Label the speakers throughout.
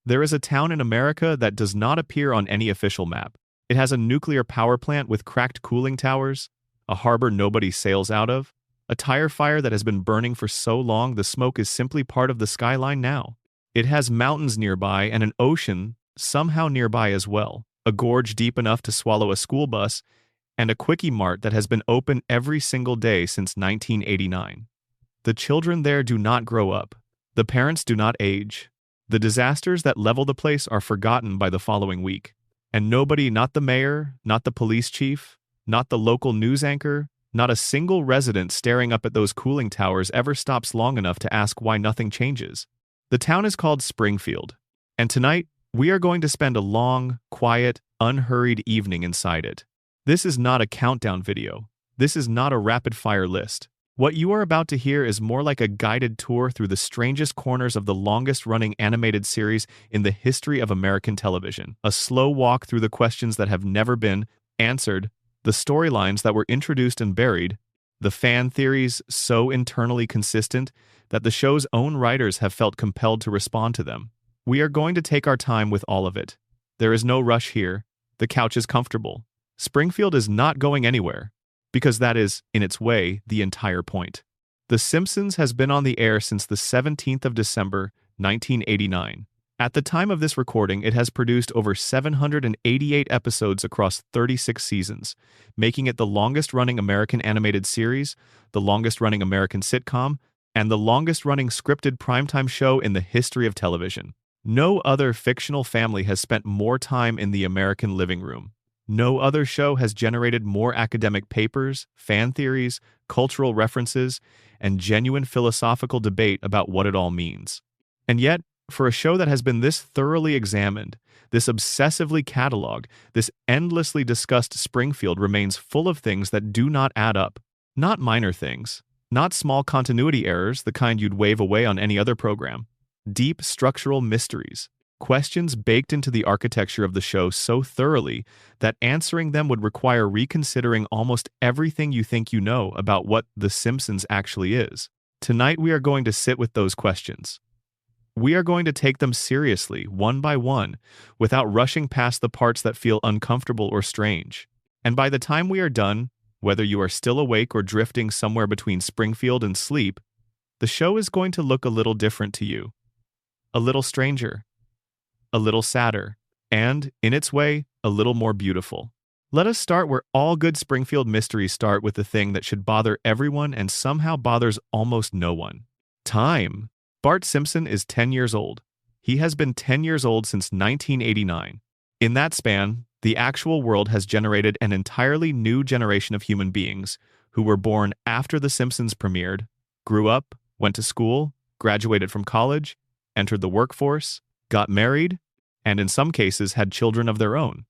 Speaker 1: There is a town in America that does not appear on any official map. It has a nuclear power plant with cracked cooling towers, a harbor nobody sails out of, a tire fire that has been burning for so long the smoke is simply part of the skyline now. It has mountains nearby and an ocean somehow nearby as well, a gorge deep enough to swallow a school bus, and a quickie mart that has been open every single day since 1989. The children there do not grow up. The parents do not age. The disasters that level the place are forgotten by the following week. And nobody, not the mayor, not the police chief, not the local news anchor, not a single resident staring up at those cooling towers ever stops long enough to ask why nothing changes. The town is called Springfield, and tonight we are going to spend a long, quiet, unhurried evening inside it. This is not a countdown video. This is not a rapid-fire list. What you are about to hear is more like a guided tour through the strangest corners of the longest-running animated series in the history of American television. A slow walk through the questions that have never been answered, the storylines that were introduced and buried, the fan theories so internally consistent that the show's own writers have felt compelled to respond to them. We are going to take our time with all of it. There is no rush here. The couch is comfortable. Springfield is not going anywhere, because that is, in its way, the entire point. The Simpsons has been on the air since the 17th of December, 1989. At the time of this recording, it has produced over 788 episodes across 36 seasons, making it the longest-running American animated series, the longest-running American sitcom, and the longest-running scripted primetime show in the history of television. No other fictional family has spent more time in the American living room. No other show has generated more academic papers, fan theories, cultural references, and genuine philosophical debate about what it all means. And yet, for a show that has been this thoroughly examined, this obsessively cataloged, this endlessly discussed, Springfield remains full of things that do not add up. Not minor things, not small continuity errors, the kind you'd wave away on any other program. Deep structural mysteries. Questions baked into the architecture of the show so thoroughly that answering them would require reconsidering almost everything you think you know about what The Simpsons actually is. Tonight we are going to sit with those questions. We are going to take them seriously, one by one, without rushing past the parts that feel uncomfortable or strange. And by the time we are done, whether you are still awake or drifting somewhere between Springfield and sleep, the show is going to look a little different to you. A little stranger. A little sadder, and, in its way, a little more beautiful. Let us start where all good Springfield mysteries start, with the thing that should bother everyone and somehow bothers almost no one. Time. Bart Simpson is 10 years old. He has been 10 years old since 1989. In that span, the actual world has generated an entirely new generation of human beings who were born after The Simpsons premiered, grew up, went to school, graduated from college, entered the workforce, got married, and in some cases had children of their own.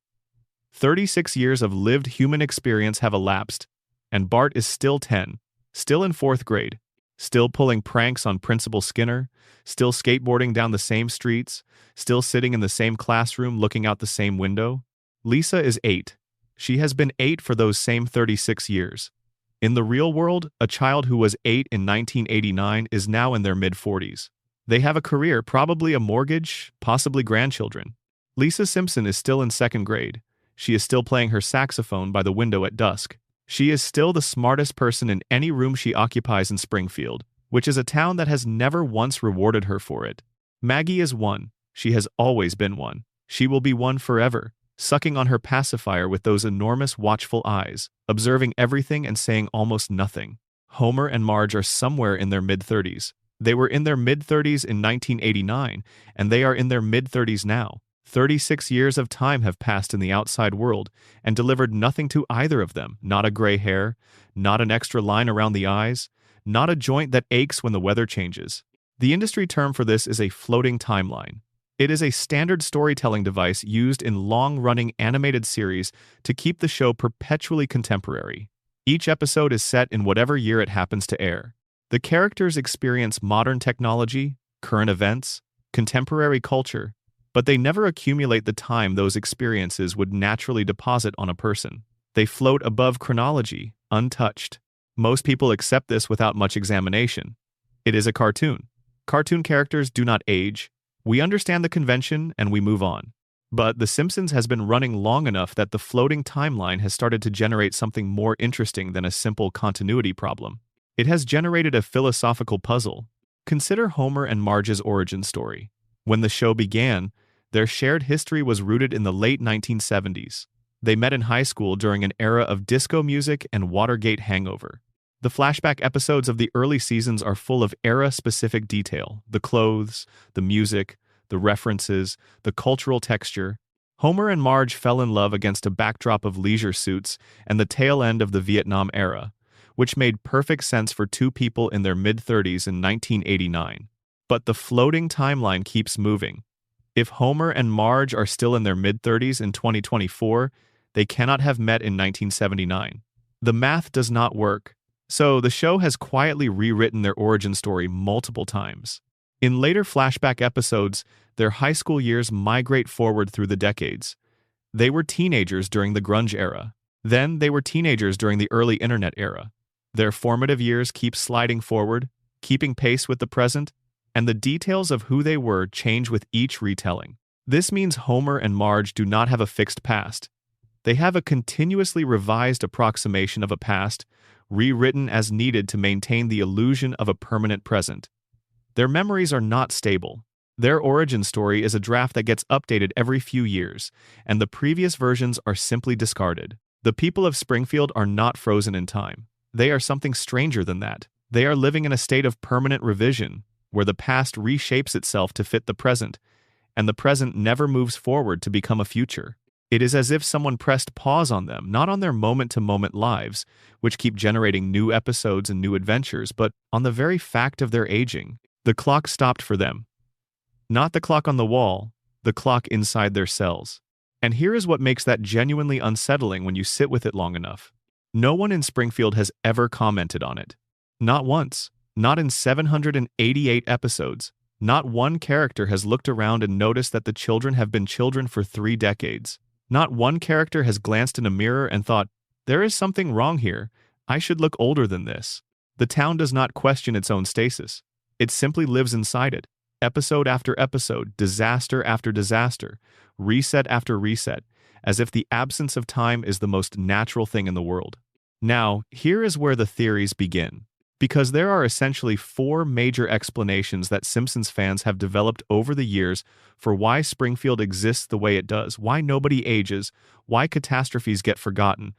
Speaker 1: 36 years of lived human experience have elapsed, and Bart is still 10, still in 4th grade, still pulling pranks on Principal Skinner, still skateboarding down the same streets, still sitting in the same classroom looking out the same window. Lisa is 8. She has been 8 for those same 36 years. In the real world, a child who was 8 in 1989 is now in their mid-40s. They have a career, probably a mortgage, possibly grandchildren. Lisa Simpson is still in 2nd grade. She is still playing her saxophone by the window at dusk. She is still the smartest person in any room she occupies in Springfield, which is a town that has never once rewarded her for it. Maggie is 1. She has always been 1. She will be 1 forever, sucking on her pacifier with those enormous watchful eyes, observing everything and saying almost nothing. Homer and Marge are somewhere in their mid-30s. They were in their mid-30s in 1989, and they are in their mid-30s now. 36 years of time have passed in the outside world and delivered nothing to either of them. Not a gray hair, not an extra line around the eyes, not a joint that aches when the weather changes. The industry term for this is a floating timeline. It is a standard storytelling device used in long-running animated series to keep the show perpetually contemporary. Each episode is set in whatever year it happens to air. The characters experience modern technology, current events, contemporary culture, but they never accumulate the time those experiences would naturally deposit on a person. They float above chronology, untouched. Most people accept this without much examination. It is a cartoon. Cartoon characters do not age. We understand the convention and we move on. But The Simpsons has been running long enough that the floating timeline has started to generate something more interesting than a simple continuity problem. It has generated a philosophical puzzle. Consider Homer and Marge's origin story. When the show began, their shared history was rooted in the late 1970s. They met in high school during an era of disco music and Watergate hangover. The flashback episodes of the early seasons are full of era-specific detail: the clothes, the music, the references, the cultural texture. Homer and Marge fell in love against a backdrop of leisure suits and the tail end of the Vietnam era, which made perfect sense for two people in their mid-30s in 1989. But the floating timeline keeps moving. If Homer and Marge are still in their mid-30s in 2024, they cannot have met in 1979. The math does not work. So the show has quietly rewritten their origin story multiple times. In later flashback episodes, their high school years migrate forward through the decades. They were teenagers during the grunge era. Then they were teenagers during the early internet era. Their formative years keep sliding forward, keeping pace with the present, and the details of who they were change with each retelling. This means Homer and Marge do not have a fixed past. They have a continuously revised approximation of a past, rewritten as needed to maintain the illusion of a permanent present. Their memories are not stable. Their origin story is a draft that gets updated every few years, and the previous versions are simply discarded. The people of Springfield are not frozen in time. They are something stranger than that. They are living in a state of permanent revision, where the past reshapes itself to fit the present, and the present never moves forward to become a future. It is as if someone pressed pause on them, not on their moment-to-moment lives, which keep generating new episodes and new adventures, but on the very fact of their aging. The clock stopped for them. Not the clock on the wall, the clock inside their cells. And here is what makes that genuinely unsettling when you sit with it long enough. No one in Springfield has ever commented on it. Not once. Not in 788 episodes. Not one character has looked around and noticed that the children have been children for 3 decades. Not one character has glanced in a mirror and thought, there is something wrong here. I should look older than this. The town does not question its own stasis. It simply lives inside it. Episode after episode, disaster after disaster, reset after reset, as if the absence of time is the most natural thing in the world. Now, here is where the theories begin. Because there are essentially 4 major explanations that Simpsons fans have developed over the years for why Springfield exists the way it does, why nobody ages, why catastrophes get forgotten,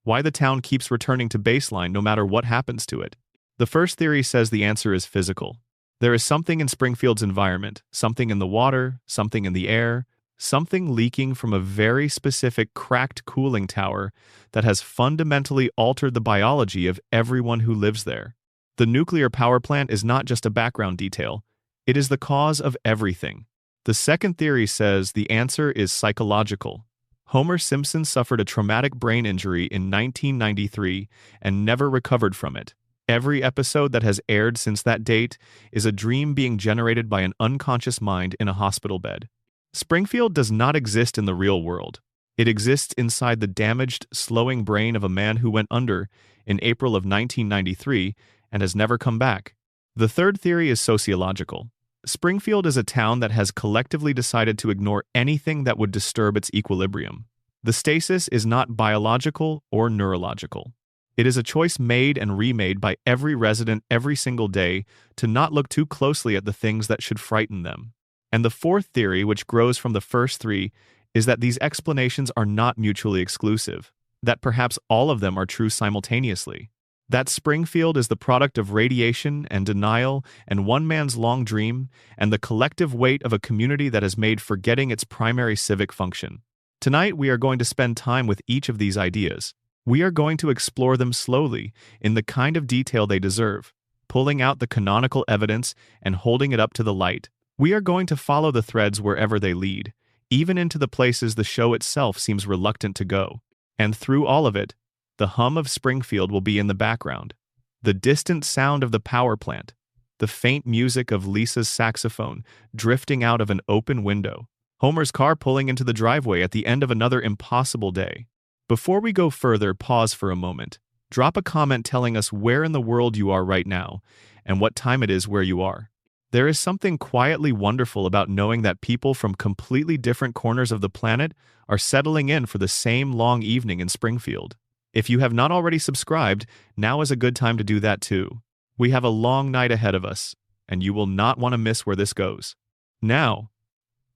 Speaker 1: why the town keeps returning to baseline no matter what happens to it. The first theory says the answer is physical. There is something in Springfield's environment, something in the water, something in the air, something leaking from a very specific cracked cooling tower that has fundamentally altered the biology of everyone who lives there. The nuclear power plant is not just a background detail, it is the cause of everything. The second theory says the answer is psychological. Homer Simpson suffered a traumatic brain injury in 1993 and never recovered from it. Every episode that has aired since that date is a dream being generated by an unconscious mind in a hospital bed. Springfield does not exist in the real world. It exists inside the damaged, slowing brain of a man who went under in April of 1993 and has never come back. The third theory is sociological. Springfield is a town that has collectively decided to ignore anything that would disturb its equilibrium. The stasis is not biological or neurological. It is a choice made and remade by every resident every single day to not look too closely at the things that should frighten them. And the fourth theory, which grows from the first 3, is that these explanations are not mutually exclusive, that perhaps all of them are true simultaneously. That Springfield is the product of radiation and denial and one man's long dream and the collective weight of a community that has made forgetting its primary civic function. Tonight we are going to spend time with each of these ideas. We are going to explore them slowly, in the kind of detail they deserve, pulling out the canonical evidence and holding it up to the light. We are going to follow the threads wherever they lead, even into the places the show itself seems reluctant to go. And through all of it, the hum of Springfield will be in the background, the distant sound of the power plant, the faint music of Lisa's saxophone drifting out of an open window, Homer's car pulling into the driveway at the end of another impossible day. Before we go further, pause for a moment. Drop a comment telling us where in the world you are right now and what time it is where you are. There is something quietly wonderful about knowing that people from completely different corners of the planet are settling in for the same long evening in Springfield. If you have not already subscribed, now is a good time to do that too. We have a long night ahead of us, and you will not want to miss where this goes. Now,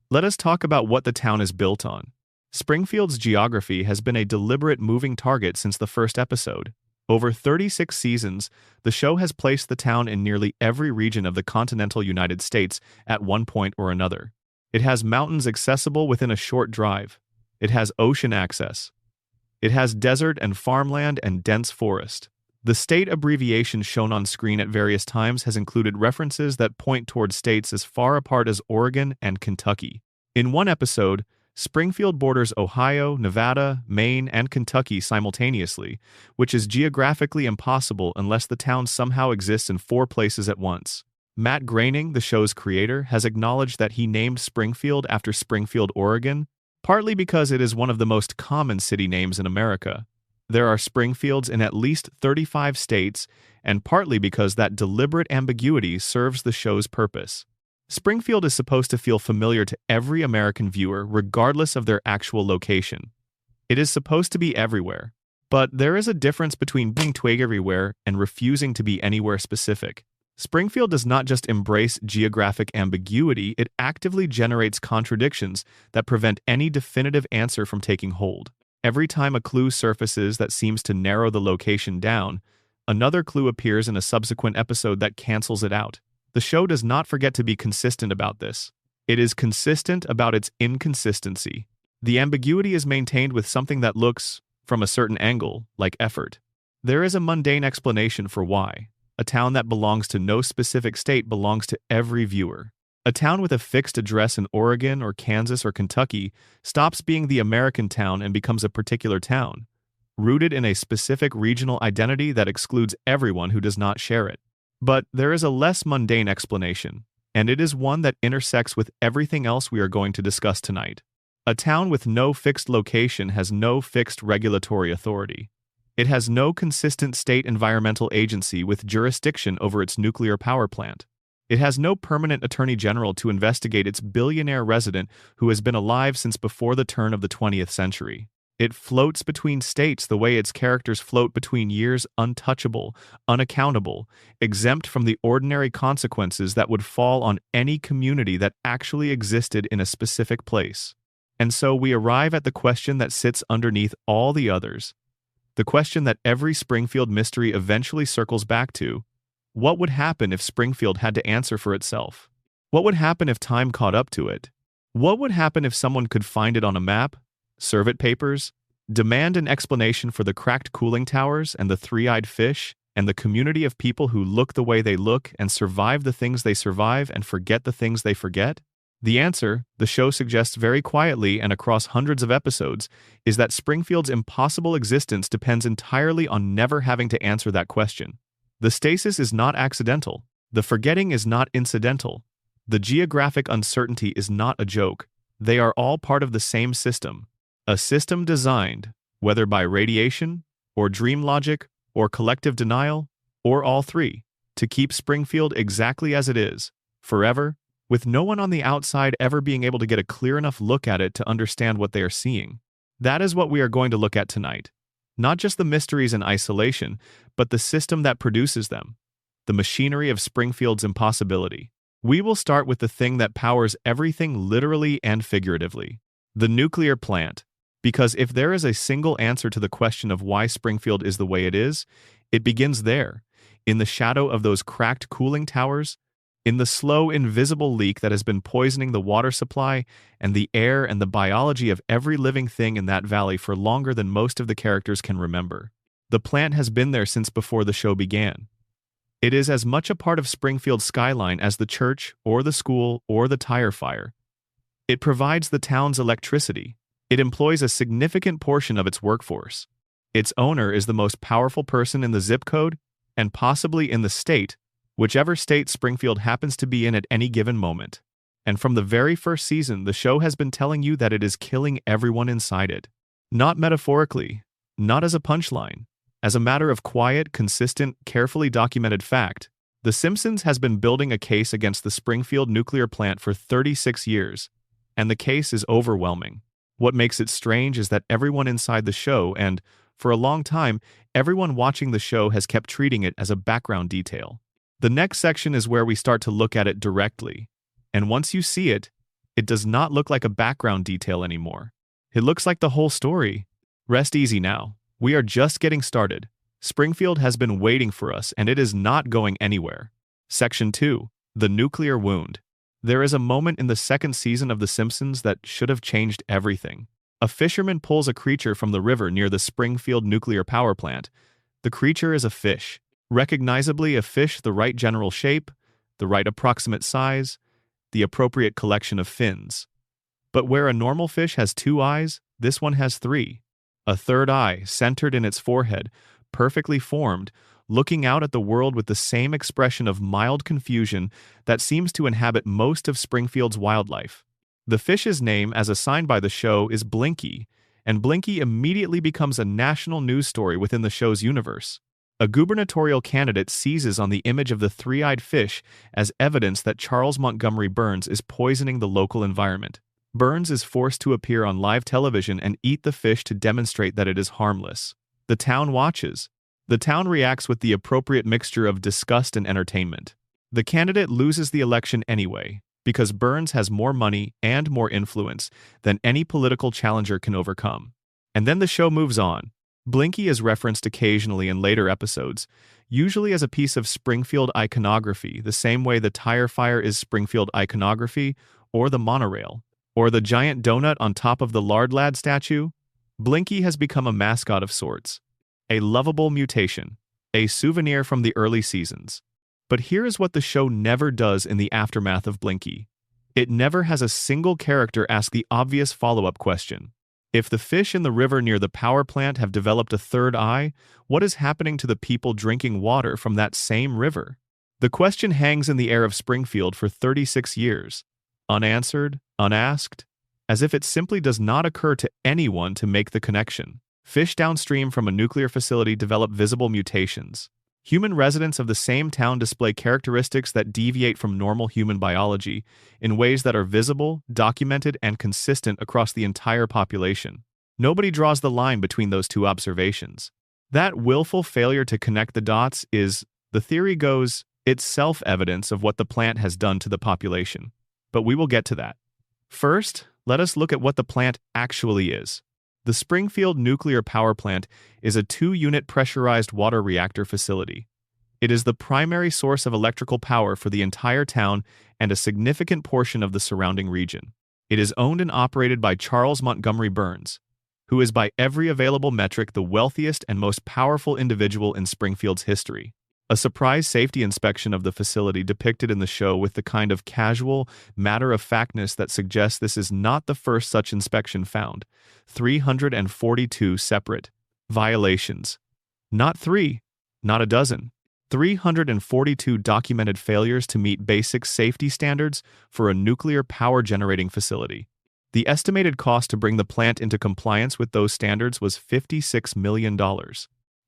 Speaker 1: let us talk about what the town is built on. Springfield's geography has been a deliberate moving target since the first episode. Over 36 seasons, the show has placed the town in nearly every region of the continental United States at one point or another. It has mountains accessible within a short drive. It has ocean access. It has desert and farmland and dense forest. The state abbreviation shown on screen at various times has included references that point toward states as far apart as Oregon and Kentucky. In one episode, Springfield borders Ohio, Nevada, Maine, and Kentucky simultaneously, which is geographically impossible unless the town somehow exists in 4 places at once. Matt Groening, the show's creator, has acknowledged that he named Springfield after Springfield, Oregon, partly because it is one of the most common city names in America. There are Springfields in at least 35 states, and partly because that deliberate ambiguity serves the show's purpose. Springfield is supposed to feel familiar to every American viewer regardless of their actual location. It is supposed to be everywhere. But there is a difference between being twig everywhere and refusing to be anywhere specific. Springfield does not just embrace geographic ambiguity, it actively generates contradictions that prevent any definitive answer from taking hold. Every time a clue surfaces that seems to narrow the location down, another clue appears in a subsequent episode that cancels it out. The show does not forget to be consistent about this. It is consistent about its inconsistency. The ambiguity is maintained with something that looks, from a certain angle, like effort. There is a mundane explanation for why. A town that belongs to no specific state belongs to every viewer. A town with a fixed address in Oregon or Kansas or Kentucky stops being the American town and becomes a particular town, rooted in a specific regional identity that excludes everyone who does not share it. But there is a less mundane explanation, and it is one that intersects with everything else we are going to discuss tonight. A town with no fixed location has no fixed regulatory authority. It has no consistent state environmental agency with jurisdiction over its nuclear power plant. It has no permanent attorney general to investigate its billionaire resident who has been alive since before the turn of the 20th century. It floats between states the way its characters float between years, untouchable, unaccountable, exempt from the ordinary consequences that would fall on any community that actually existed in a specific place. And so we arrive at the question that sits underneath all the others, the question that every Springfield mystery eventually circles back to: what would happen if Springfield had to answer for itself? What would happen if time caught up to it? What would happen if someone could find it on a map, serve it papers, demand an explanation for the cracked cooling towers and the three-eyed fish, and the community of people who look the way they look and survive the things they survive and forget the things they forget? The answer, the show suggests very quietly and across hundreds of episodes, is that Springfield's impossible existence depends entirely on never having to answer that question. The stasis is not accidental. The forgetting is not incidental. The geographic uncertainty is not a joke. They are all part of the same system. A system designed, whether by radiation, or dream logic, or collective denial, or all three, to keep Springfield exactly as it is, forever, with no one on the outside ever being able to get a clear enough look at it to understand what they are seeing. That is what we are going to look at tonight. Not just the mysteries in isolation, but the system that produces them, the machinery of Springfield's impossibility. We will start with the thing that powers everything literally and figuratively, the nuclear plant. Because if there is a single answer to the question of why Springfield is the way it is, it begins there, in the shadow of those cracked cooling towers, in the slow, invisible leak that has been poisoning the water supply and the air and the biology of every living thing in that valley for longer than most of the characters can remember. The plant has been there since before the show began. It is as much a part of Springfield's skyline as the church or the school or the tire fire. It provides the town's electricity. It employs a significant portion of its workforce. Its owner is the most powerful person in the zip code and possibly in the state, whichever state Springfield happens to be in at any given moment. And from the very first season, the show has been telling you that it is killing everyone inside it. Not metaphorically, not as a punchline, as a matter of quiet, consistent, carefully documented fact. The Simpsons has been building a case against the Springfield nuclear plant for 36 years, and the case is overwhelming. What makes it strange is that everyone inside the show and, for a long time, everyone watching the show has kept treating it as a background detail. The next section is where we start to look at it directly, and once you see it, it does not look like a background detail anymore. It looks like the whole story. Rest easy now. We are just getting started. Springfield has been waiting for us, and it is not going anywhere. Section 2. The Nuclear Wound. There is a moment in the second season of The Simpsons that should have changed everything. A fisherman pulls a creature from the river near the Springfield nuclear power plant. The creature is a fish. Recognizably a fish, the right general shape, the right approximate size, the appropriate collection of fins. But where a normal fish has 2 eyes, this one has 3. A third eye, centered in its forehead, perfectly formed, looking out at the world with the same expression of mild confusion that seems to inhabit most of Springfield's wildlife. The fish's name, as assigned by the show, is Blinky, and Blinky immediately becomes a national news story within the show's universe. A gubernatorial candidate seizes on the image of the 3-eyed fish as evidence that Charles Montgomery Burns is poisoning the local environment. Burns is forced to appear on live television and eat the fish to demonstrate that it is harmless. The town watches. The town reacts with the appropriate mixture of disgust and entertainment. The candidate loses the election anyway, because Burns has more money and more influence than any political challenger can overcome. And then the show moves on. Blinky is referenced occasionally in later episodes, usually as a piece of Springfield iconography, the same way the tire fire is Springfield iconography, or the monorail, or the giant donut on top of the Lard Lad statue. Blinky has become a mascot of sorts, a lovable mutation, a souvenir from the early seasons. But here is what the show never does in the aftermath of Blinky. It never has a single character ask the obvious follow-up question. If the fish in the river near the power plant have developed a third eye, what is happening to the people drinking water from that same river? The question hangs in the air of Springfield for 36 years, unanswered, unasked, as if it simply does not occur to anyone to make the connection. Fish downstream from a nuclear facility develop visible mutations. Human residents of the same town display characteristics that deviate from normal human biology in ways that are visible, documented, and consistent across the entire population. Nobody draws the line between those two observations. That willful failure to connect the dots is, the theory goes, itself evidence of what the plant has done to the population. But we will get to that. First, let us look at what the plant actually is. The Springfield Nuclear Power Plant is a 2-unit pressurized water reactor facility. It is the primary source of electrical power for the entire town and a significant portion of the surrounding region. It is owned and operated by Charles Montgomery Burns, who is by every available metric the wealthiest and most powerful individual in Springfield's history. A surprise safety inspection of the facility depicted in the show with the kind of casual, matter-of-factness that suggests this is not the first such inspection found. 342 separate violations. Not 3, not a dozen. 342 documented failures to meet basic safety standards for a nuclear power generating facility. The estimated cost to bring the plant into compliance with those standards was $56 million.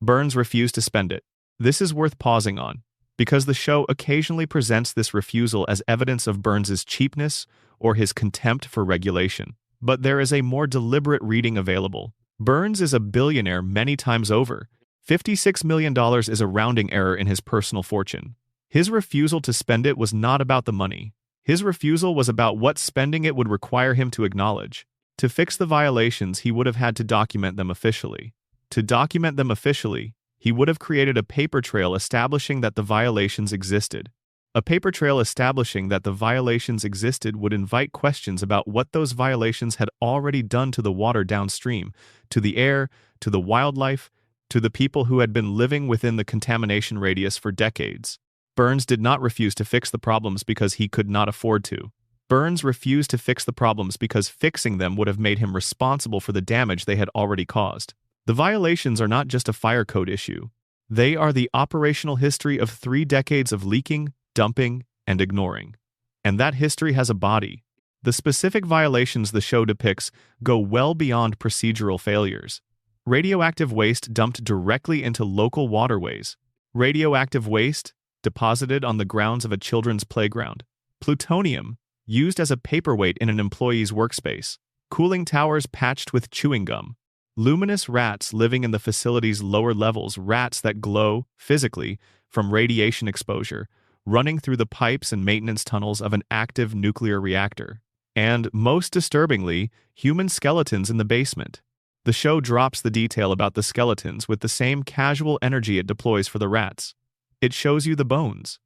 Speaker 1: Burns refused to spend it. This is worth pausing on, because the show occasionally presents this refusal as evidence of Burns's cheapness or his contempt for regulation. But there is a more deliberate reading available. Burns is a billionaire many times over. $56 million is a rounding error in his personal fortune. His refusal to spend it was not about the money. His refusal was about what spending it would require him to acknowledge. To fix the violations, he would have had to document them officially. To document them officially, he would have created a paper trail establishing that the violations existed. A paper trail establishing that the violations existed would invite questions about what those violations had already done to the water downstream, to the air, to the wildlife, to the people who had been living within the contamination radius for decades. Burns did not refuse to fix the problems because he could not afford to. Burns refused to fix the problems because fixing them would have made him responsible for the damage they had already caused. The violations are not just a fire code issue. They are the operational history of 3 decades of leaking, dumping, and ignoring. And that history has a body. The specific violations the show depicts go well beyond procedural failures. Radioactive waste dumped directly into local waterways. Radioactive waste deposited on the grounds of a children's playground. Plutonium, used as a paperweight in an employee's workspace. Cooling towers patched with chewing gum. Luminous rats living in the facility's lower levels, rats that glow, physically, from radiation exposure, running through the pipes and maintenance tunnels of an active nuclear reactor. And, most disturbingly, human skeletons in the basement. The show drops the detail about the skeletons with the same casual energy it deploys for the rats. It shows you the bones.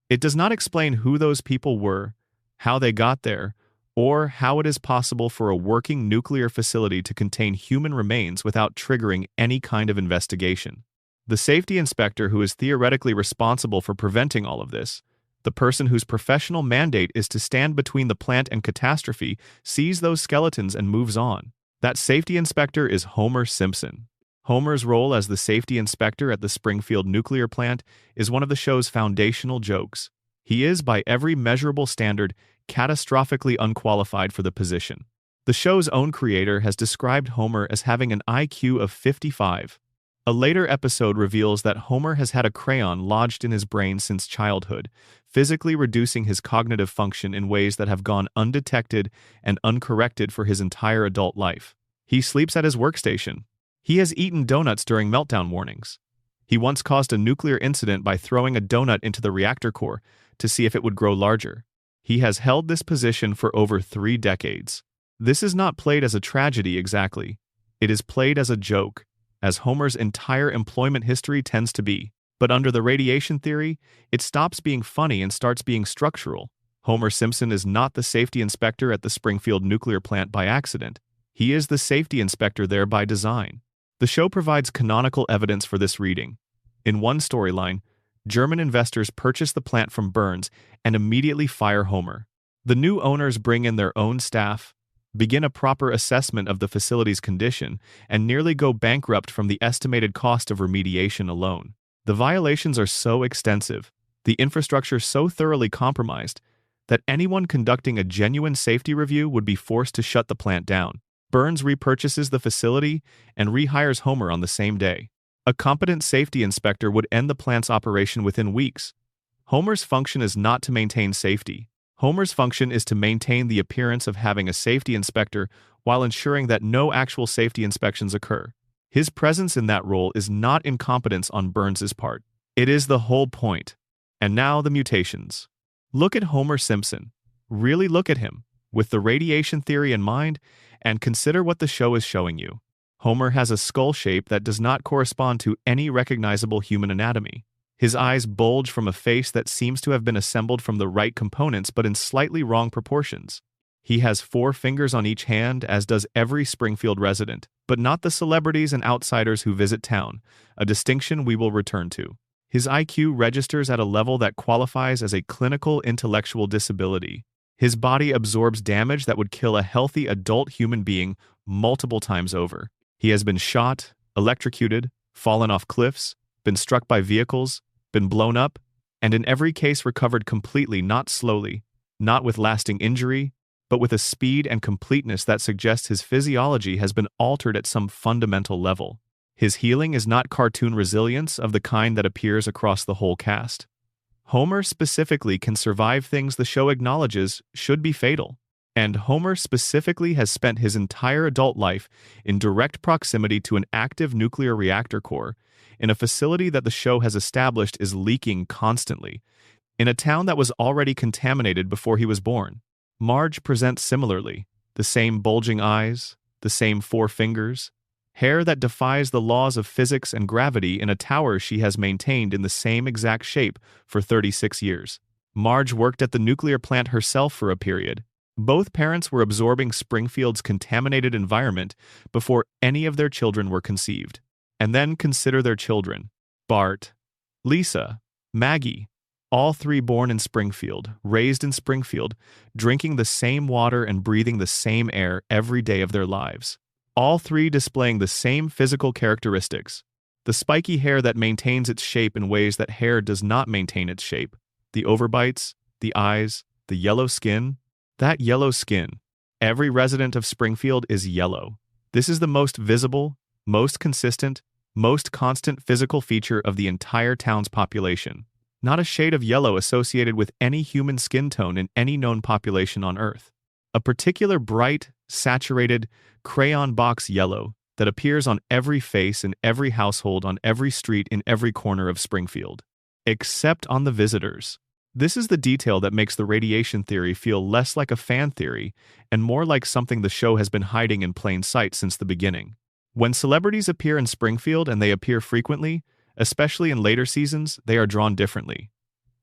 Speaker 1: It does not explain who those people were, how they got there, or how it is possible for a working nuclear facility to contain human remains without triggering any kind of investigation. The safety inspector who is theoretically responsible for preventing all of this, the person whose professional mandate is to stand between the plant and catastrophe, sees those skeletons and moves on. That safety inspector is Homer Simpson. Homer's role as the safety inspector at the Springfield nuclear plant is one of the show's foundational jokes. He is, by every measurable standard, catastrophically unqualified for the position. The show's own creator has described Homer as having an IQ of 55. A later episode reveals that Homer has had a crayon lodged in his brain since childhood, physically reducing his cognitive function in ways that have gone undetected and uncorrected for his entire adult life. He sleeps at his workstation. He has eaten donuts during meltdown warnings. He once caused a nuclear incident by throwing a donut into the reactor core to see if it would grow larger. He has held this position for over 3 decades. This is not played as a tragedy exactly. It is played as a joke, as Homer's entire employment history tends to be. But under the radiation theory, it stops being funny and starts being structural. Homer Simpson is not the safety inspector at the Springfield nuclear plant by accident. He is the safety inspector there by design. The show provides canonical evidence for this reading. In one storyline, German investors purchase the plant from Burns and immediately fire Homer. The new owners bring in their own staff, begin a proper assessment of the facility's condition, and nearly go bankrupt from the estimated cost of remediation alone. The violations are so extensive, the infrastructure so thoroughly compromised, that anyone conducting a genuine safety review would be forced to shut the plant down. Burns repurchases the facility and rehires Homer on the same day. A competent safety inspector would end the plant's operation within weeks. Homer's function is not to maintain safety. Homer's function is to maintain the appearance of having a safety inspector while ensuring that no actual safety inspections occur. His presence in that role is not incompetence on Burns's part. It is the whole point. And now the mutations. Look at Homer Simpson. Really look at him, with the radiation theory in mind, and consider what the show is showing you. Homer has a skull shape that does not correspond to any recognizable human anatomy. His eyes bulge from a face that seems to have been assembled from the right components but in slightly wrong proportions. He has 4 fingers on each hand, as does every Springfield resident, but not the celebrities and outsiders who visit town, a distinction we will return to. His IQ registers at a level that qualifies as a clinical intellectual disability. His body absorbs damage that would kill a healthy adult human being multiple times over. He has been shot, electrocuted, fallen off cliffs, been struck by vehicles, been blown up, and in every case recovered completely, not slowly, not with lasting injury, but with a speed and completeness that suggests his physiology has been altered at some fundamental level. His healing is not cartoon resilience of the kind that appears across the whole cast. Homer specifically can survive things the show acknowledges should be fatal. And Homer specifically has spent his entire adult life in direct proximity to an active nuclear reactor core, in a facility that the show has established is leaking constantly, in a town that was already contaminated before he was born. Marge presents similarly, the same bulging eyes, the same 4 fingers, hair that defies the laws of physics and gravity in a tower she has maintained in the same exact shape for 36 years. Marge worked at the nuclear plant herself for a period. Both parents were absorbing Springfield's contaminated environment before any of their children were conceived. And then consider their children. Bart, Lisa, Maggie, all 3 born in Springfield, raised in Springfield, drinking the same water and breathing the same air every day of their lives. All 3 displaying the same physical characteristics. The spiky hair that maintains its shape in ways that hair does not maintain its shape. The overbites, the eyes, the yellow skin. That yellow skin. Every resident of Springfield is yellow. This is the most visible, most consistent, most constant physical feature of the entire town's population. not a shade of yellow associated with any human skin tone in any known population on Earth. A particular bright, saturated, crayon box yellow that appears on every face in every household on every street in every corner of Springfield. Except on the visitors. This is the detail that makes the radiation theory feel less like a fan theory and more like something the show has been hiding in plain sight since the beginning. When celebrities appear in Springfield, and they appear frequently, especially in later seasons, they are drawn differently.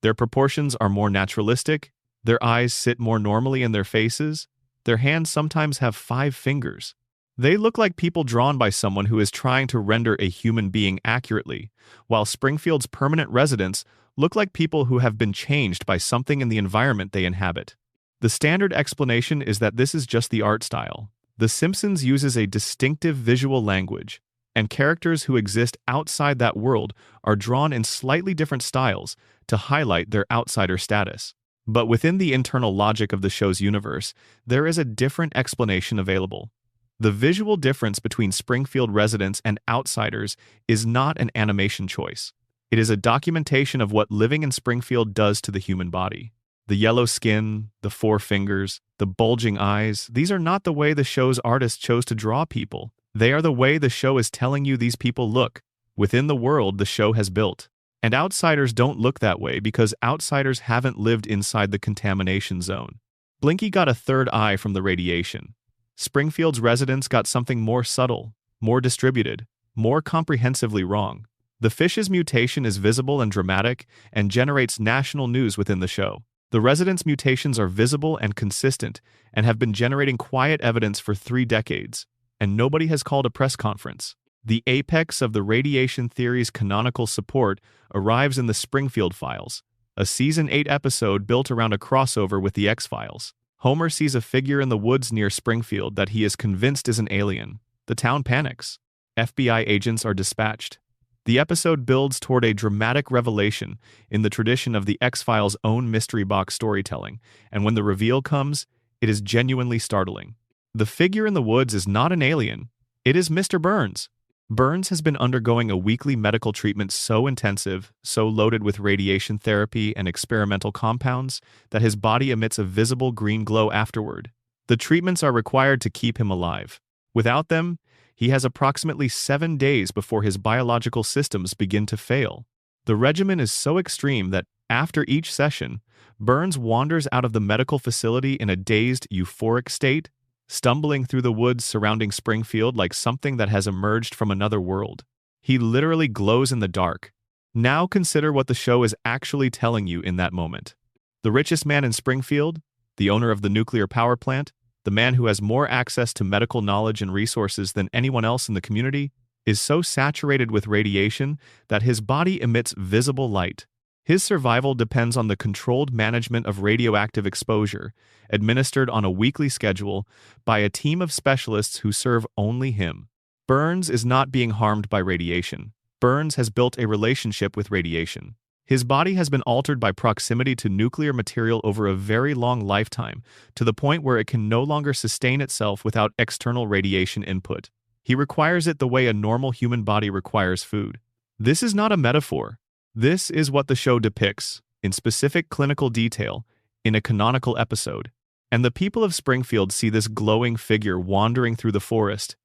Speaker 1: Their proportions are more naturalistic, their eyes sit more normally in their faces, their hands sometimes have 5 fingers. They look like people drawn by someone who is trying to render a human being accurately, while Springfield's permanent residents look like people who have been changed by something in the environment they inhabit. The standard explanation is that this is just the art style. The Simpsons uses a distinctive visual language, and characters who exist outside that world are drawn in slightly different styles to highlight their outsider status. But within the internal logic of the show's universe, there is a different explanation available. The visual difference between Springfield residents and outsiders is not an animation choice. It is a documentation of what living in Springfield does to the human body. The yellow skin, the 4 fingers, the bulging eyes, these are not the way the show's artist chose to draw people. They are the way the show is telling you these people look, within the world the show has built. And outsiders don't look that way because outsiders haven't lived inside the contamination zone. Blinky got a third eye from the radiation. Springfield's residents got something more subtle, more distributed, more comprehensively wrong. The fish's mutation is visible and dramatic and generates national news within the show. The residents' mutations are visible and consistent and have been generating quiet evidence for 3 decades, and nobody has called a press conference. The apex of the radiation theory's canonical support arrives in the Springfield Files, a Season 8 episode built around a crossover with the X-Files. Homer sees a figure in the woods near Springfield that he is convinced is an alien. The town panics. FBI agents are dispatched. The episode builds toward a dramatic revelation in the tradition of the X-Files' own mystery box storytelling, and when the reveal comes, it is genuinely startling. The figure in the woods is not an alien. It is Mr. Burns. Burns has been undergoing a weekly medical treatment so intensive, so loaded with radiation therapy and experimental compounds, that his body emits a visible green glow afterward. The treatments are required to keep him alive. Without them, he has approximately 7 days before his biological systems begin to fail. The regimen is so extreme that, after each session, Burns wanders out of the medical facility in a dazed, euphoric state, stumbling through the woods surrounding Springfield like something that has emerged from another world. He literally glows in the dark. Now consider what the show is actually telling you in that moment. The richest man in Springfield, the owner of the nuclear power plant, the man who has more access to medical knowledge and resources than anyone else in the community, is so saturated with radiation that his body emits visible light. His survival depends on the controlled management of radioactive exposure, administered on a weekly schedule by a team of specialists who serve only him. Burns is not being harmed by radiation. Burns has built a relationship with radiation. His body has been altered by proximity to nuclear material over a very long lifetime, to the point where it can no longer sustain itself without external radiation input. He requires it the way a normal human body requires food. This is not a metaphor. This is what the show depicts, in specific clinical detail, in a canonical episode. And the people of Springfield see this glowing figure wandering through the forest,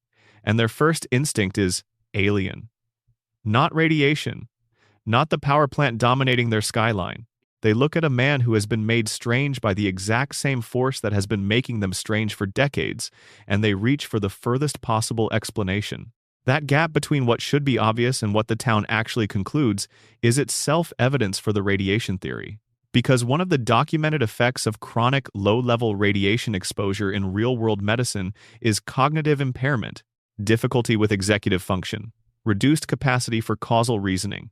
Speaker 1: and their first instinct is alien. Not radiation. Not the power plant dominating their skyline. They look at a man who has been made strange by the exact same force that has been making them strange for decades, and they reach for the furthest possible explanation. That gap between what should be obvious and what the town actually concludes is itself evidence for the radiation theory. Because one of the documented effects of chronic low-level radiation exposure in real-world medicine is cognitive impairment, difficulty with executive function, reduced capacity for causal reasoning,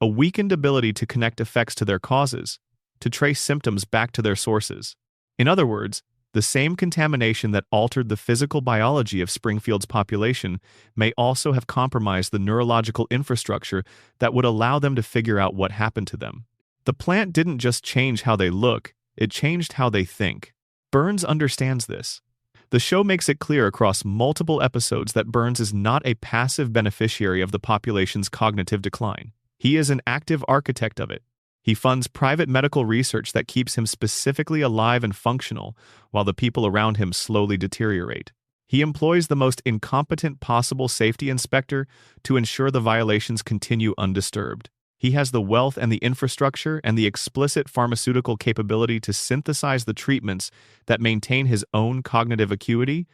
Speaker 1: a weakened ability to connect effects to their causes, to trace symptoms back to their sources. In other words, the same contamination that altered the physical biology of Springfield's population may also have compromised the neurological infrastructure that would allow them to figure out what happened to them. The plant didn't just change how they look, it changed how they think. Burns understands this. The show makes it clear across multiple episodes that Burns is not a passive beneficiary of the population's cognitive decline. He is an active architect of it. He funds private medical research that keeps him specifically alive and functional, while the people around him slowly deteriorate. He employs the most incompetent possible safety inspector to ensure the violations continue undisturbed. He has the wealth and the infrastructure and the explicit pharmaceutical capability to synthesize the treatments that maintain his own cognitive acuity,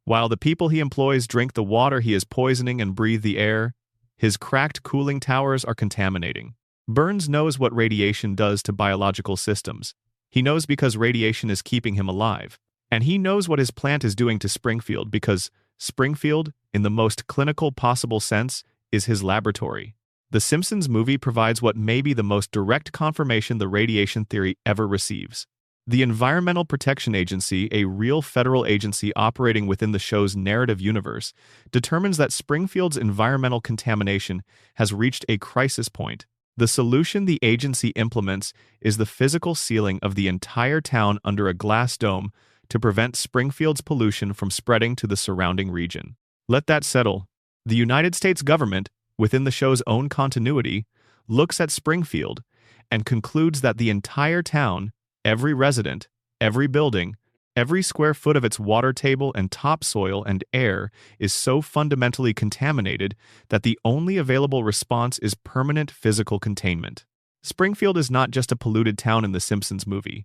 Speaker 1: while the people he employs drink the water he is poisoning and breathe the air. His cracked cooling towers are contaminating. Burns knows what radiation does to biological systems. He knows because radiation is keeping him alive. And he knows what his plant is doing to Springfield because Springfield, in the most clinical possible sense, is his laboratory. The Simpsons movie provides what may be the most direct confirmation the radiation theory ever receives. The Environmental Protection Agency, a real federal agency operating within the show's narrative universe, determines that Springfield's environmental contamination has reached a crisis point. The solution the agency implements is the physical sealing of the entire town under a glass dome to prevent Springfield's pollution from spreading to the surrounding region. Let that settle. The United States government, within the show's own continuity, looks at Springfield and concludes that the entire town, every resident, every building, every square foot of its water table and topsoil and air is so fundamentally contaminated that the only available response is permanent physical containment. Springfield is not just a polluted town in the Simpsons movie.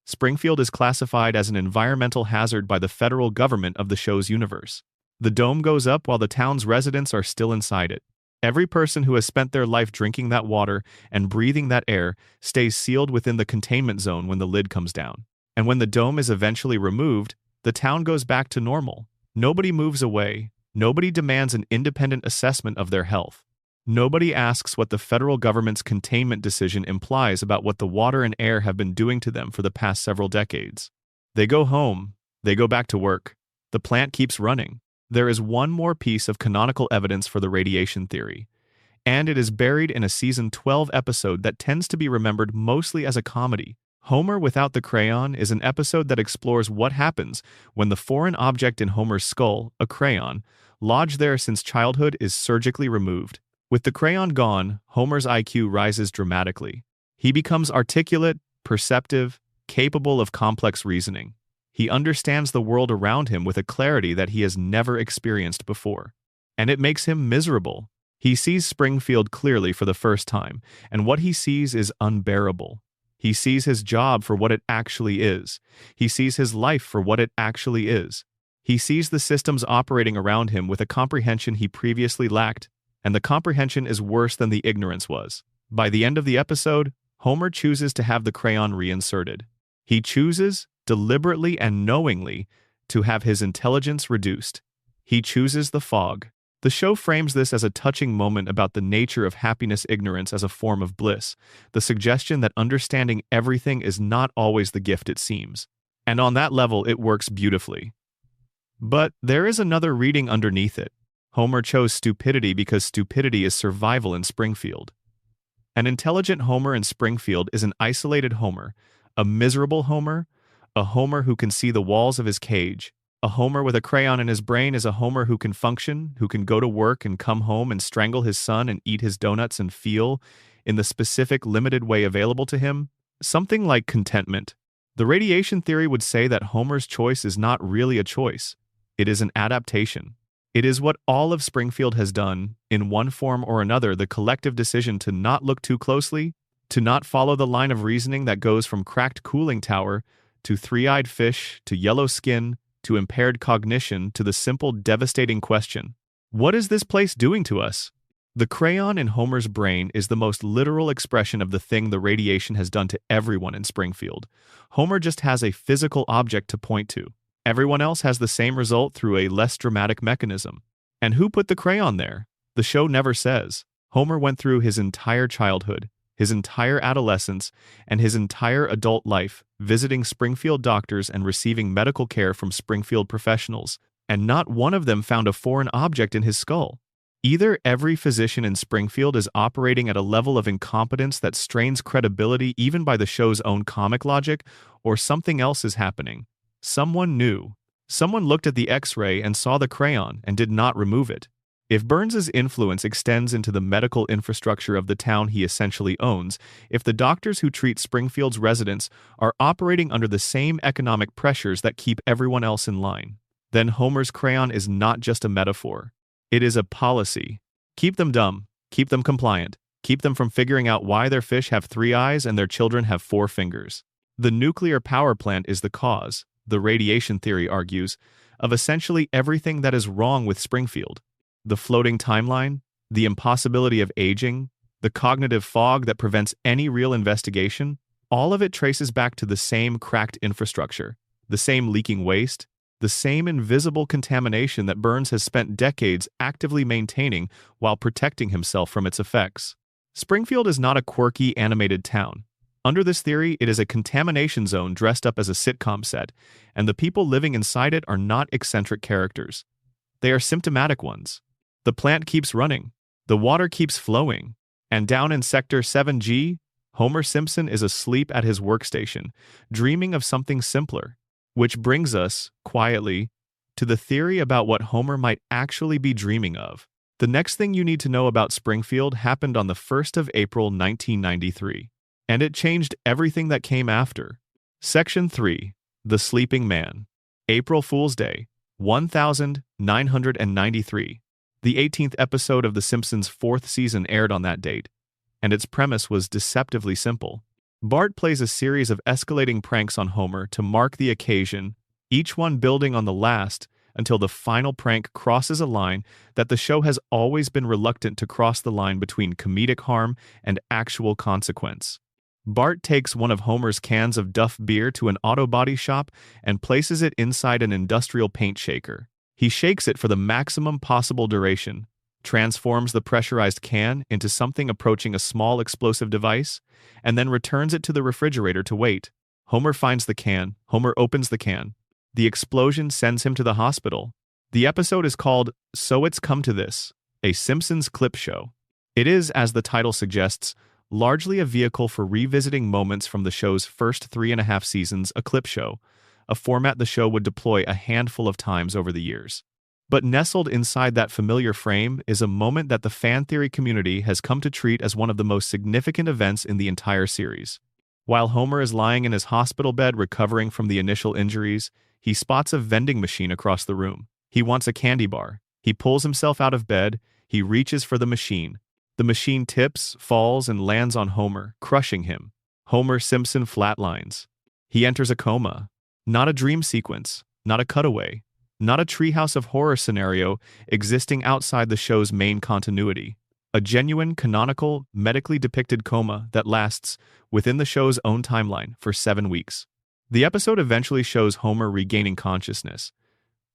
Speaker 1: Springfield is classified as an environmental hazard by the federal government of the show's universe. The dome goes up while the town's residents are still inside it. Every person who has spent their life drinking that water and breathing that air stays sealed within the containment zone when the lid comes down. And when the dome is eventually removed, the town goes back to normal. Nobody moves away. Nobody demands an independent assessment of their health. Nobody asks what the federal government's containment decision implies about what the water and air have been doing to them for the past several decades. They go home. They go back to work. The plant keeps running. There is one more piece of canonical evidence for the radiation theory, and it is buried in a season 12 episode that tends to be remembered mostly as a comedy. Homer Without the Crayon is an episode that explores what happens when the foreign object in Homer's skull, a crayon, lodged there since childhood, is surgically removed. With the crayon gone, Homer's IQ rises dramatically. He becomes articulate, perceptive, capable of complex reasoning. He understands the world around him with a clarity that he has never experienced before. And it makes him miserable. He sees Springfield clearly for the first time, and what he sees is unbearable. He sees his job for what it actually is. He sees his life for what it actually is. He sees the systems operating around him with a comprehension he previously lacked, and the comprehension is worse than the ignorance was. By the end of the episode, Homer chooses to have the crayon reinserted. He chooses, deliberately and knowingly, to have his intelligence reduced. He chooses the fog. The show frames this as a touching moment about the nature of happiness ignorance as a form of bliss, the suggestion that understanding everything is not always the gift it seems. And on that level, it works beautifully. But there is another reading underneath it. Homer chose stupidity because stupidity is survival in Springfield. An intelligent Homer in Springfield is an isolated Homer, a miserable Homer, a Homer who can see the walls of his cage. A Homer with a crayon in his brain is a Homer who can function, who can go to work and come home and strangle his son and eat his donuts and feel, in the specific limited way available to him, something like contentment. The radiation theory would say that Homer's choice is not really a choice. It is an adaptation. It is what all of Springfield has done, in one form or another, the collective decision to not look too closely, to not follow the line of reasoning that goes from cracked cooling tower to three-eyed fish to yellow skin to impaired cognition to the simple devastating question, what is this place doing to us? The crayon in Homer's brain is the most literal expression of the thing the radiation has done to everyone in Springfield. Homer just has a physical object to point to. Everyone else has the same result through a less dramatic mechanism. And who put the crayon there? The show never says. Homer went through his entire childhood, his entire adolescence, and his entire adult life visiting Springfield doctors and receiving medical care from Springfield professionals, and not one of them found a foreign object in his skull. Either every physician in Springfield is operating at a level of incompetence that strains credibility even by the show's own comic logic, or something else is happening. Someone knew. Someone looked at the X-ray and saw the crayon and did not remove it. If Burns's influence extends into the medical infrastructure of the town he essentially owns, if the doctors who treat Springfield's residents are operating under the same economic pressures that keep everyone else in line, then Homer's crayon is not just a metaphor. It is a policy. Keep them dumb, keep them compliant, keep them from figuring out why their fish have 3 eyes and their children have 4 fingers. The nuclear power plant is the cause, the radiation theory argues, of essentially everything that is wrong with Springfield. The floating timeline, the impossibility of aging, the cognitive fog that prevents any real investigation, all of it traces back to the same cracked infrastructure, the same leaking waste, the same invisible contamination that Burns has spent decades actively maintaining while protecting himself from its effects. Springfield is not a quirky, animated town. Under this theory, it is a contamination zone dressed up as a sitcom set, and the people living inside it are not eccentric characters. They are symptomatic ones. The plant keeps running, the water keeps flowing, and down in Sector 7G, Homer Simpson is asleep at his workstation, dreaming of something simpler. Which brings us, quietly, to the theory about what Homer might actually be dreaming of. The next thing you need to know about Springfield happened on the 1st of April 1993, and it changed everything that came after. Section 3, The Sleeping Man. April Fool's Day, 1993. The 18th episode of The Simpsons' 4th season aired on that date, and its premise was deceptively simple. Bart plays a series of escalating pranks on Homer to mark the occasion, each one building on the last until the final prank crosses a line that the show has always been reluctant to cross, the line between comedic harm and actual consequence. Bart takes one of Homer's cans of Duff beer to an auto body shop and places it inside an industrial paint shaker. He shakes it for the maximum possible duration, transforms the pressurized can into something approaching a small explosive device, and then returns it to the refrigerator to wait. Homer finds the can. Homer opens the can. The explosion sends him to the hospital. The episode is called So It's Come to This, a Simpsons clip show. It is, as the title suggests, largely a vehicle for revisiting moments from the show's first 3.5 seasons, a clip show, a format the show would deploy a handful of times over the years. But nestled inside that familiar frame is a moment that the fan theory community has come to treat as one of the most significant events in the entire series. While Homer is lying in his hospital bed recovering from the initial injuries, he spots a vending machine across the room. He wants a candy bar. He pulls himself out of bed. He reaches for the machine. The machine tips, falls, and lands on Homer, crushing him. Homer Simpson flatlines. He enters a coma. Not a dream sequence, not a cutaway, not a treehouse of horror scenario existing outside the show's main continuity. A genuine, canonical, medically depicted coma that lasts, within the show's own timeline, for 7 weeks. The episode eventually shows Homer regaining consciousness.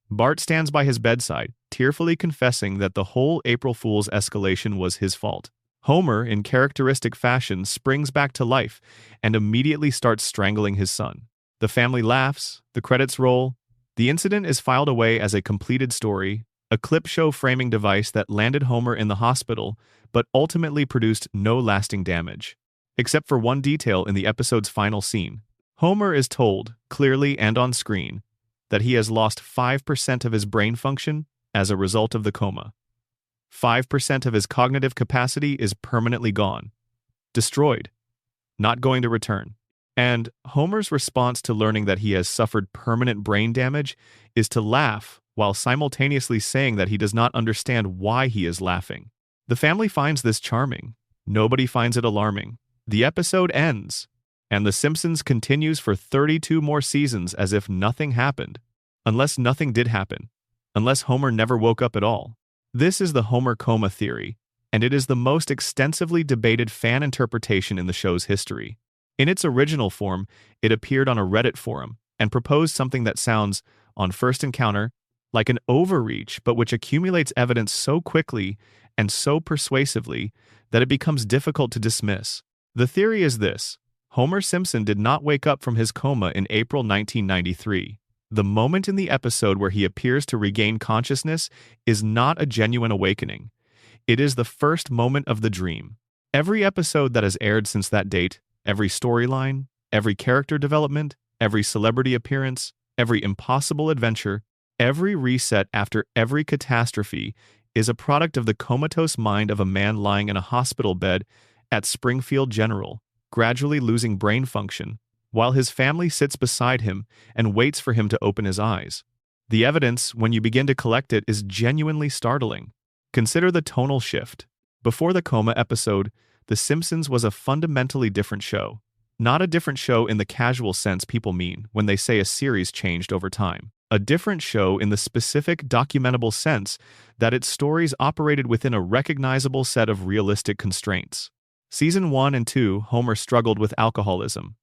Speaker 1: Bart stands by his bedside, tearfully confessing that the whole April Fool's escalation was his fault. Homer, in characteristic fashion, springs back to life and immediately starts strangling his son. The family laughs, the credits roll. The incident is filed away as a completed story, a clip show framing device that landed Homer in the hospital, but ultimately produced no lasting damage. Except for one detail in the episode's final scene. Homer is told, clearly and on screen, that he has lost 5% of his brain function as a result of the coma. 5% of his cognitive capacity is permanently gone. Destroyed. Not going to return. And Homer's response to learning that he has suffered permanent brain damage is to laugh while simultaneously saying that he does not understand why he is laughing. The family finds this charming. Nobody finds it alarming. The episode ends, and The Simpsons continues for 32 more seasons as if nothing happened. Unless nothing did happen. Unless Homer never woke up at all. This is the Homer coma theory, and it is the most extensively debated fan interpretation in the show's history. In its original form, it appeared on a Reddit forum and proposed something that sounds, on first encounter, like an overreach, but which accumulates evidence so quickly and so persuasively that it becomes difficult to dismiss. The theory is this: Homer Simpson did not wake up from his coma in April 1993. The moment in the episode where he appears to regain consciousness is not a genuine awakening. It is the first moment of the dream. Every episode that has aired since that date, every storyline, every character development, every celebrity appearance, every impossible adventure, every reset after every catastrophe is a product of the comatose mind of a man lying in a hospital bed at Springfield General, gradually losing brain function, while his family sits beside him and waits for him to open his eyes. The evidence, when you begin to collect it, is genuinely startling. Consider the tonal shift. Before the coma episode, The Simpsons was a fundamentally different show. Not a different show in the casual sense people mean when they say a series changed over time. A different show in the specific documentable sense that its stories operated within a recognizable set of realistic constraints. Season 1 and 2, Homer struggled with alcoholism.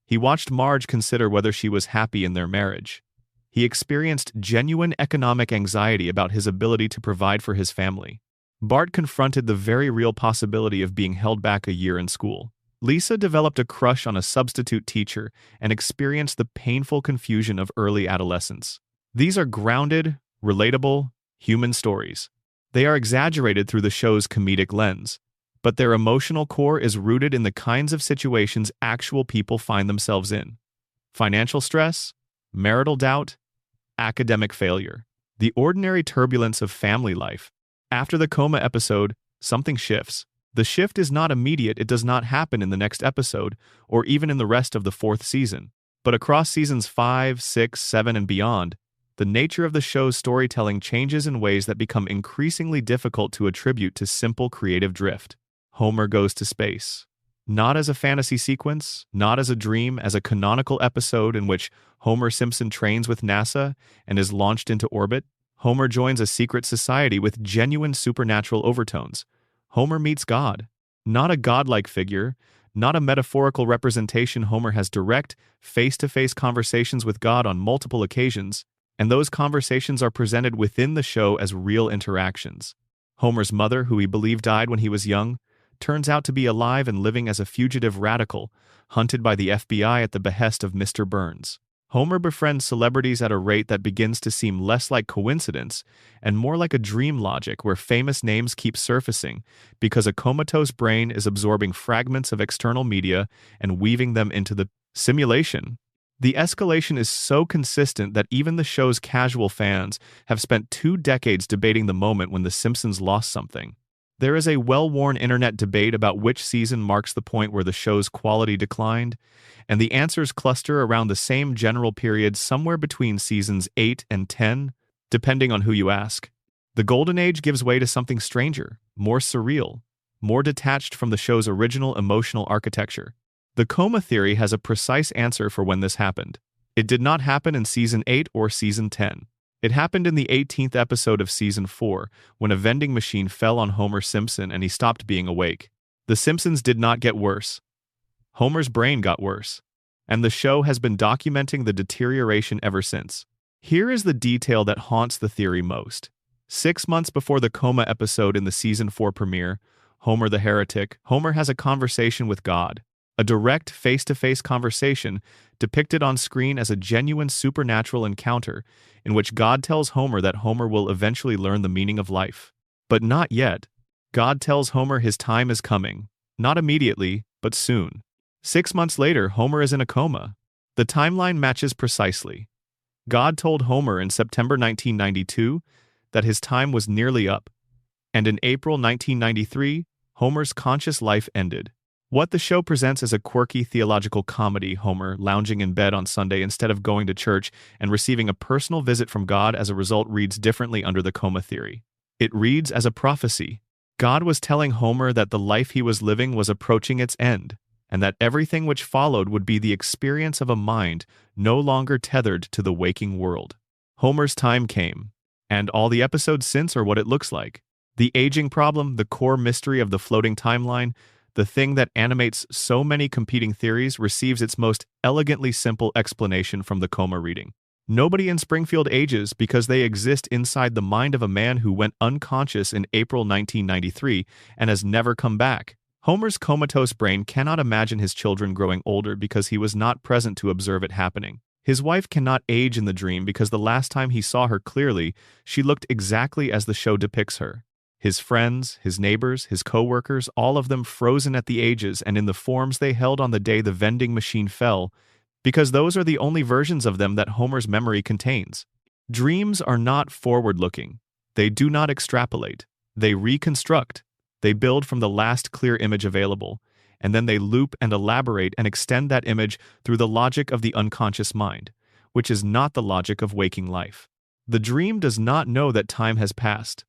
Speaker 1: He watched Marge consider whether she was happy in their marriage. He experienced genuine economic anxiety about his ability to provide for his family. Bart confronted the very real possibility of being held back a year in school. Lisa developed a crush on a substitute teacher and experienced the painful confusion of early adolescence. These are grounded, relatable, human stories. They are exaggerated through the show's comedic lens, but their emotional core is rooted in the kinds of situations actual people find themselves in. Financial stress, marital doubt, academic failure. The ordinary turbulence of family life. After the coma episode, something shifts. The shift is not immediate. It does not happen in the next episode, or even in the rest of the fourth season. But across seasons 5, 6, 7, and beyond, the nature of the show's storytelling changes in ways that become increasingly difficult to attribute to simple creative drift. Homer goes to space. Not as a fantasy sequence, not as a dream, as a canonical episode in which Homer Simpson trains with NASA and is launched into orbit. Homer joins a secret society with genuine supernatural overtones. Homer meets God. Not a godlike figure, not a metaphorical representation. Homer has direct, face-to-face conversations with God on multiple occasions, and those conversations are presented within the show as real interactions. Homer's mother, who he believed died when he was young, turns out to be alive and living as a fugitive radical, hunted by the FBI at the behest of Mr. Burns. Homer befriends celebrities at a rate that begins to seem less like coincidence and more like a dream logic where famous names keep surfacing because a comatose brain is absorbing fragments of external media and weaving them into the simulation. The escalation is so consistent that even the show's casual fans have spent 2 decades debating the moment when The Simpsons lost something. There is a well-worn internet debate about which season marks the point where the show's quality declined, and the answers cluster around the same general period somewhere between seasons 8 and 10, depending on who you ask. The Golden Age gives way to something stranger, more surreal, more detached from the show's original emotional architecture. The coma theory has a precise answer for when this happened. It did not happen in season 8 or season 10. It happened in the 18th episode of season 4, when a vending machine fell on Homer Simpson and he stopped being awake. The Simpsons did not get worse. Homer's brain got worse, and the show has been documenting the deterioration ever since. Here is the detail that haunts the theory most. 6 months before the coma episode in the season 4 premiere, Homer the Heretic, Homer has a conversation with God. A direct, face-to-face conversation depicted on screen as a genuine supernatural encounter in which God tells Homer that Homer will eventually learn the meaning of life. But not yet. God tells Homer his time is coming. Not immediately, but soon. 6 months later, Homer is in a coma. The timeline matches precisely. God told Homer in September 1992 that his time was nearly up, and in April 1993, Homer's conscious life ended. What the show presents as a quirky theological comedy, Homer lounging in bed on Sunday instead of going to church and receiving a personal visit from God as a result, reads differently under the coma theory. It reads as a prophecy. God was telling Homer that the life he was living was approaching its end, and that everything which followed would be the experience of a mind no longer tethered to the waking world. Homer's time came, and all the episodes since are what it looks like. The aging problem, the core mystery of the floating timeline, the thing that animates so many competing theories, receives its most elegantly simple explanation from the coma reading. Nobody in Springfield ages because they exist inside the mind of a man who went unconscious in April 1993 and has never come back. Homer's comatose brain cannot imagine his children growing older because he was not present to observe it happening. His wife cannot age in the dream because the last time he saw her clearly, she looked exactly as the show depicts her. His friends, his neighbors, his co-workers, all of them frozen at the ages and in the forms they held on the day the vending machine fell, because those are the only versions of them that Homer's memory contains. Dreams are not forward-looking. They do not extrapolate. They reconstruct. They build from the last clear image available, and then they loop and elaborate and extend that image through the logic of the unconscious mind, which is not the logic of waking life. The dream does not know that time has passed.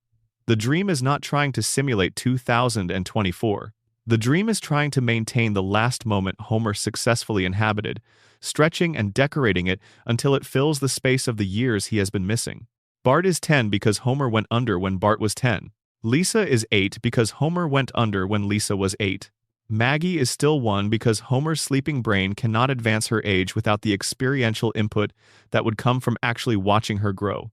Speaker 1: The dream is not trying to simulate 2024. The dream is trying to maintain the last moment Homer successfully inhabited, stretching and decorating it until it fills the space of the years he has been missing. Bart is 10 because Homer went under when Bart was 10. Lisa is 8 because Homer went under when Lisa was 8. Maggie is still 1 because Homer's sleeping brain cannot advance her age without the experiential input that would come from actually watching her grow,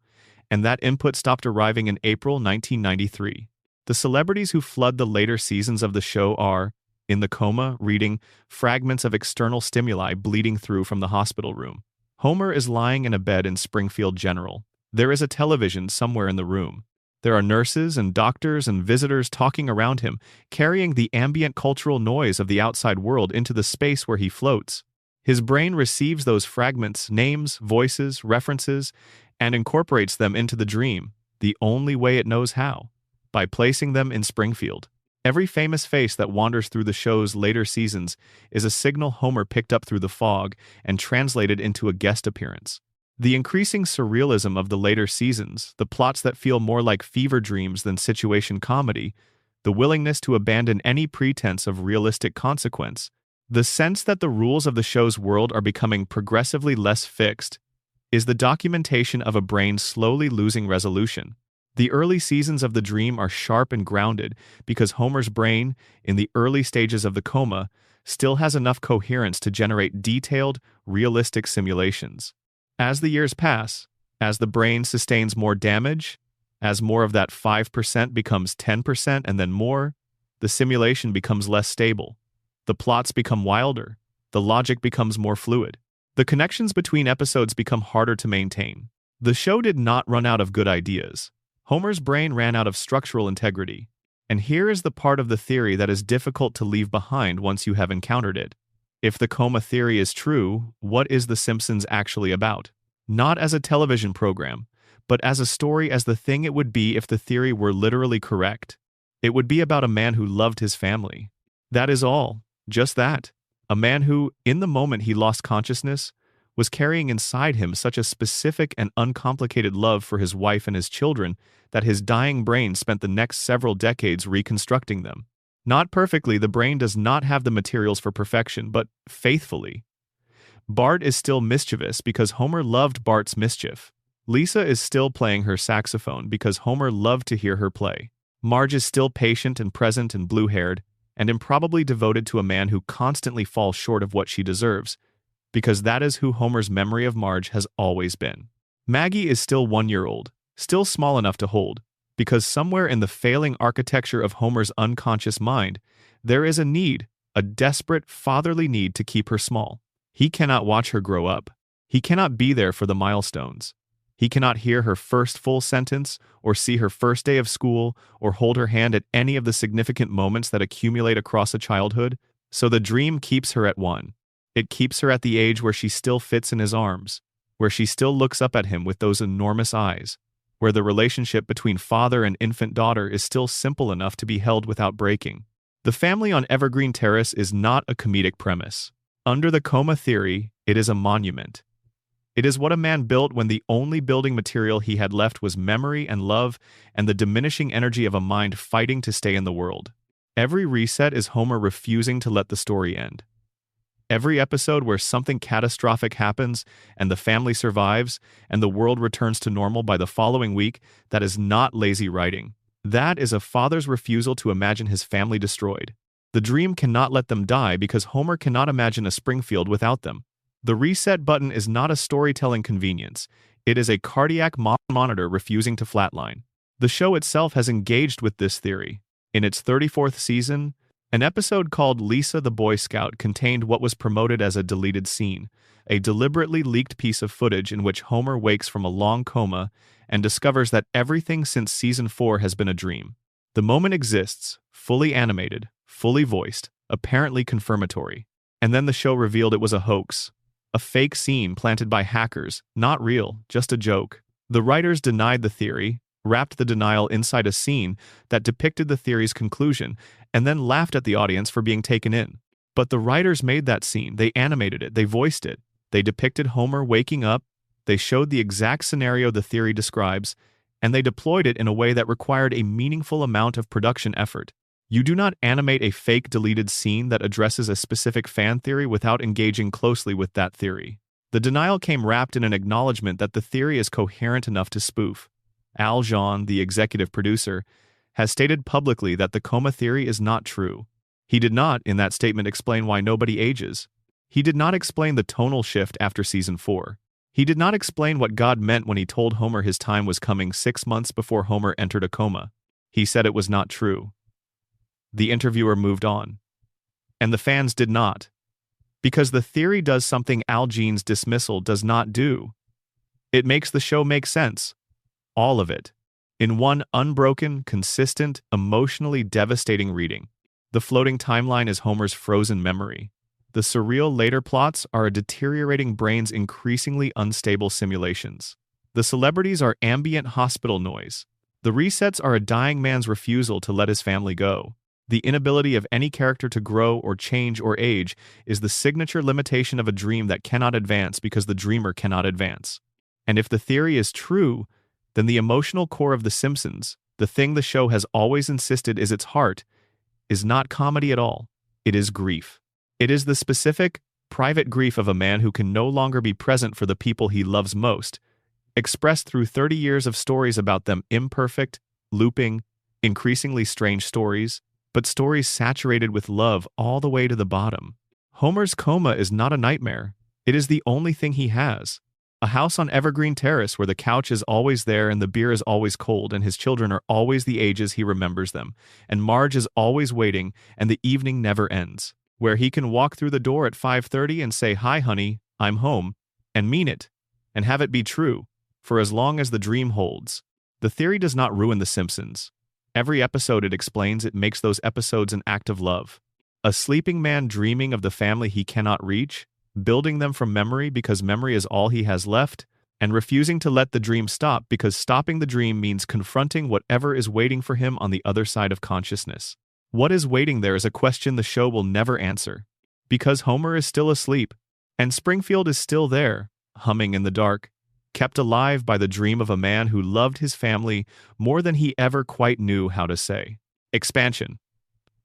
Speaker 1: and that input stopped arriving in April 1993. The celebrities who flood the later seasons of the show are, in the coma, reading fragments of external stimuli bleeding through from the hospital room. Homer is lying in a bed in Springfield General. There is a television somewhere in the room. There are nurses and doctors and visitors talking around him, carrying the ambient cultural noise of the outside world into the space where he floats. His brain receives those fragments, names, voices, references, and incorporates them into the dream, the only way it knows how, by placing them in Springfield. Every famous face that wanders through the show's later seasons is a signal Homer picked up through the fog and translated into a guest appearance. The increasing surrealism of the later seasons, the plots that feel more like fever dreams than situation comedy, the willingness to abandon any pretense of realistic consequence, the sense that the rules of the show's world are becoming progressively less fixed, is the documentation of a brain slowly losing resolution. The early seasons of the dream are sharp and grounded because Homer's brain, in the early stages of the coma, still has enough coherence to generate detailed, realistic simulations. As the years pass, as the brain sustains more damage, as more of that 5% becomes 10% and then more, the simulation becomes less stable. The plots become wilder. The logic becomes more fluid. The connections between episodes become harder to maintain. The show did not run out of good ideas. Homer's brain ran out of structural integrity. And here is the part of the theory that is difficult to leave behind once you have encountered it. If the coma theory is true, what is The Simpsons actually about? Not as a television program, but as a story, as the thing it would be if the theory were literally correct. It would be about a man who loved his family. That is all, just that. A man who, in the moment he lost consciousness, was carrying inside him such a specific and uncomplicated love for his wife and his children that his dying brain spent the next several decades reconstructing them. Not perfectly, the brain does not have the materials for perfection, but faithfully. Bart is still mischievous because Homer loved Bart's mischief. Lisa is still playing her saxophone because Homer loved to hear her play. Marge is still patient and present and blue-haired, and improbably devoted to a man who constantly falls short of what she deserves, because that is who Homer's memory of Marge has always been. Maggie is still 1 year old, still small enough to hold, because somewhere in the failing architecture of Homer's unconscious mind, there is a need, a desperate fatherly need to keep her small. He cannot watch her grow up. He cannot be there for the milestones. He cannot hear her first full sentence, or see her first day of school, or hold her hand at any of the significant moments that accumulate across a childhood. So the dream keeps her at 1. It keeps her at the age where she still fits in his arms, where she still looks up at him with those enormous eyes, where the relationship between father and infant daughter is still simple enough to be held without breaking. The family on Evergreen Terrace is not a comedic premise. Under the coma theory, it is a monument. It is what a man built when the only building material he had left was memory and love and the diminishing energy of a mind fighting to stay in the world. Every reset is Homer refusing to let the story end. Every episode where something catastrophic happens and the family survives and the world returns to normal by the following week, that is not lazy writing. That is a father's refusal to imagine his family destroyed. The dream cannot let them die because Homer cannot imagine a Springfield without them. The reset button is not a storytelling convenience. It is a cardiac monitor refusing to flatline. The show itself has engaged with this theory. In its 34th season, an episode called Lisa the Boy Scout contained what was promoted as a deleted scene, a deliberately leaked piece of footage in which Homer wakes from a long coma and discovers that everything since season 4 has been a dream. The moment exists, fully animated, fully voiced, apparently confirmatory. And then the show revealed it was a hoax, a fake scene planted by hackers, not real, just a joke. The writers denied the theory, wrapped the denial inside a scene that depicted the theory's conclusion, and then laughed at the audience for being taken in. But the writers made that scene, they animated it, they voiced it. They depicted Homer waking up, they showed the exact scenario the theory describes, and they deployed it in a way that required a meaningful amount of production effort. You do not animate a fake deleted scene that addresses a specific fan theory without engaging closely with that theory. The denial came wrapped in an acknowledgement that the theory is coherent enough to spoof. Al Jean, the executive producer, has stated publicly that the coma theory is not true. He did not, in that statement, explain why nobody ages. He did not explain the tonal shift after season 4. He did not explain what God meant when he told Homer his time was coming 6 months before Homer entered a coma. He said it was not true. The interviewer moved on. And the fans did not. Because the theory does something Al Jean's dismissal does not do. It makes the show make sense. All of it. In one unbroken, consistent, emotionally devastating reading. The floating timeline is Homer's frozen memory. The surreal later plots are a deteriorating brain's increasingly unstable simulations. The celebrities are ambient hospital noise. The resets are a dying man's refusal to let his family go. The inability of any character to grow or change or age is the signature limitation of a dream that cannot advance because the dreamer cannot advance. And if the theory is true, then the emotional core of The Simpsons, the thing the show has always insisted is its heart, is not comedy at all. It is grief. It is the specific, private grief of a man who can no longer be present for the people he loves most, expressed through 30 years of stories about them, imperfect, looping, increasingly strange stories, but stories saturated with love all the way to the bottom. Homer's coma is not a nightmare. It is the only thing he has. A house on Evergreen Terrace where the couch is always there and the beer is always cold and his children are always the ages he remembers them, and Marge is always waiting and the evening never ends. Where he can walk through the door at 5:30 and say, "Hi, honey, I'm home," and mean it, and have it be true, for as long as the dream holds. The theory does not ruin The Simpsons. Every episode it explains, it makes those episodes an act of love. A sleeping man dreaming of the family he cannot reach, building them from memory because memory is all he has left, and refusing to let the dream stop because stopping the dream means confronting whatever is waiting for him on the other side of consciousness. What is waiting there is a question the show will never answer. Because Homer is still asleep, and Springfield is still there, humming in the dark, kept alive by the dream of a man who loved his family more than he ever quite knew how to say. Expansion.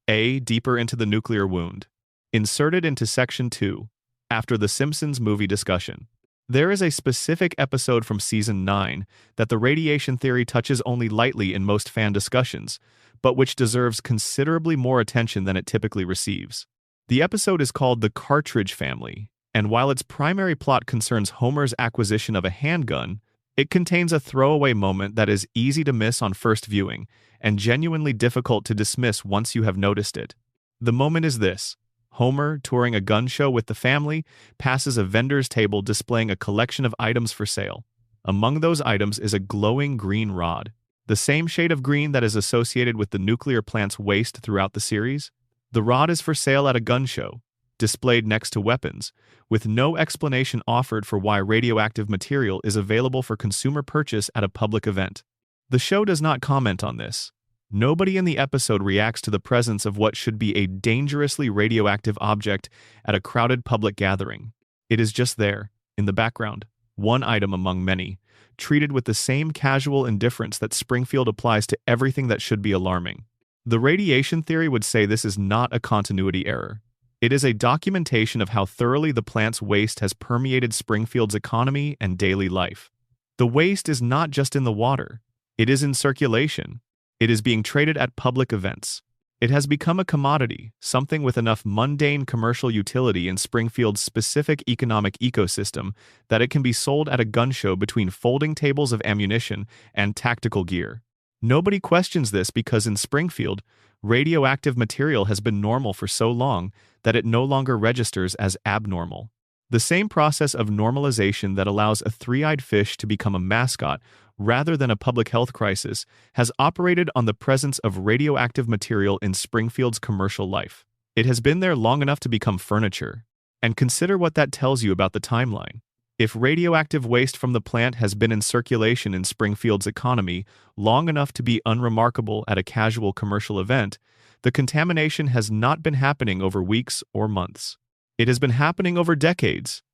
Speaker 1: A. Deeper into the nuclear wound. Inserted into Section 2, after the Simpsons movie discussion. There is a specific episode from Season 9 that the radiation theory touches only lightly in most fan discussions, but which deserves considerably more attention than it typically receives. The episode is called The Cartridge Family, and while its primary plot concerns Homer's acquisition of a handgun, it contains a throwaway moment that is easy to miss on first viewing and genuinely difficult to dismiss once you have noticed it. The moment is this. Homer, touring a gun show with the family, passes a vendor's table displaying a collection of items for sale. Among those items is a glowing green rod. The same shade of green that is associated with the nuclear plant's waste throughout the series. The rod is for sale at a gun show, displayed next to weapons, with no explanation offered for why radioactive material is available for consumer purchase at a public event. The show does not comment on this. Nobody in the episode reacts to the presence of what should be a dangerously radioactive object at a crowded public gathering. It is just there, in the background, one item among many, treated with the same casual indifference that Springfield applies to everything that should be alarming. The radiation theory would say this is not a continuity error. It is a documentation of how thoroughly the plant's waste has permeated Springfield's economy and daily life. The waste is not just in the water. It is in circulation. It is being traded at public events. It has become a commodity, something with enough mundane commercial utility in Springfield's specific economic ecosystem that it can be sold at a gun show between folding tables of ammunition and tactical gear. Nobody questions this because in Springfield, radioactive material has been normal for so long that it no longer registers as abnormal. The same process of normalization that allows a three-eyed fish to become a mascot rather than a public health crisis has operated on the presence of radioactive material in Springfield's commercial life. It has been there long enough to become furniture. And consider what that tells you about the timeline. If radioactive waste from the plant has been in circulation in Springfield's economy long enough to be unremarkable at a casual commercial event, the contamination has not been happening over weeks or months. It has been happening over decades,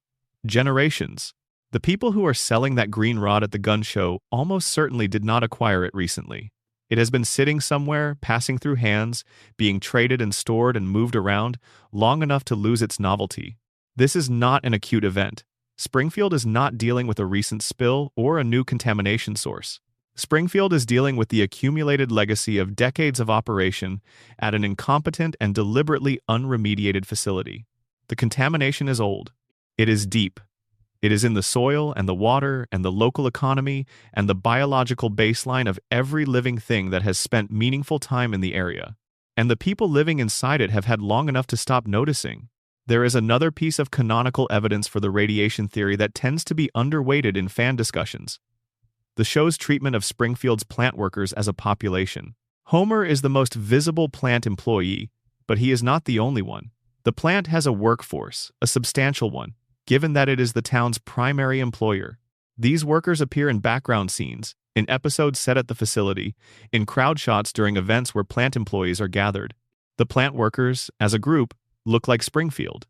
Speaker 1: generations. The people who are selling that green rod at the gun show almost certainly did not acquire it recently. It has been sitting somewhere, passing through hands, being traded and stored and moved around long enough to lose its novelty. This is not an acute event. Springfield is not dealing with a recent spill or a new contamination source. Springfield is dealing with the accumulated legacy of decades of operation at an incompetent and deliberately unremediated facility. The contamination is old. It is deep. It is in the soil and the water and the local economy and the biological baseline of every living thing that has spent meaningful time in the area. And the people living inside it have had long enough to stop noticing. There is another piece of canonical evidence for the radiation theory that tends to be underweighted in fan discussions: the show's treatment of Springfield's plant workers as a population. Homer is the most visible plant employee, but he is not the only one. The plant has a workforce, a substantial one, given that it is the town's primary employer. These workers appear in background scenes, in episodes set at the facility, in crowd shots during events where plant employees are gathered. The plant workers, as a group, look like Springfield.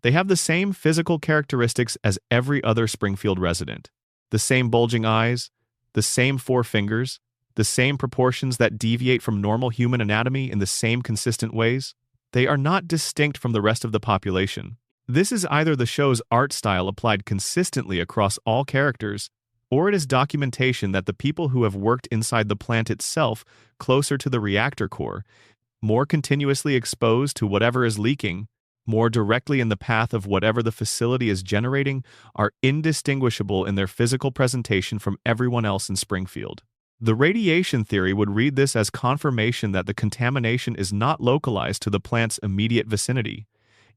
Speaker 1: They have the same physical characteristics as every other Springfield resident. The same bulging eyes, the same 4 fingers, the same proportions that deviate from normal human anatomy in the same consistent ways. They are not distinct from the rest of the population. This is either the show's art style applied consistently across all characters, or it is documentation that the people who have worked inside the plant itself, closer to the reactor core, more continuously exposed to whatever is leaking, more directly in the path of whatever the facility is generating, are indistinguishable in their physical presentation from everyone else in Springfield. The radiation theory would read this as confirmation that the contamination is not localized to the plant's immediate vicinity.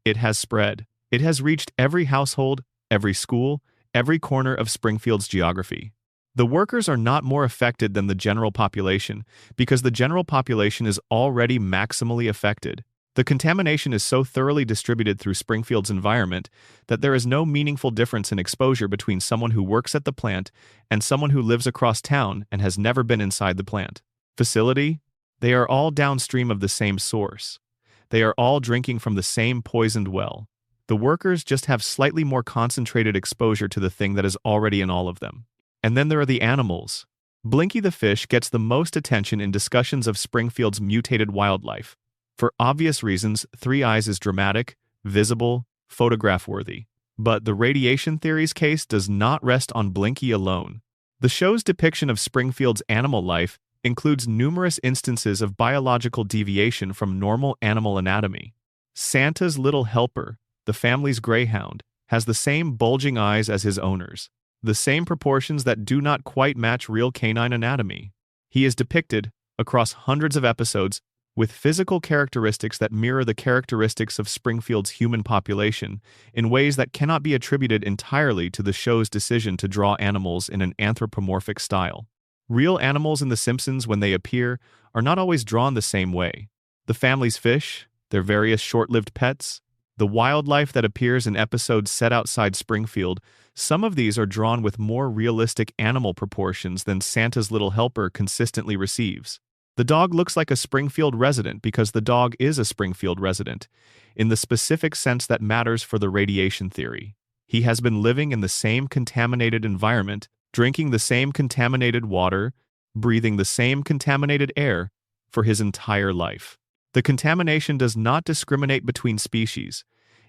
Speaker 1: It has spread. It has reached every household, every school, every corner of Springfield's geography. The workers are not more affected than the general population because the general population is already maximally affected. The contamination is so thoroughly distributed through Springfield's environment that there is no meaningful difference in exposure between someone who works at the plant and someone who lives across town and has never been inside the plant facility. They are all downstream of the same source. They are all drinking from the same poisoned well. The workers just have slightly more concentrated exposure to the thing that is already in all of them. And then there are the animals. Blinky the fish gets the most attention in discussions of Springfield's mutated wildlife. For obvious reasons, 3 Eyes is dramatic, visible, photograph-worthy. But the radiation theory's case does not rest on Blinky alone. The show's depiction of Springfield's animal life includes numerous instances of biological deviation from normal animal anatomy. Santa's little helper, the family's greyhound, has the same bulging eyes as his owners, the same proportions that do not quite match real canine anatomy. He is depicted, across hundreds of episodes, with physical characteristics that mirror the characteristics of Springfield's human population in ways that cannot be attributed entirely to the show's decision to draw animals in an anthropomorphic style. Real animals in The Simpsons, when they appear, are not always drawn the same way. The family's fish, their various short-lived pets, the wildlife that appears in episodes set outside Springfield, some of these are drawn with more realistic animal proportions than Santa's little helper consistently receives. The dog looks like a Springfield resident because the dog is a Springfield resident, in the specific sense that matters for the radiation theory. He has been living in the same contaminated environment, drinking the same contaminated water, breathing the same contaminated air for his entire life. The contamination does not discriminate between species.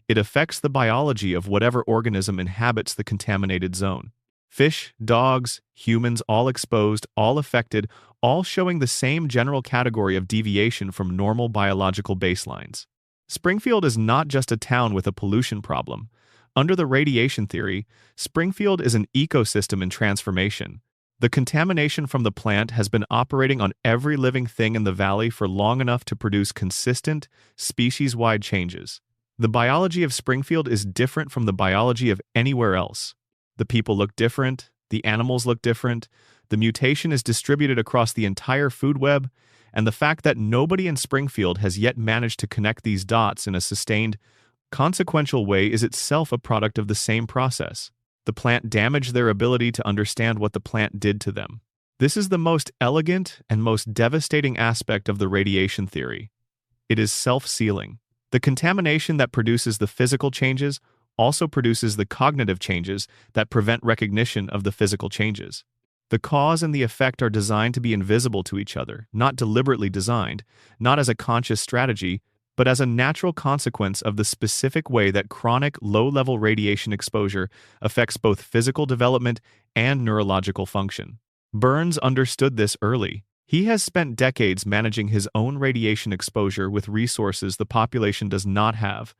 Speaker 1: It affects the biology of whatever organism inhabits the contaminated zone. Fish, dogs, humans, all exposed, all affected, all showing the same general category of deviation from normal biological baselines. Springfield is not just a town with a pollution problem. Under the radiation theory, Springfield is an ecosystem in transformation. The contamination from the plant has been operating on every living thing in the valley for long enough to produce consistent, species-wide changes. The biology of Springfield is different from the biology of anywhere else. The people look different, the animals look different, the mutation is distributed across the entire food web, and the fact that nobody in Springfield has yet managed to connect these dots in a sustained, consequential way is itself a product of the same process. The plant damaged their ability to understand what the plant did to them. This is the most elegant and most devastating aspect of the radiation theory. It is self-sealing. The contamination that produces the physical changes also produces the cognitive changes that prevent recognition of the physical changes. The cause and the effect are designed to be invisible to each other, not deliberately designed, not as a conscious strategy, but as a natural consequence of the specific way that chronic low-level radiation exposure affects both physical development and neurological function. Burns understood this early. He has spent decades managing his own radiation exposure with resources the population does not have,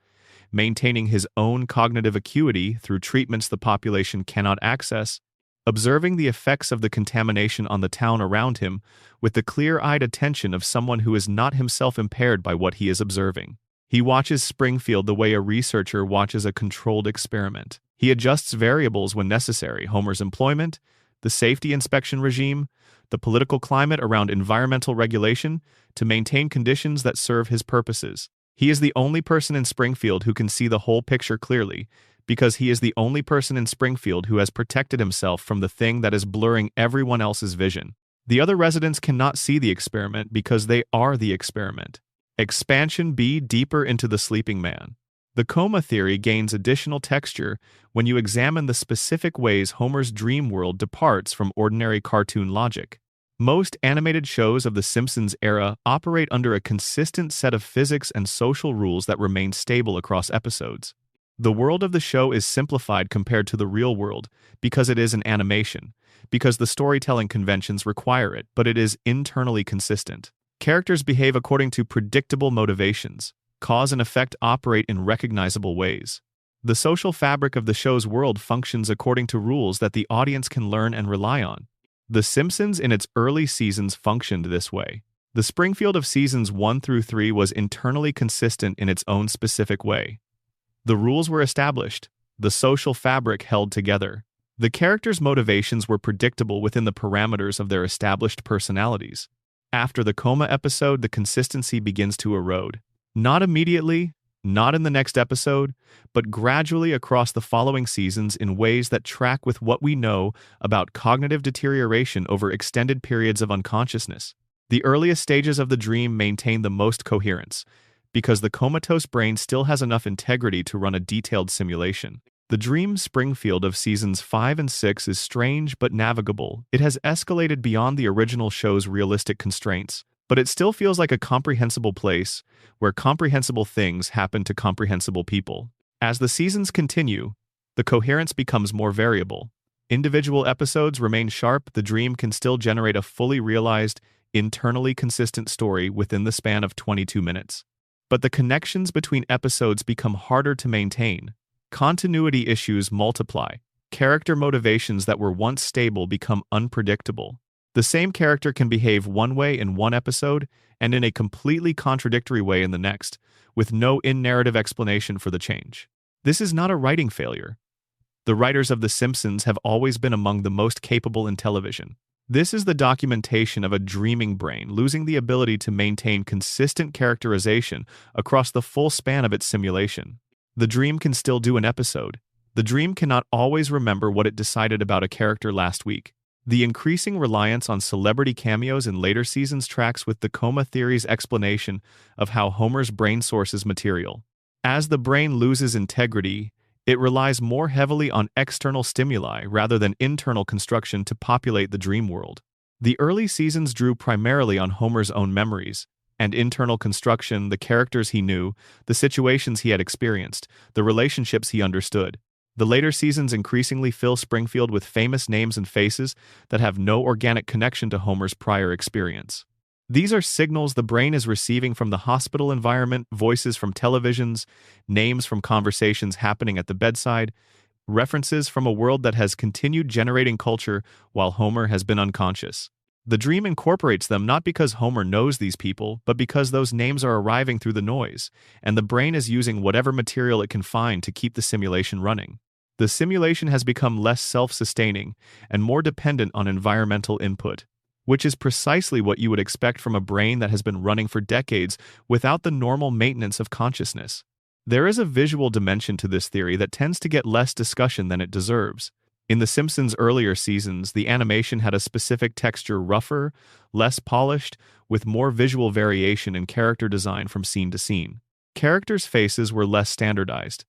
Speaker 1: maintaining his own cognitive acuity through treatments the population cannot access, observing the effects of the contamination on the town around him with the clear-eyed attention of someone who is not himself impaired by what he is observing. He watches Springfield the way a researcher watches a controlled experiment. He adjusts variables when necessary: Homer's employment, the safety inspection regime, the political climate around environmental regulation, to maintain conditions that serve his purposes. He is the only person in Springfield who can see the whole picture clearly, because he is the only person in Springfield who has protected himself from the thing that is blurring everyone else's vision. The other residents cannot see the experiment because they are the experiment. Expansion B deeper into the sleeping man. The coma theory gains additional texture when you examine the specific ways Homer's dream world departs from ordinary cartoon logic. Most animated shows of the Simpsons era operate under a consistent set of physics and social rules that remain stable across episodes. The world of the show is simplified compared to the real world because it is an animation, because the storytelling conventions require it, but it is internally consistent. Characters behave according to predictable motivations. Cause and effect operate in recognizable ways. The social fabric of the show's world functions according to rules that the audience can learn and rely on. The Simpsons in its early seasons functioned this way. The Springfield of seasons 1 through 3 was internally consistent in its own specific way. The rules were established. The social fabric held together. The characters' motivations were predictable within the parameters of their established personalities. After the coma episode, the consistency begins to erode. Not immediately, not in the next episode, but gradually across the following seasons in ways that track with what we know about cognitive deterioration over extended periods of unconsciousness. The earliest stages of the dream maintain the most coherence, because the comatose brain still has enough integrity to run a detailed simulation. The dream Springfield of seasons 5 and 6 is strange but navigable. It has escalated beyond the original show's realistic constraints, but it still feels like a comprehensible place where comprehensible things happen to comprehensible people. As the seasons continue, the coherence becomes more variable. Individual episodes remain sharp. The dream can still generate a fully realized, internally consistent story within the span of 22 minutes. But the connections between episodes become harder to maintain. Continuity issues multiply. Character motivations that were once stable become unpredictable. The same character can behave one way in one episode and in a completely contradictory way in the next, with no in-narrative explanation for the change. This is not a writing failure. The writers of The Simpsons have always been among the most capable in television. This is the documentation of a dreaming brain losing the ability to maintain consistent characterization across the full span of its simulation. The dream can still do an episode. The dream cannot always remember what it decided about a character last week. The increasing reliance on celebrity cameos in later seasons tracks with the coma theory's explanation of how Homer's brain sources material. As the brain loses integrity, it relies more heavily on external stimuli rather than internal construction to populate the dream world. The early seasons drew primarily on Homer's own memories and internal construction, the characters he knew, the situations he had experienced, the relationships he understood. The later seasons increasingly fill Springfield with famous names and faces that have no organic connection to Homer's prior experience. These are signals the brain is receiving from the hospital environment, voices from televisions, names from conversations happening at the bedside, references from a world that has continued generating culture while Homer has been unconscious. The dream incorporates them not because Homer knows these people, but because those names are arriving through the noise, and the brain is using whatever material it can find to keep the simulation running. The simulation has become less self-sustaining and more dependent on environmental input, which is precisely what you would expect from a brain that has been running for decades without the normal maintenance of consciousness. There is a visual dimension to this theory that tends to get less discussion than it deserves. In The Simpsons' earlier seasons, the animation had a specific texture, rougher, less polished, with more visual variation in character design from scene to scene. Characters' faces were less standardized.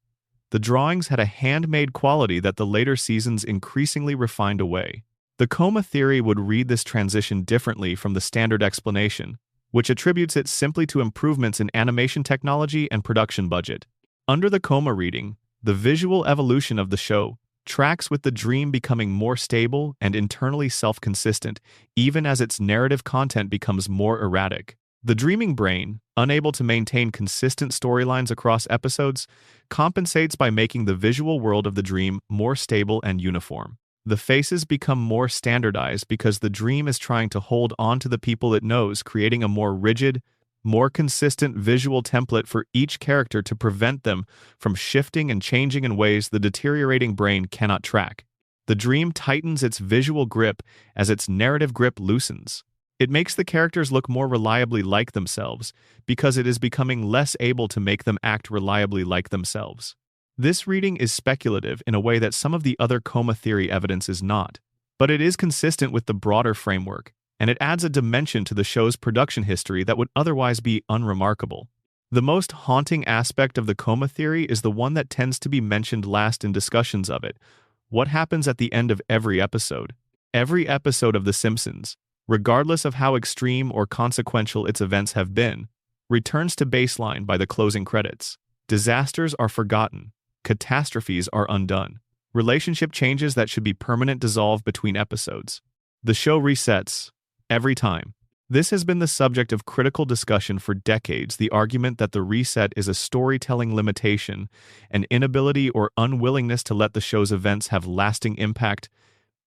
Speaker 1: The drawings had a handmade quality that the later seasons increasingly refined away. The coma theory would read this transition differently from the standard explanation, which attributes it simply to improvements in animation technology and production budget. Under the coma reading, the visual evolution of the show tracks with the dream becoming more stable and internally self-consistent, even as its narrative content becomes more erratic. The dreaming brain, unable to maintain consistent storylines across episodes, compensates by making the visual world of the dream more stable and uniform. The faces become more standardized because the dream is trying to hold on to the people it knows, creating a more rigid, more consistent visual template for each character to prevent them from shifting and changing in ways the deteriorating brain cannot track. The dream tightens its visual grip as its narrative grip loosens. It makes the characters look more reliably like themselves because it is becoming less able to make them act reliably like themselves. This reading is speculative in a way that some of the other coma theory evidence is not, but it is consistent with the broader framework, and it adds a dimension to the show's production history that would otherwise be unremarkable. The most haunting aspect of the coma theory is the one that tends to be mentioned last in discussions of it: what happens at the end of every episode. Every episode of The Simpsons, regardless of how extreme or consequential its events have been, returns to baseline by the closing credits. Disasters are forgotten. Catastrophes are undone. Relationship changes that should be permanent dissolve between episodes. The show resets every time. This has been the subject of critical discussion for decades, the argument that the reset is a storytelling limitation, an inability or unwillingness to let the show's events have lasting impact,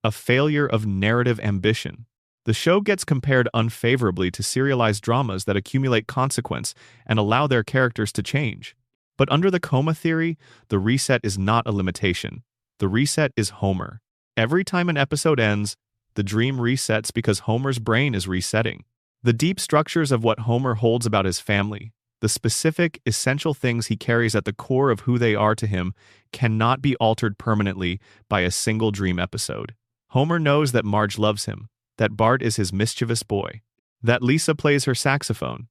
Speaker 1: a failure of narrative ambition. The show gets compared unfavorably to serialized dramas that accumulate consequence and allow their characters to change. But under the coma theory, the reset is not a limitation. The reset is Homer. Every time an episode ends, the dream resets because Homer's brain is resetting. The deep structures of what Homer holds about his family, the specific, essential things he carries at the core of who they are to him, cannot be altered permanently by a single dream episode. Homer knows that Marge loves him, that Bart is his mischievous boy, that Lisa plays her saxophone,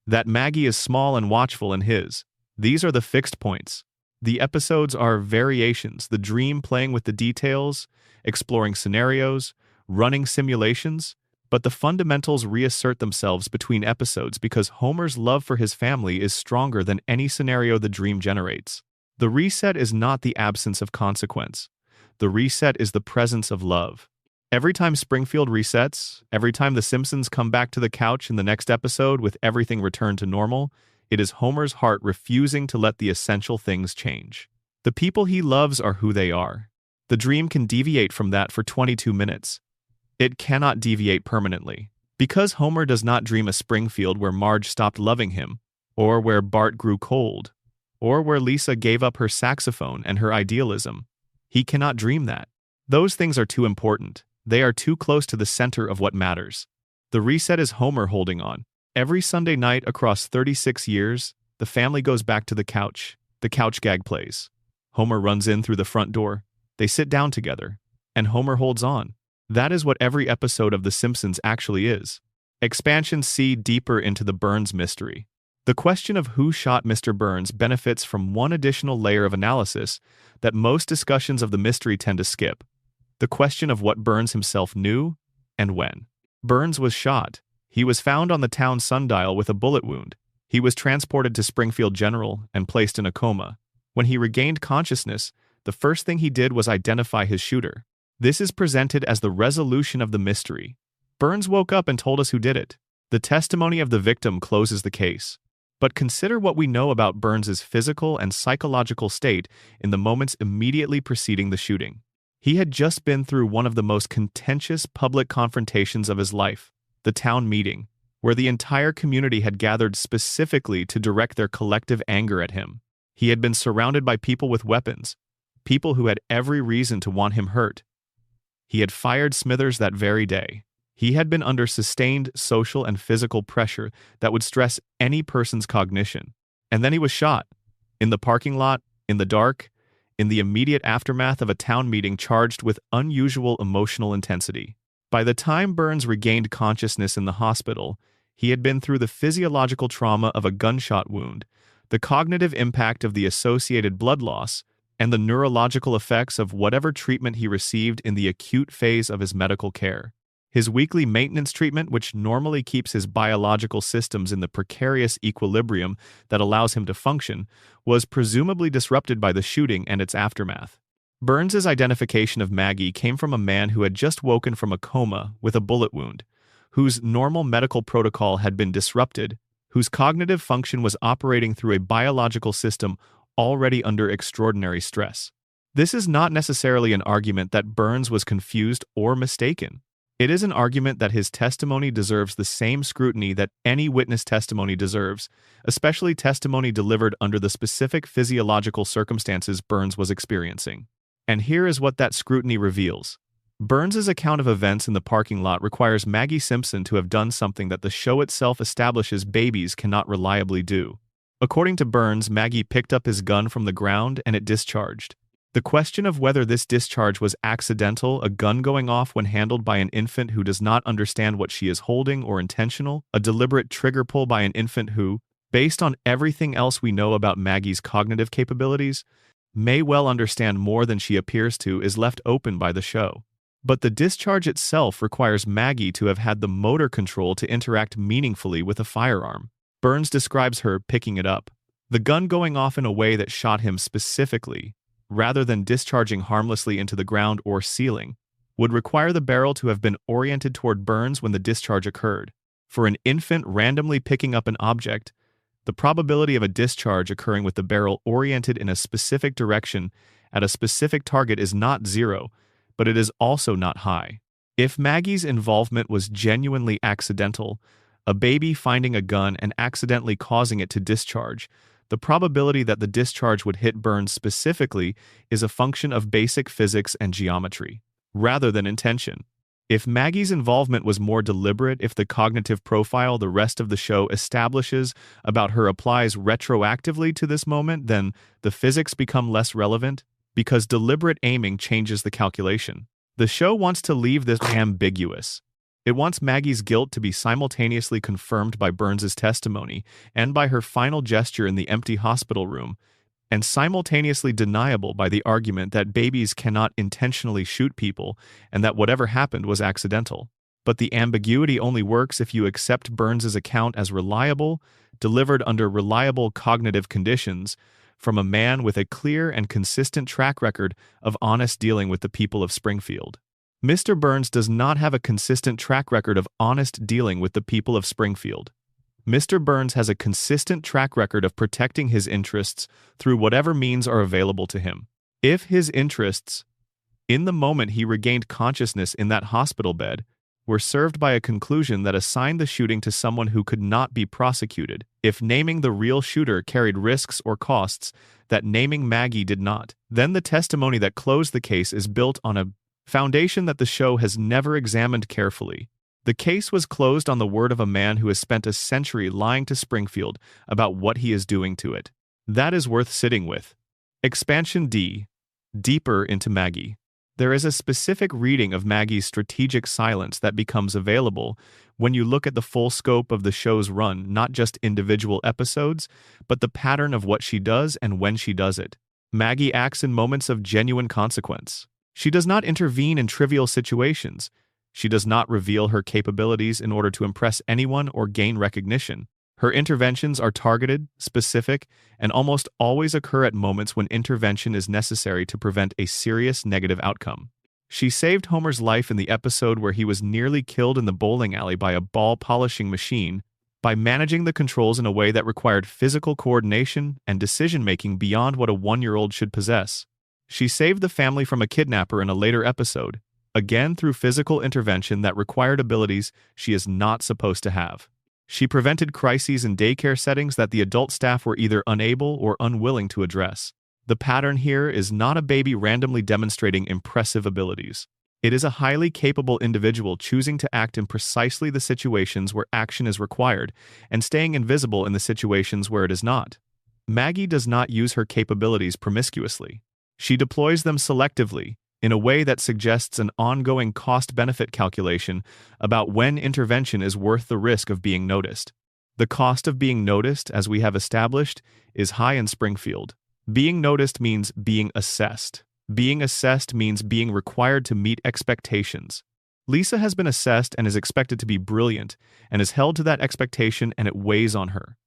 Speaker 1: that Maggie is small and watchful in his. These are the fixed points. The episodes are variations, the dream playing with the details, exploring scenarios, running simulations, but the fundamentals reassert themselves between episodes because Homer's love for his family is stronger than any scenario the dream generates. The reset is not the absence of consequence. The reset is the presence of love. Every time Springfield resets, every time the Simpsons come back to the couch in the next episode with everything returned to normal, it is Homer's heart refusing to let the essential things change. The people he loves are who they are. The dream can deviate from that for 22 minutes. It cannot deviate permanently. Because Homer does not dream a Springfield where Marge stopped loving him, or where Bart grew cold, or where Lisa gave up her saxophone and her idealism, he cannot dream that. Those things are too important. They are too close to the center of what matters. The reset is Homer holding on. Every Sunday night across 36 years, the family goes back to the couch. The couch gag plays. Homer runs in through the front door. They sit down together, and Homer holds on. That is what every episode of The Simpsons actually is. Expansions see deeper into the Burns mystery. The question of who shot Mr. Burns benefits from one additional layer of analysis that most discussions of the mystery tend to skip: the question of what Burns himself knew and when. Burns was shot. He was found on the town sundial with a bullet wound. He was transported to Springfield General and placed in a coma. When he regained consciousness, the first thing he did was identify his shooter. This is presented as the resolution of the mystery. Burns woke up and told us who did it. The testimony of the victim closes the case. But consider what we know about Burns's physical and psychological state in the moments immediately preceding the shooting. He had just been through one of the most contentious public confrontations of his life, the town meeting, where the entire community had gathered specifically to direct their collective anger at him. He had been surrounded by people with weapons, people who had every reason to want him hurt. He had fired Smithers that very day. He had been under sustained social and physical pressure that would stress any person's cognition. And then he was shot. In the parking lot, in the dark, in the immediate aftermath of a town meeting charged with unusual emotional intensity. By the time Burns regained consciousness in the hospital, he had been through the physiological trauma of a gunshot wound, the cognitive impact of the associated blood loss, and the neurological effects of whatever treatment he received in the acute phase of his medical care. His weekly maintenance treatment, which normally keeps his biological systems in the precarious equilibrium that allows him to function, was presumably disrupted by the shooting and its aftermath. Burns's identification of Maggie came from a man who had just woken from a coma with a bullet wound, whose normal medical protocol had been disrupted, whose cognitive function was operating through a biological system already under extraordinary stress. This is not necessarily an argument that Burns was confused or mistaken. It is an argument that his testimony deserves the same scrutiny that any witness testimony deserves, especially testimony delivered under the specific physiological circumstances Burns was experiencing. And here is what that scrutiny reveals. Burns's account of events in the parking lot requires Maggie Simpson to have done something that the show itself establishes babies cannot reliably do. According to Burns, Maggie picked up his gun from the ground and it discharged. The question of whether this discharge was accidental, a gun going off when handled by an infant who does not understand what she is holding, or intentional, a deliberate trigger pull by an infant who, based on everything else we know about Maggie's cognitive capabilities, may well understand more than she appears to, is left open by the show. But the discharge itself requires Maggie to have had the motor control to interact meaningfully with a firearm. Burns describes her picking it up, the gun going off in a way that shot him specifically, rather than discharging harmlessly into the ground or ceiling, would require the barrel to have been oriented toward Burns when the discharge occurred. For an infant randomly picking up an object, the probability of a discharge occurring with the barrel oriented in a specific direction at a specific target is not zero, but it is also not high. If Maggie's involvement was genuinely accidental, a baby finding a gun and accidentally causing it to discharge, the probability that the discharge would hit Burns specifically is a function of basic physics and geometry, rather than intention. If Maggie's involvement was more deliberate, if the cognitive profile the rest of the show establishes about her applies retroactively to this moment, then the physics become less relevant, because deliberate aiming changes the calculation. The show wants to leave this ambiguous. It wants Maggie's guilt to be simultaneously confirmed by Burns's testimony and by her final gesture in the empty hospital room, and simultaneously deniable by the argument that babies cannot intentionally shoot people and that whatever happened was accidental. But the ambiguity only works if you accept Burns's account as reliable, delivered under reliable cognitive conditions, from a man with a clear and consistent track record of honest dealing with the people of Springfield. Mr. Burns does not have a consistent track record of honest dealing with the people of Springfield. Mr. Burns has a consistent track record of protecting his interests through whatever means are available to him. If his interests, in the moment he regained consciousness in that hospital bed, were served by a conclusion that assigned the shooting to someone who could not be prosecuted, if naming the real shooter carried risks or costs that naming Maggie did not, then the testimony that closed the case is built on a foundation that the show has never examined carefully. The case was closed on the word of a man who has spent a century lying to Springfield about what he is doing to it. That is worth sitting with. Expansion D. Deeper into Maggie. There is a specific reading of Maggie's strategic silence that becomes available when you look at the full scope of the show's run, not just individual episodes, but the pattern of what she does and when she does it. Maggie acts in moments of genuine consequence. She does not intervene in trivial situations. She does not reveal her capabilities in order to impress anyone or gain recognition. Her interventions are targeted, specific, and almost always occur at moments when intervention is necessary to prevent a serious negative outcome. She saved Homer's life in the episode where he was nearly killed in the bowling alley by a ball polishing machine by managing the controls in a way that required physical coordination and decision-making beyond what a 1-year-old should possess. She saved the family from a kidnapper in a later episode, again through physical intervention that required abilities she is not supposed to have. She prevented crises in daycare settings that the adult staff were either unable or unwilling to address. The pattern here is not a baby randomly demonstrating impressive abilities. It is a highly capable individual choosing to act in precisely the situations where action is required and staying invisible in the situations where it is not. Maggie does not use her capabilities promiscuously. She deploys them selectively, in a way that suggests an ongoing cost-benefit calculation about when intervention is worth the risk of being noticed. The cost of being noticed, as we have established, is high in Springfield. Being noticed means being assessed. Being assessed means being required to meet expectations. Lisa has been assessed and is expected to be brilliant, and is held to that expectation, and it weighs on her.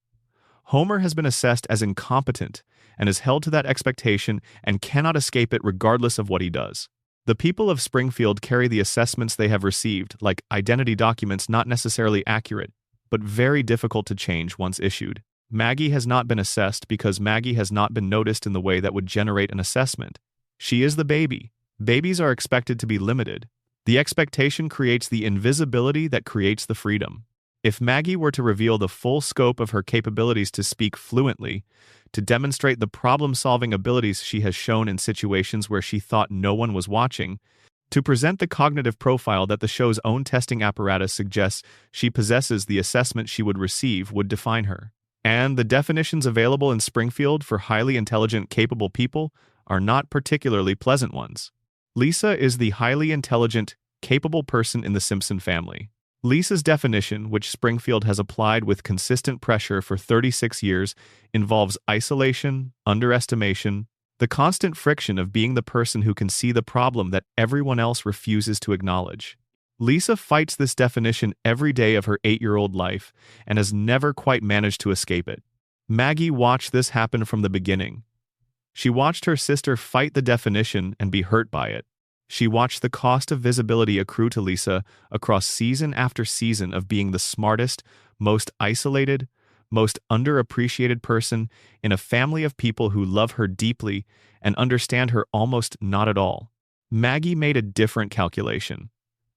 Speaker 1: Homer has been assessed as incompetent and is held to that expectation and cannot escape it regardless of what he does. The people of Springfield carry the assessments they have received, like identity documents not necessarily accurate, but very difficult to change once issued. Maggie has not been assessed because Maggie has not been noticed in the way that would generate an assessment. She is the baby. Babies are expected to be limited. The expectation creates the invisibility that creates the freedom. If Maggie were to reveal the full scope of her capabilities to speak fluently, to demonstrate the problem-solving abilities she has shown in situations where she thought no one was watching, to present the cognitive profile that the show's own testing apparatus suggests she possesses, the assessment she would receive would define her. And the definitions available in Springfield for highly intelligent, capable people are not particularly pleasant ones. Lisa is the highly intelligent, capable person in the Simpson family. Lisa's definition, which Springfield has applied with consistent pressure for 36 years, involves isolation, underestimation, the constant friction of being the person who can see the problem that everyone else refuses to acknowledge. Lisa fights this definition every day of her 8-year-old life and has never quite managed to escape it. Maggie watched this happen from the beginning. She watched her sister fight the definition and be hurt by it. She watched the cost of visibility accrue to Lisa across season after season of being the smartest, most isolated, most underappreciated person in a family of people who love her deeply and understand her almost not at all. Maggie made a different calculation.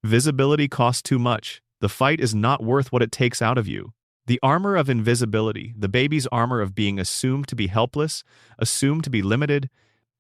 Speaker 1: Visibility costs too much. The fight is not worth what it takes out of you. The armor of invisibility, the baby's armor of being assumed to be helpless, assumed to be limited,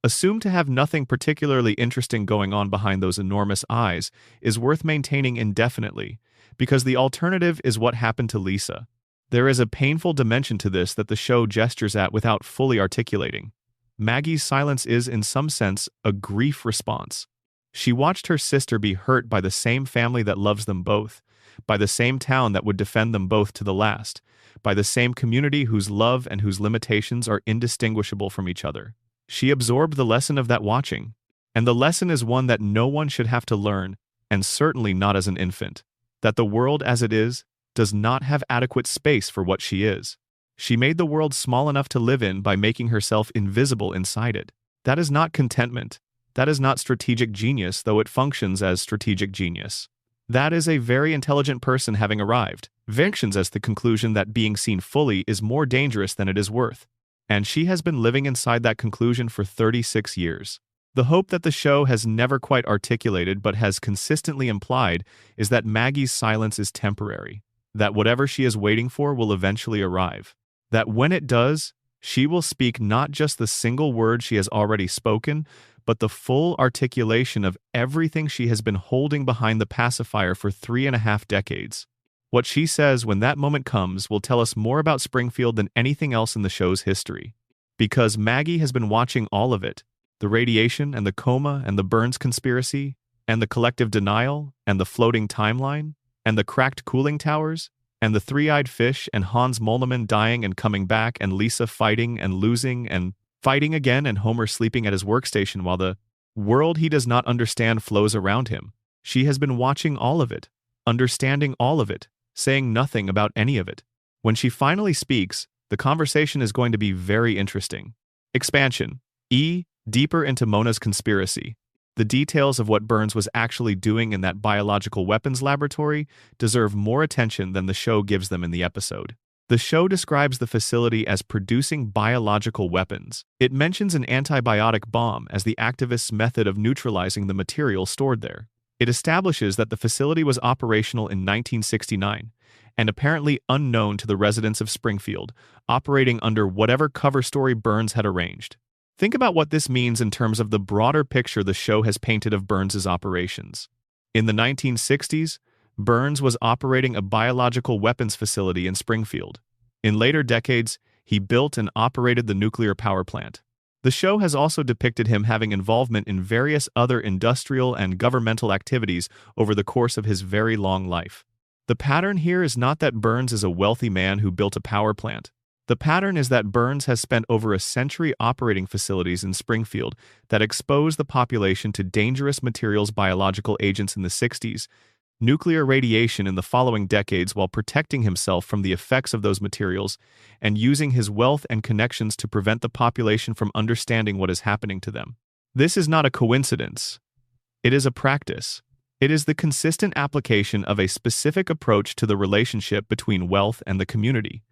Speaker 1: assumed to have nothing particularly interesting going on behind those enormous eyes, is worth maintaining indefinitely, because the alternative is what happened to Lisa. There is a painful dimension to this that the show gestures at without fully articulating. Maggie's silence is, in some sense, a grief response. She watched her sister be hurt by the same family that loves them both, by the same town that would defend them both to the last, by the same community whose love and whose limitations are indistinguishable from each other. She absorbed the lesson of that watching, and the lesson is one that no one should have to learn, and certainly not as an infant, that the world as it is does not have adequate space for what she is. She made the world small enough to live in by making herself invisible inside it. That is not contentment. That is not strategic genius, though it functions as strategic genius. That is a very intelligent person having arrived, functions as the conclusion that being seen fully is more dangerous than it is worth. And she has been living inside that conclusion for 36 years. The hope that the show has never quite articulated but has consistently implied is that Maggie's silence is temporary, that whatever she is waiting for will eventually arrive, that when it does, she will speak not just the single word she has already spoken, but the full articulation of everything she has been holding behind the pacifier for 3.5 decades. What she says when that moment comes will tell us more about Springfield than anything else in the show's history. Because Maggie has been watching all of it, the radiation and the coma and the Burns conspiracy, and the collective denial, and the floating timeline, and the cracked cooling towers, and the three-eyed fish and Hans Molnemann dying and coming back and Lisa fighting and losing and fighting again and Homer sleeping at his workstation while the world he does not understand flows around him. She has been watching all of it, understanding all of it, saying nothing about any of it. When she finally speaks, the conversation is going to be very interesting. Expansion. Deeper into Mona's conspiracy. The details of what Burns was actually doing in that biological weapons laboratory deserve more attention than the show gives them in the episode. The show describes the facility as producing biological weapons. It mentions an antibiotic bomb as the activists' method of neutralizing the material stored there. It establishes that the facility was operational in 1969, and apparently unknown to the residents of Springfield, operating under whatever cover story Burns had arranged. Think about what this means in terms of the broader picture the show has painted of Burns's operations. In the 1960s, Burns was operating a biological weapons facility in Springfield. In later decades, he built and operated the nuclear power plant. The show has also depicted him having involvement in various other industrial and governmental activities over the course of his very long life. The pattern here is not that Burns is a wealthy man who built a power plant. The pattern is that Burns has spent over a century operating facilities in Springfield that expose the population to dangerous materials, biological agents in the 60s, nuclear radiation in the following decades, while protecting himself from the effects of those materials and using his wealth and connections to prevent the population from understanding what is happening to them. This is not a coincidence. It is a practice. It is the consistent application of a specific approach to the relationship between wealth and the community.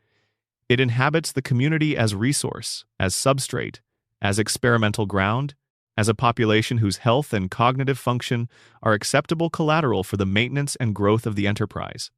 Speaker 1: It inhabits the community as resource, as substrate, as experimental ground, as a population whose health and cognitive function are acceptable collateral for the maintenance and growth of the enterprise.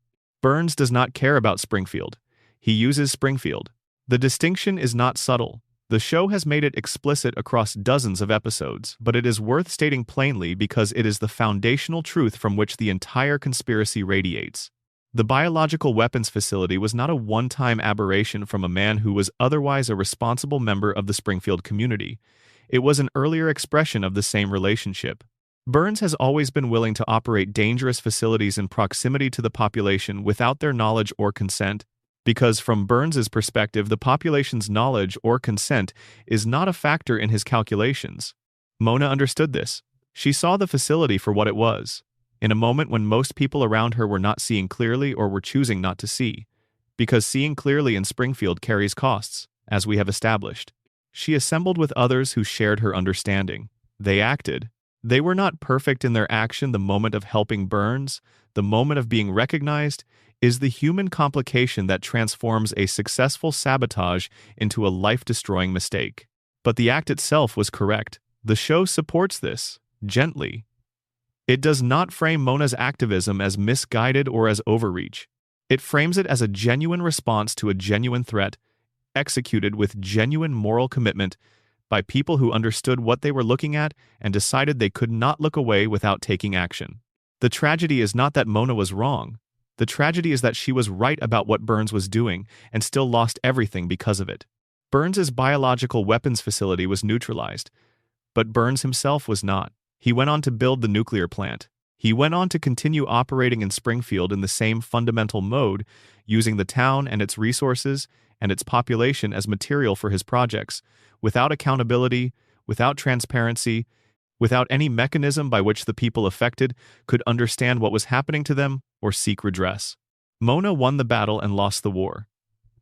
Speaker 1: Burns does not care about Springfield. He uses Springfield. The distinction is not subtle. The show has made it explicit across dozens of episodes, but it is worth stating plainly because it is the foundational truth from which the entire conspiracy radiates. The biological weapons facility was not a one-time aberration from a man who was otherwise a responsible member of the Springfield community. It was an earlier expression of the same relationship. Burns has always been willing to operate dangerous facilities in proximity to the population without their knowledge or consent, because from Burns's perspective, the population's knowledge or consent is not a factor in his calculations. Mona understood this. She saw the facility for what it was, in a moment when most people around her were not seeing clearly or were choosing not to see, because seeing clearly in Springfield carries costs, as we have established. She assembled with others who shared her understanding. They acted. They were not perfect in their action. The moment of helping Burns, the moment of being recognized, is the human complication that transforms a successful sabotage into a life-destroying mistake. But the act itself was correct. The show supports this, gently. It does not frame Mona's activism as misguided or as overreach. It frames it as a genuine response to a genuine threat, executed with genuine moral commitment by people who understood what they were looking at and decided they could not look away without taking action. The tragedy is not that Mona was wrong. The tragedy is that she was right about what Burns was doing and still lost everything because of it. Burns's biological weapons facility was neutralized, but Burns himself was not. He went on to build the nuclear plant. He went on to continue operating in Springfield in the same fundamental mode, using the town and its resources and its population as material for his projects, without accountability, without transparency, without any mechanism by which the people affected could understand what was happening to them or seek redress. Mona won the battle and lost the war.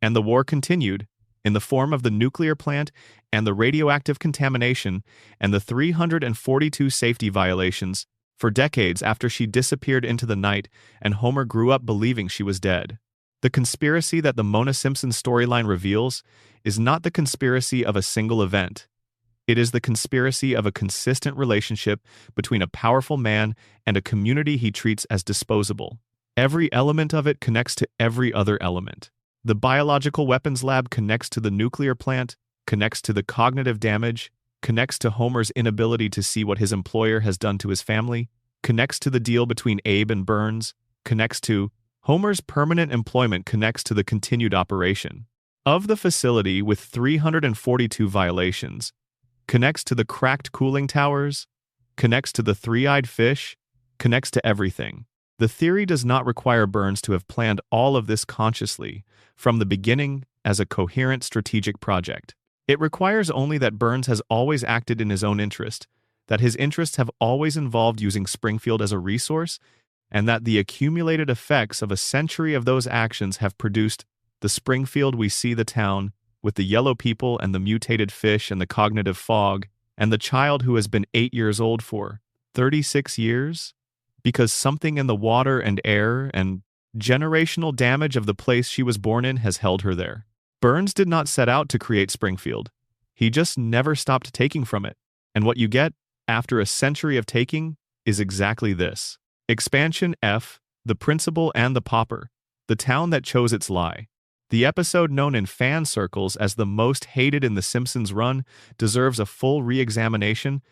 Speaker 1: And the war continued, in the form of the nuclear plant and the radioactive contamination and the 342 safety violations, for decades after she disappeared into the night and Homer grew up believing she was dead. The conspiracy that the Mona Simpson storyline reveals is not the conspiracy of a single event. It is the conspiracy of a consistent relationship between a powerful man and a community he treats as disposable. Every element of it connects to every other element. The biological weapons lab connects to the nuclear plant, connects to the cognitive damage, connects to Homer's inability to see what his employer has done to his family, connects to the deal between Abe and Burns, connects to Homer's permanent employment, connects to the continued operation of the facility with 342 violations, connects to the cracked cooling towers, connects to the three-eyed fish, connects to everything. The theory does not require Burns to have planned all of this consciously from the beginning as a coherent strategic project. It requires only that Burns has always acted in his own interest, that his interests have always involved using Springfield as a resource, and that the accumulated effects of a century of those actions have produced the Springfield we see, the town, with the yellow people and the mutated fish and the cognitive fog, and the child who has been 8 years old for 36 years? Because something in the water and air and generational damage of the place she was born in has held her there. Burns did not set out to create Springfield. He just never stopped taking from it. And what you get, after a century of taking, is exactly this. Expansion F, the principal and the pauper, the town that chose its lie. The episode known in fan circles as the most hated in the Simpsons run deserves a full re-examination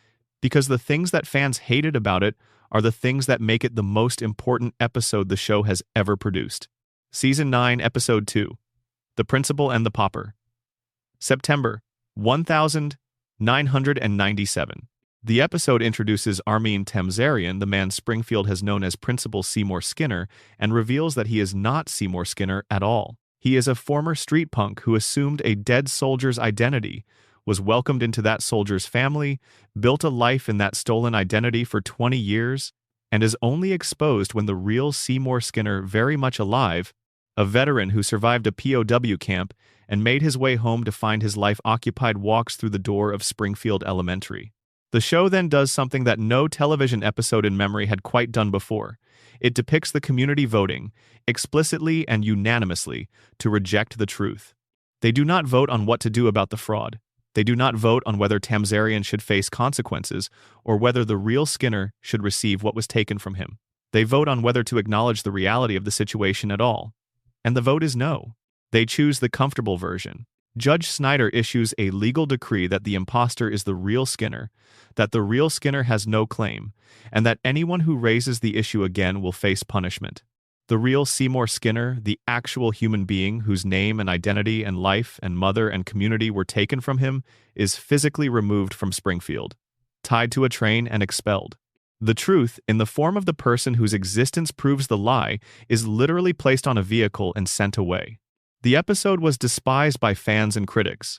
Speaker 1: because the things that fans hated about it are the things that make it the most important episode the show has ever produced. Season 9, Episode 2, The Principal and the Pauper. September 1997. The episode introduces Armin Tamzarian, the man Springfield has known as Principal Seymour Skinner, and reveals that he is not Seymour Skinner at all. He is a former street punk who assumed a dead soldier's identity, was welcomed into that soldier's family, built a life in that stolen identity for 20 years, and is only exposed when the real Seymour Skinner, very much alive, a veteran who survived a POW camp and made his way home to find his life occupied, walks through the door of Springfield Elementary. The show then does something that no television episode in memory had quite done before. It depicts the community voting, explicitly and unanimously, to reject the truth. They do not vote on what to do about the fraud. They do not vote on whether Tamzarian should face consequences or whether the real Skinner should receive what was taken from him. They vote on whether to acknowledge the reality of the situation at all. And the vote is no. They choose the comfortable version. Judge Snyder issues a legal decree that the imposter is the real Skinner, that the real Skinner has no claim, and that anyone who raises the issue again will face punishment. The real Seymour Skinner, the actual human being whose name and identity and life and mother and community were taken from him, is physically removed from Springfield, tied to a train and expelled. The truth, in the form of the person whose existence proves the lie, is literally placed on a vehicle and sent away. The episode was despised by fans and critics.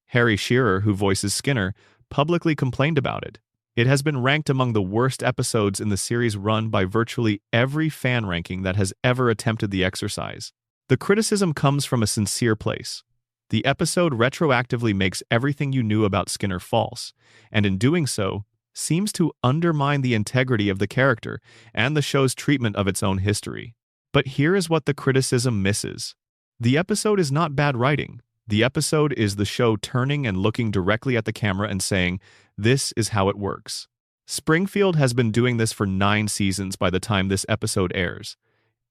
Speaker 1: Harry Shearer, who voices Skinner, publicly complained about it. It has been ranked among the worst episodes in the series, run by virtually every fan ranking that has ever attempted the exercise. The criticism comes from a sincere place. The episode retroactively makes everything you knew about Skinner false, and in doing so, seems to undermine the integrity of the character and the show's treatment of its own history. But here is what the criticism misses. The episode is not bad writing. The episode is the show turning and looking directly at the camera and saying, "This is how it works." Springfield has been doing this for 9 seasons by the time this episode airs.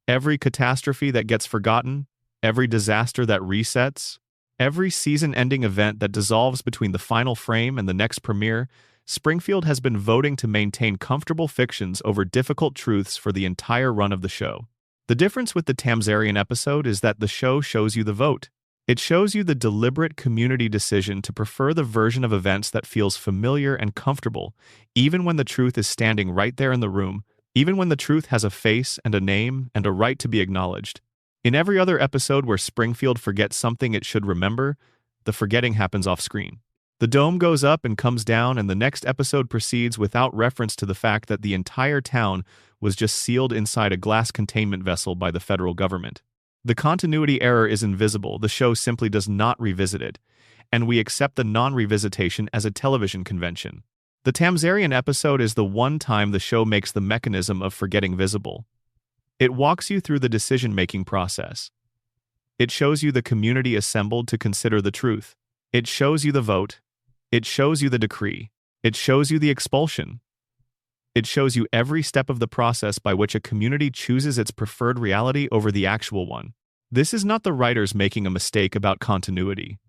Speaker 1: Every catastrophe that gets forgotten, every disaster that resets, every season-ending event that dissolves between the final frame and the next premiere, Springfield has been voting to maintain comfortable fictions over difficult truths for the entire run of the show. The difference with the Tamzarian episode is that the show shows you the vote. It shows you the deliberate community decision to prefer the version of events that feels familiar and comfortable, even when the truth is standing right there in the room, even when the truth has a face and a name and a right to be acknowledged. In every other episode where Springfield forgets something it should remember, the forgetting happens off-screen. The dome goes up and comes down, and the next episode proceeds without reference to the fact that the entire town was just sealed inside a glass containment vessel by the federal government. The continuity error is invisible, the show simply does not revisit it, and we accept the non-revisitation as a television convention. The Tamzarian episode is the one time the show makes the mechanism of forgetting visible. It walks you through the decision-making process. It shows you the community assembled to consider the truth. It shows you the vote. It shows you the decree. It shows you the expulsion. It shows you every step of the process by which a community chooses its preferred reality over the actual one. This is not the writers making a mistake about continuity.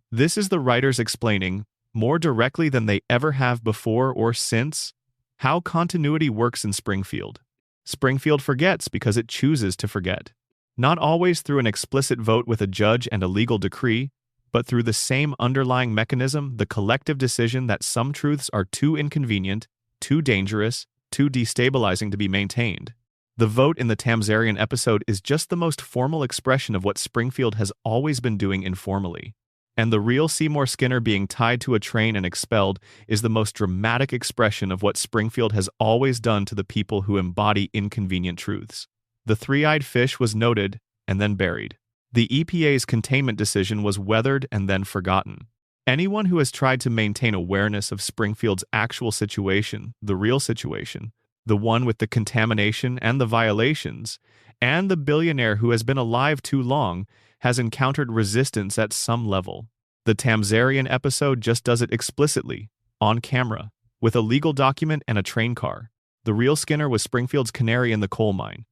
Speaker 1: This is the writers explaining, more directly than they ever have before or since, how continuity works in Springfield. Springfield forgets because it chooses to forget. Not always through an explicit vote with a judge and a legal decree, but through the same underlying mechanism, the collective decision that some truths are too inconvenient, too dangerous, too destabilizing to be maintained. The vote in the Tamzarian episode is just the most formal expression of what Springfield has always been doing informally. And the real Seymour Skinner being tied to a train and expelled is the most dramatic expression of what Springfield has always done to the people who embody inconvenient truths. The three-eyed fish was noted and then buried. The EPA's containment decision was weathered and then forgotten. Anyone who has tried to maintain awareness of Springfield's actual situation, the real situation, the one with the contamination and the violations, and the billionaire who has been alive too long, has encountered resistance at some level. The Tamzarian episode just does it explicitly, on camera, with a legal document and a train car. The real Skinner was Springfield's canary in the coal mine.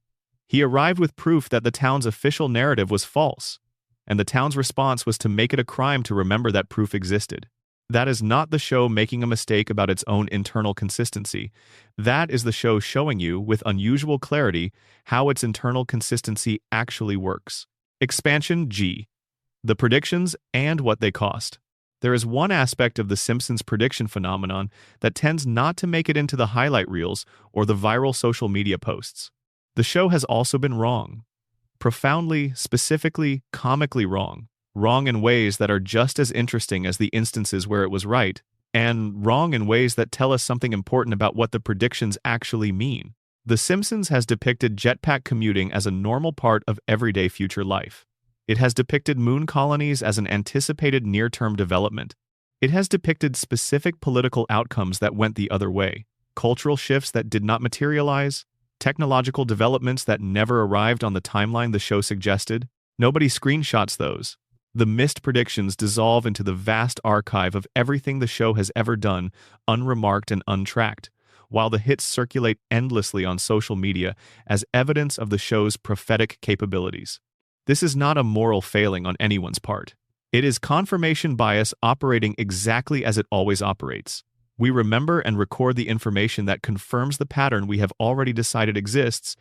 Speaker 1: He arrived with proof that the town's official narrative was false, and the town's response was to make it a crime to remember that proof existed. That is not the show making a mistake about its own internal consistency. That is the show showing you, with unusual clarity, how its internal consistency actually works. Expansion G. the predictions, and what they cost. There is one aspect of the Simpsons prediction phenomenon that tends not to make it into the highlight reels or the viral social media posts. The show has also been wrong. Profoundly, specifically, comically wrong. Wrong in ways that are just as interesting as the instances where it was right, and wrong in ways that tell us something important about what the predictions actually mean. The Simpsons has depicted jetpack commuting as a normal part of everyday future life. It has depicted moon colonies as an anticipated near-term development. It has depicted specific political outcomes that went the other way, cultural shifts that did not materialize, technological developments that never arrived on the timeline the show suggested. Nobody screenshots those. The missed predictions dissolve into the vast archive of everything the show has ever done, unremarked and untracked, while the hits circulate endlessly on social media as evidence of the show's prophetic capabilities. This is not a moral failing on anyone's part. It is confirmation bias operating exactly as it always operates. We remember and record the information that confirms the pattern we have already decided exists,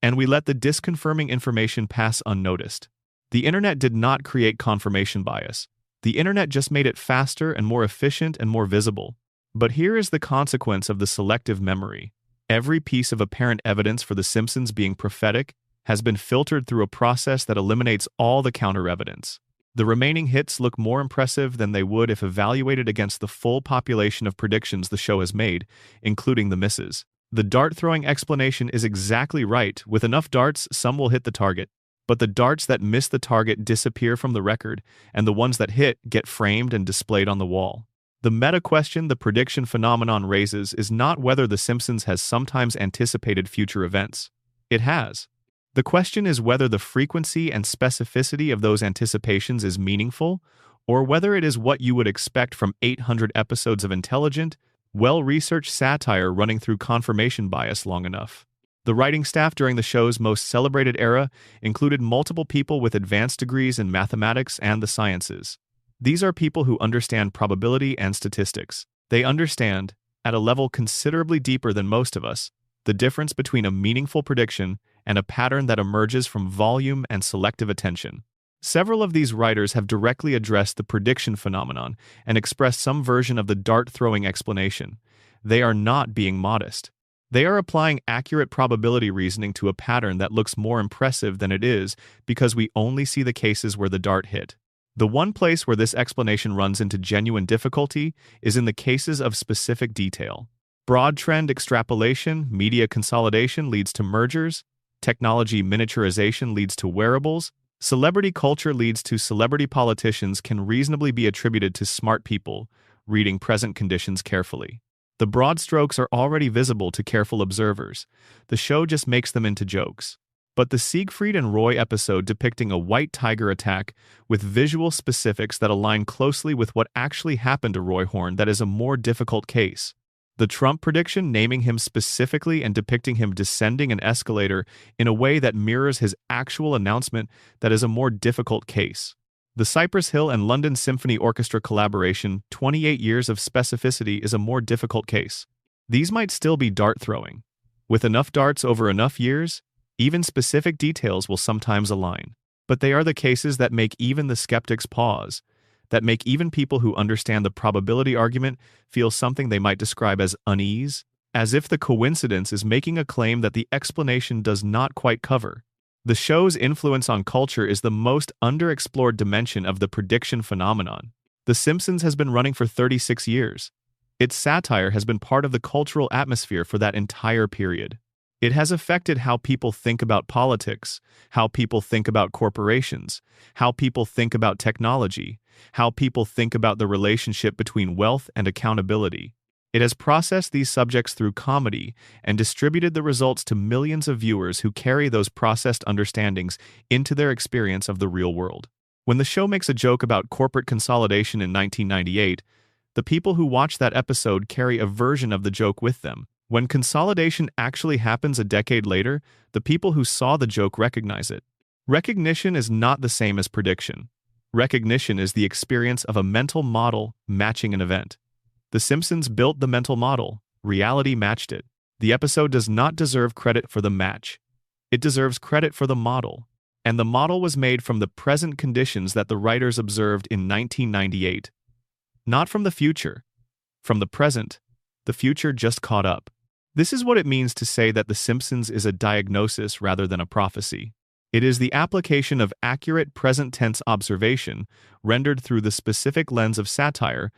Speaker 1: and we let the disconfirming information pass unnoticed. The internet did not create confirmation bias. The internet just made it faster and more efficient and more visible. But here is the consequence of the selective memory. Every piece of apparent evidence for The Simpsons being prophetic has been filtered through a process that eliminates all the counter-evidence. The remaining hits look more impressive than they would if evaluated against the full population of predictions the show has made, including the misses. The dart-throwing explanation is exactly right. With enough darts, some will hit the target. But the darts that miss the target disappear from the record, and the ones that hit get framed and displayed on the wall. The meta question the prediction phenomenon raises is not whether The Simpsons has sometimes anticipated future events. It has. The question is whether the frequency and specificity of those anticipations is meaningful, or whether it is what you would expect from 800 episodes of intelligent, well-researched satire running through confirmation bias long enough. The writing staff during the show's most celebrated era included multiple people with advanced degrees in mathematics and the sciences. These are people who understand probability and statistics. They understand, at a level considerably deeper than most of us, the difference between a meaningful prediction and a pattern that emerges from volume and selective attention. Several of these writers have directly addressed the prediction phenomenon and expressed some version of the dart-throwing explanation. They are not being modest. They are applying accurate probability reasoning to a pattern that looks more impressive than it is because we only see the cases where the dart hit. The one place where this explanation runs into genuine difficulty is in the cases of specific detail. Broad trend extrapolation, media consolidation leads to mergers, technology miniaturization leads to wearables, celebrity culture leads to celebrity politicians can reasonably be attributed to smart people reading present conditions carefully. The broad strokes are already visible to careful observers. The show just makes them into jokes. But the Siegfried and Roy episode depicting a white tiger attack with visual specifics that align closely with what actually happened to Roy Horn, that is a more difficult case. The Trump prediction naming him specifically and depicting him descending an escalator in a way that mirrors his actual announcement, that is a more difficult case. The Cypress Hill and London Symphony Orchestra collaboration, 28 years of specificity, is a more difficult case. These might still be dart-throwing. With enough darts over enough years, even specific details will sometimes align. But they are the cases that make even the skeptics pause, that make even people who understand the probability argument feel something they might describe as unease, as if the coincidence is making a claim that the explanation does not quite cover. The show's influence on culture is the most underexplored dimension of the prediction phenomenon. The Simpsons has been running for 36 years. Its satire has been part of the cultural atmosphere for that entire period. It has affected how people think about politics, how people think about corporations, how people think about technology, how people think about the relationship between wealth and accountability. It has processed these subjects through comedy and distributed the results to millions of viewers who carry those processed understandings into their experience of the real world. When the show makes a joke about corporate consolidation in 1998, the people who watch that episode carry a version of the joke with them. When consolidation actually happens a decade later, the people who saw the joke recognize it. Recognition is not the same as prediction. Recognition is the experience of a mental model matching an event. The Simpsons built the mental model. Reality matched it. The episode does not deserve credit for the match. It deserves credit for the model. and the model was made from the present conditions that the writers observed in 1998. Not from the future. From the present. The future just caught up. This is what it means to say that The Simpsons is a diagnosis rather than a prophecy. It is the application of accurate present-tense observation, rendered through the specific lens of satire,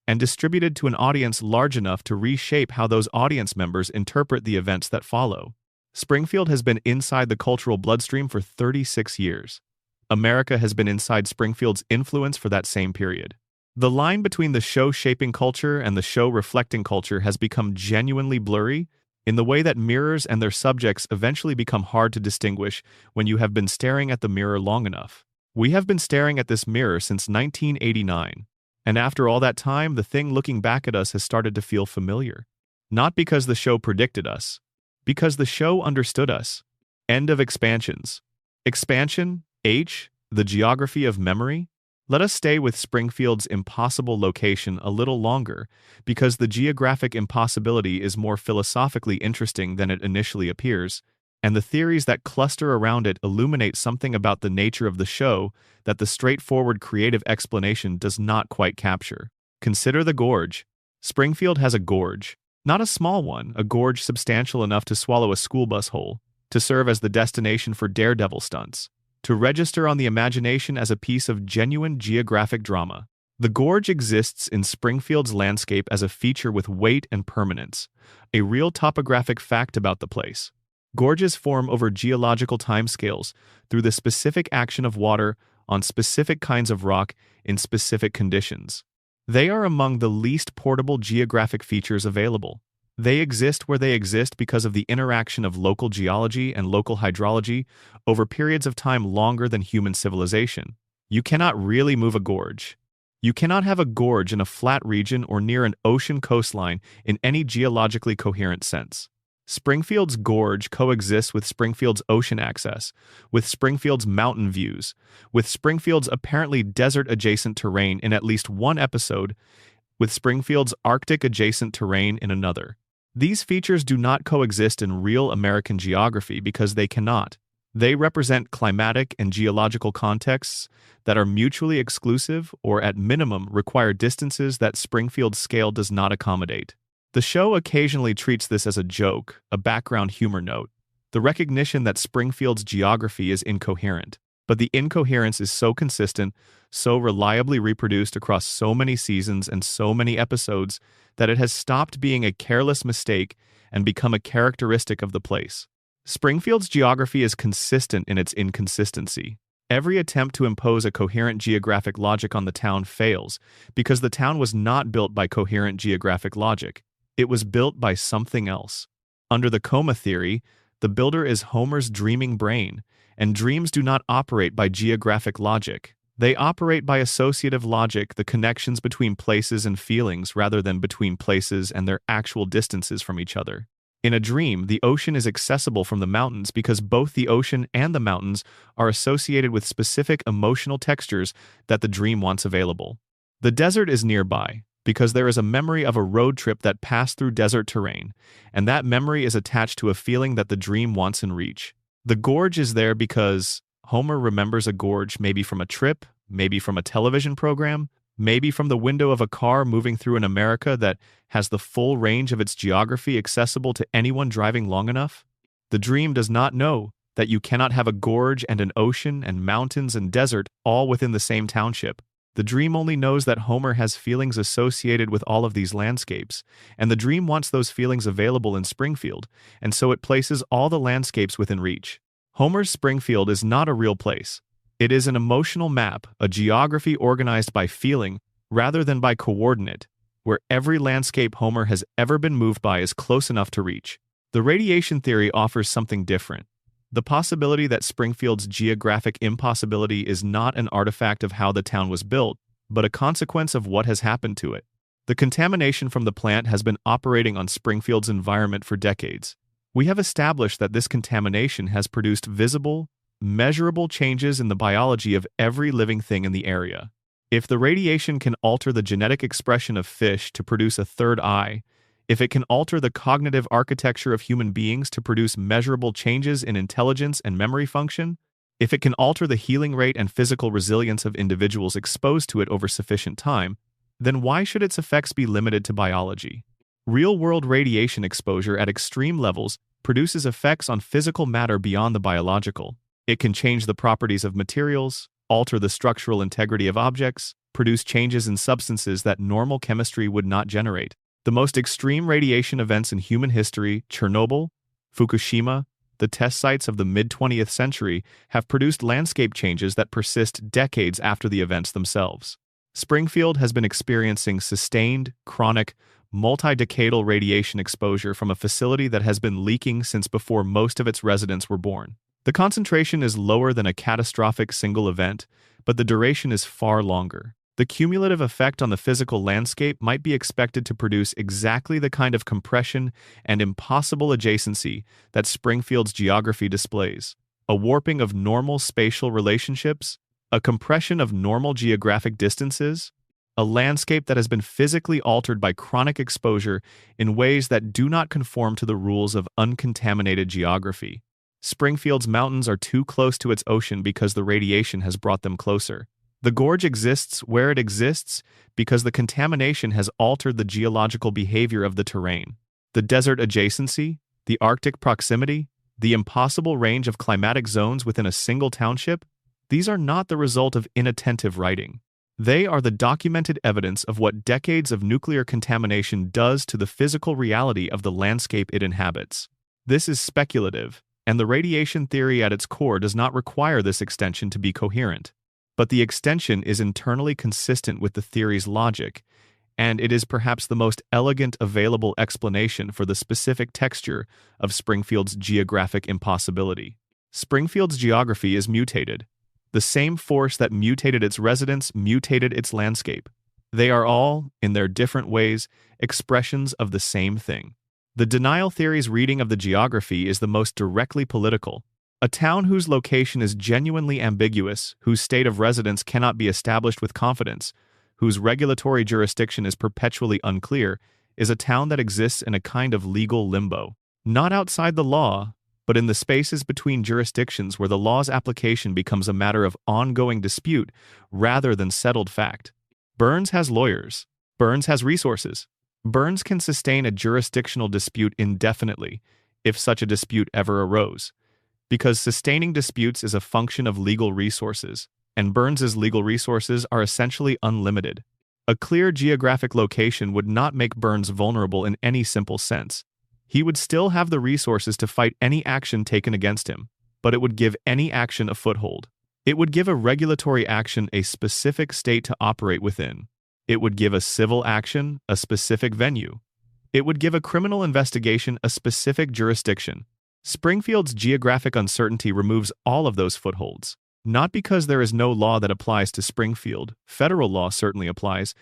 Speaker 1: and distributed to an audience large enough to reshape how those audience members interpret the events that follow. Springfield has been inside the cultural bloodstream for 36 years. America has been inside Springfield's influence for that same period. The line between the show shaping culture and the show reflecting culture has become genuinely blurry, in the way that mirrors and their subjects eventually become hard to distinguish when you have been staring at the mirror long enough. We have been staring at this mirror since 1989, and after all that time, the thing looking back at us has started to feel familiar. Not because the show predicted us, because the show understood us. End of expansions. Expansion, H, the geography of memory. Let us stay with Springfield's impossible location a little longer, because the geographic impossibility is more philosophically interesting than it initially appears, and the theories that cluster around it illuminate something about the nature of the show that the straightforward creative explanation does not quite capture. Consider the gorge. Springfield has a gorge. Not a small one, a gorge substantial enough to swallow a school bus whole, to serve as the destination for daredevil stunts, to register on the imagination as a piece of genuine geographic drama. The gorge exists in Springfield's landscape as a feature with weight and permanence, a real topographic fact about the place. Gorges form over geological timescales through the specific action of water on specific kinds of rock in specific conditions. They are among the least portable geographic features available. They exist where they exist because of the interaction of local geology and local hydrology over periods of time longer than human civilization. You cannot really move a gorge. You cannot have a gorge in a flat region or near an ocean coastline in any geologically coherent sense. Springfield's gorge coexists with Springfield's ocean access, with Springfield's mountain views, with Springfield's apparently desert-adjacent terrain in at least one episode, with Springfield's Arctic-adjacent terrain in another. These features do not coexist in real American geography because they cannot. They represent climatic and geological contexts that are mutually exclusive or at minimum require distances that Springfield's scale does not accommodate. The show occasionally treats this as a joke, a background humor note, the recognition that Springfield's geography is incoherent. But the incoherence is so consistent, so reliably reproduced across so many seasons and so many episodes that it has stopped being a careless mistake and become a characteristic of the place. Springfield's geography is consistent in its inconsistency. Every attempt to impose a coherent geographic logic on the town fails because the town was not built by coherent geographic logic. It was built by something else. Under the coma theory, the builder is Homer's dreaming brain, and dreams do not operate by geographic logic. They operate by associative logic, the connections between places and feelings rather than between places and their actual distances from each other. In a dream, the ocean is accessible from the mountains because both the ocean and the mountains are associated with specific emotional textures that the dream wants available. The desert is nearby because there is a memory of a road trip that passed through desert terrain, and that memory is attached to a feeling that the dream wants in reach. The gorge is there because Homer remembers a gorge maybe from a trip, maybe from a television program, maybe from the window of a car moving through an America that has the full range of its geography accessible to anyone driving long enough. The dream does not know that you cannot have a gorge and an ocean and mountains and desert all within the same township. The dream only knows that Homer has feelings associated with all of these landscapes, and the dream wants those feelings available in Springfield, and so it places all the landscapes within reach. Homer's Springfield is not a real place. It is an emotional map, a geography organized by feeling rather than by coordinate, where every landscape Homer has ever been moved by is close enough to reach. The radiation theory offers something different. The possibility that Springfield's geographic impossibility is not an artifact of how the town was built, but a consequence of what has happened to it. The contamination from the plant has been operating on Springfield's environment for decades. We have established that this contamination has produced visible, measurable changes in the biology of every living thing in the area. If the radiation can alter the genetic expression of fish to produce a third eye, if it can alter the cognitive architecture of human beings to produce measurable changes in intelligence and memory function, If it can alter the healing rate and physical resilience of individuals exposed to it over sufficient time, then why should its effects be limited to biology? Real-world radiation exposure at extreme levels produces effects on physical matter beyond the biological. It can change the properties of materials, alter the structural integrity of objects, produce changes in substances that normal chemistry would not generate. The most extreme radiation events in human history, Chernobyl, Fukushima, the test sites of the mid-20th century, have produced landscape changes that persist decades after the events themselves. Springfield has been experiencing sustained, chronic, multi-decadal radiation exposure from a facility that has been leaking since before most of its residents were born. The concentration is lower than a catastrophic single event, but the duration is far longer. The cumulative effect on the physical landscape might be expected to produce exactly the kind of compression and impossible adjacency that Springfield's geography displays: a warping of normal spatial relationships, a compression of normal geographic distances, a landscape that has been physically altered by chronic exposure in ways that do not conform to the rules of uncontaminated geography. Springfield's mountains are too close to its ocean because the radiation has brought them closer. The gorge exists where it exists because the contamination has altered the geological behavior of the terrain. The desert adjacency, the Arctic proximity, the impossible range of climatic zones within a single township, these are not the result of inattentive writing. They are the documented evidence of what decades of nuclear contamination does to the physical reality of the landscape it inhabits. This is speculative, and the radiation theory at its core does not require this extension to be coherent. But the extension is internally consistent with the theory's logic, and it is perhaps the most elegant available explanation for the specific texture of Springfield's geographic impossibility. Springfield's geography is mutated. The same force that mutated its residents mutated its landscape. They are all, in their different ways, expressions of the same thing. The denial theory's reading of the geography is the most directly political. A town whose location is genuinely ambiguous, whose state of residence cannot be established with confidence, whose regulatory jurisdiction is perpetually unclear, is a town that exists in a kind of legal limbo. Not outside the law, but in the spaces between jurisdictions where the law's application becomes a matter of ongoing dispute rather than settled fact. Burns has lawyers. Burns has resources. Burns can sustain a jurisdictional dispute indefinitely, if such a dispute ever arose, because sustaining disputes is a function of legal resources, and Burns's legal resources are essentially unlimited. A clear geographic location would not make Burns vulnerable in any simple sense. He would still have the resources to fight any action taken against him, but it would give any action a foothold. It would give a regulatory action a specific state to operate within. It would give a civil action a specific venue. It would give a criminal investigation a specific jurisdiction. Springfield's geographic uncertainty removes all of those footholds. Not because there is no law that applies to Springfield, federal law certainly applies,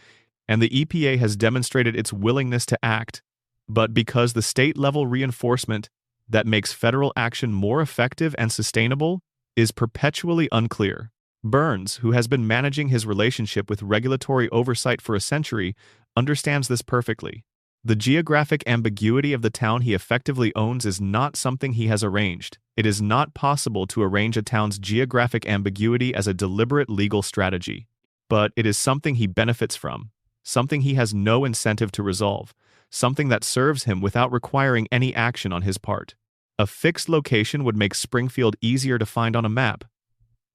Speaker 1: and the EPA has demonstrated its willingness to act, but because the state-level reinforcement that makes federal action more effective and sustainable is perpetually unclear. Burns, who has been managing his relationship with regulatory oversight for a century, understands this perfectly. The geographic ambiguity of the town he effectively owns is not something he has arranged. It is not possible to arrange a town's geographic ambiguity as a deliberate legal strategy. But it is something he benefits from, something he has no incentive to resolve, something that serves him without requiring any action on his part. A fixed location would make Springfield easier to find on a map.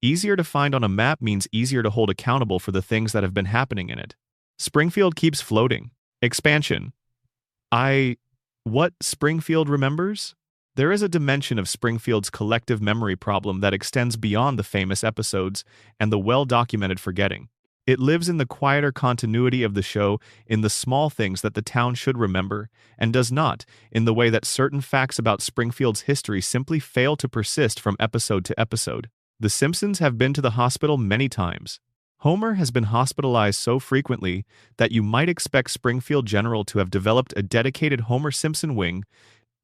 Speaker 1: Easier to find on a map means easier to hold accountable for the things that have been happening in it. Springfield keeps floating. Expansion. What Springfield remembers? There is a dimension of Springfield's collective memory problem that extends beyond the famous episodes and the well-documented forgetting. It lives in the quieter continuity of the show, in the small things that the town should remember, and does not, in the way that certain facts about Springfield's history simply fail to persist from episode to episode. The Simpsons have been to the hospital many times. Homer has been hospitalized so frequently that you might expect Springfield General to have developed a dedicated Homer Simpson wing,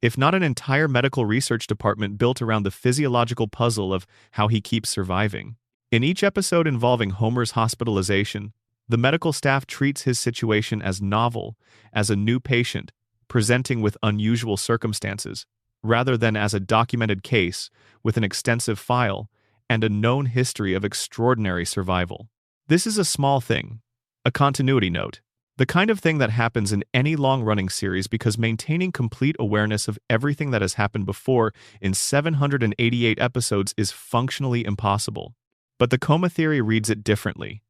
Speaker 1: if not an entire medical research department built around the physiological puzzle of how he keeps surviving. In each episode involving Homer's hospitalization, the medical staff treats his situation as novel, as a new patient, presenting with unusual circumstances, rather than as a documented case with an extensive file and a known history of extraordinary survival. This is a small thing, a continuity note, the kind of thing that happens in any long-running series because maintaining complete awareness of everything that has happened before in 788 episodes is functionally impossible. But the coma theory reads it differently.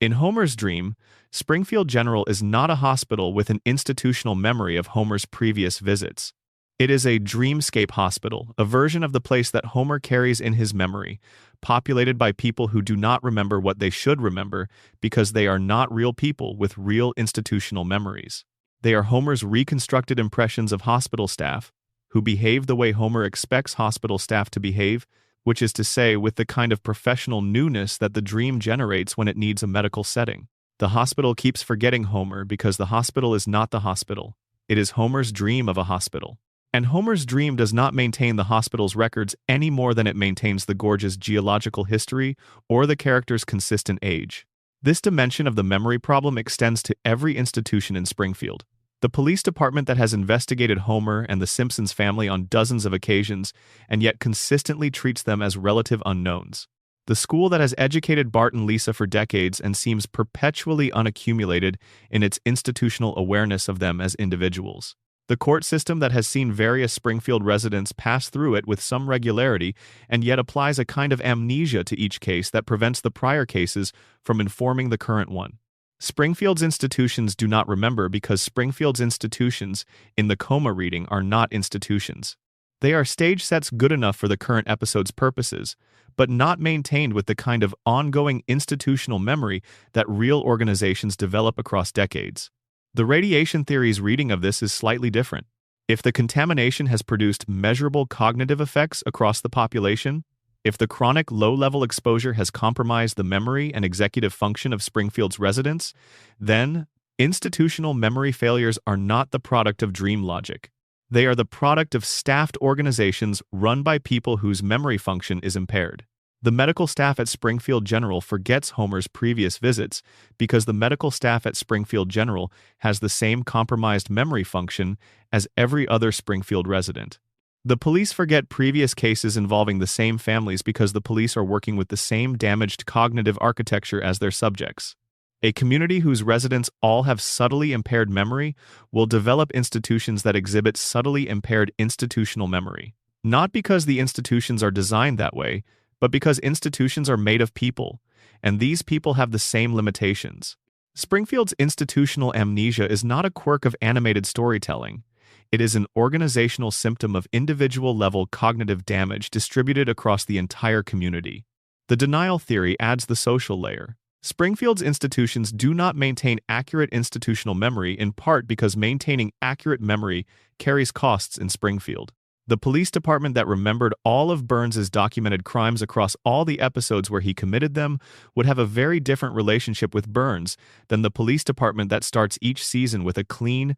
Speaker 1: In Homer's dream, Springfield General is not a hospital with an institutional memory of Homer's previous visits. It is a dreamscape hospital, a version of the place that Homer carries in his memory, populated by people who do not remember what they should remember because they are not real people with real institutional memories. They are Homer's reconstructed impressions of hospital staff, who behave the way Homer expects hospital staff to behave, which is to say, with the kind of professional newness that the dream generates when it needs a medical setting. The hospital keeps forgetting Homer because the hospital is not the hospital. It is Homer's dream of a hospital. And Homer's dream does not maintain the hospital's records any more than it maintains the gorge's geological history or the character's consistent age. This dimension of the memory problem extends to every institution in Springfield. The police department that has investigated Homer and the Simpsons family on dozens of occasions and yet consistently treats them as relative unknowns. The school that has educated Bart and Lisa for decades and seems perpetually unaccumulated in its institutional awareness of them as individuals. The court system that has seen various Springfield residents pass through it with some regularity and yet applies a kind of amnesia to each case that prevents the prior cases from informing the current one. Springfield's institutions do not remember because Springfield's institutions in the coma reading are not institutions. They are stage sets good enough for the current episode's purposes, but not maintained with the kind of ongoing institutional memory that real organizations develop across decades. The radiation theory's reading of this is slightly different. If the contamination has produced measurable cognitive effects across the population, if the chronic low-level exposure has compromised the memory and executive function of Springfield's residents, then institutional memory failures are not the product of dream logic. They are the product of staffed organizations run by people whose memory function is impaired. The medical staff at Springfield General forgets Homer's previous visits because the medical staff at Springfield General has the same compromised memory function as every other Springfield resident. The police forget previous cases involving the same families because the police are working with the same damaged cognitive architecture as their subjects. A community whose residents all have subtly impaired memory will develop institutions that exhibit subtly impaired institutional memory. Not because the institutions are designed that way, but because institutions are made of people, and these people have the same limitations. Springfield's institutional amnesia is not a quirk of animated storytelling. It is an organizational symptom of individual-level cognitive damage distributed across the entire community. The denial theory adds the social layer. Springfield's institutions do not maintain accurate institutional memory in part because maintaining accurate memory carries costs in Springfield. The police department that remembered all of Burns's documented crimes across all the episodes where he committed them would have a very different relationship with Burns than the police department that starts each season with a clean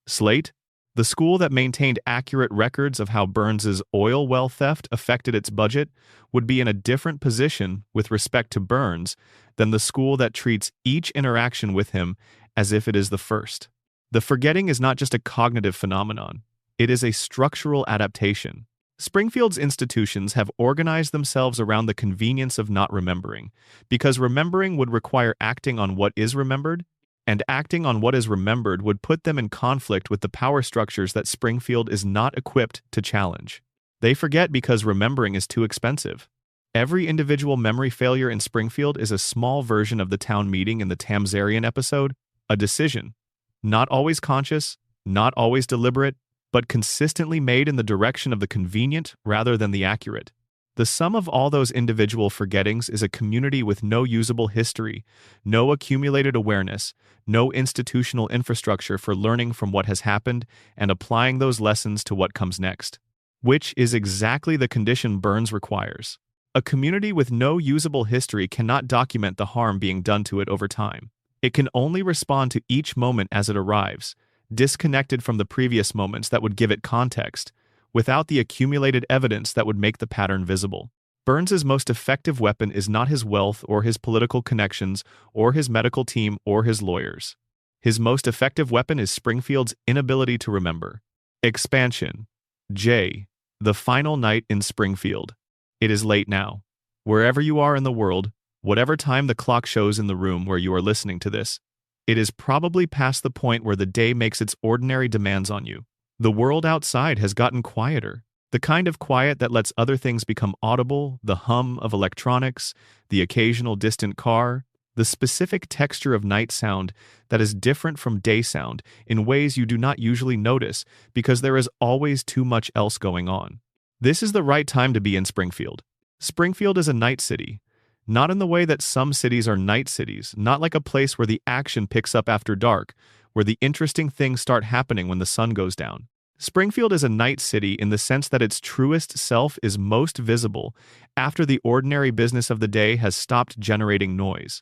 Speaker 1: slate. The school that maintained accurate records of how Burns's oil well theft affected its budget would be in a different position with respect to Burns than the school that treats each interaction with him as if it is the first. The forgetting is not just a cognitive phenomenon. It is a structural adaptation. Springfield's institutions have organized themselves around the convenience of not remembering, because remembering would require acting on what is remembered, and acting on what is remembered would put them in conflict with the power structures that Springfield is not equipped to challenge. They forget because remembering is too expensive. Every individual memory failure in Springfield is a small version of the town meeting in the Tamzarian episode, a decision, not always conscious, not always deliberate, but consistently made in the direction of the convenient rather than the accurate. The sum of all those individual forgettings is a community with no usable history, no accumulated awareness, no institutional infrastructure for learning from what has happened and applying those lessons to what comes next, which is exactly the condition Burns requires. A community with no usable history cannot document the harm being done to it over time. It can only respond to each moment as it arrives, disconnected from the previous moments that would give it context, without the accumulated evidence that would make the pattern visible. Burns's most effective weapon is not his wealth or his political connections or his medical team or his lawyers. His most effective weapon is Springfield's inability to remember. Expansion. J. The final night in Springfield. It is late now. Wherever you are in the world, whatever time the clock shows in the room where you are listening to this, it is probably past the point where the day makes its ordinary demands on you. The world outside has gotten quieter. The kind of quiet that lets other things become audible, the hum of electronics, the occasional distant car, the specific texture of night sound that is different from day sound in ways you do not usually notice because there is always too much else going on. This is the right time to be in Springfield. Springfield is a night city. Not in the way that some cities are night cities, not like a place where the action picks up after dark, where the interesting things start happening when the sun goes down. Springfield is a night city in the sense that its truest self is most visible after the ordinary business of the day has stopped generating noise.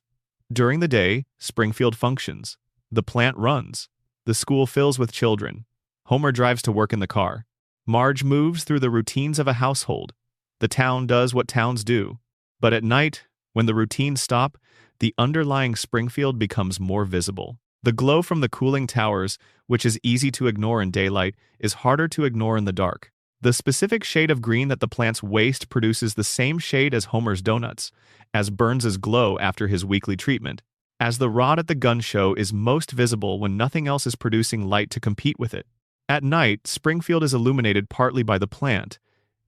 Speaker 1: During the day, Springfield functions. The plant runs. The school fills with children. Homer drives to work in the car. Marge moves through the routines of a household. The town does what towns do. But at night, when the routines stop, the underlying Springfield becomes more visible. The glow from the cooling towers, which is easy to ignore in daylight, is harder to ignore in the dark. The specific shade of green that the plant's waste produces the same shade as Homer's donuts, as Burns's glow after his weekly treatment, as the rod at the gun show is most visible when nothing else is producing light to compete with it. At night, Springfield is illuminated partly by the plant,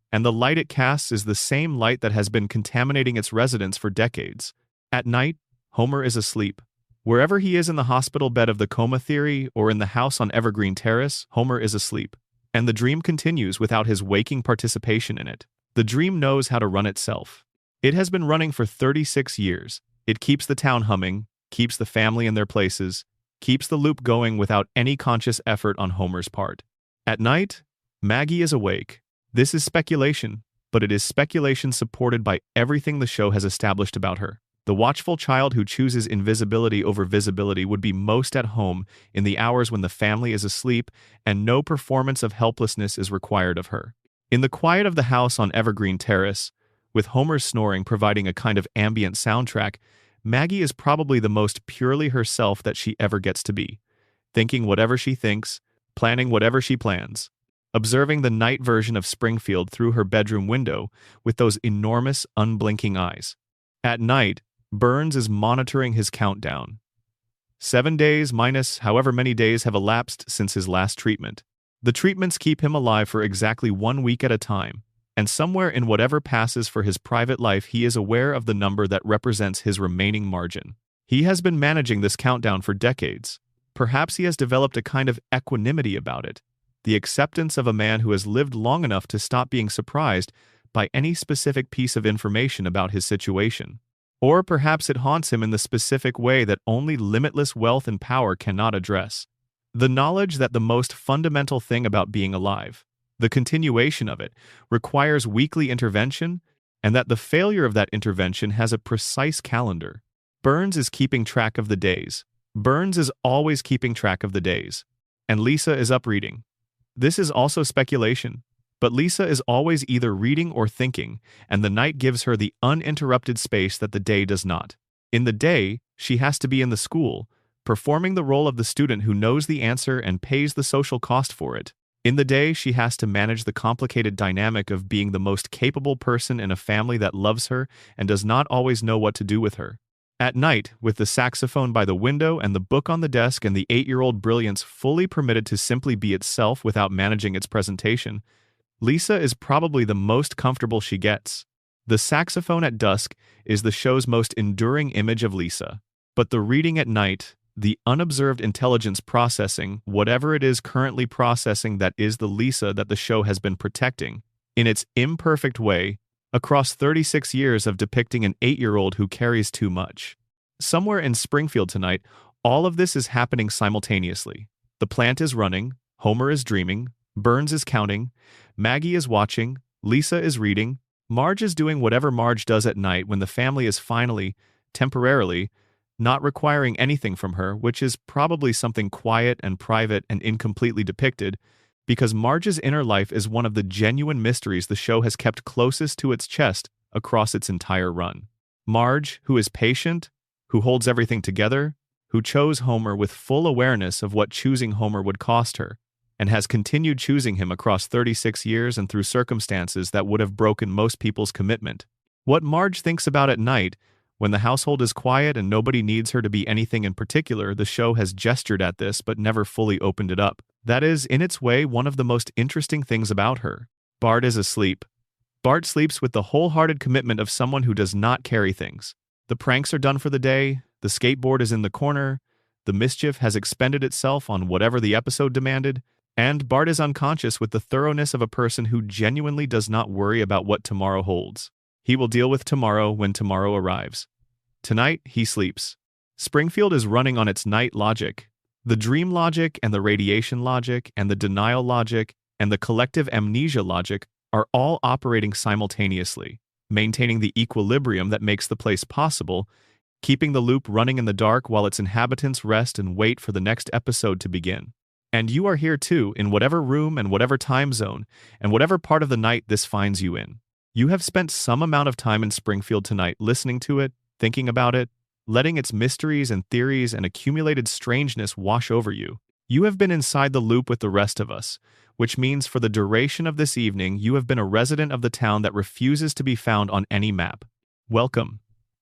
Speaker 1: and the light it casts is the same light that has been contaminating its residents for decades. At night, Homer is asleep. Wherever he is in the hospital bed of the coma theory or in the house on Evergreen Terrace, Homer is asleep. And the dream continues without his waking participation in it. The dream knows how to run itself. It has been running for 36 years. It keeps the town humming, keeps the family in their places, keeps the loop going without any conscious effort on Homer's part. At night, Maggie is awake. This is speculation, but it is speculation supported by everything the show has established about her. The watchful child who chooses invisibility over visibility would be most at home in the hours when the family is asleep and no performance of helplessness is required of her. In the quiet of the house on Evergreen Terrace, with Homer's snoring providing a kind of ambient soundtrack, Maggie is probably the most purely herself that she ever gets to be, thinking whatever she thinks, planning whatever she plans, observing the night version of Springfield through her bedroom window with those enormous, unblinking eyes. At night, Burns is monitoring his countdown. 7 days minus however many days have elapsed since his last treatment. The treatments keep him alive for exactly 1 week at a time, and somewhere in whatever passes for his private life he is aware of the number that represents his remaining margin. He has been managing this countdown for decades. Perhaps he has developed a kind of equanimity about it, the acceptance of a man who has lived long enough to stop being surprised by any specific piece of information about his situation. Or perhaps it haunts him in the specific way that only limitless wealth and power cannot address. The knowledge that the most fundamental thing about being alive, the continuation of it, requires weekly intervention, and that the failure of that intervention has a precise calendar. Burns is keeping track of the days. Burns is always keeping track of the days. And Lisa is up reading. This is also speculation. But Lisa is always either reading or thinking, and the night gives her the uninterrupted space that the day does not. In the day, she has to be in the school, performing the role of the student who knows the answer and pays the social cost for it. In the day, she has to manage the complicated dynamic of being the most capable person in a family that loves her and does not always know what to do with her. At night, with the saxophone by the window and the book on the desk and the 8-year-old brilliance fully permitted to simply be itself without managing its presentation, Lisa is probably the most comfortable she gets. The saxophone at dusk is the show's most enduring image of Lisa. But the reading at night, the unobserved intelligence processing, whatever it is currently processing, that is the Lisa that the show has been protecting, in its imperfect way, across 36 years of depicting an 8-year-old who carries too much. Somewhere in Springfield tonight, all of this is happening simultaneously. The plant is running, Homer is dreaming, Burns is counting, Maggie is watching, Lisa is reading, Marge is doing whatever Marge does at night when the family is finally, temporarily, not requiring anything from her, which is probably something quiet and private and incompletely depicted, because Marge's inner life is one of the genuine mysteries the show has kept closest to its chest across its entire run. Marge, who is patient, who holds everything together, who chose Homer with full awareness of what choosing Homer would cost her, and has continued choosing him across 36 years and through circumstances that would have broken most people's commitment. What Marge thinks about at night, when the household is quiet and nobody needs her to be anything in particular. The show has gestured at this but never fully opened it up. That is, in its way, one of the most interesting things about her. Bart is asleep. Bart sleeps with the wholehearted commitment of someone who does not carry things. The pranks are done for the day, the skateboard is in the corner, the mischief has expended itself on whatever the episode demanded, and Bart is unconscious with the thoroughness of a person who genuinely does not worry about what tomorrow holds. He will deal with tomorrow when tomorrow arrives. Tonight, he sleeps. Springfield is running on its night logic. The dream logic and the radiation logic and the denial logic and the collective amnesia logic are all operating simultaneously, maintaining the equilibrium that makes the place possible, keeping the loop running in the dark while its inhabitants rest and wait for the next episode to begin. And you are here too, in whatever room and whatever time zone, and whatever part of the night this finds you in. You have spent some amount of time in Springfield tonight listening to it, thinking about it, letting its mysteries and theories and accumulated strangeness wash over you. You have been inside the loop with the rest of us, which means for the duration of this evening you have been a resident of the town that refuses to be found on any map. Welcome.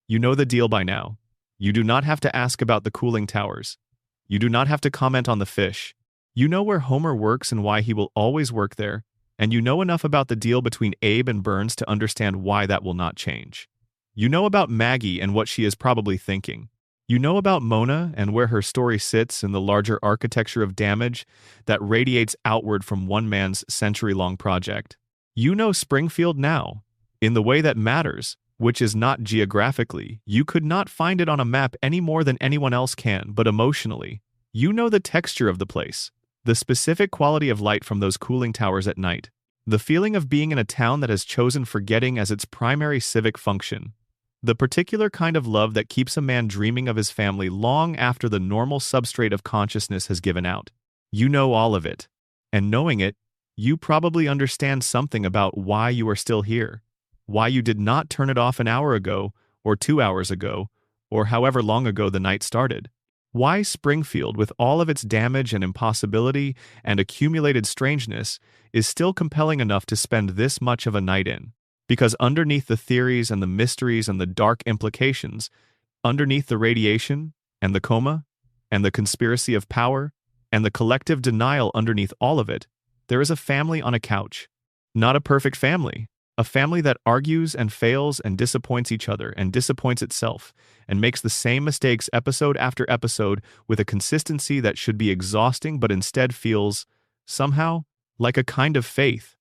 Speaker 1: You know the deal by now. You do not have to ask about the cooling towers. You do not have to comment on the fish. You know where Homer works and why he will always work there, and you know enough about the deal between Abe and Burns to understand why that will not change. You know about Maggie and what she is probably thinking. You know about Mona and where her story sits in the larger architecture of damage that radiates outward from one man's century-long project. You know Springfield now, in the way that matters, which is not geographically. You could not find it on a map any more than anyone else can, but emotionally. You know the texture of the place, the specific quality of light from those cooling towers at night, the feeling of being in a town that has chosen forgetting as its primary civic function. The particular kind of love that keeps a man dreaming of his family long after the normal substrate of consciousness has given out. You know all of it. And knowing it, you probably understand something about why you are still here, why you did not turn it off an hour ago, or 2 hours ago, or however long ago the night started. Why Springfield, with all of its damage and impossibility and accumulated strangeness, is still compelling enough to spend this much of a night in. Because underneath the theories and the mysteries and the dark implications, underneath the radiation and the coma and the conspiracy of power and the collective denial underneath all of it, there is a family on a couch. Not a perfect family, a family that argues and fails and disappoints each other and disappoints itself and makes the same mistakes episode after episode with a consistency that should be exhausting but instead feels, somehow, like a kind of faith.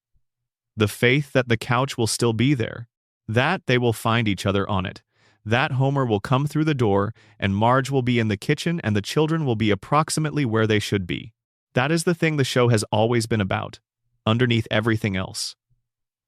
Speaker 1: The faith that the couch will still be there, that they will find each other on it, that Homer will come through the door and Marge will be in the kitchen and the children will be approximately where they should be. That is the thing the show has always been about, underneath everything else.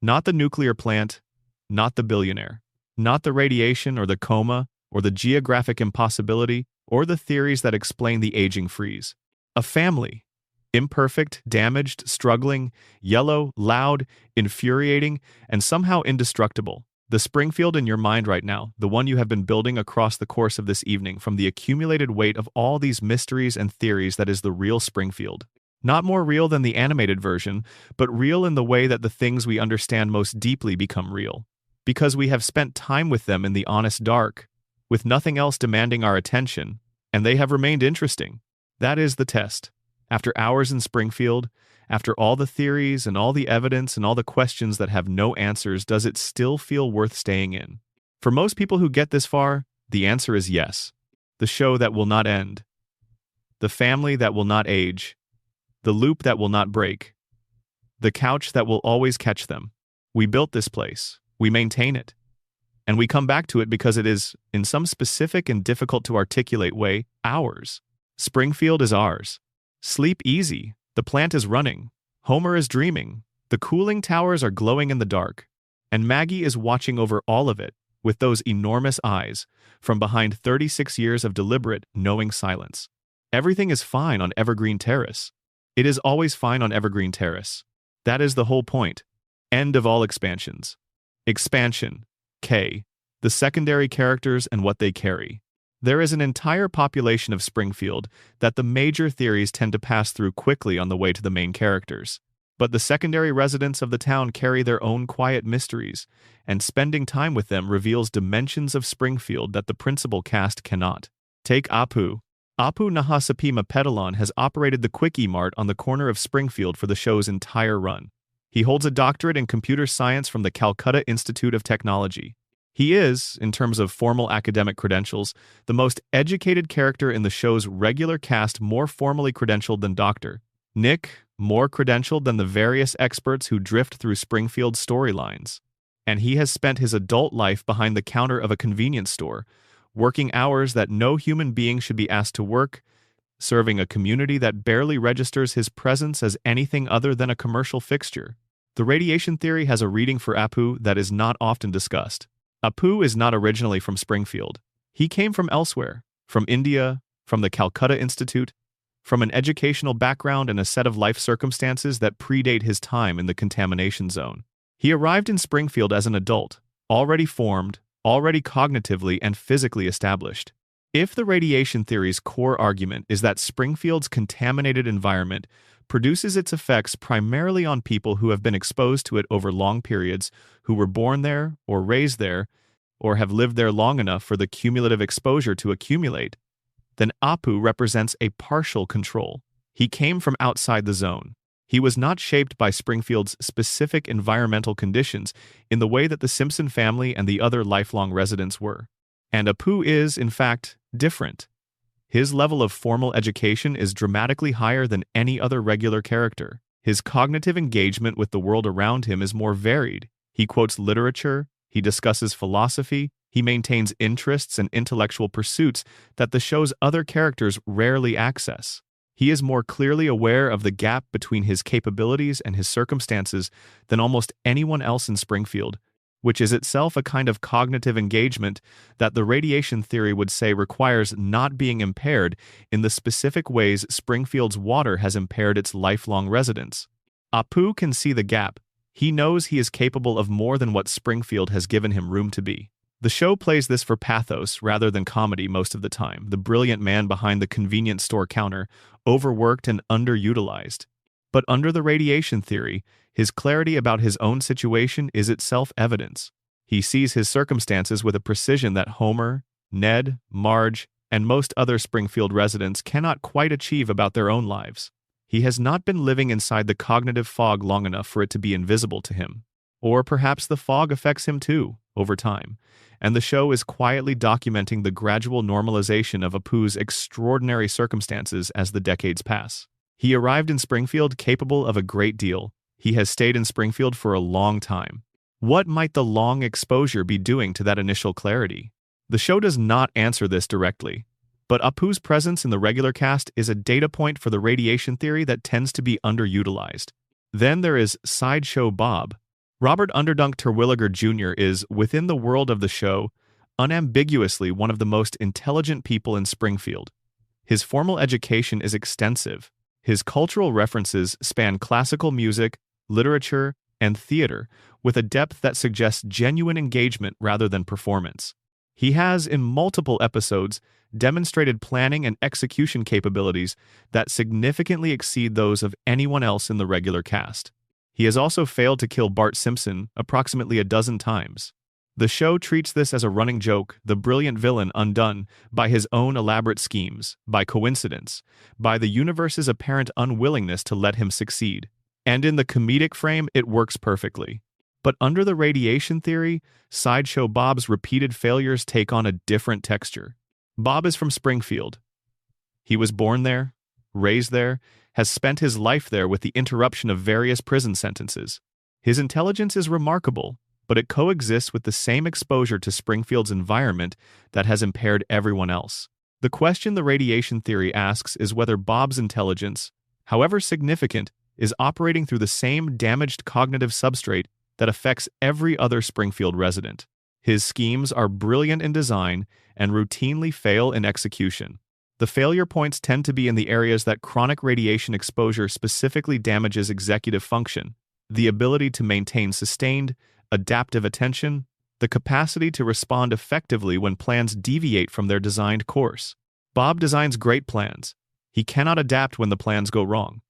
Speaker 1: Not the nuclear plant, not the billionaire, not the radiation or the coma or the geographic impossibility or the theories that explain the aging freeze. A family. Imperfect, damaged, struggling, yellow, loud, infuriating, and somehow indestructible. The Springfield in your mind right now, the one you have been building across the course of this evening from the accumulated weight of all these mysteries and theories that is the real Springfield. Not more real than the animated version, but real in the way that the things we understand most deeply become real. Because we have spent time with them in the honest dark, with nothing else demanding our attention, and they have remained interesting. That is the test. After hours in Springfield, after all the theories and all the evidence and all the questions that have no answers, does it still feel worth staying in? For most people who get this far, the answer is yes. The show that will not end. The family that will not age. The loop that will not break. The couch that will always catch them. We built this place. We maintain it. And we come back to it because it is, in some specific and difficult to articulate way, ours. Springfield is ours. Sleep easy. The plant is running. Homer is dreaming. The cooling towers are glowing in the dark. And Maggie is watching over all of it, with those enormous eyes, from behind 36 years of deliberate, knowing silence. Everything is fine on Evergreen Terrace. It is always fine on Evergreen Terrace. That is the whole point. End of all expansions. Expansion. K. The secondary characters and what they carry. There is an entire population of Springfield that the major theories tend to pass through quickly on the way to the main characters. But the secondary residents of the town carry their own quiet mysteries, and spending time with them reveals dimensions of Springfield that the principal cast cannot. Take Apu. Apu Nahasapima Pedalon has operated the Quickie Mart on the corner of Springfield for the show's entire run. He holds a doctorate in computer science from the Calcutta Institute of Technology. He is, in terms of formal academic credentials, the most educated character in the show's regular cast, more formally credentialed than Dr. Nick, more credentialed than the various experts who drift through Springfield's storylines. And he has spent his adult life behind the counter of a convenience store, working hours that no human being should be asked to work, serving a community that barely registers his presence as anything other than a commercial fixture. The radiation theory has a reading for Apu that is not often discussed. Apu is not originally from Springfield. He came from elsewhere, from India, from the Calcutta Institute, from an educational background and a set of life circumstances that predate his time in the contamination zone. He arrived in Springfield as an adult, already formed, already cognitively and physically established. If the radiation theory's core argument is that Springfield's contaminated environment produces its effects primarily on people who have been exposed to it over long periods, who were born there or raised there, or have lived there long enough for the cumulative exposure to accumulate, then Apu represents a partial control. He came from outside the zone. He was not shaped by Springfield's specific environmental conditions in the way that the Simpson family and the other lifelong residents were. And Apu is, in fact, different. His level of formal education is dramatically higher than any other regular character. His cognitive engagement with the world around him is more varied. He quotes literature, he discusses philosophy, he maintains interests and intellectual pursuits that the show's other characters rarely access. He is more clearly aware of the gap between his capabilities and his circumstances than almost anyone else in Springfield, which is itself a kind of cognitive engagement that the radiation theory would say requires not being impaired in the specific ways Springfield's water has impaired its lifelong residents. Apu can see the gap. He knows he is capable of more than what Springfield has given him room to be. The show plays this for pathos rather than comedy most of the time. The brilliant man behind the convenience store counter, overworked and underutilized. But under the radiation theory, his clarity about his own situation is itself evidence. He sees his circumstances with a precision that Homer, Ned, Marge, and most other Springfield residents cannot quite achieve about their own lives. He has not been living inside the cognitive fog long enough for it to be invisible to him. Or perhaps the fog affects him too, over time, and the show is quietly documenting the gradual normalization of Apu's extraordinary circumstances as the decades pass. He arrived in Springfield capable of a great deal. He has stayed in Springfield for a long time. What might the long exposure be doing to that initial clarity? The show does not answer this directly, but Apu's presence in the regular cast is a data point for the radiation theory that tends to be underutilized. Then there is Sideshow Bob. Robert Underdunk Terwilliger Jr. is, within the world of the show, unambiguously one of the most intelligent people in Springfield. His formal education is extensive. His cultural references span classical music, literature, and theater, with a depth that suggests genuine engagement rather than performance. He has, in multiple episodes, demonstrated planning and execution capabilities that significantly exceed those of anyone else in the regular cast. He has also failed to kill Bart Simpson approximately a dozen times. The show treats this as a running joke, the brilliant villain undone by his own elaborate schemes, by coincidence, by the universe's apparent unwillingness to let him succeed. And in the comedic frame, it works perfectly. But under the radiation theory, Sideshow Bob's repeated failures take on a different texture. Bob is from Springfield. He was born there, raised there, has spent his life there with the interruption of various prison sentences. His intelligence is remarkable, but it coexists with the same exposure to Springfield's environment that has impaired everyone else. The question the radiation theory asks is whether Bob's intelligence, however significant, is operating through the same damaged cognitive substrate that affects every other Springfield resident. His schemes are brilliant in design and routinely fail in execution. The failure points tend to be in the areas that chronic radiation exposure specifically damages executive function, the ability to maintain sustained, adaptive attention, the capacity to respond effectively when plans deviate from their designed course. Bob designs great plans. He cannot adapt when the plans go wrong.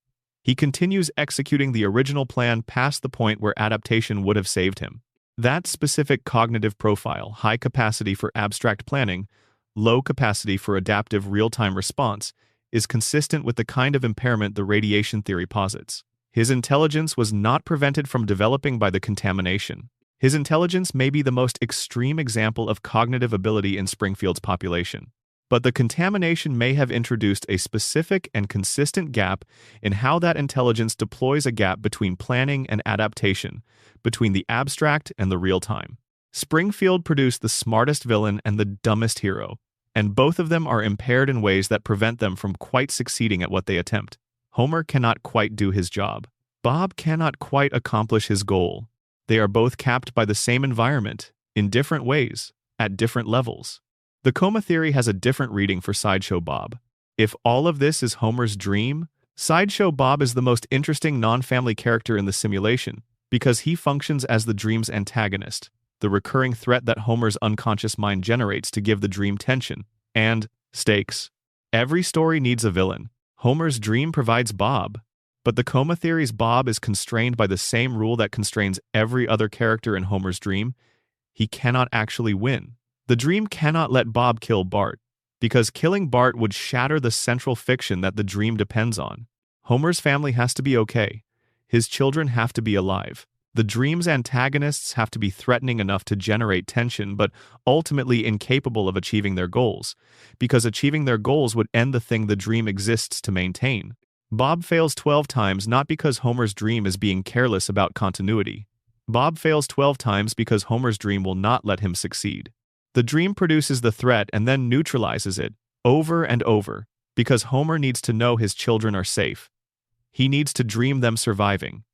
Speaker 1: He continues executing the original plan past the point where adaptation would have saved him. That specific cognitive profile, high capacity for abstract planning, low capacity for adaptive real-time response, is consistent with the kind of impairment the radiation theory posits. His intelligence was not prevented from developing by the contamination. His intelligence may be the most extreme example of cognitive ability in Springfield's population. But the contamination may have introduced a specific and consistent gap in how that intelligence deploys a gap between planning and adaptation, between the abstract and the real-time. Springfield produced the smartest villain and the dumbest hero, and both of them are impaired in ways that prevent them from quite succeeding at what they attempt. Homer cannot quite do his job. Bob cannot quite accomplish his goal. They are both capped by the same environment, in different ways, at different levels. The coma theory has a different reading for Sideshow Bob. If all of this is Homer's dream, Sideshow Bob is the most interesting non-family character in the simulation because he functions as the dream's antagonist, the recurring threat that Homer's unconscious mind generates to give the dream tension and stakes. Every story needs a villain. Homer's dream provides Bob, but the coma theory's Bob is constrained by the same rule that constrains every other character in Homer's dream. He cannot actually win. The dream cannot let Bob kill Bart, because killing Bart would shatter the central fiction that the dream depends on. Homer's family has to be okay. His children have to be alive. The dream's antagonists have to be threatening enough to generate tension, but ultimately incapable of achieving their goals, because achieving their goals would end the thing the dream exists to maintain. Bob fails 12 times not because Homer's dream is being careless about continuity. Bob fails 12 times because Homer's dream will not let him succeed. The dream produces the threat and then neutralizes it, over and over, because Homer needs to know his children are safe. He needs to dream them surviving.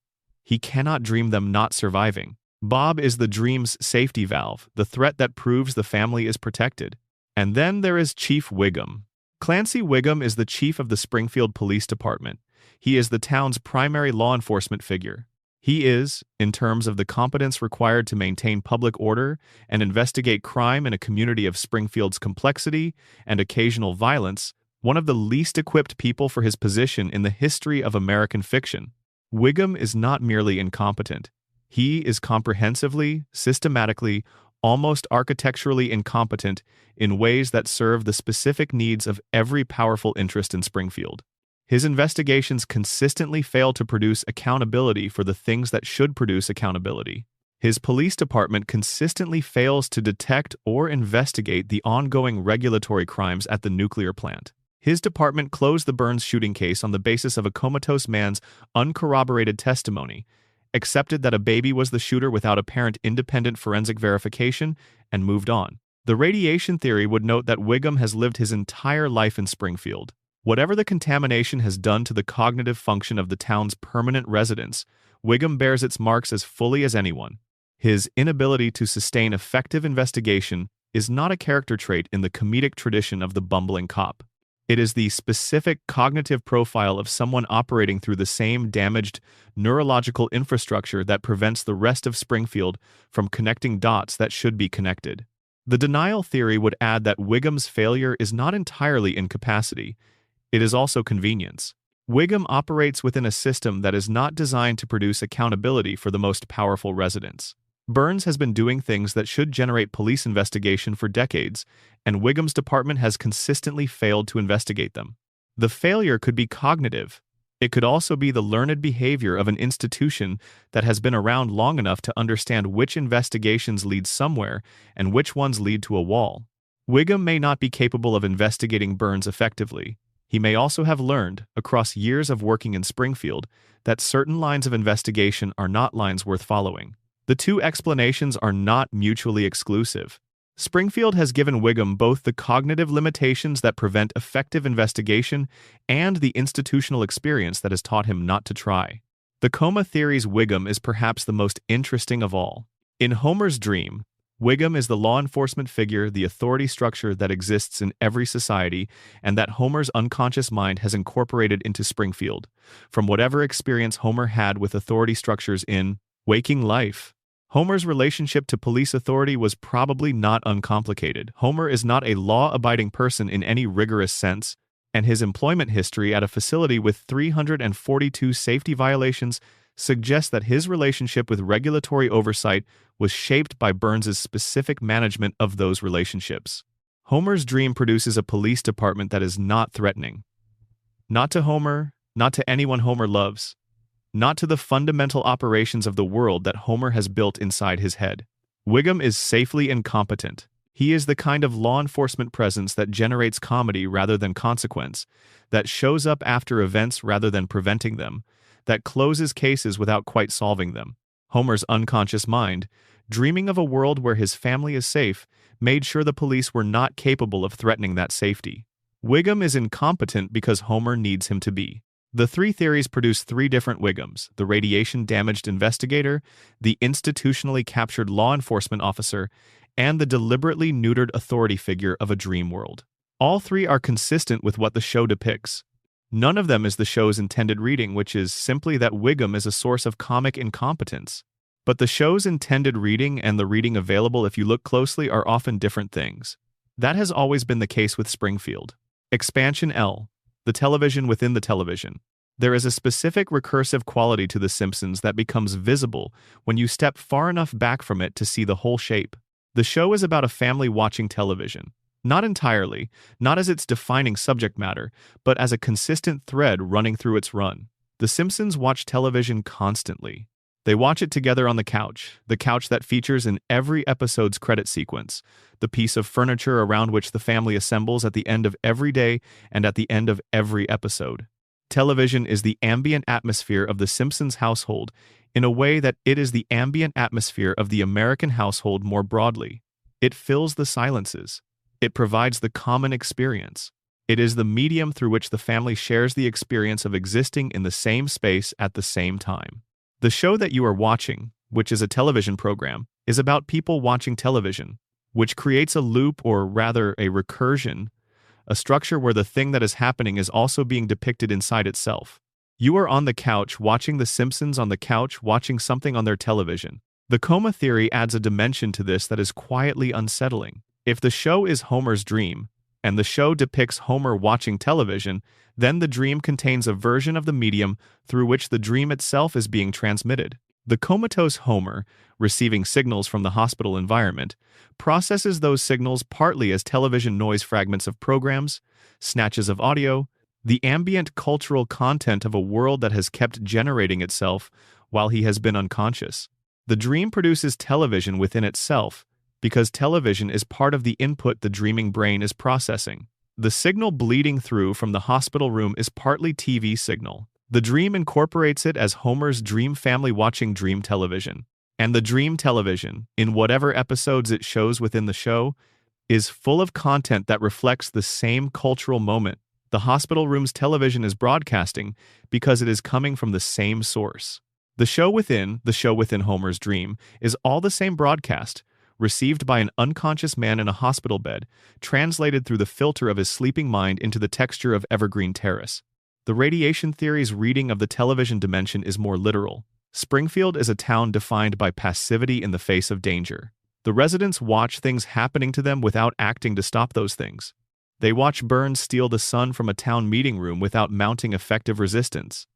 Speaker 1: He cannot dream them not surviving. Bob is the dream's safety valve, the threat that proves the family is protected. And then there is Chief Wiggum. Clancy Wiggum is the chief of the Springfield Police Department. He is the town's primary law enforcement figure. He is, in terms of the competence required to maintain public order and investigate crime in a community of Springfield's complexity and occasional violence, one of the least equipped people for his position in the history of American fiction. Wiggum is not merely incompetent. He is comprehensively, systematically, almost architecturally incompetent in ways that serve the specific needs of every powerful interest in Springfield. His investigations consistently fail to produce accountability for the things that should produce accountability. His police department consistently fails to detect or investigate the ongoing regulatory crimes at the nuclear plant. His department closed the Burns shooting case on the basis of a comatose man's uncorroborated testimony, accepted that a baby was the shooter without apparent independent forensic verification, and moved on. The radiation theory would note that Wiggum has lived his entire life in Springfield. Whatever the contamination has done to the cognitive function of the town's permanent residents, Wiggum bears its marks as fully as anyone. His inability to sustain effective investigation is not a character trait in the comedic tradition of the bumbling cop. It is the specific cognitive profile of someone operating through the same damaged neurological infrastructure that prevents the rest of Springfield from connecting dots that should be connected. The denial theory would add that Wiggum's failure is not entirely incapacity. It is also convenience. Wiggum operates within a system that is not designed to produce accountability for the most powerful residents. Burns has been doing things that should generate police investigation for decades, and Wiggum's department has consistently failed to investigate them. The failure could be cognitive. It could also be the learned behavior of an institution that has been around long enough to understand which investigations lead somewhere and which ones lead to a wall. Wiggum may not be capable of investigating Burns effectively. He may also have learned, across years of working in Springfield, that certain lines of investigation are not lines worth following. The two explanations are not mutually exclusive. Springfield has given Wiggum both the cognitive limitations that prevent effective investigation and the institutional experience that has taught him not to try. The coma theory's Wiggum is perhaps the most interesting of all. In Homer's dream, Wiggum is the law enforcement figure, the authority structure that exists in every society and that Homer's unconscious mind has incorporated into Springfield, from whatever experience Homer had with authority structures in waking life. Homer's relationship to police authority was probably not uncomplicated. Homer is not a law-abiding person in any rigorous sense, and his employment history at a facility with 342 safety violations suggests that his relationship with regulatory oversight was shaped by Burns's specific management of those relationships. Homer's dream produces a police department that is not threatening. Not to Homer, not to anyone Homer loves, not to the fundamental operations of the world that Homer has built inside his head. Wiggum is safely incompetent. He is the kind of law enforcement presence that generates comedy rather than consequence, that shows up after events rather than preventing them, that closes cases without quite solving them. Homer's unconscious mind, dreaming of a world where his family is safe, made sure the police were not capable of threatening that safety. Wiggum is incompetent because Homer needs him to be. The three theories produce three different Wiggums: the radiation-damaged investigator, the institutionally captured law enforcement officer, and the deliberately neutered authority figure of a dream world. All three are consistent with what the show depicts. None of them is the show's intended reading, which is simply that Wiggum is a source of comic incompetence. But the show's intended reading and the reading available if you look closely are often different things. That has always been the case with Springfield. Expansion L. The television within the television. There is a specific recursive quality to The Simpsons that becomes visible when you step far enough back from it to see the whole shape. The show is about a family watching television. Not entirely, not as its defining subject matter, but as a consistent thread running through its run. The Simpsons watch television constantly. They watch it together on the couch that features in every episode's credit sequence, the piece of furniture around which the family assembles at the end of every day and at the end of every episode. Television is the ambient atmosphere of the Simpsons household in a way that it is the ambient atmosphere of the American household more broadly. It fills the silences. It provides the common experience. It is the medium through which the family shares the experience of existing in the same space at the same time. The show that you are watching, which is a television program, is about people watching television, which creates a loop, or rather a recursion, a structure where the thing that is happening is also being depicted inside itself. You are on the couch watching The Simpsons on the couch watching something on their television. The coma theory adds a dimension to this that is quietly unsettling. If the show is Homer's dream, and the show depicts Homer watching television, then the dream contains a version of the medium through which the dream itself is being transmitted. The comatose Homer, receiving signals from the hospital environment, processes those signals partly as television noise fragments of programs, snatches of audio, the ambient cultural content of a world that has kept generating itself while he has been unconscious. The dream produces television within itself, because television is part of the input the dreaming brain is processing. The signal bleeding through from the hospital room is partly TV signal. The dream incorporates it as Homer's dream family watching dream television. And the dream television, in whatever episodes it shows within the show, is full of content that reflects the same cultural moment the hospital room's television is broadcasting, because it is coming from the same source. The show within Homer's dream is all the same broadcast, received by an unconscious man in a hospital bed, translated through the filter of his sleeping mind into the texture of Evergreen Terrace. The radiation theory's reading of the television dimension is more literal. Springfield is a town defined by passivity in the face of danger. The residents watch things happening to them without acting to stop those things. They watch Burns steal the sun from a town meeting room without mounting effective resistance.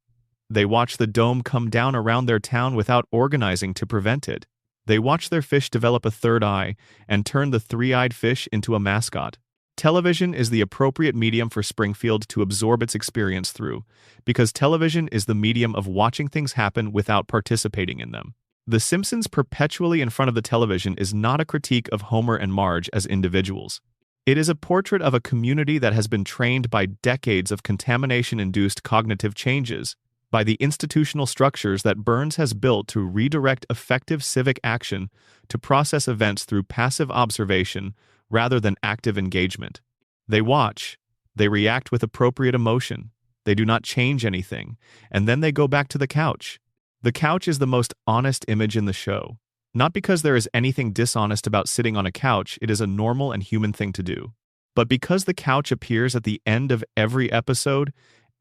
Speaker 1: They watch the dome come down around their town without organizing to prevent it. They watch their fish develop a third eye and turn the three-eyed fish into a mascot. Television is the appropriate medium for Springfield to absorb its experience through, because television is the medium of watching things happen without participating in them. The Simpsons perpetually in front of the television is not a critique of Homer and Marge as individuals. It is a portrait of a community that has been trained by decades of contamination-induced cognitive changes, by the institutional structures that Burns has built to redirect effective civic action to process events through passive observation rather than active engagement. They watch, they react with appropriate emotion, they do not change anything, and then they go back to the couch. The couch is the most honest image in the show. Not because there is anything dishonest about sitting on a couch, it is a normal and human thing to do. But because the couch appears at the end of every episode,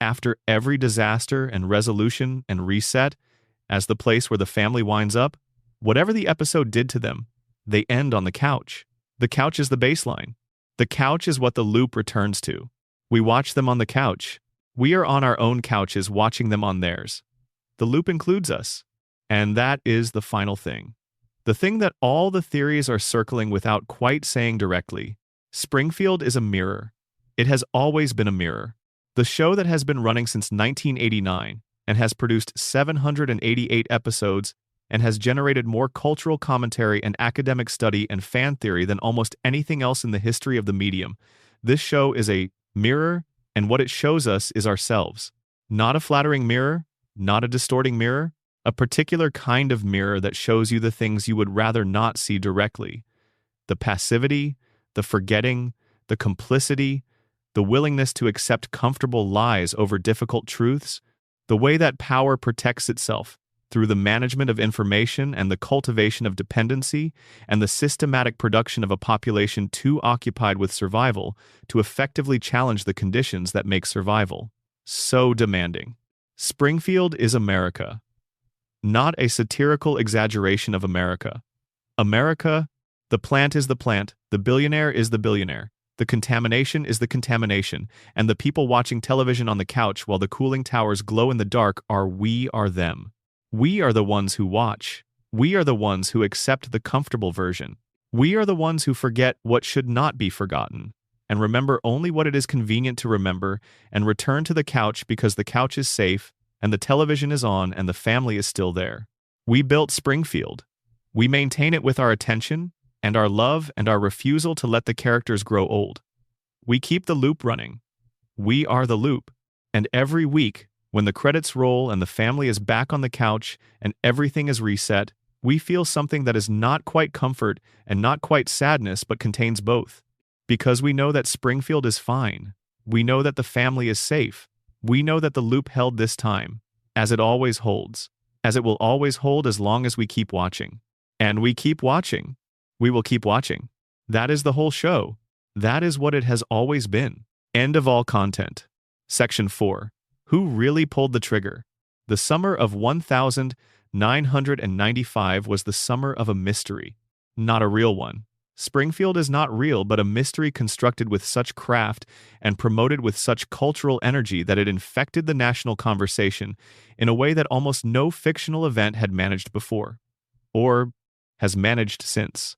Speaker 1: after every disaster and resolution and reset, as the place where the family winds up, whatever the episode did to them, they end on the couch. The couch is the baseline. The couch is what the loop returns to. We watch them on the couch. We are on our own couches watching them on theirs. The loop includes us. And that is the final thing. The thing that all the theories are circling without quite saying directly. Springfield is a mirror. It has always been a mirror. The show that has been running since 1989 and has produced 788 episodes and has generated more cultural commentary and academic study and fan theory than almost anything else in the history of the medium. This show is a mirror, and what it shows us is ourselves. Not a flattering mirror, not a distorting mirror, a particular kind of mirror that shows you the things you would rather not see directly. The passivity, the forgetting, the complicity, the willingness to accept comfortable lies over difficult truths, the way that power protects itself through the management of information and the cultivation of dependency and the systematic production of a population too occupied with survival to effectively challenge the conditions that make survival so demanding. Springfield is America. Not a satirical exaggeration of America. America, the plant is the plant, the billionaire is the billionaire, the contamination is the contamination, and the people watching television on the couch while the cooling towers glow in the dark we are them. We are the ones who watch. We are the ones who accept the comfortable version. We are the ones who forget what should not be forgotten, and remember only what it is convenient to remember, and return to the couch because the couch is safe, and the television is on, and the family is still there. We built Springfield. We maintain it with our attention, and our love, and our refusal to let the characters grow old. We keep the loop running. We are the loop. And every week, when the credits roll and the family is back on the couch and everything is reset, we feel something that is not quite comfort and not quite sadness but contains both. Because we know that Springfield is fine. We know that the family is safe. We know that the loop held this time, as it always holds, as it will always hold as long as we keep watching. And we keep watching. We will keep watching. That is the whole show. That is what it has always been. End of all content. Section 4. Who really pulled the trigger? The summer of 1995 was the summer of a mystery. Not a real one. Springfield is not real, but a mystery constructed with such craft and promoted with such cultural energy that it infected the national conversation in a way that almost no fictional event had managed before, or has managed since.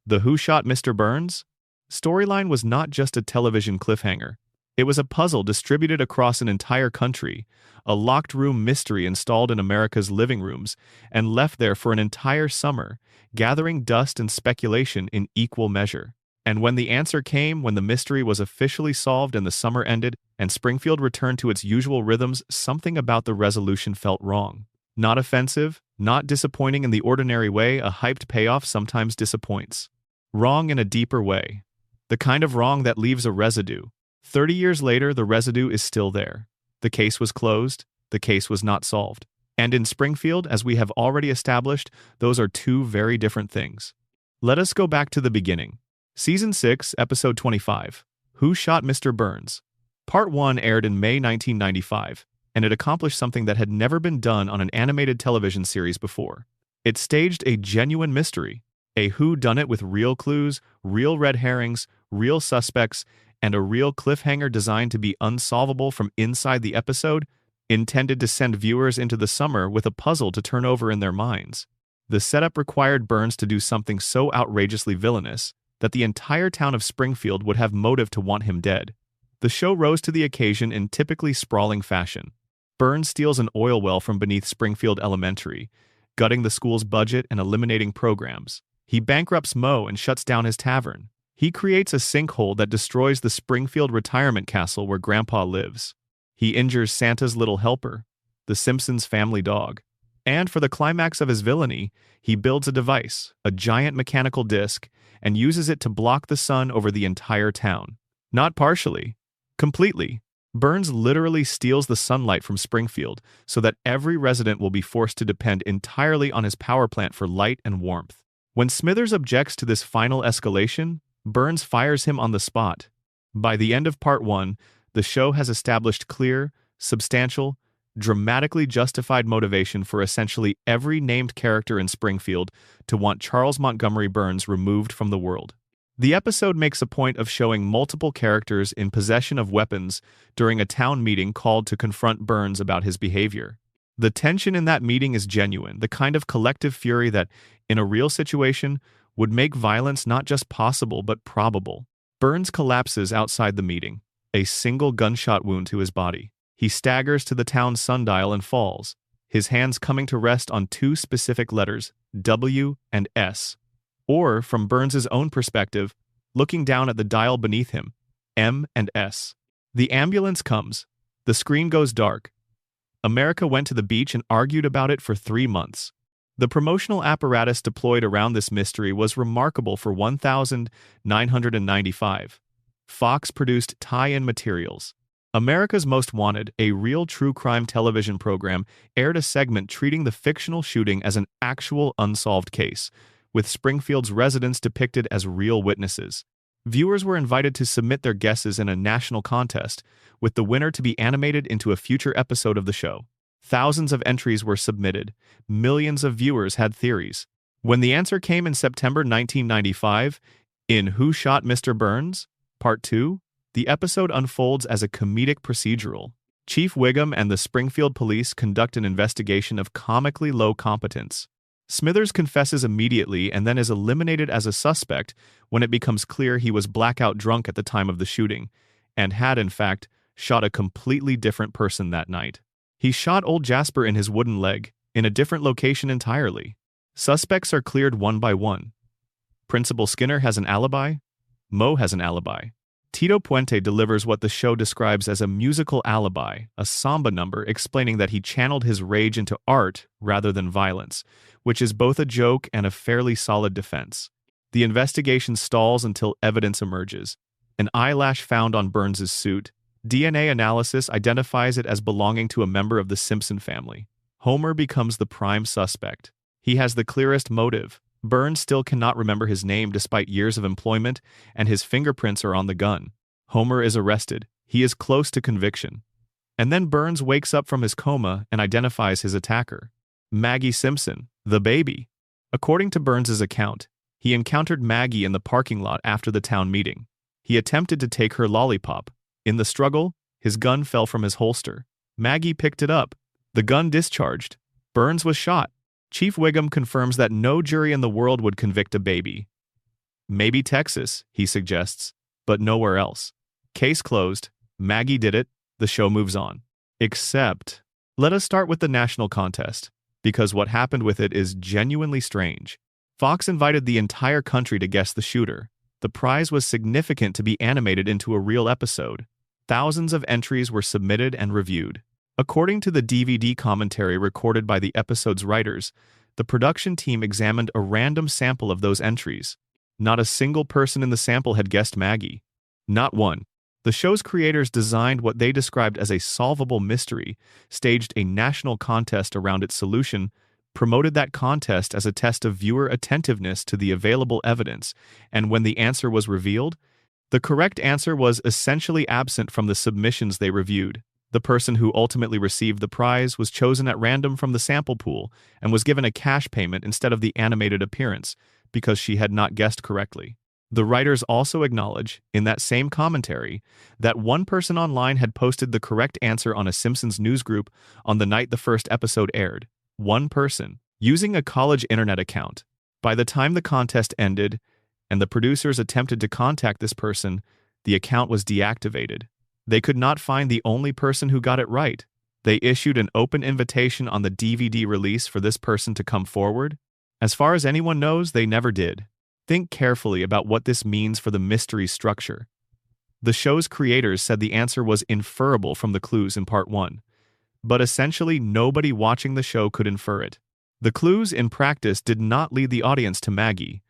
Speaker 1: The Who Shot Mr. Burns? Storyline was not just a television cliffhanger. It was a puzzle distributed across an entire country, a locked room mystery installed in America's living rooms and left there for an entire summer, gathering dust and speculation in equal measure. And when the answer came, when the mystery was officially solved and the summer ended, and Springfield returned to its usual rhythms, something about the resolution felt wrong. Not offensive, not disappointing in the ordinary way a hyped payoff sometimes disappoints. Wrong in a deeper way. The kind of wrong that leaves a residue. 30 years later, the residue is still there. The case was closed. The case was not solved. And in Springfield, as we have already established, those are two very different things. Let us go back to the beginning. Season 6, Episode 25. Who Shot Mr. Burns? Part 1 aired in May 1995, and it accomplished something that had never been done on an animated television series before. It staged a genuine mystery. A whodunit with real clues, real red herrings, real suspects, and a real cliffhanger designed to be unsolvable from inside the episode, intended to send viewers into the summer with a puzzle to turn over in their minds. The setup required Burns to do something so outrageously villainous that the entire town of Springfield would have motive to want him dead. The show rose to the occasion in typically sprawling fashion. Burns steals an oil well from beneath Springfield Elementary, gutting the school's budget and eliminating programs. He bankrupts Moe and shuts down his tavern. He creates a sinkhole that destroys the Springfield retirement castle where Grandpa lives. He injures Santa's little helper, the Simpsons family dog. And for the climax of his villainy, he builds a device, a giant mechanical disc, and uses it to block the sun over the entire town. Not partially, completely. Burns literally steals the sunlight from Springfield so that every resident will be forced to depend entirely on his power plant for light and warmth. When Smithers objects to this final escalation, Burns fires him on the spot. By the end of Part 1, the show has established clear, substantial, dramatically justified motivation for essentially every named character in Springfield to want Charles Montgomery Burns removed from the world. The episode makes a point of showing multiple characters in possession of weapons during a town meeting called to confront Burns about his behavior. The tension in that meeting is genuine, the kind of collective fury that, in a real situation, would make violence not just possible but probable. Burns collapses outside the meeting, a single gunshot wound to his body. He staggers to the town's sundial and falls, his hands coming to rest on two specific letters, W and S. Or, from Burns's own perspective, looking down at the dial beneath him, M and S. The ambulance comes. The screen goes dark. America went to the beach and argued about it for 3 months. The promotional apparatus deployed around this mystery was remarkable for 1,995. Fox produced tie-in materials. America's Most Wanted, a real true crime television program, aired a segment treating the fictional shooting as an actual unsolved case, with Springfield's residents depicted as real witnesses. Viewers were invited to submit their guesses in a national contest, with the winner to be animated into a future episode of the show. Thousands of entries were submitted. Millions of viewers had theories. When the answer came in September 1995, in Who Shot Mr. Burns? Part 2, the episode unfolds as a comedic procedural. Chief Wiggum and the Springfield police conduct an investigation of comically low competence. Smithers confesses immediately and then is eliminated as a suspect when it becomes clear he was blackout drunk at the time of the shooting, and had, in fact, shot a completely different person that night. He shot old Jasper in his wooden leg, in a different location entirely. Suspects are cleared one by one. Principal Skinner has an alibi. Mo has an alibi. Tito Puente delivers what the show describes as a musical alibi, a samba number explaining that he channeled his rage into art rather than violence, which is both a joke and a fairly solid defense. The investigation stalls until evidence emerges. An eyelash found on Burns's suit. DNA analysis identifies it as belonging to a member of the Simpson family. Homer becomes the prime suspect. He has the clearest motive. Burns still cannot remember his name despite years of employment, and his fingerprints are on the gun. Homer is arrested. He is close to conviction. And then Burns wakes up from his coma and identifies his attacker. Maggie Simpson, the baby. According to Burns's account, he encountered Maggie in the parking lot after the town meeting. He attempted to take her lollipop. In the struggle, his gun fell from his holster. Maggie picked it up. The gun discharged. Burns was shot. Chief Wiggum confirms that no jury in the world would convict a baby. Maybe Texas, he suggests, but nowhere else. Case closed. Maggie did it. The show moves on. Except, let us start with the national contest, because what happened with it is genuinely strange. Fox invited the entire country to guess the shooter. The prize was significant to be animated into a real episode. Thousands of entries were submitted and reviewed. According to the DVD commentary recorded by the episode's writers, the production team examined a random sample of those entries. Not a single person in the sample had guessed Maggie. Not one. The show's creators designed what they described as a solvable mystery, staged a national contest around its solution, promoted that contest as a test of viewer attentiveness to the available evidence, and when the answer was revealed, the correct answer was essentially absent from the submissions they reviewed. The person who ultimately received the prize was chosen at random from the sample pool and was given a cash payment instead of the animated appearance because she had not guessed correctly. The writers also acknowledge, in that same commentary, that one person online had posted the correct answer on a Simpsons news group on the night the first episode aired. One person, using a college internet account. By the time the contest ended, and the producers attempted to contact this person, the account was deactivated. They could not find the only person who got it right. They issued an open invitation on the DVD release for this person to come forward. As far as anyone knows, they never did. Think carefully about what this means for the mystery structure. The show's creators said the answer was inferable from the clues in Part 1, but essentially nobody watching the show could infer it. The clues in practice did not lead the audience to Maggie.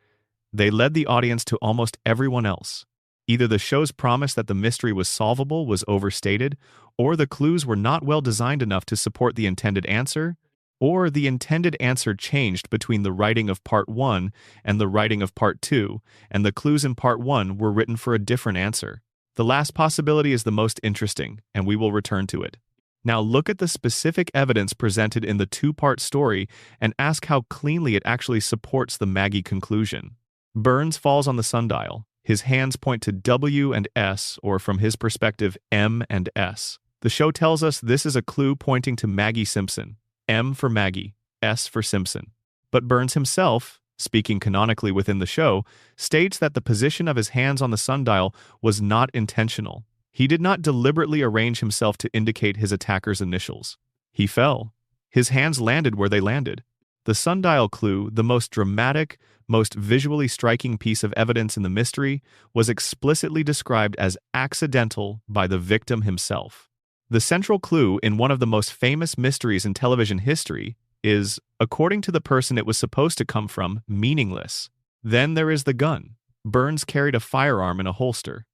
Speaker 1: They led the audience to almost everyone else. Either the show's promise that the mystery was solvable was overstated, or the clues were not well designed enough to support the intended answer, or the intended answer changed between the writing of Part 1 and the writing of Part 2, and the clues in Part 1 were written for a different answer. The last possibility is the most interesting, and we will return to it. Now look at the specific evidence presented in the two-part story and ask how cleanly it actually supports the Maggie conclusion. Burns falls on the sundial. His hands point to W and S, or from his perspective, M and S. The show tells us this is a clue pointing to Maggie Simpson. M for Maggie, S for Simpson. But Burns himself, speaking canonically within the show, states that the position of his hands on the sundial was not intentional. He did not deliberately arrange himself to indicate his attacker's initials. He fell. His hands landed where they landed. The sundial clue, the most dramatic, most visually striking piece of evidence in the mystery, was explicitly described as accidental by the victim himself. The central clue in one of the most famous mysteries in television history is, according to the person it was supposed to come from, meaningless. Then there is the gun. Burns carried a firearm in a holster.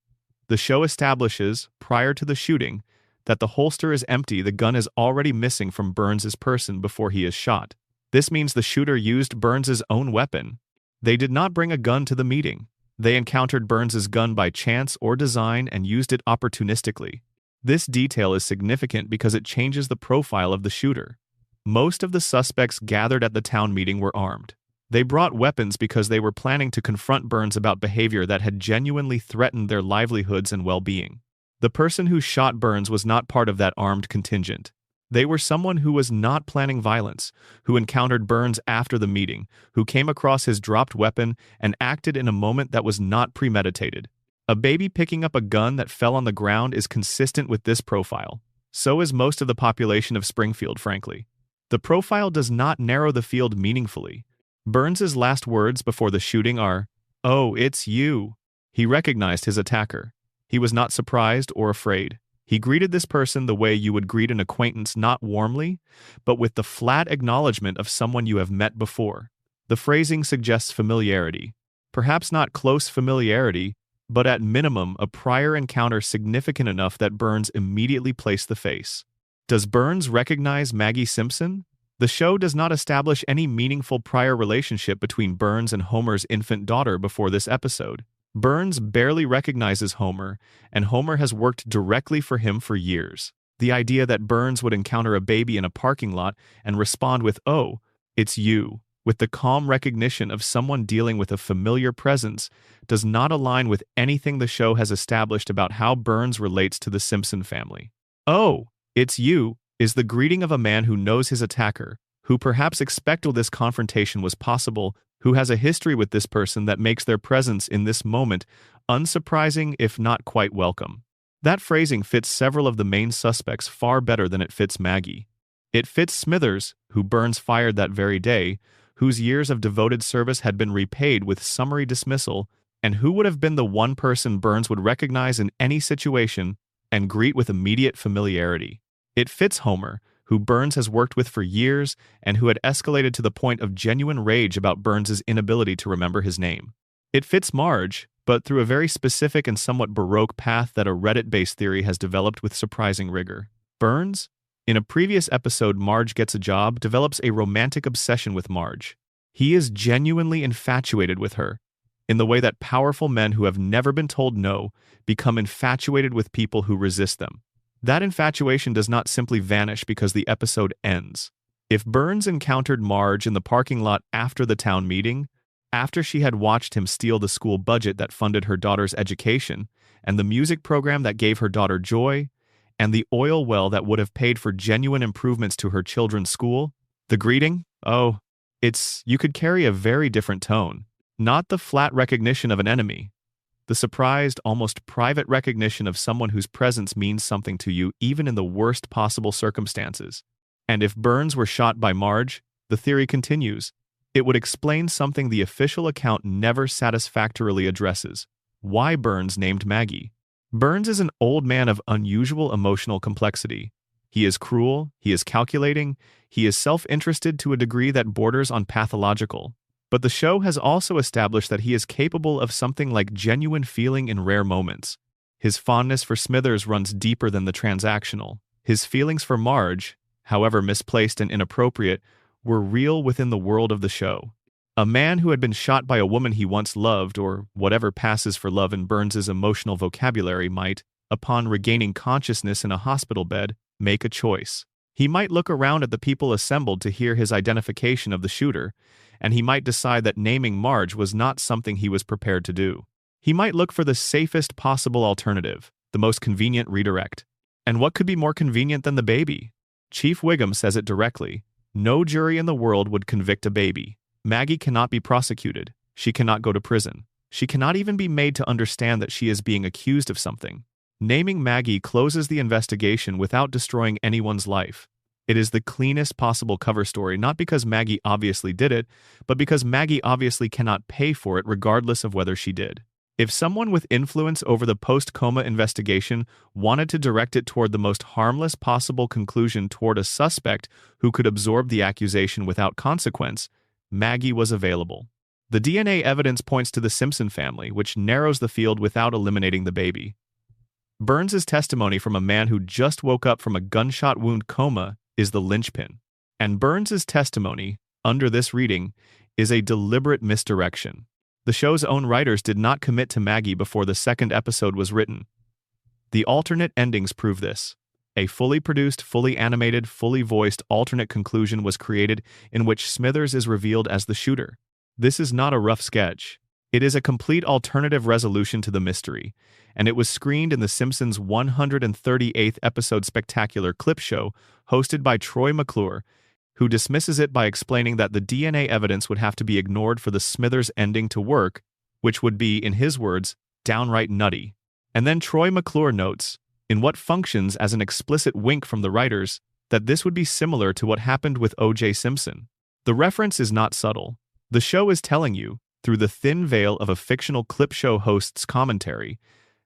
Speaker 1: The show establishes, prior to the shooting, that the holster is empty. The gun is already missing from Burns's person before he is shot. This means the shooter used Burns's own weapon. They did not bring a gun to the meeting. They encountered Burns's gun by chance or design and used it opportunistically. This detail is significant because it changes the profile of the shooter. Most of the suspects gathered at the town meeting were armed. They brought weapons because they were planning to confront Burns about behavior that had genuinely threatened their livelihoods and well-being. The person who shot Burns was not part of that armed contingent. They were someone who was not planning violence, who encountered Burns after the meeting, who came across his dropped weapon and acted in a moment that was not premeditated. A baby picking up a gun that fell on the ground is consistent with this profile. So is most of the population of Springfield, frankly. The profile does not narrow the field meaningfully. Burns's last words before the shooting are, "Oh, it's you." He recognized his attacker. He was not surprised or afraid. He greeted this person the way you would greet an acquaintance, not warmly, but with the flat acknowledgement of someone you have met before. The phrasing suggests familiarity. Perhaps not close familiarity, but at minimum a prior encounter significant enough that Burns immediately placed the face. Does Burns recognize Maggie Simpson? The show does not establish any meaningful prior relationship between Burns and Homer's infant daughter before this episode. Burns barely recognizes Homer, and Homer has worked directly for him for years. The idea that Burns would encounter a baby in a parking lot and respond with, "Oh, it's you," with the calm recognition of someone dealing with a familiar presence, does not align with anything the show has established about how Burns relates to the Simpson family. "Oh, it's you," is the greeting of a man who knows his attacker, who perhaps expected this confrontation was possible, who has a history with this person that makes their presence in this moment unsurprising if not quite welcome. That phrasing fits several of the main suspects far better than it fits Maggie. It fits Smithers, who Burns fired that very day, whose years of devoted service had been repaid with summary dismissal, and who would have been the one person Burns would recognize in any situation and greet with immediate familiarity. It fits Homer, who Burns has worked with for years and who had escalated to the point of genuine rage about Burns's inability to remember his name. It fits Marge, but through a very specific and somewhat baroque path that a Reddit-based theory has developed with surprising rigor. Burns? In a previous episode, Marge Gets a Job develops a romantic obsession with Marge. He is genuinely infatuated with her, in the way that powerful men who have never been told no become infatuated with people who resist them. That infatuation does not simply vanish because the episode ends. If Burns encountered Marge in the parking lot after the town meeting, after she had watched him steal the school budget that funded her daughter's education, and the music program that gave her daughter joy, and the oil well that would have paid for genuine improvements to her children's school, the greeting, oh, you could carry a very different tone. Not the flat recognition of an enemy. The surprised, almost private recognition of someone whose presence means something to you even in the worst possible circumstances. And if Burns were shot by Marge, the theory continues, it would explain something the official account never satisfactorily addresses: why Burns named Maggie. Burns is an old man of unusual emotional complexity. He is cruel, he is calculating, he is self-interested to a degree that borders on pathological. But the show has also established that he is capable of something like genuine feeling in rare moments. His fondness for Smithers runs deeper than the transactional. His feelings for Marge, however misplaced and inappropriate, were real within the world of the show. A man who had been shot by a woman he once loved, or whatever passes for love in Burns's emotional vocabulary, might, upon regaining consciousness in a hospital bed, make a choice. He might look around at the people assembled to hear his identification of the shooter, and he might decide that naming Marge was not something he was prepared to do. He might look for the safest possible alternative, the most convenient redirect. And what could be more convenient than the baby? Chief Wiggum says it directly. No jury in the world would convict a baby. Maggie cannot be prosecuted. She cannot go to prison. She cannot even be made to understand that she is being accused of something. Naming Maggie closes the investigation without destroying anyone's life. It is the cleanest possible cover story, not because Maggie obviously did it, but because Maggie obviously cannot pay for it regardless of whether she did. If someone with influence over the post-coma investigation wanted to direct it toward the most harmless possible conclusion toward a suspect who could absorb the accusation without consequence, Maggie was available. The DNA evidence points to the Simpson family, which narrows the field without eliminating the baby. Burns' testimony from a man who just woke up from a gunshot wound coma is the linchpin. And Burns' testimony, under this reading, is a deliberate misdirection. The show's own writers did not commit to Maggie before the second episode was written. The alternate endings prove this. A fully produced, fully animated, fully voiced alternate conclusion was created in which Smithers is revealed as the shooter. This is not a rough sketch. It is a complete alternative resolution to the mystery, and it was screened in The Simpsons' 138th episode spectacular clip show hosted by Troy McClure, who dismisses it by explaining that the DNA evidence would have to be ignored for the Smithers ending to work, which would be, in his words, downright nutty. And then Troy McClure notes, in what functions as an explicit wink from the writers, that this would be similar to what happened with O.J. Simpson. The reference is not subtle. The show is telling you, through the thin veil of a fictional clip show host's commentary,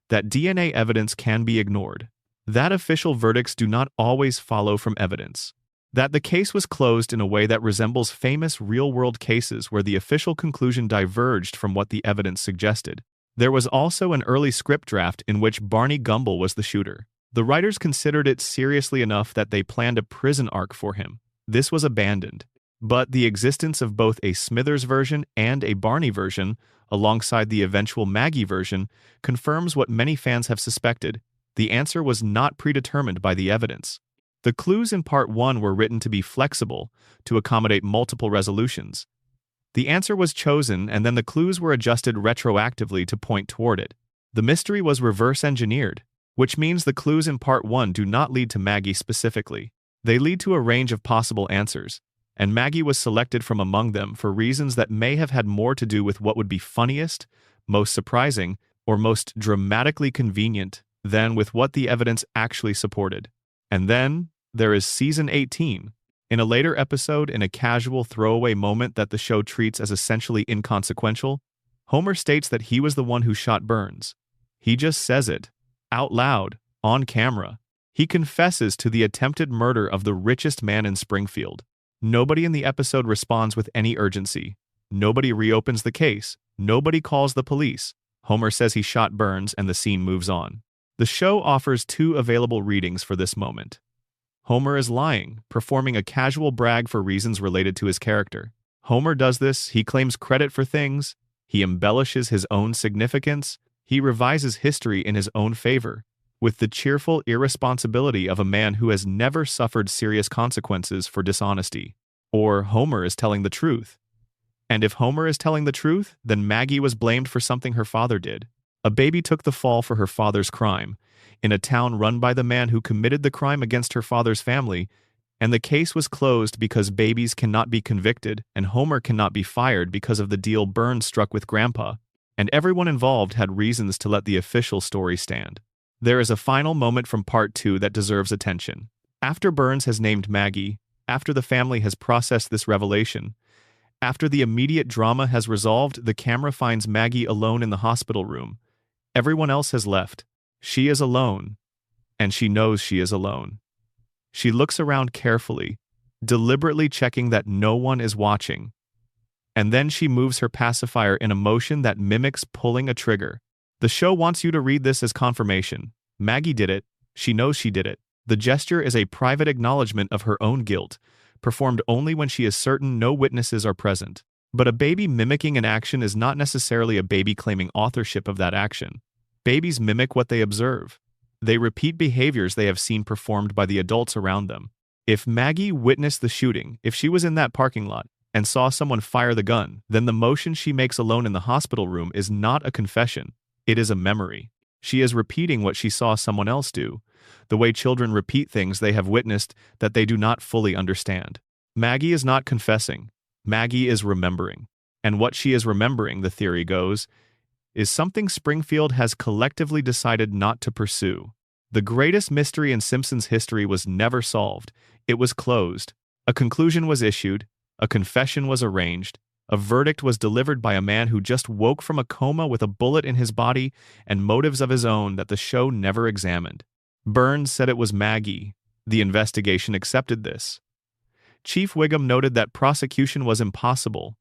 Speaker 1: that DNA evidence can be ignored. That official verdicts do not always follow from evidence. That the case was closed in a way that resembles famous real-world cases where the official conclusion diverged from what the evidence suggested. There was also an early script draft in which Barney Gumble was the shooter. The writers considered it seriously enough that they planned a prison arc for him. This was abandoned. But the existence of both a Smithers version and a Barney version, alongside the eventual Maggie version, confirms what many fans have suspected. The answer was not predetermined by the evidence. The clues in Part 1 were written to be flexible, to accommodate multiple resolutions. The answer was chosen, and then the clues were adjusted retroactively to point toward it. The mystery was reverse-engineered, which means the clues in Part 1 do not lead to Maggie specifically. They lead to a range of possible answers, and Maggie was selected from among them for reasons that may have had more to do with what would be funniest, most surprising, or most dramatically convenient than with what the evidence actually supported. And then, there is Season 18. In a later episode, in a casual throwaway moment that the show treats as essentially inconsequential, Homer states that he was the one who shot Burns. He just says it, out loud, on camera. He confesses to the attempted murder of the richest man in Springfield. Nobody in the episode responds with any urgency. Nobody reopens the case. Nobody calls the police. Homer says he shot Burns, and the scene moves on. The show offers two available readings for this moment. Homer is lying, performing a casual brag for reasons related to his character. Homer does this, he claims credit for things, he embellishes his own significance, he revises history in his own favor, with the cheerful irresponsibility of a man who has never suffered serious consequences for dishonesty. Or Homer is telling the truth. And if Homer is telling the truth, then Maggie was blamed for something her father did. A baby took the fall for her father's crime, in a town run by the man who committed the crime against her father's family, and the case was closed because babies cannot be convicted and Homer cannot be fired because of the deal Burns struck with Grandpa, and everyone involved had reasons to let the official story stand. There is a final moment from Part 2 that deserves attention. After Burns has named Maggie, after the family has processed this revelation, after the immediate drama has resolved, the camera finds Maggie alone in the hospital room. Everyone else has left. She is alone, and she knows she is alone. She looks around carefully, deliberately checking that no one is watching. And then she moves her pacifier in a motion that mimics pulling a trigger. The show wants you to read this as confirmation. Maggie did it. She knows she did it. The gesture is a private acknowledgement of her own guilt, performed only when she is certain no witnesses are present. But a baby mimicking an action is not necessarily a baby claiming authorship of that action. Babies mimic what they observe. They repeat behaviors they have seen performed by the adults around them. If Maggie witnessed the shooting, if she was in that parking lot and saw someone fire the gun, then the motion she makes alone in the hospital room is not a confession. It is a memory. She is repeating what she saw someone else do, the way children repeat things they have witnessed that they do not fully understand. Maggie is not confessing. Maggie is remembering. And what she is remembering, the theory goes, is something Springfield has collectively decided not to pursue. The greatest mystery in Simpsons history was never solved. It was closed. A conclusion was issued. A confession was arranged. A verdict was delivered by a man who just woke from a coma with a bullet in his body and motives of his own that the show never examined. Burns said it was Maggie. The investigation accepted this. Chief Wiggum noted that prosecution was impossible,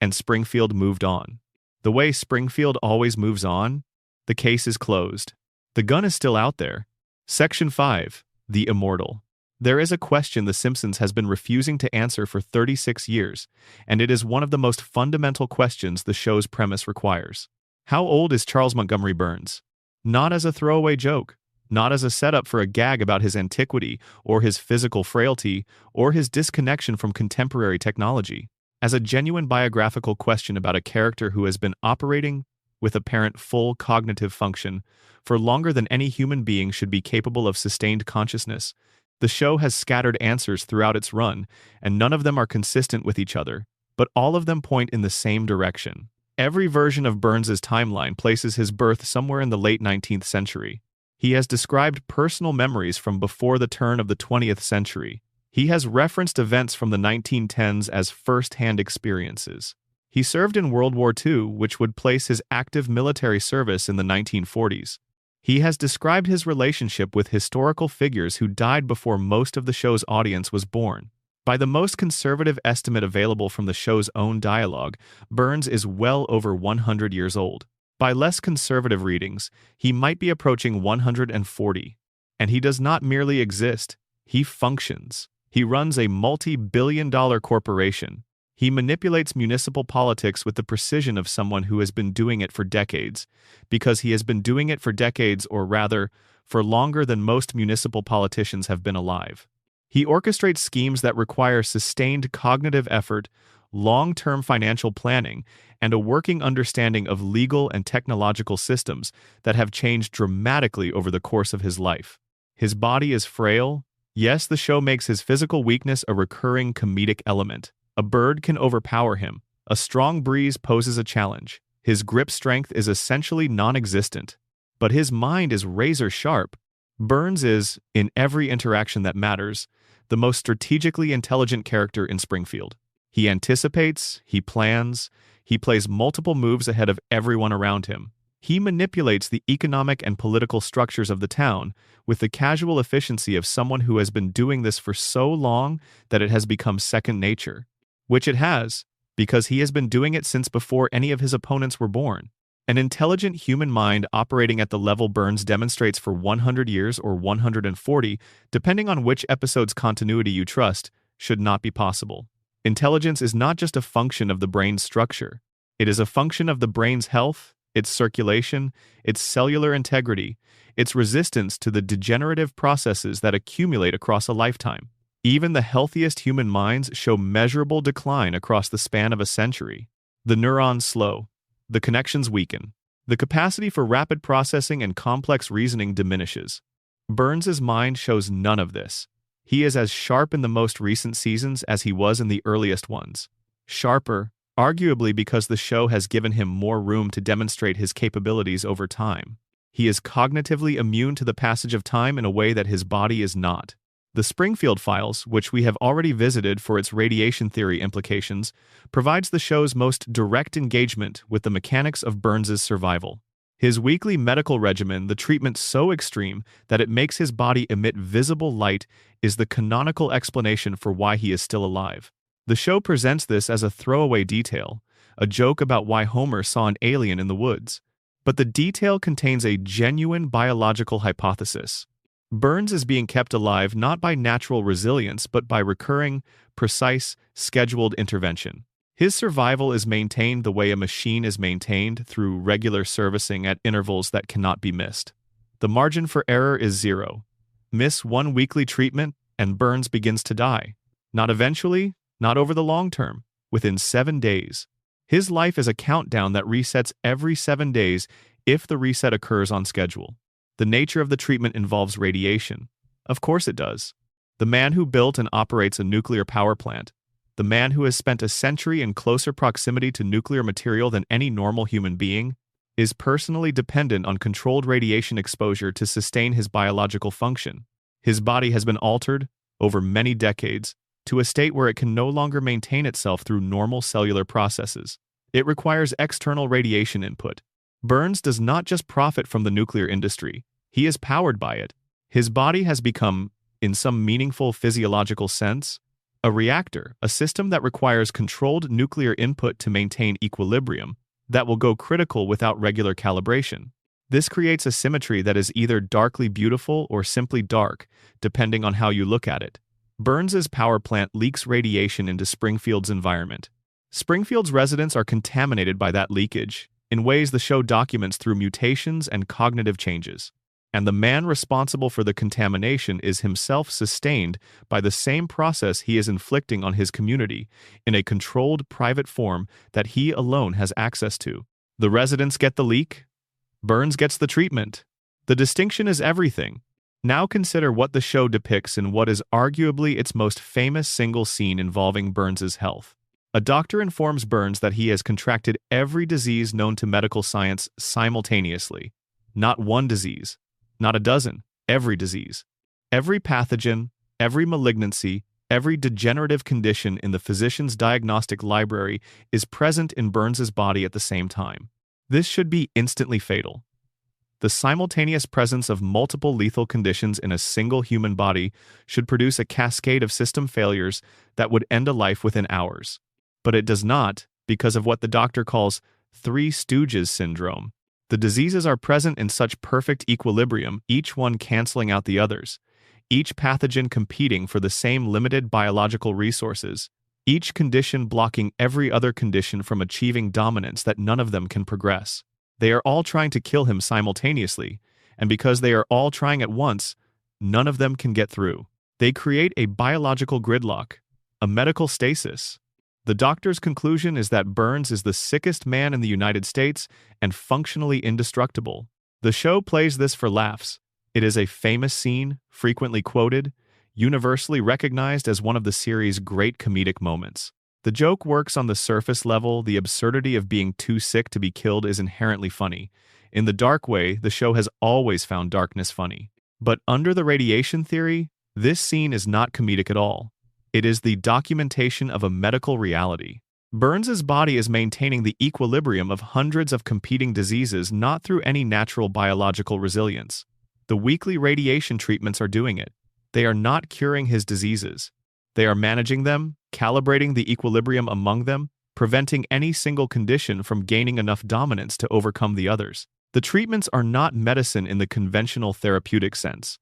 Speaker 1: and Springfield moved on. The way Springfield always moves on, the case is closed. The gun is still out there. Section 5. The Immortal. There is a question The Simpsons has been refusing to answer for 36 years, and it is one of the most fundamental questions the show's premise requires. How old is Charles Montgomery Burns? Not as a throwaway joke, not as a setup for a gag about his antiquity or his physical frailty or his disconnection from contemporary technology. As a genuine biographical question about a character who has been operating with apparent full cognitive function for longer than any human being should be capable of sustained consciousness. The show has scattered answers throughout its run, and none of them are consistent with each other, but all of them point in the same direction. Every version of Burns's timeline places his birth somewhere in the late 19th century. He has described personal memories from before the turn of the 20th century. He has referenced events from the 1910s as first-hand experiences. He served in World War II, which would place his active military service in the 1940s. He has described his relationship with historical figures who died before most of the show's audience was born. By the most conservative estimate available from the show's own dialogue, Burns is well over 100 years old. By less conservative readings, he might be approaching 140. And he does not merely exist, he functions. He runs a multi-billion-dollar corporation. He manipulates municipal politics with the precision of someone who has been doing it for decades, because he has been doing it for decades, or rather, for longer than most municipal politicians have been alive. He orchestrates schemes that require sustained cognitive effort, long-term financial planning, and a working understanding of legal and technological systems that have changed dramatically over the course of his life. His body is frail. Yes, the show makes his physical weakness a recurring comedic element. A bird can overpower him. A strong breeze poses a challenge. His grip strength is essentially non-existent. But his mind is razor-sharp. Burns is, in every interaction that matters, the most strategically intelligent character in Springfield. He anticipates, he plans, he plays multiple moves ahead of everyone around him. He manipulates the economic and political structures of the town with the casual efficiency of someone who has been doing this for so long that it has become second nature. Which it has, because he has been doing it since before any of his opponents were born. An intelligent human mind operating at the level Burns demonstrates for 100 years or 140, depending on which episode's continuity you trust, should not be possible. Intelligence is not just a function of the brain's structure. It is a function of the brain's health, its circulation, its cellular integrity, its resistance to the degenerative processes that accumulate across a lifetime. Even the healthiest human minds show measurable decline across the span of a century. The neurons slow. The connections weaken. The capacity for rapid processing and complex reasoning diminishes. Burns's mind shows none of this. He is as sharp in the most recent seasons as he was in the earliest ones. Sharper, arguably because the show has given him more room to demonstrate his capabilities over time. He is cognitively immune to the passage of time in a way that his body is not. The Springfield Files, which we have already visited for its radiation theory implications, provides the show's most direct engagement with the mechanics of Burns's survival. His weekly medical regimen, the treatment so extreme that it makes his body emit visible light, is the canonical explanation for why he is still alive. The show presents this as a throwaway detail, a joke about why Homer saw an alien in the woods. But the detail contains a genuine biological hypothesis. Burns is being kept alive not by natural resilience but by recurring, precise, scheduled intervention. His survival is maintained the way a machine is maintained through regular servicing at intervals that cannot be missed. The margin for error is zero. Miss one weekly treatment and Burns begins to die. Not eventually, not over the long term, within 7 days. His life is a countdown that resets every 7 days if the reset occurs on schedule. The nature of the treatment involves radiation. Of course it does. The man who built and operates a nuclear power plant, the man who has spent a century in closer proximity to nuclear material than any normal human being, is personally dependent on controlled radiation exposure to sustain his biological function. His body has been altered, over many decades, to a state where it can no longer maintain itself through normal cellular processes. It requires external radiation input. Burns does not just profit from the nuclear industry, he is powered by it. His body has become, in some meaningful physiological sense, a reactor, a system that requires controlled nuclear input to maintain equilibrium, that will go critical without regular calibration. This creates a symmetry that is either darkly beautiful or simply dark, depending on how you look at it. Burns's power plant leaks radiation into Springfield's environment. Springfield's residents are contaminated by that leakage, in ways the show documents through mutations and cognitive changes. And the man responsible for the contamination is himself sustained by the same process he is inflicting on his community, in a controlled private form that he alone has access to. The residents get the leak, Burns gets the treatment. The distinction is everything. Now consider what the show depicts in what is arguably its most famous single scene involving Burns's health. A doctor informs Burns that he has contracted every disease known to medical science simultaneously. Not one disease, not a dozen, every disease. Every pathogen, every malignancy, every degenerative condition in the physician's diagnostic library is present in Burns's body at the same time. This should be instantly fatal. The simultaneous presence of multiple lethal conditions in a single human body should produce a cascade of system failures that would end a life within hours. But it does not, because of what the doctor calls Three Stooges syndrome. The diseases are present in such perfect equilibrium, each one canceling out the others, each pathogen competing for the same limited biological resources, each condition blocking every other condition from achieving dominance that none of them can progress. They are all trying to kill him simultaneously, and because they are all trying at once, none of them can get through. They create a biological gridlock, a medical stasis. The doctor's conclusion is that Burns is the sickest man in the United States and functionally indestructible. The show plays this for laughs. It is a famous scene, frequently quoted, universally recognized as one of the series' great comedic moments. The joke works on the surface level. The absurdity of being too sick to be killed is inherently funny. In the dark way, the show has always found darkness funny. But under the radiation theory, this scene is not comedic at all. It is the documentation of a medical reality. Burns's body is maintaining the equilibrium of hundreds of competing diseases not through any natural biological resilience. The weekly radiation treatments are doing it. They are not curing his diseases. They are managing them, calibrating the equilibrium among them, preventing any single condition from gaining enough dominance to overcome the others. The treatments are not medicine in the conventional therapeutic sense.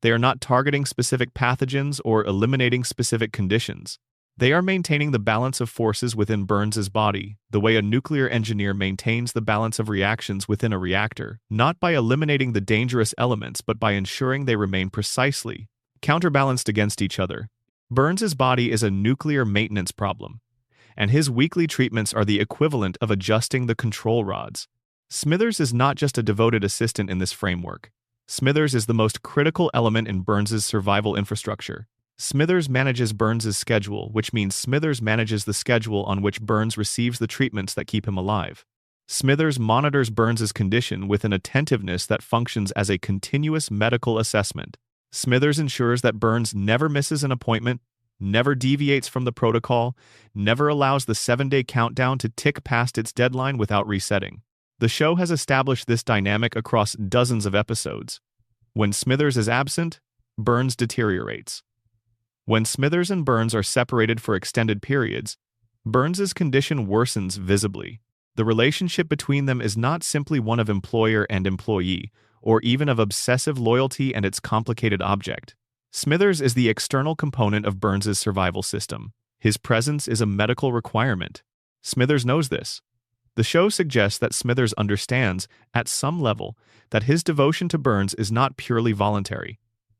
Speaker 1: They are not targeting specific pathogens or eliminating specific conditions. They are maintaining the balance of forces within Burns's body, the way a nuclear engineer maintains the balance of reactions within a reactor, not by eliminating the dangerous elements but by ensuring they remain precisely counterbalanced against each other. Burns's body is a nuclear maintenance problem, and his weekly treatments are the equivalent of adjusting the control rods. Smithers is not just a devoted assistant in this framework. Smithers is the most critical element in Burns's survival infrastructure. Smithers manages Burns's schedule, which means Smithers manages the schedule on which Burns receives the treatments that keep him alive. Smithers monitors Burns's condition with an attentiveness that functions as a continuous medical assessment. Smithers ensures that Burns never misses an appointment, never deviates from the protocol, never allows the 7-day countdown to tick past its deadline without resetting. The show has established this dynamic across dozens of episodes. When Smithers is absent, Burns deteriorates. When Smithers and Burns are separated for extended periods, Burns's condition worsens visibly. The relationship between them is not simply one of employer and employee, or even of obsessive loyalty and its complicated object. Smithers is the external component of Burns's survival system. His presence is a medical requirement. Smithers knows this. The show suggests that Smithers understands, at some level, that his devotion to Burns is not purely voluntary.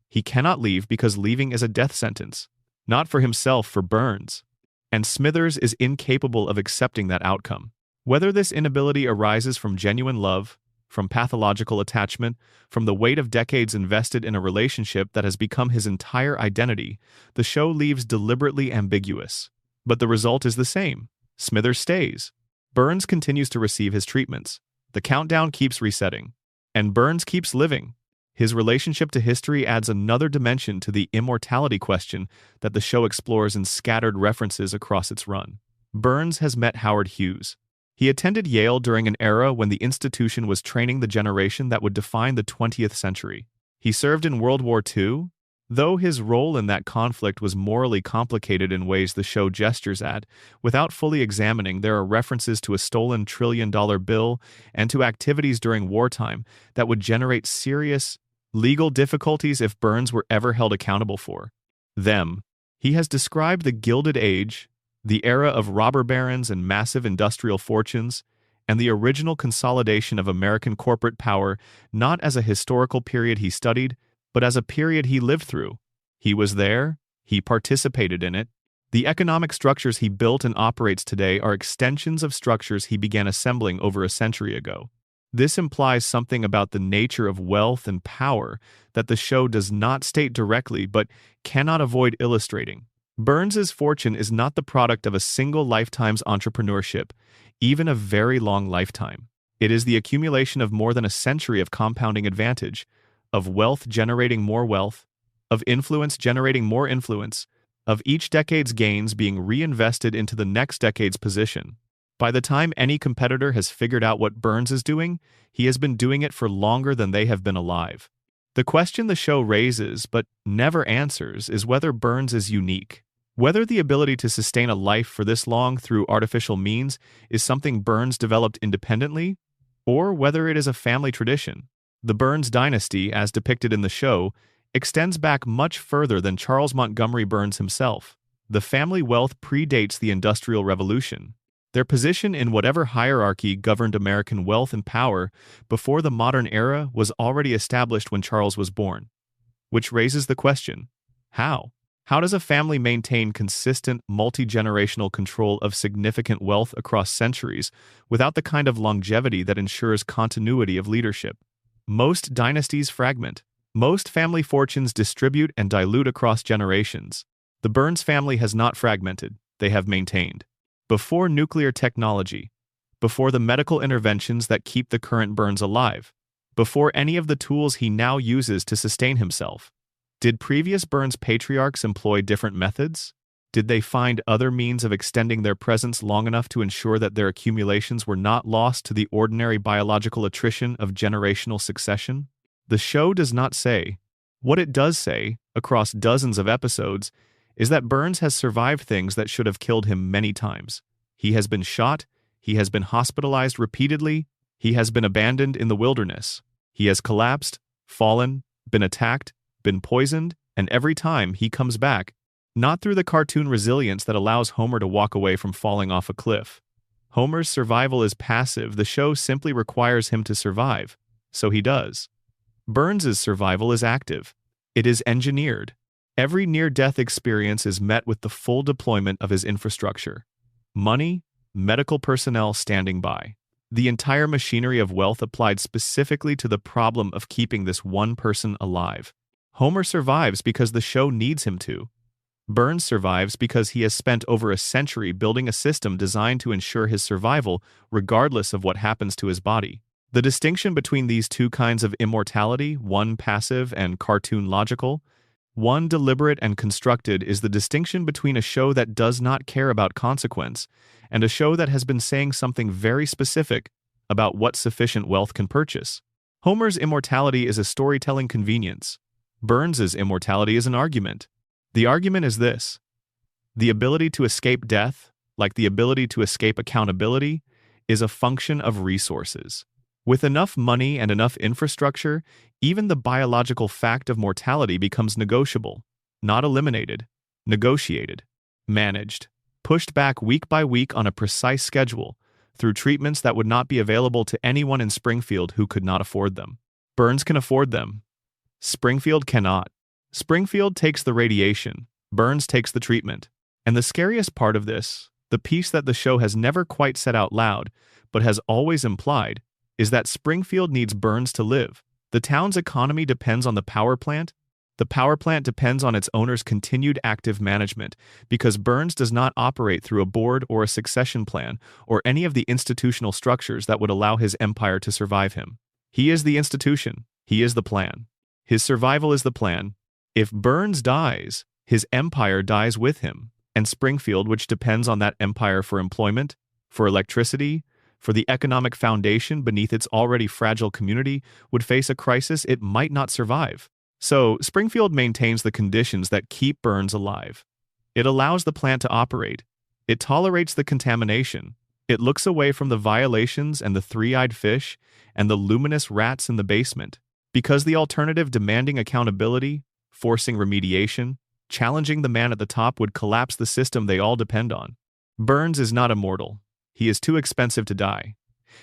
Speaker 1: He cannot leave because leaving is a death sentence. Not for himself, for Burns. And Smithers is incapable of accepting that outcome. Whether this inability arises from genuine love, from pathological attachment, from the weight of decades invested in a relationship that has become his entire identity, the show leaves deliberately ambiguous. But the result is the same. Smithers stays. Burns continues to receive his treatments. The countdown keeps resetting. And Burns keeps living. His relationship to history adds another dimension to the immortality question that the show explores in scattered references across its run. Burns has met Howard Hughes. He attended Yale during an era when the institution was training the generation that would define the 20th century. He served in World War II, though his role in that conflict was morally complicated in ways the show gestures at. Without fully examining, there are references to a stolen trillion-dollar bill and to activities during wartime that would generate serious legal difficulties if Burns were ever held accountable for them. He has described the Gilded Age, the era of robber barons and massive industrial fortunes, and the original consolidation of American corporate power not as a historical period he studied, but as a period he lived through. He was there, he participated in it. The economic structures he built and operates today are extensions of structures he began assembling over a century ago. This implies something about the nature of wealth and power that the show does not state directly but cannot avoid illustrating. Burns's fortune is not the product of a single lifetime's entrepreneurship, even a very long lifetime. It is the accumulation of more than a century of compounding advantage, of wealth generating more wealth, of influence generating more influence, of each decade's gains being reinvested into the next decade's position. By the time any competitor has figured out what Burns is doing, he has been doing it for longer than they have been alive. The question the show raises, but never answers, is whether Burns is unique. Whether the ability to sustain a life for this long through artificial means is something Burns developed independently, or whether it is a family tradition. The Burns dynasty, as depicted in the show, extends back much further than Charles Montgomery Burns himself. The family wealth predates the Industrial Revolution. Their position in whatever hierarchy governed American wealth and power before the modern era was already established when Charles was born. Which raises the question, how? How does a family maintain consistent, multi-generational control of significant wealth across centuries without the kind of longevity that ensures continuity of leadership? Most dynasties fragment. Most family fortunes distribute and dilute across generations. The Burns family has not fragmented, they have maintained. Before nuclear technology, before the medical interventions that keep the current Burns alive, before any of the tools he now uses to sustain himself, did previous Burns patriarchs employ different methods? Did they find other means of extending their presence long enough to ensure that their accumulations were not lost to the ordinary biological attrition of generational succession? The show does not say. What it does say, across dozens of episodes, is that Burns has survived things that should have killed him many times. He has been shot, he has been hospitalized repeatedly, he has been abandoned in the wilderness. He has collapsed, fallen, been attacked, been poisoned, and every time he comes back, not through the cartoon resilience that allows Homer to walk away from falling off a cliff. Homer's survival is passive, the show simply requires him to survive, so he does. Burns's survival is active. It is engineered. Every near-death experience is met with the full deployment of his infrastructure. Money, medical personnel standing by. The entire machinery of wealth applied specifically to the problem of keeping this one person alive. Homer survives because the show needs him to. Burns survives because he has spent over a century building a system designed to ensure his survival regardless of what happens to his body. The distinction between these two kinds of immortality, one passive and cartoon logical, one deliberate and constructed, is the distinction between a show that does not care about consequence and a show that has been saying something very specific about what sufficient wealth can purchase. Homer's immortality is a storytelling convenience. Burns's immortality is an argument. The argument is this: the ability to escape death, like the ability to escape accountability, is a function of resources. With enough money and enough infrastructure, even the biological fact of mortality becomes negotiable, not eliminated, negotiated, managed, pushed back week by week on a precise schedule, through treatments that would not be available to anyone in Springfield who could not afford them. Burns can afford them. Springfield cannot. Springfield takes the radiation, Burns takes the treatment. And the scariest part of this, the piece that the show has never quite said out loud, but has always implied, is that Springfield needs Burns to live. The town's economy depends on the power plant. The power plant depends on its owner's continued active management, because Burns does not operate through a board or a succession plan or any of the institutional structures that would allow his empire to survive him. He is the institution. He is the plan. His survival is the plan. If Burns dies, his empire dies with him, and Springfield, which depends on that empire for employment, for electricity, for the economic foundation beneath its already fragile community, would face a crisis it might not survive. So, Springfield maintains the conditions that keep Burns alive. It allows the plant to operate. It tolerates the contamination. It looks away from the violations and the three-eyed fish and the luminous rats in the basement, because the alternative demanding accountability, forcing remediation, challenging the man at the top would collapse the system they all depend on. Burns is not immortal. He is too expensive to die.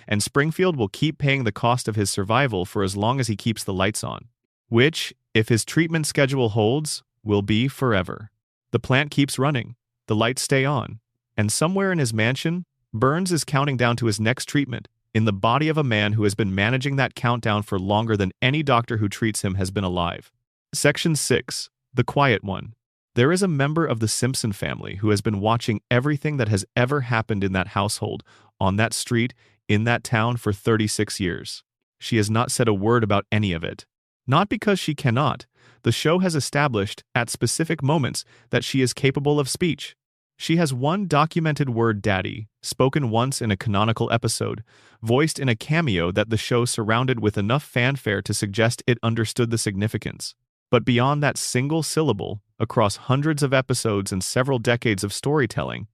Speaker 1: And Springfield will keep paying the cost of his survival for as long as he keeps the lights on, which, if his treatment schedule holds, will be forever. The plant keeps running, the lights stay on, and somewhere in his mansion, Burns is counting down to his next treatment, in the body of a man who has been managing that countdown for longer than any doctor who treats him has been alive. Section 6. The Quiet One. There is a member of the Simpson family who has been watching everything that has ever happened in that household, on that street, in that town for 36 years. She has not said a word about any of it. Not because she cannot. The show has established, at specific moments, that she is capable of speech. She has one documented word, daddy, spoken once in a canonical episode, voiced in a cameo that the show surrounded with enough fanfare to suggest it understood the significance. But beyond that single syllable, across hundreds of episodes and several decades of storytelling,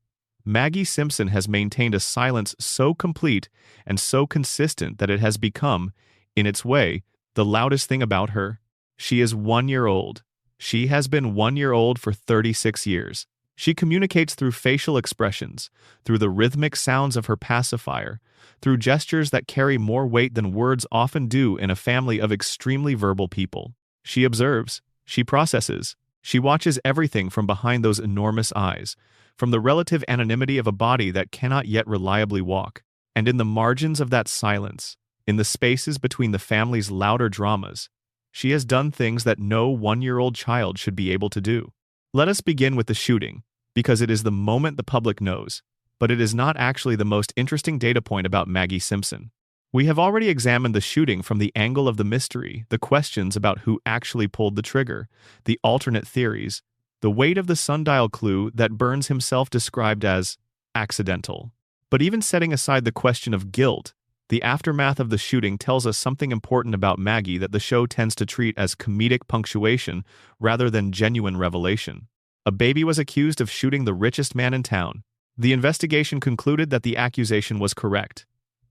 Speaker 1: Maggie Simpson has maintained a silence so complete and so consistent that it has become, in its way, the loudest thing about her. She is 1 year old. She has been 1 year old for 36 years. She communicates through facial expressions, through the rhythmic sounds of her pacifier, through gestures that carry more weight than words often do in a family of extremely verbal people. She observes, she processes, she watches everything from behind those enormous eyes, from the relative anonymity of a body that cannot yet reliably walk, and in the margins of that silence, in the spaces between the family's louder dramas, she has done things that no 1 year old child should be able to do. Let us begin with the shooting, because it is the moment the public knows, but it is not actually the most interesting data point about Maggie Simpson. We have already examined the shooting from the angle of the mystery, the questions about who actually pulled the trigger, the alternate theories, the weight of the sundial clue that Burns himself described as accidental. But even setting aside the question of guilt, the aftermath of the shooting tells us something important about Maggie that the show tends to treat as comedic punctuation rather than genuine revelation. A baby was accused of shooting the richest man in town. The investigation concluded that the accusation was correct.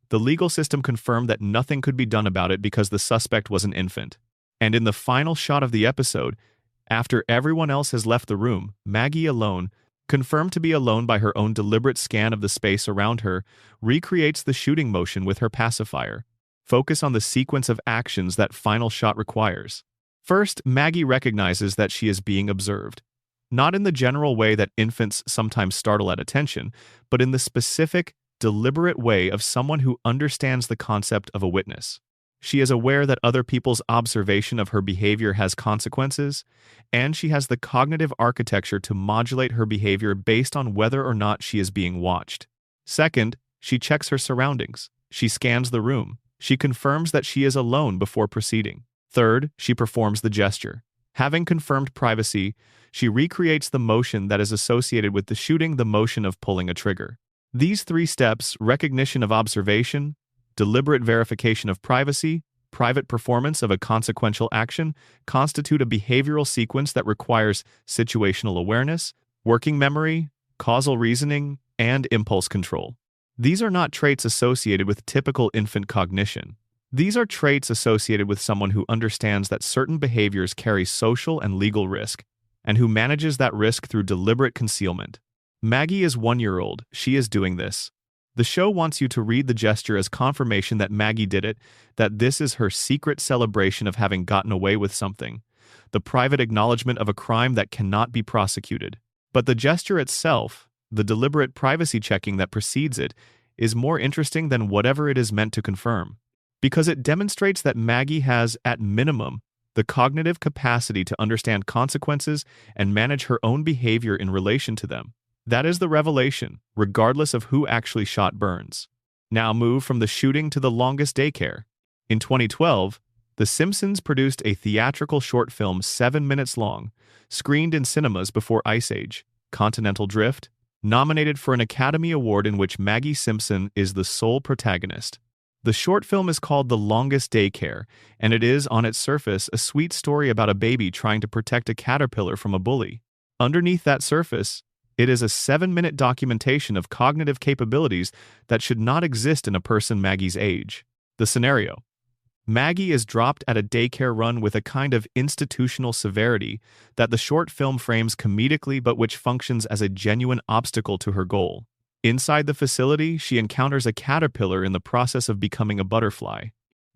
Speaker 1: The legal system confirmed that nothing could be done about it because the suspect was an infant. And in the final shot of the episode, after everyone else has left the room, Maggie alone, confirmed to be alone by her own deliberate scan of the space around her, recreates the shooting motion with her pacifier. Focus on the sequence of actions that final shot requires. First, Maggie recognizes that she is being observed. Not in the general way that infants sometimes startle at attention, but in the specific, deliberate way of someone who understands the concept of a witness. She is aware that other people's observation of her behavior has consequences, and she has the cognitive architecture to modulate her behavior based on whether or not she is being watched. Second, she checks her surroundings. She scans the room. She confirms that she is alone before proceeding. Third, she performs the gesture. Having confirmed privacy, she recreates the motion that is associated with the shooting, the motion of pulling a trigger. These 3 steps, recognition of observation, deliberate verification of privacy, private performance of a consequential action, constitute a behavioral sequence that requires situational awareness, working memory, causal reasoning, and impulse control. These are not traits associated with typical infant cognition. These are traits associated with someone who understands that certain behaviors carry social and legal risk, and who manages that risk through deliberate concealment. Maggie is 1 year old. She is doing this. The show wants you to read the gesture as confirmation that Maggie did it, that this is her secret celebration of having gotten away with something, the private acknowledgement of a crime that cannot be prosecuted. But the gesture itself, the deliberate privacy checking that precedes it, is more interesting than whatever it is meant to confirm. Because it demonstrates that Maggie has, at minimum, the cognitive capacity to understand consequences and manage her own behavior in relation to them. That is the revelation, regardless of who actually shot Burns. Now move from the shooting to the longest daycare. In 2012, The Simpsons produced a theatrical short film 7 minutes long, screened in cinemas before Ice Age, Continental Drift, nominated for an Academy Award in which Maggie Simpson is the sole protagonist. The short film is called The Longest Daycare, and it is, on its surface, a sweet story about a baby trying to protect a caterpillar from a bully. Underneath that surface, it is a 7-minute documentation of cognitive capabilities that should not exist in a person Maggie's age. The scenario: Maggie is dropped at a daycare run with a kind of institutional severity that the short film frames comedically but which functions as a genuine obstacle to her goal. Inside the facility, she encounters a caterpillar in the process of becoming a butterfly.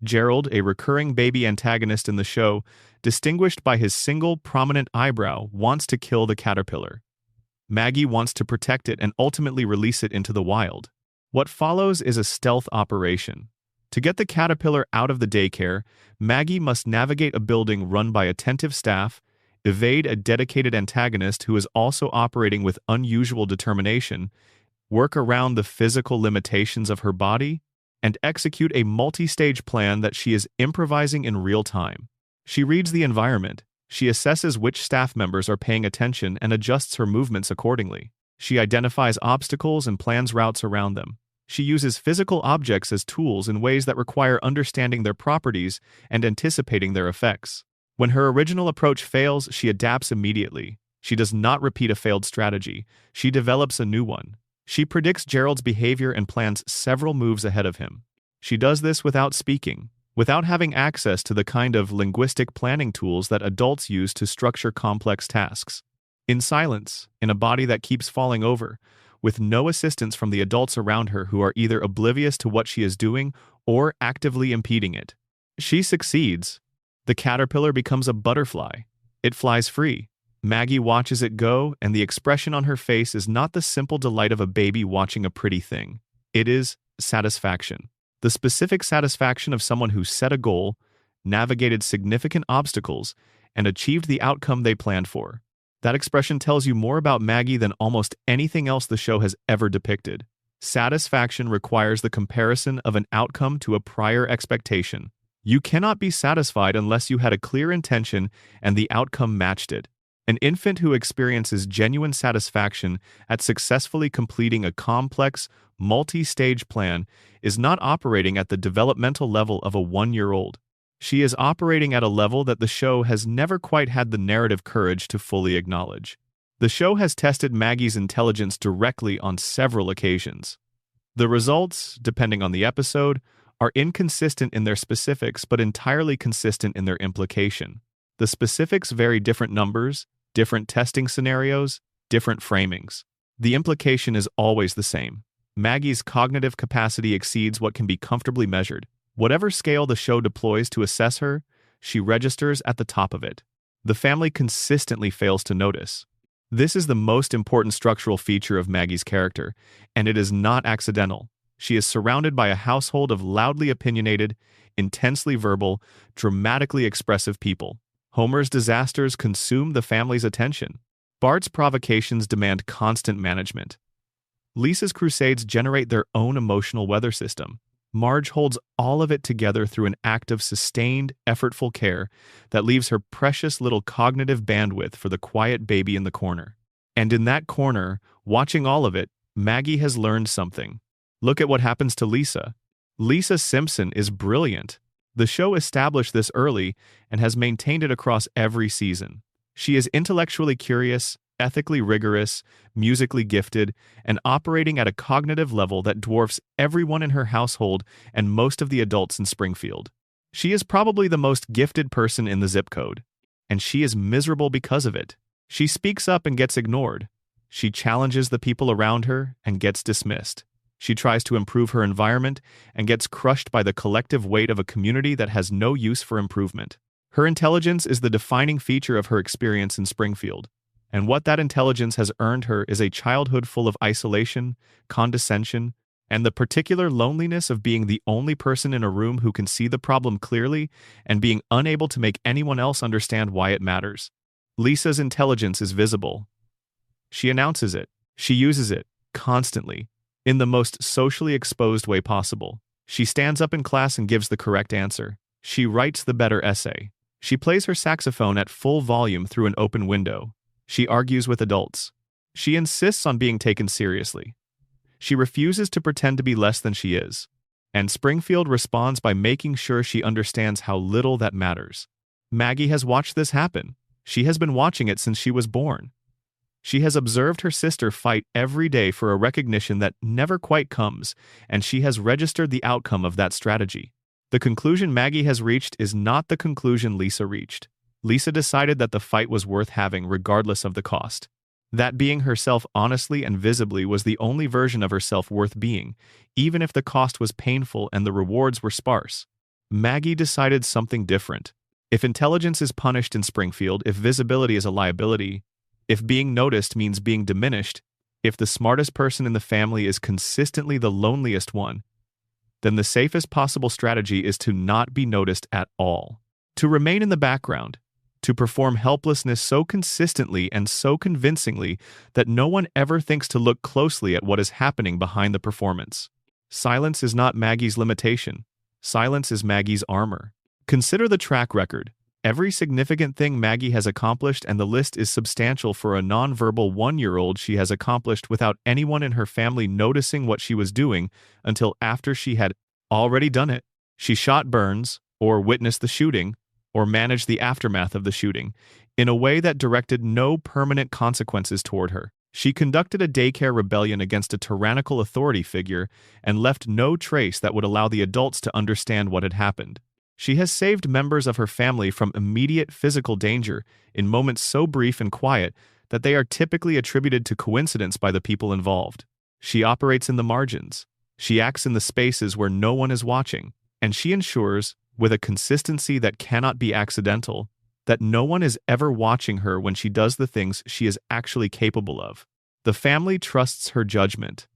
Speaker 1: Gerald, a recurring baby antagonist in the show, distinguished by his single, prominent eyebrow, wants to kill the caterpillar. Maggie wants to protect it and ultimately release it into the wild. What follows is a stealth operation. To get the caterpillar out of the daycare, Maggie must navigate a building run by attentive staff, evade a dedicated antagonist who is also operating with unusual determination, work around the physical limitations of her body, and execute a multi-stage plan that she is improvising in real time. She reads the environment. She assesses which staff members are paying attention and adjusts her movements accordingly. She identifies obstacles and plans routes around them. She uses physical objects as tools in ways that require understanding their properties and anticipating their effects. When her original approach fails, she adapts immediately. She does not repeat a failed strategy. She develops a new one. She predicts Gerald's behavior and plans several moves ahead of him. She does this without speaking, without having access to the kind of linguistic planning tools that adults use to structure complex tasks. In silence, in a body that keeps falling over, with no assistance from the adults around her who are either oblivious to what she is doing or actively impeding it. She succeeds. The caterpillar becomes a butterfly. It flies free. Maggie watches it go, and the expression on her face is not the simple delight of a baby watching a pretty thing. It is satisfaction. The specific satisfaction of someone who set a goal, navigated significant obstacles, and achieved the outcome they planned for. That expression tells you more about Maggie than almost anything else the show has ever depicted. Satisfaction requires the comparison of an outcome to a prior expectation. You cannot be satisfied unless you had a clear intention and the outcome matched it. An infant who experiences genuine satisfaction at successfully completing a complex, multi-stage plan is not operating at the developmental level of a 1-year-old. She is operating at a level that the show has never quite had the narrative courage to fully acknowledge. The show has tested Maggie's intelligence directly on several occasions. The results, depending on the episode, are inconsistent in their specifics but entirely consistent in their implication. The specifics vary different numbers, different testing scenarios, different framings. The implication is always the same. Maggie's cognitive capacity exceeds what can be comfortably measured. Whatever scale the show deploys to assess her, she registers at the top of it. The family consistently fails to notice. This is the most important structural feature of Maggie's character, and it is not accidental. She is surrounded by a household of loudly opinionated, intensely verbal, dramatically expressive people. Homer's disasters consume the family's attention. Bart's provocations demand constant management. Lisa's crusades generate their own emotional weather system. Marge holds all of it together through an act of sustained, effortful care that leaves her precious little cognitive bandwidth for the quiet baby in the corner. And in that corner, watching all of it, Maggie has learned something. Look at what happens to Lisa. Lisa Simpson is brilliant. The show established this early and has maintained it across every season. She is intellectually curious, ethically rigorous, musically gifted, and operating at a cognitive level that dwarfs everyone in her household and most of the adults in Springfield. She is probably the most gifted person in the zip code, and she is miserable because of it. She speaks up and gets ignored. She challenges the people around her and gets dismissed. She tries to improve her environment and gets crushed by the collective weight of a community that has no use for improvement. Her intelligence is the defining feature of her experience in Springfield, and what that intelligence has earned her is a childhood full of isolation, condescension, and the particular loneliness of being the only person in a room who can see the problem clearly and being unable to make anyone else understand why it matters. Lisa's intelligence is visible. She announces it. She uses it, constantly, in the most socially exposed way possible. She stands up in class and gives the correct answer. She writes the better essay. She plays her saxophone at full volume through an open window. She argues with adults. She insists on being taken seriously. She refuses to pretend to be less than she is. And Springfield responds by making sure she understands how little that matters. Maggie has watched this happen. She has been watching it since she was born. She has observed her sister fight every day for a recognition that never quite comes, and she has registered the outcome of that strategy. The conclusion Maggie has reached is not the conclusion Lisa reached. Lisa decided that the fight was worth having regardless of the cost. That being herself honestly and visibly was the only version of herself worth being, even if the cost was painful and the rewards were sparse. Maggie decided something different. If intelligence is punished in Springfield, if visibility is a liability, if being noticed means being diminished, if the smartest person in the family is consistently the loneliest one, then the safest possible strategy is to not be noticed at all. To remain in the background, to perform helplessness so consistently and so convincingly that no one ever thinks to look closely at what is happening behind the performance. Silence is not Maggie's limitation. Silence is Maggie's armor. Consider the track record. Every significant thing Maggie has accomplished, and the list is substantial for a nonverbal 1-year-old, she has accomplished without anyone in her family noticing what she was doing until after she had already done it. She shot Burns, or witnessed the shooting, or managed the aftermath of the shooting, in a way that directed no permanent consequences toward her. She conducted a daycare rebellion against a tyrannical authority figure and left no trace that would allow the adults to understand what had happened. She has saved members of her family from immediate physical danger in moments so brief and quiet that they are typically attributed to coincidence by the people involved. She operates in the margins. She acts in the spaces where no one is watching, and she ensures, with a consistency that cannot be accidental, that no one is ever watching her when she does the things she is actually capable of. The family trusts her judgment.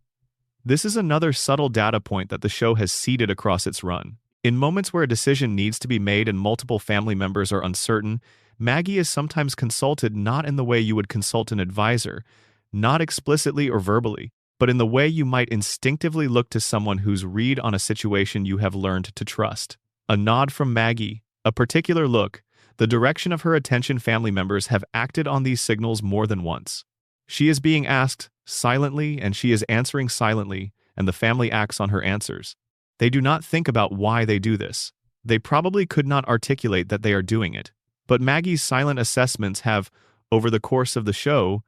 Speaker 1: This is another subtle data point that the show has seeded across its run. In moments where a decision needs to be made and multiple family members are uncertain, Maggie is sometimes consulted not in the way you would consult an advisor, not explicitly or verbally, but in the way you might instinctively look to someone whose read on a situation you have learned to trust. A nod from Maggie, a particular look, the direction of her attention. Family members have acted on these signals more than once. She is being asked silently, and she is answering silently, and the family acts on her answers. They do not think about why they do this. They probably could not articulate that they are doing it. But Maggie's silent assessments have, over the course of the show,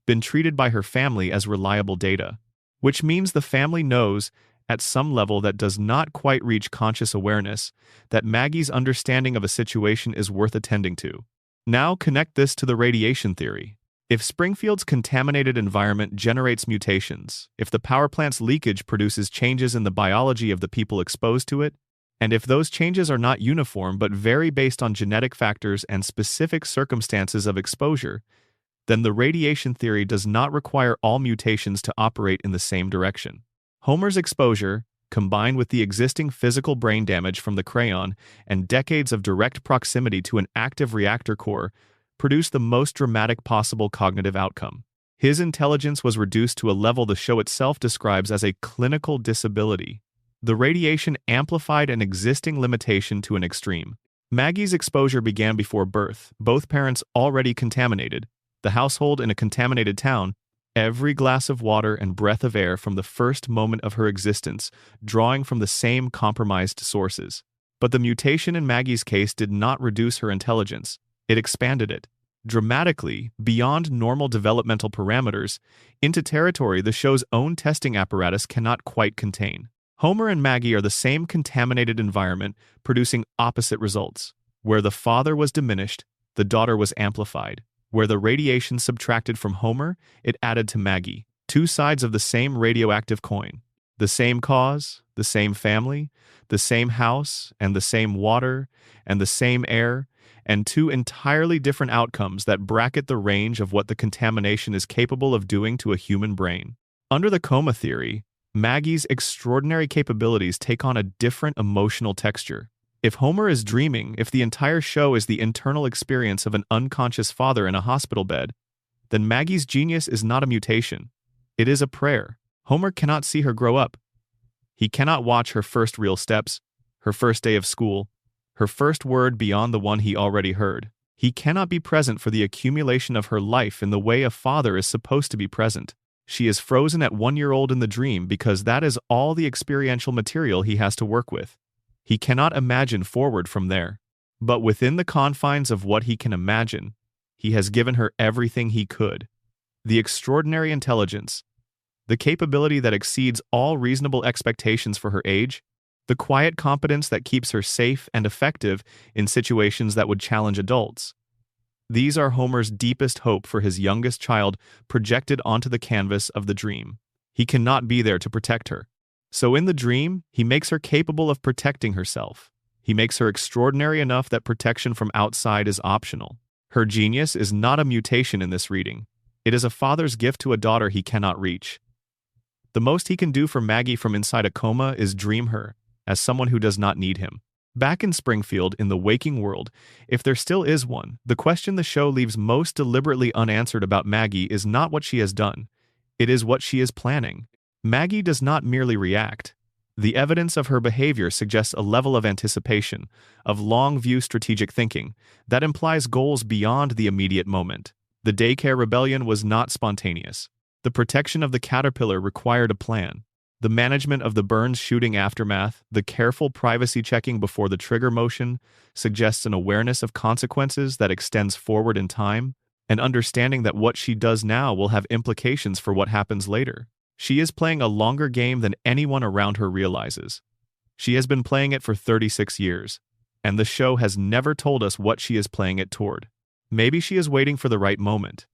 Speaker 1: been treated by her family as reliable data, which means the family knows, at some level that does not quite reach conscious awareness, that Maggie's understanding of a situation is worth attending to. Now connect this to the radiation theory. If Springfield's contaminated environment generates mutations, if the power plant's leakage produces changes in the biology of the people exposed to it, and if those changes are not uniform but vary based on genetic factors and specific circumstances of exposure, then the radiation theory does not require all mutations to operate in the same direction. Homer's exposure, combined with the existing physical brain damage from the crayon and decades of direct proximity to an active reactor core, produced the most dramatic possible cognitive outcome. His intelligence was reduced to a level the show itself describes as a clinical disability. The radiation amplified an existing limitation to an extreme. Maggie's exposure began before birth, both parents already contaminated, the household in a contaminated town, every glass of water and breath of air from the first moment of her existence, drawing from the same compromised sources. But the mutation in Maggie's case did not reduce her intelligence. It expanded it, dramatically, beyond normal developmental parameters, into territory the show's own testing apparatus cannot quite contain. Homer and Maggie are the same contaminated environment, producing opposite results. Where the father was diminished, the daughter was amplified. Where the radiation subtracted from Homer, it added to Maggie. Two sides of the same radioactive coin. The same cause, the same family, the same house, and the same water, and the same air, and two entirely different outcomes that bracket the range of what the contamination is capable of doing to a human brain. Under the coma theory, Maggie's extraordinary capabilities take on a different emotional texture. If Homer is dreaming, if the entire show is the internal experience of an unconscious father in a hospital bed, then Maggie's genius is not a mutation. It is a prayer. Homer cannot see her grow up. He cannot watch her first real steps, her first day of school, her first word beyond the one he already heard. He cannot be present for the accumulation of her life in the way a father is supposed to be present. She is frozen at 1-year-old in the dream because that is all the experiential material he has to work with. He cannot imagine forward from there. But within the confines of what he can imagine, he has given her everything he could. The extraordinary intelligence, the capability that exceeds all reasonable expectations for her age, the quiet competence that keeps her safe and effective in situations that would challenge adults. These are Homer's deepest hope for his youngest child projected onto the canvas of the dream. He cannot be there to protect her. So in the dream, he makes her capable of protecting herself. He makes her extraordinary enough that protection from outside is optional. Her genius is not a mutation in this reading. It is a father's gift to a daughter he cannot reach. The most he can do for Maggie from inside a coma is dream her as someone who does not need him. Back in Springfield, in the waking world, if there still is one, the question the show leaves most deliberately unanswered about Maggie is not what she has done. It is what she is planning. Maggie does not merely react. The evidence of her behavior suggests a level of anticipation, of long-view strategic thinking, that implies goals beyond the immediate moment. The daycare rebellion was not spontaneous. The protection of the caterpillar required a plan. The management of the Burns shooting aftermath, the careful privacy checking before the trigger motion, suggests an awareness of consequences that extends forward in time, an understanding that what she does now will have implications for what happens later. She is playing a longer game than anyone around her realizes. She has been playing it for 36 years, and the show has never told us what she is playing it toward. Maybe she is waiting for the right moment.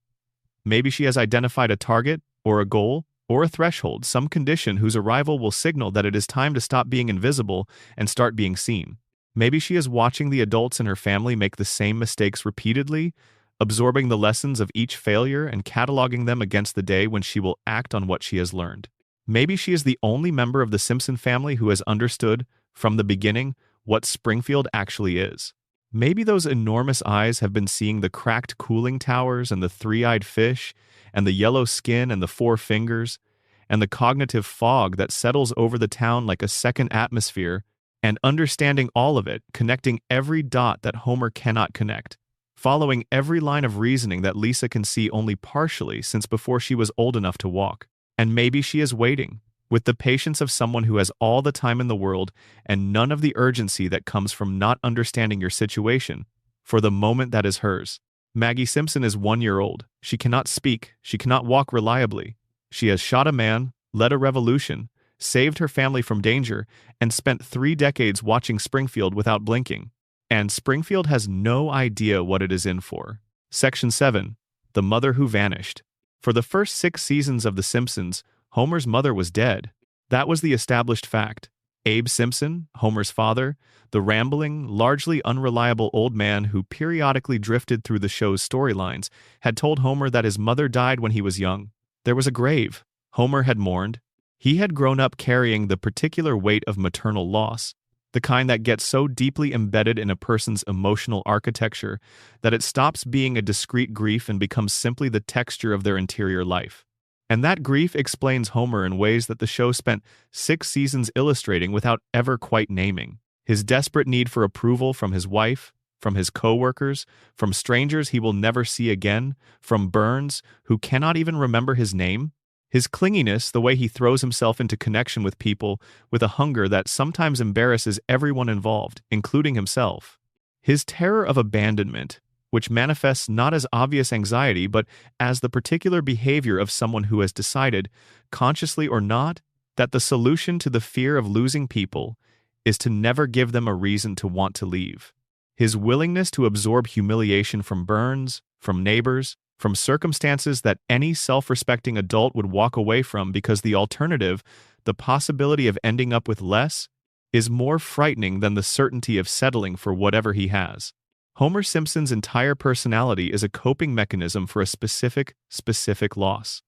Speaker 1: Maybe she has identified a target, or a goal, or a threshold, some condition whose arrival will signal that it is time to stop being invisible and start being seen. Maybe she is watching the adults in her family make the same mistakes repeatedly, absorbing the lessons of each failure and cataloging them against the day when she will act on what she has learned. Maybe she is the only member of the Simpson family who has understood, from the beginning, what Springfield actually is. Maybe those enormous eyes have been seeing the cracked cooling towers and the three-eyed fish, and the yellow skin and the 4 fingers, and the cognitive fog that settles over the town like a second atmosphere, and understanding all of it, connecting every dot that Homer cannot connect, following every line of reasoning that Lisa can see only partially since before she was old enough to walk. And maybe she is waiting, with the patience of someone who has all the time in the world and none of the urgency that comes from not understanding your situation, for the moment that is hers. Maggie Simpson is 1 year old. She cannot speak. She cannot walk reliably. She has shot a man, led a revolution, saved her family from danger, and spent 3 decades watching Springfield without blinking. And Springfield has no idea what it is in for. Section 7. The Mother Who Vanished. For the first 6 seasons of The Simpsons, Homer's mother was dead. That was the established fact. Abe Simpson, Homer's father, the rambling, largely unreliable old man who periodically drifted through the show's storylines, had told Homer that his mother died when he was young. There was a grave. Homer had mourned. He had grown up carrying the particular weight of maternal loss, the kind that gets so deeply embedded in a person's emotional architecture that it stops being a discrete grief and becomes simply the texture of their interior life. And that grief explains Homer in ways that the show spent 6 seasons illustrating without ever quite naming. His desperate need for approval from his wife, from his co-workers, from strangers he will never see again, from Burns, who cannot even remember his name. His clinginess, the way he throws himself into connection with people with a hunger that sometimes embarrasses everyone involved, including himself. His terror of abandonment, which manifests not as obvious anxiety but as the particular behavior of someone who has decided, consciously or not, that the solution to the fear of losing people is to never give them a reason to want to leave. His willingness to absorb humiliation from Burns, from neighbors, from circumstances that any self-respecting adult would walk away from because the alternative, the possibility of ending up with less, is more frightening than the certainty of settling for whatever he has. Homer Simpson's entire personality is a coping mechanism for a specific loss.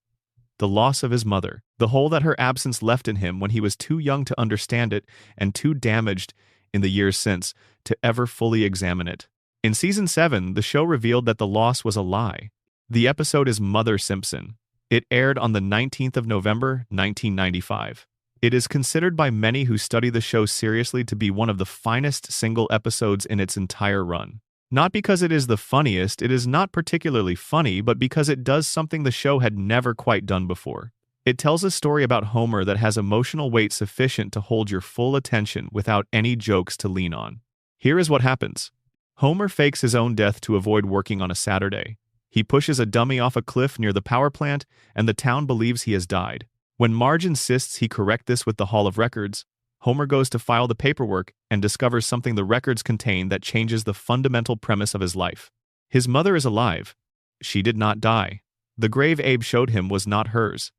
Speaker 1: the loss of his mother, the hole that her absence left in him when he was too young to understand it and too damaged in the years since to ever fully examine it. In Season 7, the show revealed that the loss was a lie. The episode is Mother Simpson. It aired on the 19th of November, 1995. It is considered by many who study the show seriously to be one of the finest single episodes in its entire run. Not because it is the funniest, it is not particularly funny, but because it does something the show had never quite done before. It tells a story about Homer that has emotional weight sufficient to hold your full attention without any jokes to lean on. Here is what happens. Homer fakes his own death to avoid working on a Saturday. He pushes a dummy off a cliff near the power plant, and the town believes he has died. When Marge insists he correct this with the Hall of Records, Homer goes to file the paperwork and discovers something the records contain that changes the fundamental premise of his life. His mother is alive. She did not die. The grave Abe showed him was not hers.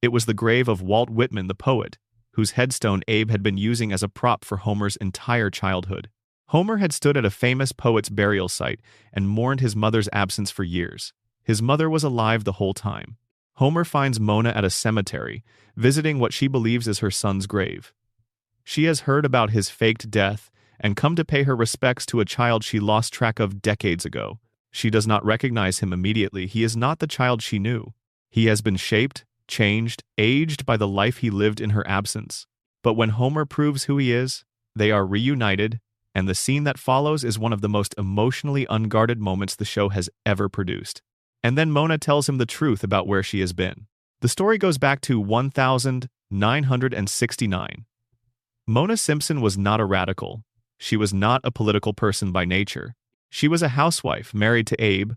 Speaker 1: It was the grave of Walt Whitman, the poet, whose headstone Abe had been using as a prop for Homer's entire childhood. Homer had stood at a famous poet's burial site and mourned his mother's absence for years. His mother was alive the whole time. Homer finds Mona at a cemetery, visiting what she believes is her son's grave. She has heard about his faked death and come to pay her respects to a child she lost track of decades ago. She does not recognize him immediately. He is not the child she knew. He has been shaped, changed, aged by the life he lived in her absence. But when Homer proves who he is, they are reunited, and the scene that follows is one of the most emotionally unguarded moments the show has ever produced. And then Mona tells him the truth about where she has been. The story goes back to 1969. Mona Simpson was not a radical. She was not a political person by nature. She was a housewife married to Abe,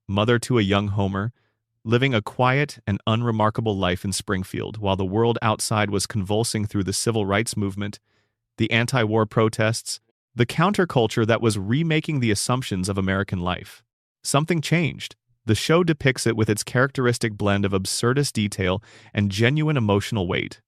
Speaker 1: mother to a young Homer, living a quiet and unremarkable life in Springfield while the world outside was convulsing through the civil rights movement, the anti-war protests, the counterculture that was remaking the assumptions of American life. Something changed. The show depicts it with its characteristic blend of absurdist detail and genuine emotional weight.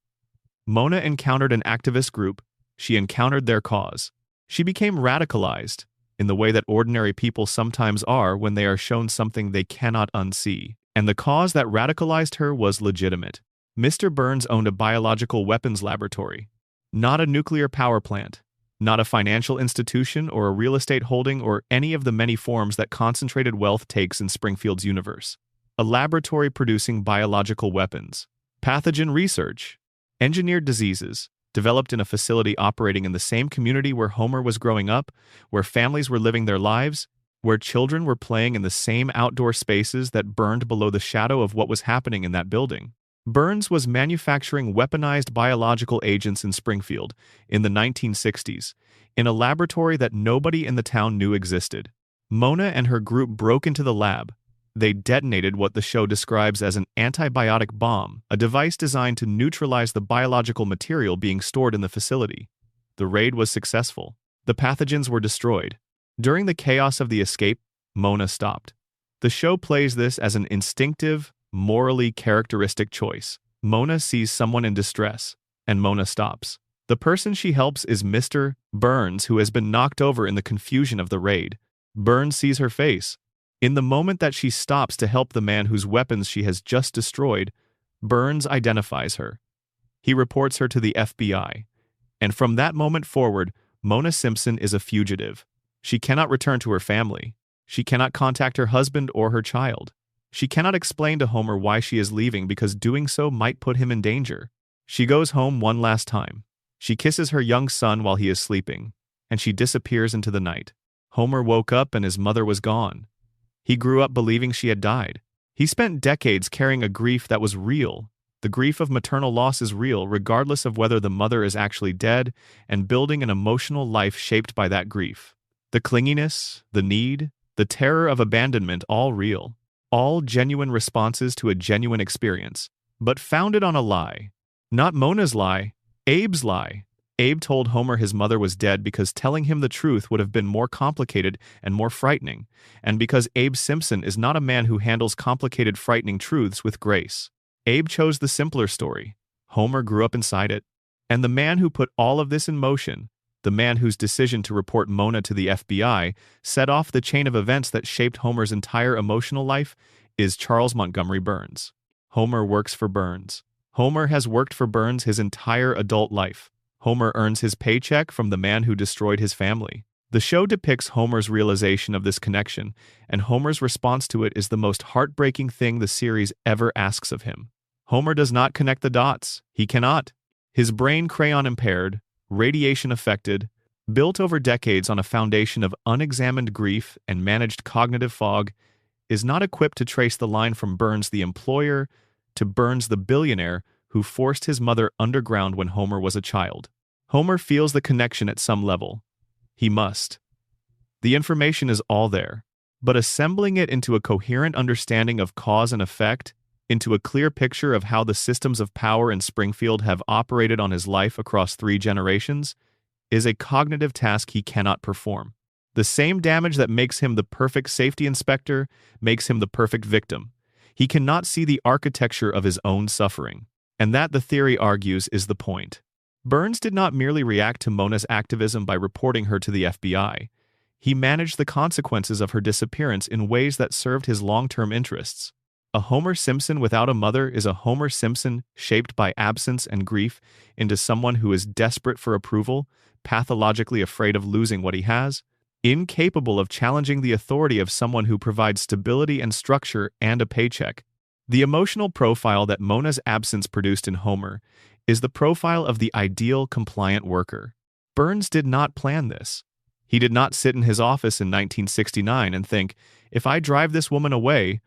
Speaker 1: Mona encountered an activist group. She encountered their cause. She became radicalized, in the way that ordinary people sometimes are when they are shown something they cannot unsee. And the cause that radicalized her was legitimate. Mr. Burns owned a biological weapons laboratory, not a nuclear power plant, not a financial institution or a real estate holding or any of the many forms that concentrated wealth takes in Springfield's universe. A laboratory producing biological weapons, pathogen research, engineered diseases, developed in a facility operating in the same community where Homer was growing up, where families were living their lives, where children were playing in the same outdoor spaces that burned below the shadow of what was happening in that building. Burns was manufacturing weaponized biological agents in Springfield in the 1960s, in a laboratory that nobody in the town knew existed. Mona and her group broke into the lab. They detonated what the show describes as an antibiotic bomb, a device designed to neutralize the biological material being stored in the facility. The raid was successful. The pathogens were destroyed. During the chaos of the escape, Mona stopped. The show plays this as an instinctive, morally characteristic choice. Mona sees someone in distress, and Mona stops. The person she helps is Mr. Burns, who has been knocked over in the confusion of the raid. Burns sees her face. In the moment that she stops to help the man whose weapons she has just destroyed, Burns identifies her. He reports her to the FBI. And from that moment forward, Mona Simpson is a fugitive. She cannot return to her family. She cannot contact her husband or her child. She cannot explain to Homer why she is leaving because doing so might put him in danger. She goes home one last time. She kisses her young son while he is sleeping, and she disappears into the night. Homer woke up and his mother was gone. He grew up believing she had died. He spent decades carrying a grief that was real. The grief of maternal loss is real, regardless of whether the mother is actually dead, and building an emotional life shaped by that grief. The clinginess, the need, the terror of abandonment, all real. All genuine responses to a genuine experience, but founded on a lie. Not Mona's lie, Abe's lie. Abe told Homer his mother was dead because telling him the truth would have been more complicated and more frightening, and because Abe Simpson is not a man who handles complicated, frightening truths with grace. Abe chose the simpler story. Homer grew up inside it. And the man who put all of this in motion, the man whose decision to report Mona to the FBI set off the chain of events that shaped Homer's entire emotional life, is Charles Montgomery Burns. Homer works for Burns. Homer has worked for Burns his entire adult life. Homer earns his paycheck from the man who destroyed his family. The show depicts Homer's realization of this connection, and Homer's response to it is the most heartbreaking thing the series ever asks of him. Homer does not connect the dots. He cannot. His brain crayon impaired, radiation affected, built over decades on a foundation of unexamined grief and managed cognitive fog, is not equipped to trace the line from Burns the employer to Burns the billionaire who forced his mother underground when Homer was a child. Homer feels the connection at some level. He must. The information is all there, but assembling it into a coherent understanding of cause and effect, into a clear picture of how the systems of power in Springfield have operated on his life across 3 generations, is a cognitive task he cannot perform. The same damage that makes him the perfect safety inspector makes him the perfect victim. He cannot see the architecture of his own suffering, and that, the theory argues, is the point. Burns did not merely react to Mona's activism by reporting her to the FBI. He managed the consequences of her disappearance in ways that served his long-term interests. A Homer Simpson without a mother is a Homer Simpson shaped by absence and grief into someone who is desperate for approval, pathologically afraid of losing what he has, incapable of challenging the authority of someone who provides stability and structure and a paycheck. The emotional profile that Mona's absence produced in Homer is the profile of the ideal compliant worker. Burns did not plan this. He did not sit in his office in 1969 and think, if I drive this woman away,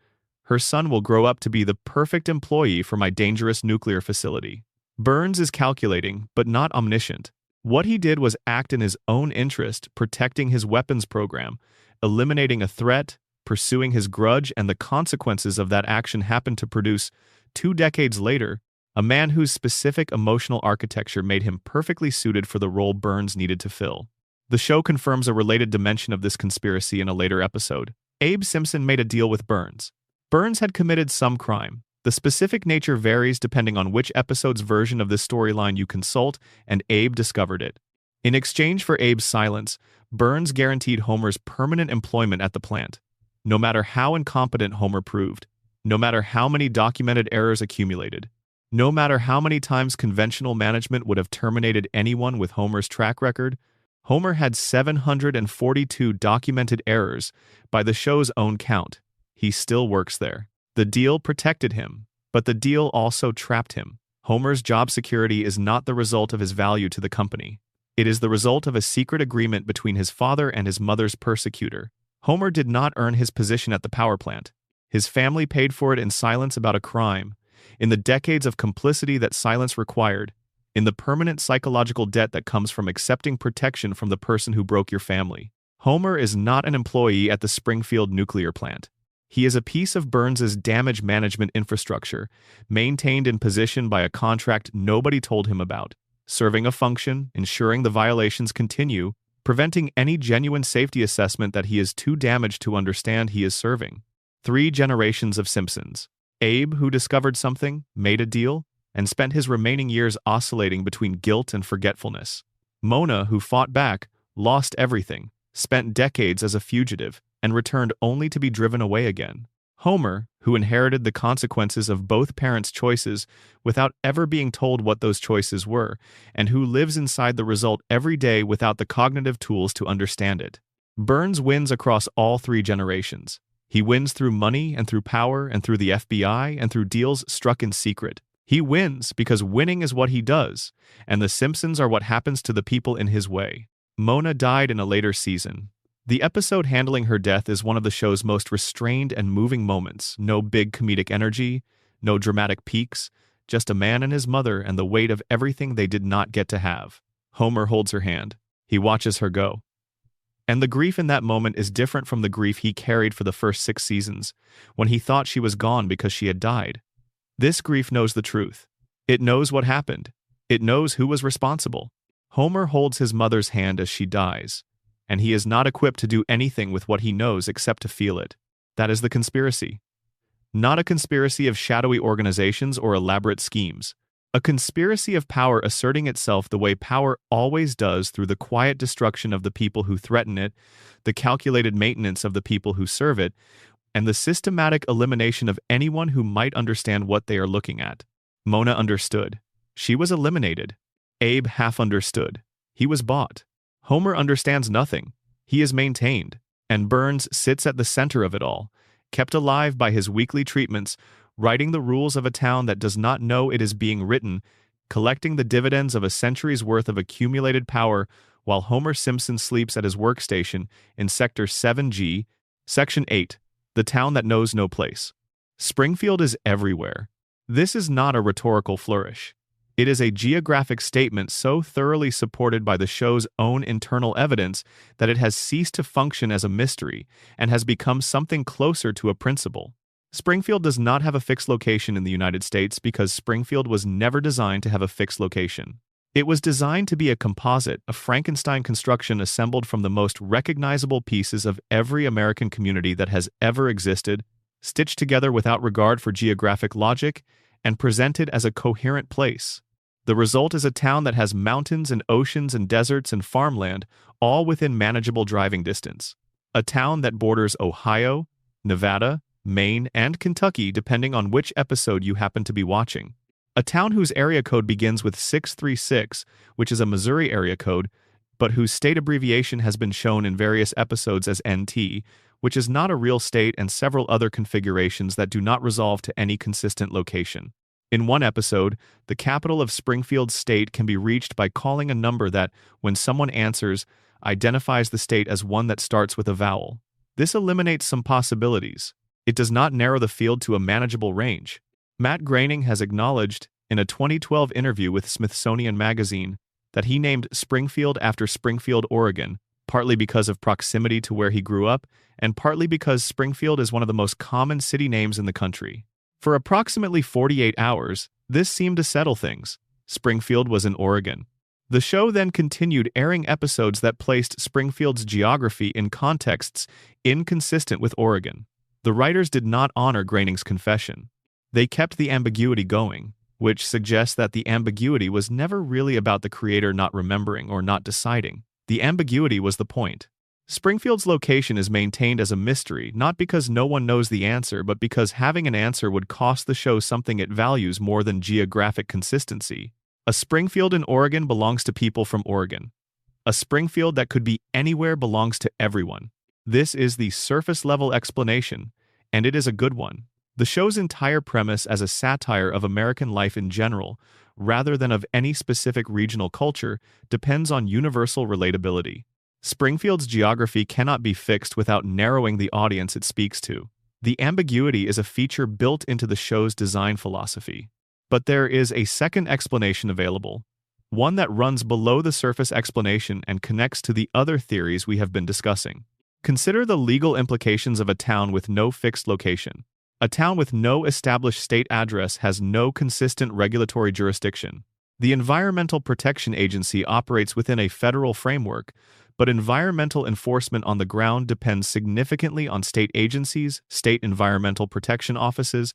Speaker 1: her son will grow up to be the perfect employee for my dangerous nuclear facility. Burns is calculating, but not omniscient. What he did was act in his own interest, protecting his weapons program, eliminating a threat, pursuing his grudge, and the consequences of that action happened to produce, 2 decades later, a man whose specific emotional architecture made him perfectly suited for the role Burns needed to fill. The show confirms a related dimension of this conspiracy in a later episode. Abe Simpson made a deal with Burns. Burns had committed some crime. The specific nature varies depending on which episode's version of this storyline you consult, and Abe discovered it. In exchange for Abe's silence, Burns guaranteed Homer's permanent employment at the plant. No matter how incompetent Homer proved, no matter how many documented errors accumulated, no matter how many times conventional management would have terminated anyone with Homer's track record, Homer had 742 documented errors by the show's own count. He still works there. The deal protected him, but the deal also trapped him. Homer's job security is not the result of his value to the company. It is the result of a secret agreement between his father and his mother's persecutor. Homer did not earn his position at the power plant. His family paid for it in silence about a crime, in the decades of complicity that silence required, in the permanent psychological debt that comes from accepting protection from the person who broke your family. Homer is not an employee at the Springfield nuclear plant. He is a piece of Burns's damage management infrastructure, maintained in position by a contract nobody told him about, serving a function, ensuring the violations continue, preventing any genuine safety assessment that he is too damaged to understand he is serving. 3 generations of Simpsons. Abe, who discovered something, made a deal, and spent his remaining years oscillating between guilt and forgetfulness. Mona, who fought back, lost everything, spent decades as a fugitive, and returned only to be driven away again. Homer, who inherited the consequences of both parents' choices without ever being told what those choices were, and who lives inside the result every day without the cognitive tools to understand it. Burns wins across all 3 generations. He wins through money and through power and through the FBI and through deals struck in secret. He wins because winning is what he does, and the Simpsons are what happens to the people in his way. Mona died in a later season. The episode handling her death is one of the show's most restrained and moving moments. No big comedic energy, no dramatic peaks, just a man and his mother and the weight of everything they did not get to have. Homer holds her hand. He watches her go. And the grief in that moment is different from the grief he carried for the first 6 seasons, when he thought she was gone because she had died. This grief knows the truth. It knows what happened. It knows who was responsible. Homer holds his mother's hand as she dies, and he is not equipped to do anything with what he knows except to feel it. That is the conspiracy. Not a conspiracy of shadowy organizations or elaborate schemes. A conspiracy of power asserting itself the way power always does through the quiet destruction of the people who threaten it, the calculated maintenance of the people who serve it, and the systematic elimination of anyone who might understand what they are looking at. Mona understood. She was eliminated. Abe half understood. He was bought. Homer understands nothing. He is maintained. And Burns sits at the center of it all, kept alive by his weekly treatments, writing the rules of a town that does not know it is being written, collecting the dividends of a century's worth of accumulated power while Homer Simpson sleeps at his workstation in Sector 7G, Section 8, the town that knows no place. Springfield is everywhere. This is not a rhetorical flourish. It is a geographic statement so thoroughly supported by the show's own internal evidence that it has ceased to function as a mystery and has become something closer to a principle. Springfield does not have a fixed location in the United States because Springfield was never designed to have a fixed location. It was designed to be a composite, a Frankenstein construction assembled from the most recognizable pieces of every American community that has ever existed, stitched together without regard for geographic logic, and presented as a coherent place. The result is a town that has mountains and oceans and deserts and farmland, all within manageable driving distance. A town that borders Ohio, Nevada, Maine, and Kentucky depending on which episode you happen to be watching. A town whose area code begins with 636, which is a Missouri area code, but whose state abbreviation has been shown in various episodes as NT, which is not a real state, and several other configurations that do not resolve to any consistent location. In one episode, the capital of Springfield State can be reached by calling a number that, when someone answers, identifies the state as one that starts with a vowel. This eliminates some possibilities. It does not narrow the field to a manageable range. Matt Groening has acknowledged, in a 2012 interview with Smithsonian Magazine, that he named Springfield after Springfield, Oregon, partly because of proximity to where he grew up, and partly because Springfield is one of the most common city names in the country. For approximately 48 hours, this seemed to settle things. Springfield was in Oregon. The show then continued airing episodes that placed Springfield's geography in contexts inconsistent with Oregon. The writers did not honor Groening's confession. They kept the ambiguity going, which suggests that the ambiguity was never really about the creator not remembering or not deciding. The ambiguity was the point. Springfield's location is maintained as a mystery, not because no one knows the answer, but because having an answer would cost the show something it values more than geographic consistency. A Springfield in Oregon belongs to people from Oregon. A Springfield that could be anywhere belongs to everyone. This is the surface-level explanation, and it is a good one. The show's entire premise as a satire of American life in general, rather than of any specific regional culture, depends on universal relatability. Springfield's geography cannot be fixed without narrowing the audience it speaks to. The ambiguity is a feature built into the show's design philosophy. But there is a second explanation available, one that runs below the surface explanation and connects to the other theories we have been discussing. Consider the legal implications of a town with no fixed location. A town with no established state address has no consistent regulatory jurisdiction. The Environmental Protection Agency operates within a federal framework, but environmental enforcement on the ground depends significantly on state agencies, state environmental protection offices,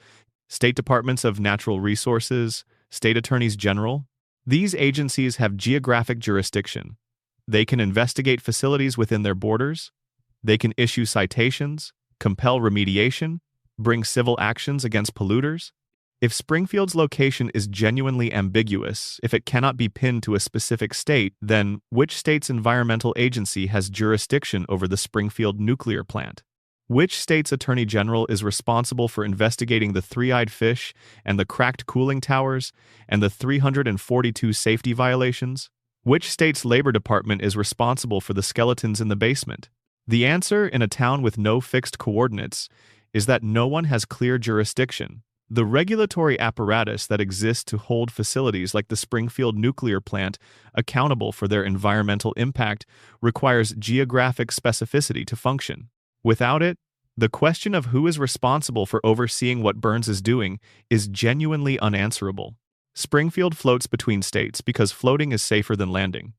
Speaker 1: state departments of natural resources, state attorneys general. These agencies have geographic jurisdiction. They can investigate facilities within their borders. They can issue citations, compel remediation, bring civil actions against polluters. If Springfield's location is genuinely ambiguous, if it cannot be pinned to a specific state, then which state's environmental agency has jurisdiction over the Springfield nuclear plant? Which state's attorney general is responsible for investigating the three-eyed fish and the cracked cooling towers and the 342 safety violations? Which state's labor department is responsible for the skeletons in the basement? The answer, in a town with no fixed coordinates, is that no one has clear jurisdiction. The regulatory apparatus that exists to hold facilities like the Springfield nuclear plant accountable for their environmental impact requires geographic specificity to function. Without it, the question of who is responsible for overseeing what Burns is doing is genuinely unanswerable. Springfield floats between states because floating is safer than landing.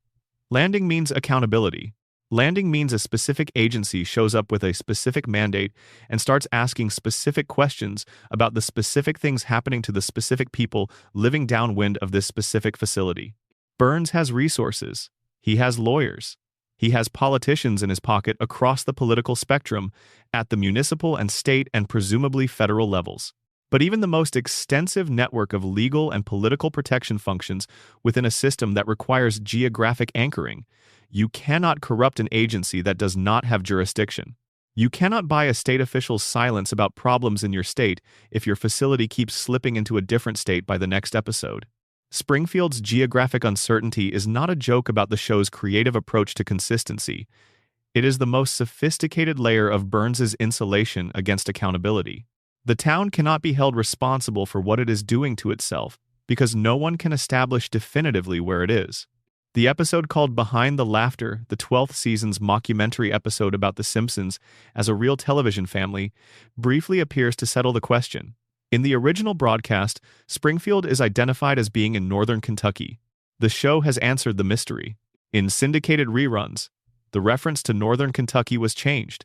Speaker 1: Landing means accountability. Landing means a specific agency shows up with a specific mandate and starts asking specific questions about the specific things happening to the specific people living downwind of this specific facility. Burns has resources. He has lawyers. He has politicians in his pocket across the political spectrum, at the municipal and state and presumably federal levels. But even the most extensive network of legal and political protection functions within a system that requires geographic anchoring. You cannot corrupt an agency that does not have jurisdiction. You cannot buy a state official's silence about problems in your state if your facility keeps slipping into a different state by the next episode. Springfield's geographic uncertainty is not a joke about the show's creative approach to consistency. It is the most sophisticated layer of Burns's insulation against accountability. The town cannot be held responsible for what it is doing to itself because no one can establish definitively where it is. The episode called Behind the Laughter, the 12th season's mockumentary episode about the Simpsons as a real television family, briefly appears to settle the question. In the original broadcast, Springfield is identified as being in northern Kentucky. The show has answered the mystery. In syndicated reruns, the reference to northern Kentucky was changed.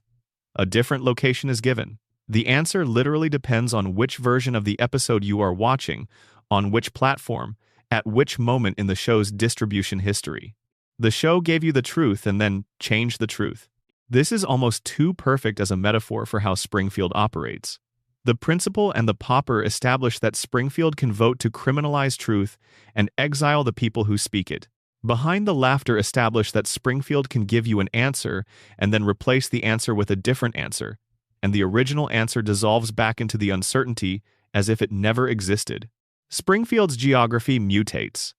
Speaker 1: A different location is given. The answer literally depends on which version of the episode you are watching, on which platform, at which moment in the show's distribution history. The show gave you the truth and then changed the truth. This is almost too perfect as a metaphor for how Springfield operates. The principal and the pauper establish that Springfield can vote to criminalize truth and exile the people who speak it. Behind the Laughter establish that Springfield can give you an answer and then replace the answer with a different answer, and the original answer dissolves back into the uncertainty as if it never existed. Springfield's geography mutates.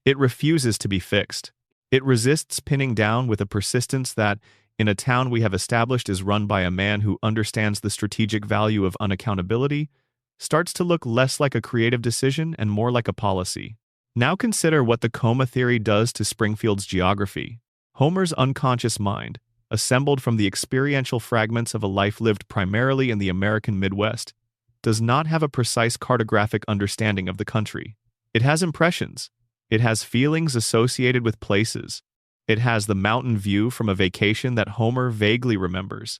Speaker 1: It refuses to be fixed. It resists pinning down with a persistence that, in a town we have established is run by a man who understands the strategic value of unaccountability, starts to look less like a creative decision and more like a policy. Now consider what the coma theory does to Springfield's geography. Homer's unconscious mind, assembled from the experiential fragments of a life lived primarily in the American Midwest, does not have a precise cartographic understanding of the country. It has impressions. It has feelings associated with places. It has the mountain view from a vacation that Homer vaguely remembers.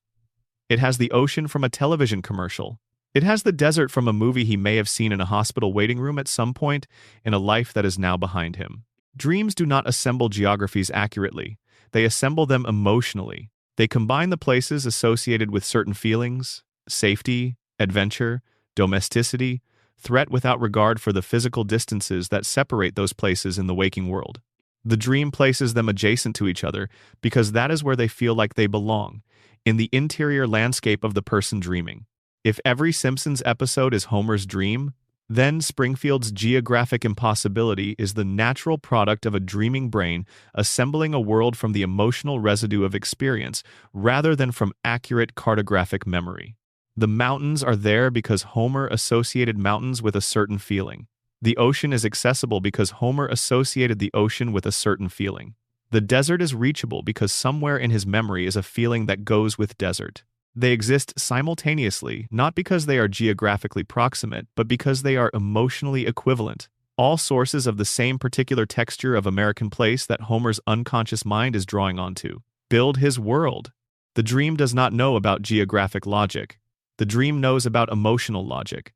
Speaker 1: It has the ocean from a television commercial. It has the desert from a movie he may have seen in a hospital waiting room at some point in a life that is now behind him. Dreams do not assemble geographies accurately. They assemble them emotionally. They combine the places associated with certain feelings, safety, adventure, domesticity, threat without regard for the physical distances that separate those places in the waking world. The dream places them adjacent to each other because that is where they feel like they belong, in the interior landscape of the person dreaming. If every Simpsons episode is Homer's dream, then Springfield's geographic impossibility is the natural product of a dreaming brain assembling a world from the emotional residue of experience rather than from accurate cartographic memory. The mountains are there because Homer associated mountains with a certain feeling. The ocean is accessible because Homer associated the ocean with a certain feeling. The desert is reachable because somewhere in his memory is a feeling that goes with desert. They exist simultaneously, not because they are geographically proximate, but because they are emotionally equivalent. All sources of the same particular texture of American place that Homer's unconscious mind is drawing onto. Build his world. The dream does not know about geographic logic. The dream knows about emotional logic.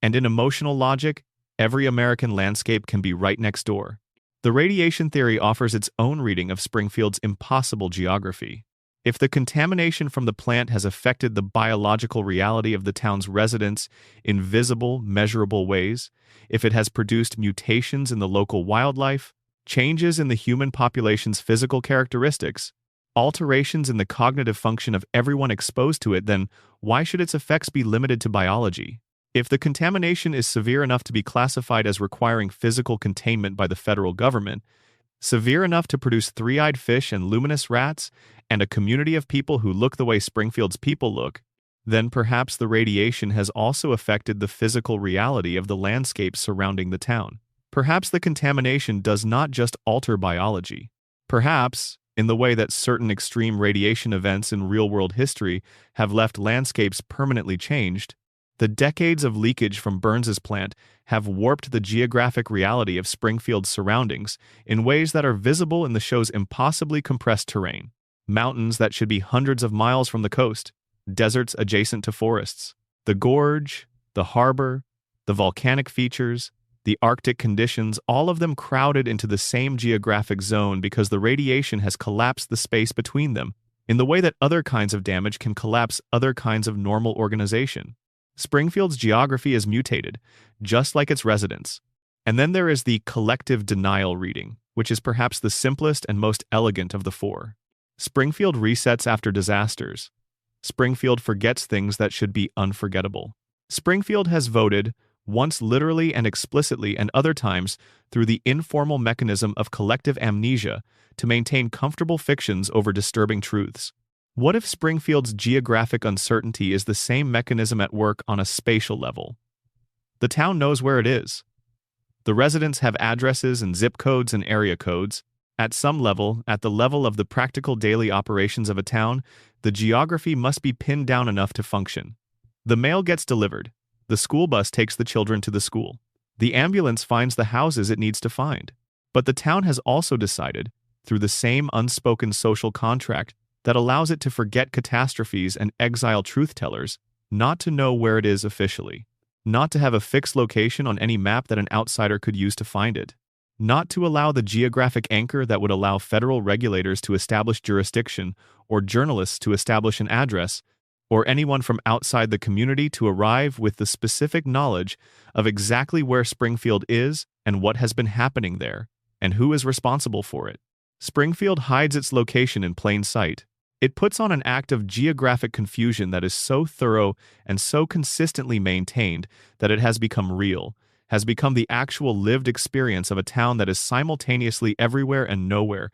Speaker 1: And in emotional logic, every American landscape can be right next door. The radiation theory offers its own reading of Springfield's impossible geography. If the contamination from the plant has affected the biological reality of the town's residents in visible, measurable ways, if it has produced mutations in the local wildlife, changes in the human population's physical characteristics, alterations in the cognitive function of everyone exposed to it, then why should its effects be limited to biology? If the contamination is severe enough to be classified as requiring physical containment by the federal government, severe enough to produce three-eyed fish and luminous rats, and a community of people who look the way Springfield's people look, then perhaps the radiation has also affected the physical reality of the landscape surrounding the town. Perhaps the contamination does not just alter biology. Perhaps, in the way that certain extreme radiation events in real-world history have left landscapes permanently changed, the decades of leakage from Burns's plant have warped the geographic reality of Springfield's surroundings in ways that are visible in the show's impossibly compressed terrain. Mountains that should be hundreds of miles from the coast, deserts adjacent to forests, the gorge, the harbor, the volcanic features, the Arctic conditions, all of them crowded into the same geographic zone because the radiation has collapsed the space between them, in the way that other kinds of damage can collapse other kinds of normal organization. Springfield's geography is mutated, just like its residents. And then there is the collective denial reading, which is perhaps the simplest and most elegant of the four. Springfield resets after disasters. Springfield forgets things that should be unforgettable. Springfield has voted, once literally and explicitly and other times through the informal mechanism of collective amnesia, to maintain comfortable fictions over disturbing truths. What if Springfield's geographic uncertainty is the same mechanism at work on a spatial level? The town knows where it is. The residents have addresses and zip codes and area codes. At some level, at the level of the practical daily operations of a town, the geography must be pinned down enough to function. The mail gets delivered. The school bus takes the children to the school. The ambulance finds the houses it needs to find. But the town has also decided, through the same unspoken social contract that allows it to forget catastrophes and exile truth-tellers, not to know where it is officially, not to have a fixed location on any map that an outsider could use to find it, not to allow the geographic anchor that would allow federal regulators to establish jurisdiction or journalists to establish an address, or anyone from outside the community to arrive with the specific knowledge of exactly where Springfield is and what has been happening there, and who is responsible for it. Springfield hides its location in plain sight. It puts on an act of geographic confusion that is so thorough and so consistently maintained that it has become real, has become the actual lived experience of a town that is simultaneously everywhere and nowhere,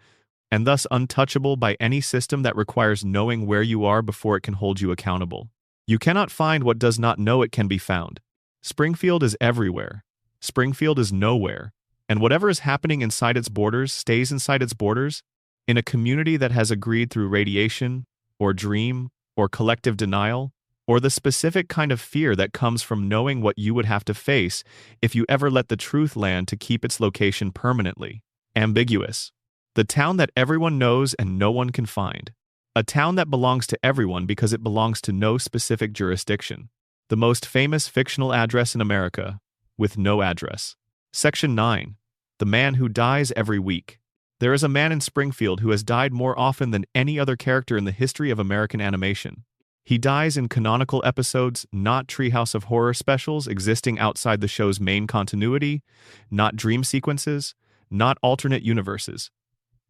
Speaker 1: and thus untouchable by any system that requires knowing where you are before it can hold you accountable. You cannot find what does not know it can be found. Springfield is everywhere. Springfield is nowhere. And whatever is happening inside its borders stays inside its borders, in a community that has agreed through radiation, or dream, or collective denial, or the specific kind of fear that comes from knowing what you would have to face if you ever let the truth land to keep its location permanently. Ambiguous. The town that everyone knows and no one can find. A town that belongs to everyone because it belongs to no specific jurisdiction. The most famous fictional address in America, with no address. Section 9. The man who dies every week. There is a man in Springfield who has died more often than any other character in the history of American animation. He dies in canonical episodes, not Treehouse of Horror specials existing outside the show's main continuity, not dream sequences, not alternate universes.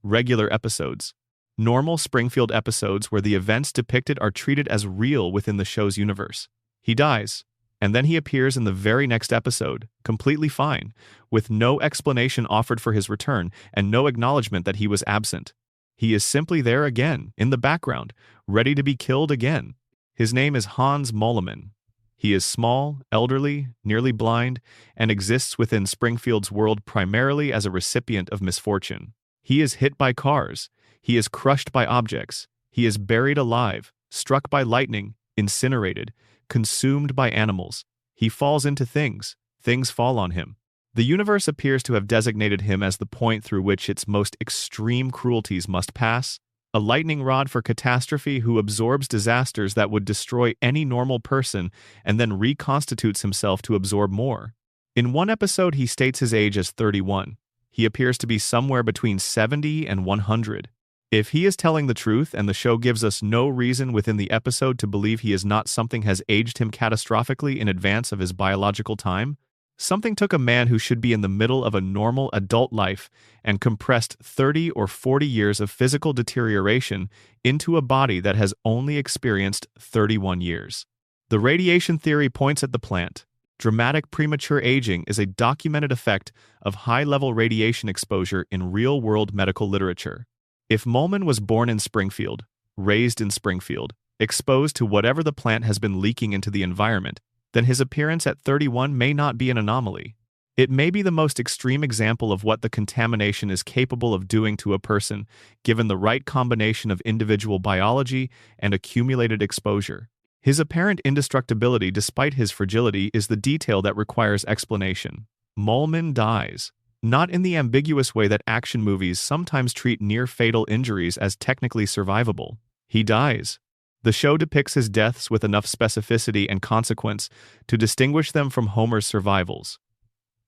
Speaker 1: Regular episodes. Normal Springfield episodes where the events depicted are treated as real within the show's universe. He dies, and then he appears in the very next episode, completely fine, with no explanation offered for his return and no acknowledgement that he was absent. He is simply there again, in the background, ready to be killed again. His name is Hans Moleman. He is small, elderly, nearly blind, and exists within Springfield's world primarily as a recipient of misfortune. He is hit by cars. He is crushed by objects. He is buried alive, struck by lightning, incinerated, consumed by animals. He falls into things. Things fall on him. The universe appears to have designated him as the point through which its most extreme cruelties must pass, a lightning rod for catastrophe who absorbs disasters that would destroy any normal person and then reconstitutes himself to absorb more. In one episode, he states his age as 31. He appears to be somewhere between 70 and 100. If he is telling the truth and the show gives us no reason within the episode to believe he is not, something has aged him catastrophically in advance of his biological time, something took a man who should be in the middle of a normal adult life and compressed 30 or 40 years of physical deterioration into a body that has only experienced 31 years. The radiation theory points at the plant. Dramatic premature aging is a documented effect of high-level radiation exposure in real-world medical literature. If Moleman was born in Springfield, raised in Springfield, exposed to whatever the plant has been leaking into the environment, then his appearance at 31 may not be an anomaly. It may be the most extreme example of what the contamination is capable of doing to a person, given the right combination of individual biology and accumulated exposure. His apparent indestructibility despite his fragility is the detail that requires explanation. Moleman dies. Not in the ambiguous way that action movies sometimes treat near-fatal injuries as technically survivable. He dies. The show depicts his deaths with enough specificity and consequence to distinguish them from Homer's survivals.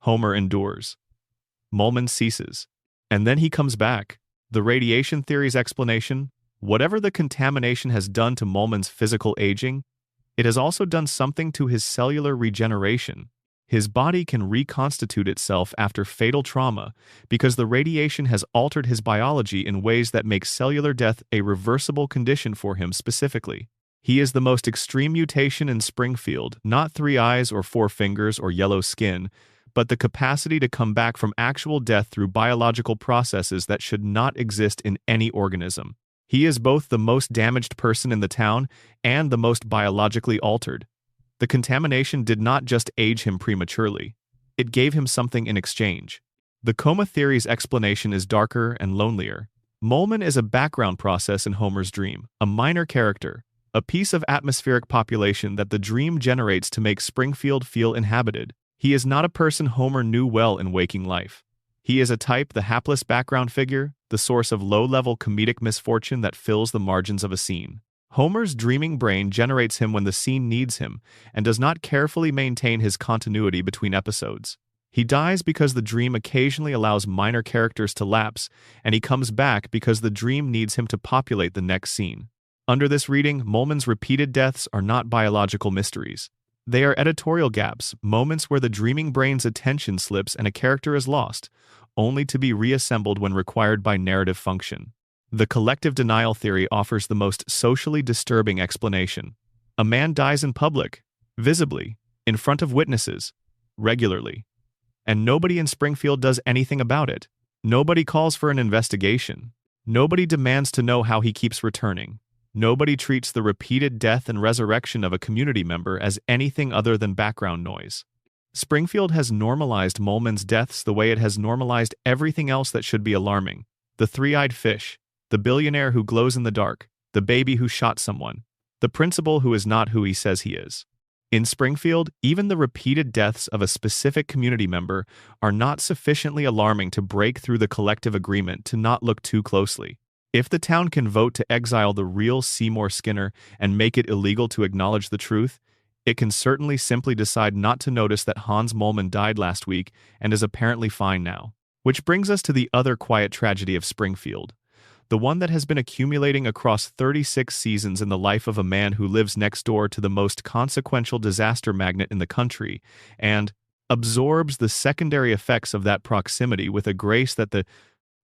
Speaker 1: Homer endures. Mulman ceases. And then he comes back. The radiation theory's explanation: whatever the contamination has done to Mulman's physical aging, it has also done something to his cellular regeneration. His body can reconstitute itself after fatal trauma because the radiation has altered his biology in ways that make cellular death a reversible condition for him specifically. He is the most extreme mutation in Springfield, not 3 eyes or 4 fingers or yellow skin, but the capacity to come back from actual death through biological processes that should not exist in any organism. He is both the most damaged person in the town and the most biologically altered. The contamination did not just age him prematurely. It gave him something in exchange. The coma theory's explanation is darker and lonelier. Mulman is a background process in Homer's dream, a minor character, a piece of atmospheric population that the dream generates to make Springfield feel inhabited. He is not a person Homer knew well in waking life. He is a type, the hapless background figure, the source of low-level comedic misfortune that fills the margins of a scene. Homer's dreaming brain generates him when the scene needs him and does not carefully maintain his continuity between episodes. He dies because the dream occasionally allows minor characters to lapse, and he comes back because the dream needs him to populate the next scene. Under this reading, Mulman's repeated deaths are not biological mysteries. They are editorial gaps, moments where the dreaming brain's attention slips and a character is lost, only to be reassembled when required by narrative function. The collective denial theory offers the most socially disturbing explanation. A man dies in public, visibly, in front of witnesses, regularly. And nobody in Springfield does anything about it. Nobody calls for an investigation. Nobody demands to know how he keeps returning. Nobody treats the repeated death and resurrection of a community member as anything other than background noise. Springfield has normalized Mulman's deaths the way it has normalized everything else that should be alarming. The 3-eyed fish, the billionaire who glows in the dark, the baby who shot someone, the principal who is not who he says he is. In Springfield, even the repeated deaths of a specific community member are not sufficiently alarming to break through the collective agreement to not look too closely. If the town can vote to exile the real Seymour Skinner and make it illegal to acknowledge the truth, it can certainly simply decide not to notice that Hans Mulman died last week and is apparently fine now. Which brings us to the other quiet tragedy of Springfield. The one that has been accumulating across 36 seasons in the life of a man who lives next door to the most consequential disaster magnet in the country, and absorbs the secondary effects of that proximity with a grace that the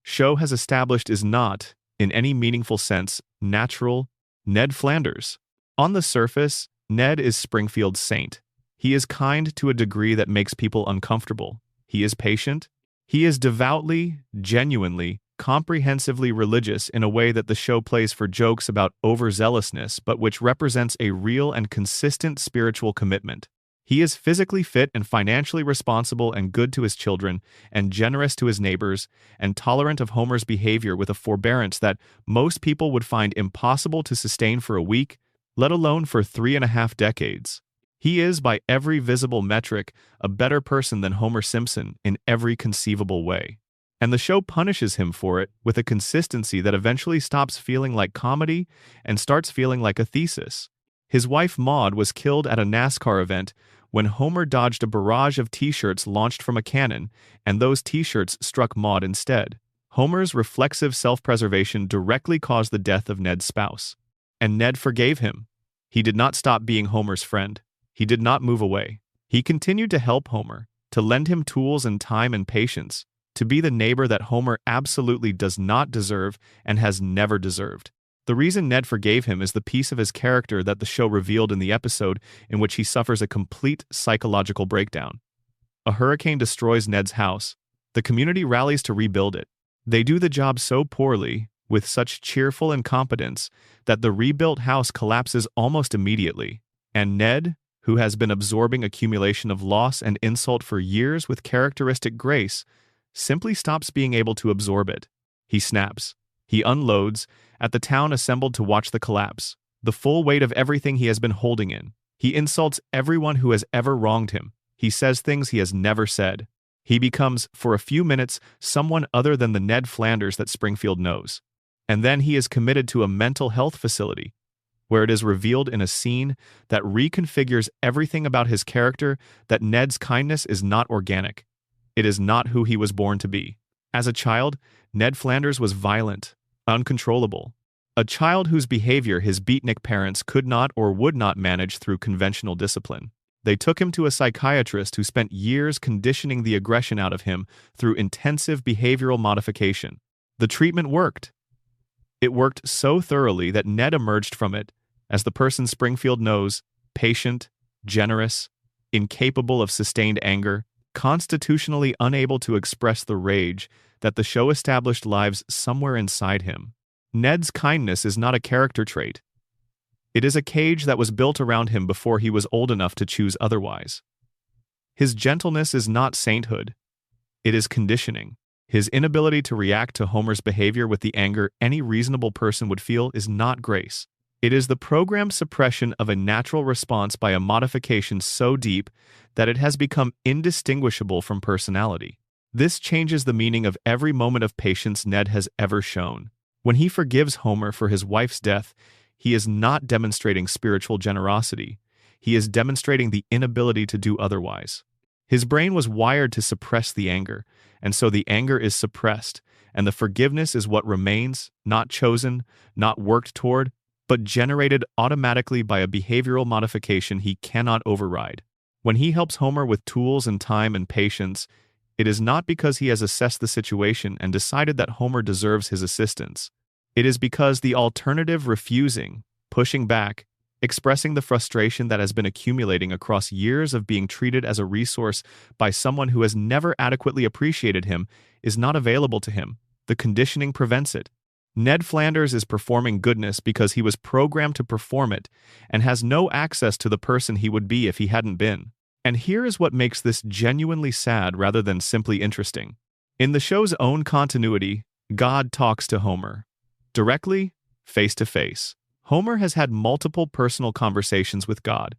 Speaker 1: show has established is not, in any meaningful sense, natural. Ned Flanders. On the surface, Ned is Springfield's saint. He is kind to a degree that makes people uncomfortable. He is patient. He is devoutly, genuinely, comprehensively religious in a way that the show plays for jokes about overzealousness, but which represents a real and consistent spiritual commitment. He is physically fit and financially responsible and good to his children, and generous to his neighbors, and tolerant of Homer's behavior with a forbearance that most people would find impossible to sustain for a week, let alone for 3.5 decades. He is, by every visible metric, a better person than Homer Simpson in every conceivable way. And the show punishes him for it with a consistency that eventually stops feeling like comedy and starts feeling like a thesis. His wife Maude was killed at a NASCAR event when Homer dodged a barrage of t-shirts launched from a cannon, and those t-shirts struck Maude instead. Homer's reflexive self-preservation directly caused the death of Ned's spouse. And Ned forgave him. He did not stop being Homer's friend. He did not move away. He continued to help Homer, to lend him tools and time and patience, to be the neighbor that Homer absolutely does not deserve and has never deserved. The reason Ned forgave him is the piece of his character that the show revealed in the episode in which he suffers a complete psychological breakdown. A hurricane destroys Ned's house. The community rallies to rebuild it. They do the job so poorly, with such cheerful incompetence, that the rebuilt house collapses almost immediately. And Ned, who has been absorbing accumulation of loss and insult for years with characteristic grace, simply stops being able to absorb it. He snaps. He unloads at the town assembled to watch the collapse, the full weight of everything he has been holding in. He insults everyone who has ever wronged him. He says things he has never said. He becomes, for a few minutes, someone other than the Ned Flanders that Springfield knows. And then he is committed to a mental health facility, where it is revealed in a scene that reconfigures everything about his character that Ned's kindness is not organic. It is not who he was born to be. As a child, Ned Flanders was violent, uncontrollable. A child whose behavior his beatnik parents could not or would not manage through conventional discipline. They took him to a psychiatrist who spent years conditioning the aggression out of him through intensive behavioral modification. The treatment worked. It worked so thoroughly that Ned emerged from it as the person Springfield knows, patient, generous, incapable of sustained anger, constitutionally unable to express the rage that the show established lives somewhere inside him. Ned's kindness is not a character trait. It is a cage that was built around him before he was old enough to choose otherwise. His gentleness is not sainthood. It is conditioning. His inability to react to Homer's behavior with the anger any reasonable person would feel is not grace. It is the programmed suppression of a natural response by a modification so deep that it has become indistinguishable from personality. This changes the meaning of every moment of patience Ned has ever shown. When he forgives Homer for his wife's death, he is not demonstrating spiritual generosity. He is demonstrating the inability to do otherwise. His brain was wired to suppress the anger, and so the anger is suppressed, and the forgiveness is what remains, not chosen, not worked toward, but generated automatically by a behavioral modification he cannot override. When he helps Homer with tools and time and patience, it is not because he has assessed the situation and decided that Homer deserves his assistance. It is because the alternative refusing, pushing back, expressing the frustration that has been accumulating across years of being treated as a resource by someone who has never adequately appreciated him is not available to him. The conditioning prevents it. Ned Flanders is performing goodness because he was programmed to perform it and has no access to the person he would be if he hadn't been. And here is what makes this genuinely sad rather than simply interesting. In the show's own continuity, God talks to Homer. Directly, face to face. Homer has had multiple personal conversations with God,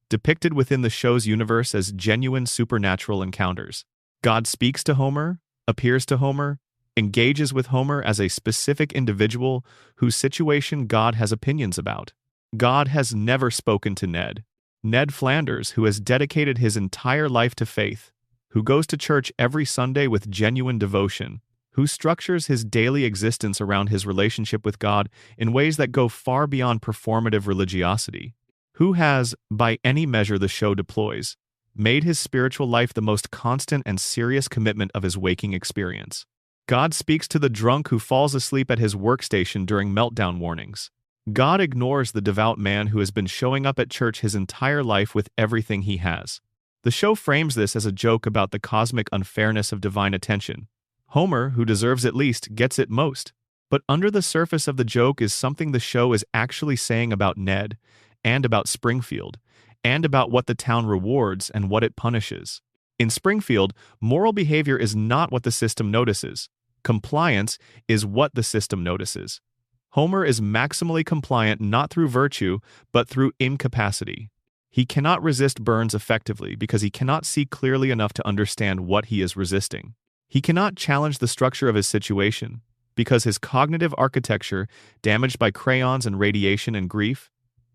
Speaker 1: depicted within the show's universe as genuine supernatural encounters. God speaks to Homer, appears to Homer, engages with Homer as a specific individual whose situation God has opinions about. God has never spoken to Ned. Ned Flanders, who has dedicated his entire life to faith, who goes to church every Sunday with genuine devotion, who structures his daily existence around his relationship with God in ways that go far beyond performative religiosity, who has, by any measure the show deploys, made his spiritual life the most constant and serious commitment of his waking experience. God speaks to the drunk who falls asleep at his workstation during meltdown warnings. God ignores the devout man who has been showing up at church his entire life with everything he has. The show frames this as a joke about the cosmic unfairness of divine attention. Homer, who deserves it least, gets it most. But under the surface of the joke is something the show is actually saying about Ned, and about Springfield, and about what the town rewards and what it punishes. In Springfield, moral behavior is not what the system notices. Compliance is what the system notices. Homer is maximally compliant not through virtue, but through incapacity. He cannot resist Burns effectively because he cannot see clearly enough to understand what he is resisting. He cannot challenge the structure of his situation because his cognitive architecture, damaged by crayons and radiation and grief,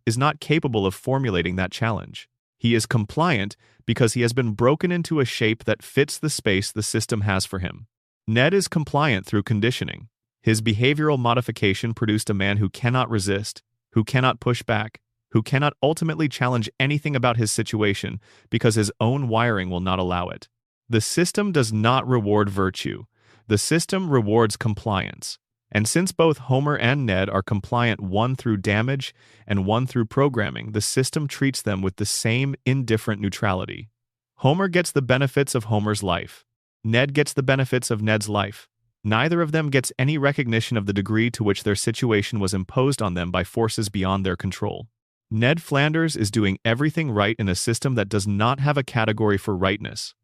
Speaker 1: is not capable of formulating that challenge. He is compliant because he has been broken into a shape that fits the space the system has for him. Ned is compliant through conditioning. His behavioral modification produced a man who cannot resist, who cannot push back, who cannot ultimately challenge anything about his situation because his own wiring will not allow it. The system does not reward virtue. The system rewards compliance. And since both Homer and Ned are compliant, one through damage and one through programming, the system treats them with the same indifferent neutrality. Homer gets the benefits of Homer's life. Ned gets the benefits of Ned's life. Neither of them gets any recognition of the degree to which their situation was imposed on them by forces beyond their control. Ned Flanders is doing everything right in a system that does not have a category for rightness.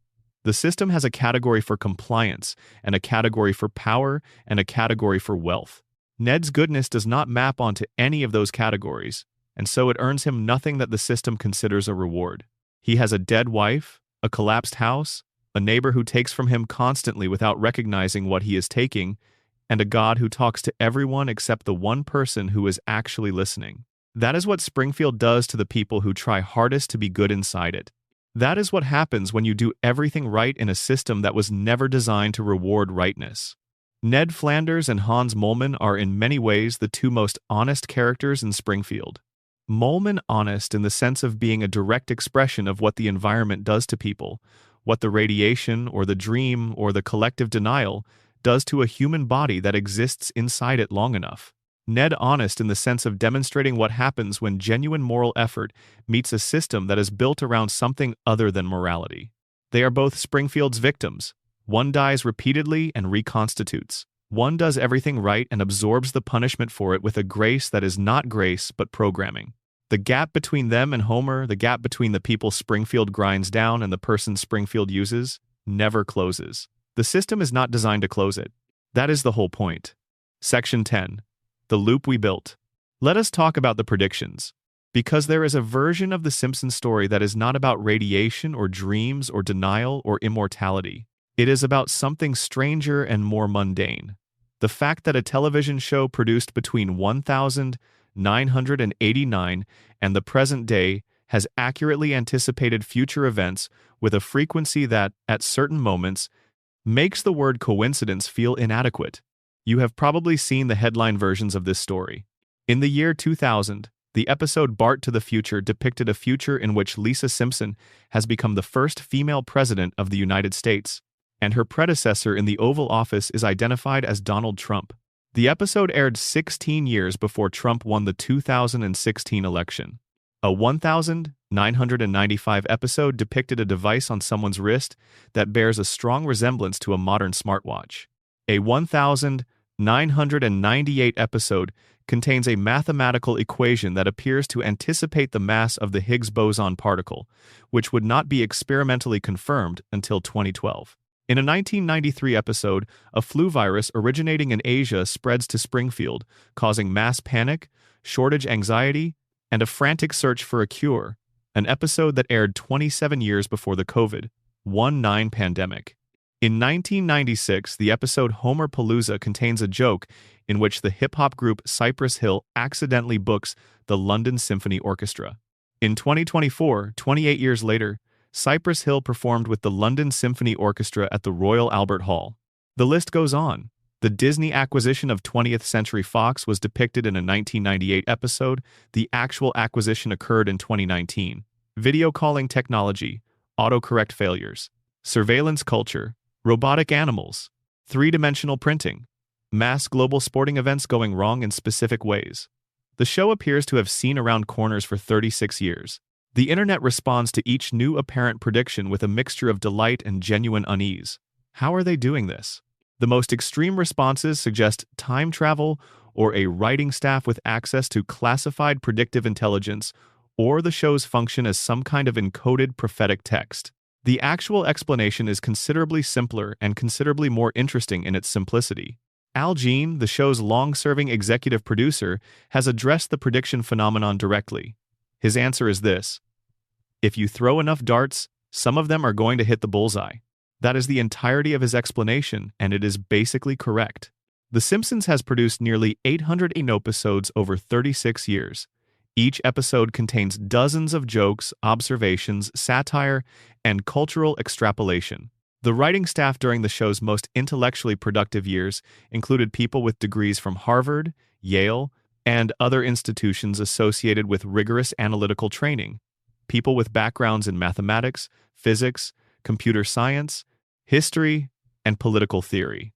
Speaker 1: The system has a category for compliance, and a category for power, and a category for wealth. Ned's goodness does not map onto any of those categories, and so it earns him nothing that the system considers a reward. He has a dead wife, a collapsed house, a neighbor who takes from him constantly without recognizing what he is taking, and a God who talks to everyone except the one person who is actually listening. That is what Springfield does to the people who try hardest to be good inside it. That is what happens when you do everything right in a system that was never designed to reward rightness. Ned Flanders and Hans Moleman are in many ways the two most honest characters in Springfield. Moleman honest in the sense of being a direct expression of what the environment does to people, what the radiation or the dream or the collective denial does to a human body that exists inside it long enough. Ned honest in the sense of demonstrating what happens when genuine moral effort meets a system that is built around something other than morality. They are both Springfield's victims. One dies repeatedly and reconstitutes. One does everything right and absorbs the punishment for it with a grace that is not grace but programming. The gap between them and Homer, the gap between the people Springfield grinds down and the person Springfield uses, never closes. The system is not designed to close it. That is the whole point. Section 10. The loop we built. Let us talk about the predictions. Because there is a version of the Simpsons story that is not about radiation or dreams or denial or immortality. It is about something stranger and more mundane. The fact that a television show produced between 1989 and the present day has accurately anticipated future events with a frequency that, at certain moments, makes the word coincidence feel inadequate. You have probably seen the headline versions of this story. In the year 2000, the episode Bart to the Future depicted a future in which Lisa Simpson has become the first female president of the United States, and her predecessor in the Oval Office is identified as Donald Trump. The episode aired 16 years before Trump won the 2016 election. A 1995 episode depicted a device on someone's wrist that bears a strong resemblance to a modern smartwatch. A 1998 episode contains a mathematical equation that appears to anticipate the mass of the Higgs boson particle, which would not be experimentally confirmed until 2012. In a 1993 episode, a flu virus originating in Asia spreads to Springfield, causing mass panic, shortage anxiety, and a frantic search for a cure, an episode that aired 27 years before the COVID-19 pandemic. In 1996, the episode Homer Palooza contains a joke in which the hip-hop group Cypress Hill accidentally books the London Symphony Orchestra. In 2024, 28 years later, Cypress Hill performed with the London Symphony Orchestra at the Royal Albert Hall. The list goes on. The Disney acquisition of 20th Century Fox was depicted in a 1998 episode. The actual acquisition occurred in 2019. Video calling technology, autocorrect failures, surveillance culture, robotic animals, three-dimensional printing, mass global sporting events going wrong in specific ways. The show appears to have seen around corners for 36 years. The internet responds to each new apparent prediction with a mixture of delight and genuine unease. How are they doing this? The most extreme responses suggest time travel or a writing staff with access to classified predictive intelligence, or the show's function as some kind of encoded prophetic text. The actual explanation is considerably simpler and considerably more interesting in its simplicity. Al Jean, the show's long-serving executive producer, has addressed the prediction phenomenon directly. His answer is this: if you throw enough darts, some of them are going to hit the bullseye. That is the entirety of his explanation, and it is basically correct. The Simpsons has produced nearly 800 episodes over 36 years. Each episode contains dozens of jokes, observations, satire, and cultural extrapolation. The writing staff during the show's most intellectually productive years included people with degrees from Harvard, Yale, and other institutions associated with rigorous analytical training, people with backgrounds in mathematics, physics, computer science, history, and political theory.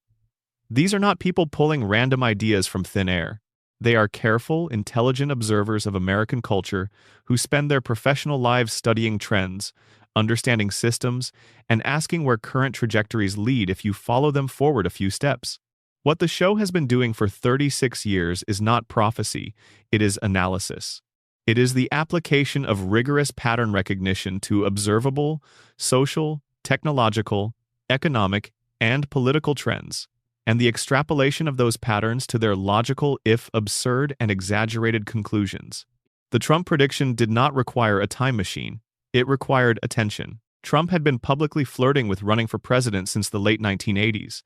Speaker 1: These are not people pulling random ideas from thin air. They are careful, intelligent observers of American culture who spend their professional lives studying trends, understanding systems, and asking where current trajectories lead if you follow them forward a few steps. What the show has been doing for 36 years is not prophecy, it is analysis. It is the application of rigorous pattern recognition to observable, social, technological, economic, and political trends, and the extrapolation of those patterns to their logical, if absurd and exaggerated conclusions. The Trump prediction did not require a time machine. It required attention. Trump had been publicly flirting with running for president since the late 1980s.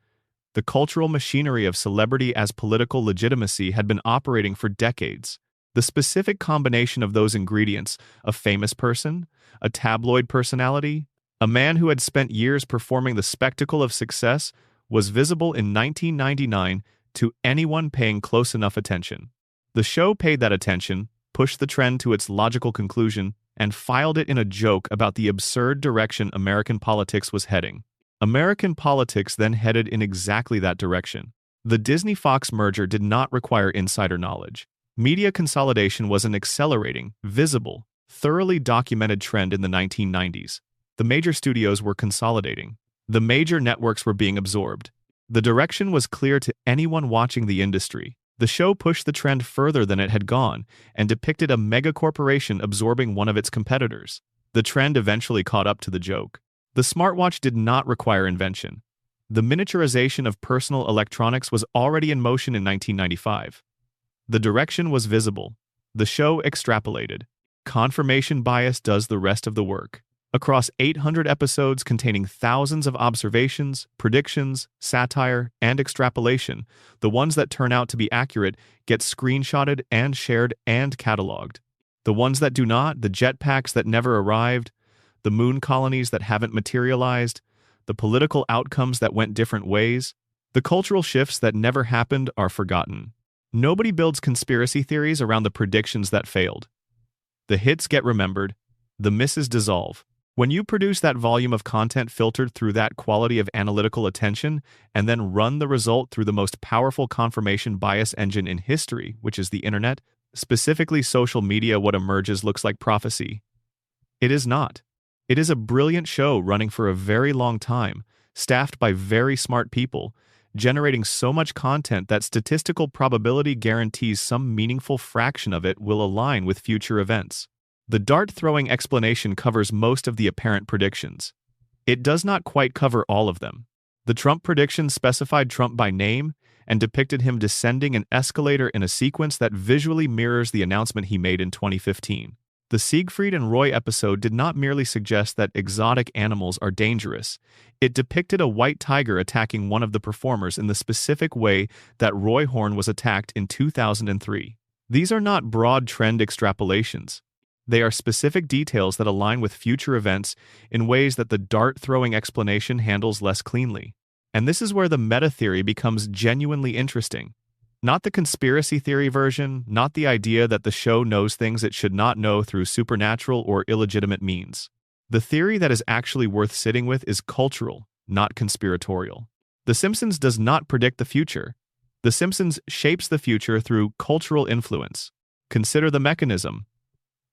Speaker 1: The cultural machinery of celebrity as political legitimacy had been operating for decades. The specific combination of those ingredients, a famous person, a tabloid personality, a man who had spent years performing the spectacle of success, was visible in 1999 to anyone paying close enough attention. The show paid that attention, pushed the trend to its logical conclusion, and filed it in a joke about the absurd direction American politics was heading. American politics then headed in exactly that direction. The Disney-Fox merger did not require insider knowledge. Media consolidation was an accelerating, visible, thoroughly documented trend in the 1990s. The major studios were consolidating. The major networks were being absorbed. The direction was clear to anyone watching the industry. The show pushed the trend further than it had gone and depicted a megacorporation absorbing one of its competitors. The trend eventually caught up to the joke. The smartwatch did not require invention. The miniaturization of personal electronics was already in motion in 1995. The direction was visible. The show extrapolated. Confirmation bias does the rest of the work. Across 800 episodes containing thousands of observations, predictions, satire, and extrapolation, the ones that turn out to be accurate get screenshotted and shared and cataloged. The ones that do not, the jetpacks that never arrived, the moon colonies that haven't materialized, the political outcomes that went different ways, the cultural shifts that never happened are forgotten. Nobody builds conspiracy theories around the predictions that failed. The hits get remembered, the misses dissolve. When you produce that volume of content filtered through that quality of analytical attention and then run the result through the most powerful confirmation bias engine in history, which is the internet, specifically social media, what emerges looks like prophecy. It is not. It is a brilliant show running for a very long time, staffed by very smart people, generating so much content that statistical probability guarantees some meaningful fraction of it will align with future events. The dart-throwing explanation covers most of the apparent predictions. It does not quite cover all of them. The Trump prediction specified Trump by name and depicted him descending an escalator in a sequence that visually mirrors the announcement he made in 2015. The Siegfried and Roy episode did not merely suggest that exotic animals are dangerous. It depicted a white tiger attacking one of the performers in the specific way that Roy Horn was attacked in 2003. These are not broad trend extrapolations. They are specific details that align with future events in ways that the dart-throwing explanation handles less cleanly. And this is where the meta-theory becomes genuinely interesting. Not the conspiracy theory version, not the idea that the show knows things it should not know through supernatural or illegitimate means. The theory that is actually worth sitting with is cultural, not conspiratorial. The Simpsons does not predict the future. The Simpsons shapes the future through cultural influence. Consider the mechanism.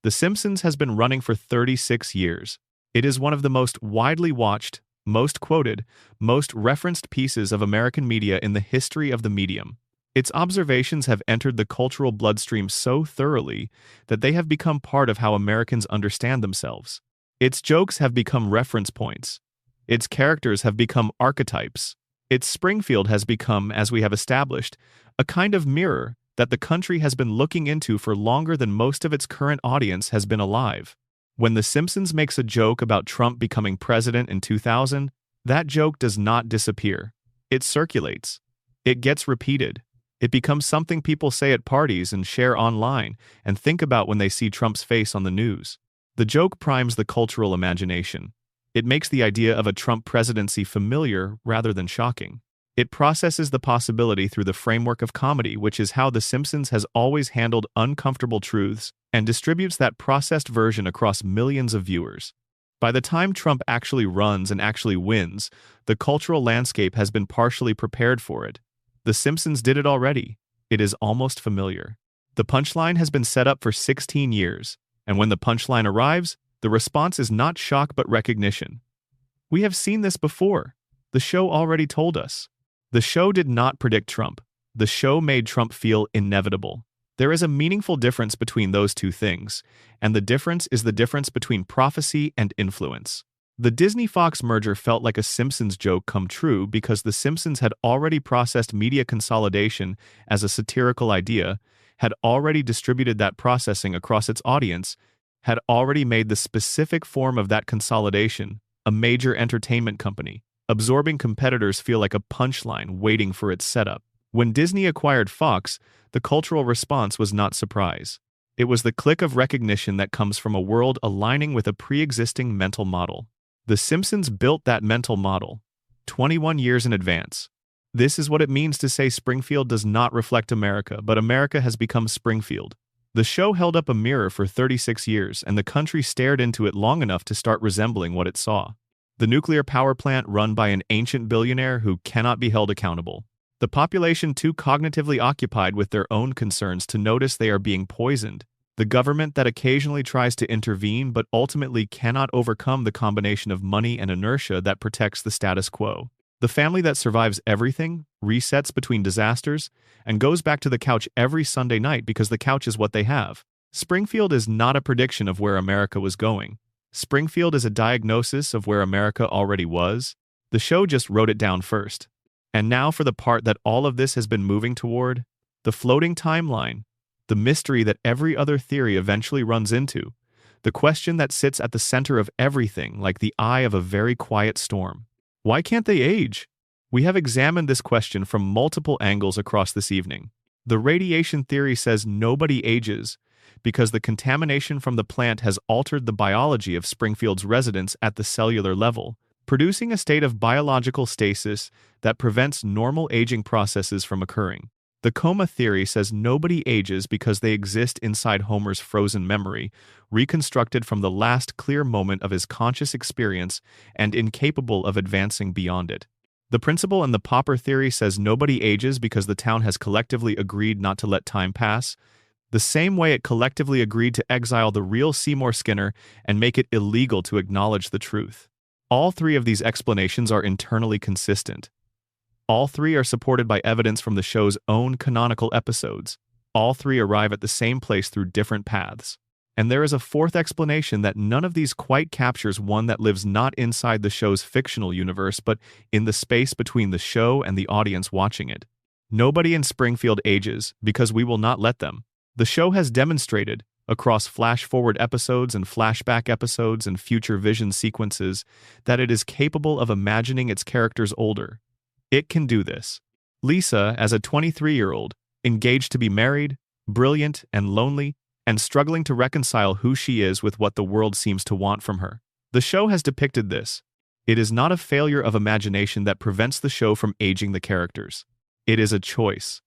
Speaker 1: The Simpsons has been running for 36 years. It is one of the most widely watched, most quoted, most referenced pieces of American media in the history of the medium. Its observations have entered the cultural bloodstream so thoroughly that they have become part of how Americans understand themselves. Its jokes have become reference points. Its characters have become archetypes. Its Springfield has become, as we have established, a kind of mirror that the country has been looking into for longer than most of its current audience has been alive. When The Simpsons makes a joke about Trump becoming president in 2000, that joke does not disappear. It circulates. It gets repeated. It becomes something people say at parties and share online and think about when they see Trump's face on the news. The joke primes the cultural imagination. It makes the idea of a Trump presidency familiar rather than shocking. It processes the possibility through the framework of comedy, which is how The Simpsons has always handled uncomfortable truths, and distributes that processed version across millions of viewers. By the time Trump actually runs and actually wins, the cultural landscape has been partially prepared for it. The Simpsons did it already. It is almost familiar. The punchline has been set up for 16 years, and when the punchline arrives, the response is not shock but recognition. We have seen this before. The show already told us. The show did not predict Trump. The show made Trump feel inevitable. There is a meaningful difference between those two things, and the difference is the difference between prophecy and influence. The Disney-Fox merger felt like a Simpsons joke come true because The Simpsons had already processed media consolidation as a satirical idea, had already distributed that processing across its audience, had already made the specific form of that consolidation, a major entertainment company. Absorbing competitors feel like a punchline waiting for its setup. When Disney acquired Fox, the cultural response was not surprise. It was the click of recognition that comes from a world aligning with a pre-existing mental model. The Simpsons built that mental model 21 years in advance. This is what it means to say Springfield does not reflect America, but America has become Springfield. The show held up a mirror for 36 years, and the country stared into it long enough to start resembling what it saw. The nuclear power plant run by an ancient billionaire who cannot be held accountable. The population too cognitively occupied with their own concerns to notice they are being poisoned. The government that occasionally tries to intervene but ultimately cannot overcome the combination of money and inertia that protects the status quo. The family that survives everything, resets between disasters, and goes back to the couch every Sunday night because the couch is what they have. Springfield is not a prediction of where America was going. Springfield is a diagnosis of where America already was. The show just wrote it down first. And now for the part that all of this has been moving toward, the floating timeline, the mystery that every other theory eventually runs into, the question that sits at the center of everything like the eye of a very quiet storm. Why can't they age? We have examined this question from multiple angles across this evening. The radiation theory says nobody ages because the contamination from the plant has altered the biology of Springfield's residents at the cellular level, producing a state of biological stasis that prevents normal aging processes from occurring. The coma theory says nobody ages because they exist inside Homer's frozen memory, reconstructed from the last clear moment of his conscious experience and incapable of advancing beyond it. The principal and the pauper theory says nobody ages because the town has collectively agreed not to let time pass, the same way it collectively agreed to exile the real Seymour Skinner and make it illegal to acknowledge the truth. All three of these explanations are internally consistent. All three are supported by evidence from the show's own canonical episodes. All three arrive at the same place through different paths. And there is a fourth explanation that none of these quite captures one that lives not inside the show's fictional universe but in the space between the show and the audience watching it. Nobody in Springfield ages because we will not let them. The show has demonstrated, across flash-forward episodes and flashback episodes and future vision sequences, that it is capable of imagining its characters older. It can do this. Lisa, as a 23-year-old, engaged to be married, brilliant and lonely, and struggling to reconcile who she is with what the world seems to want from her. The show has depicted this. It is not a failure of imagination that prevents the show from aging the characters. It is a choice.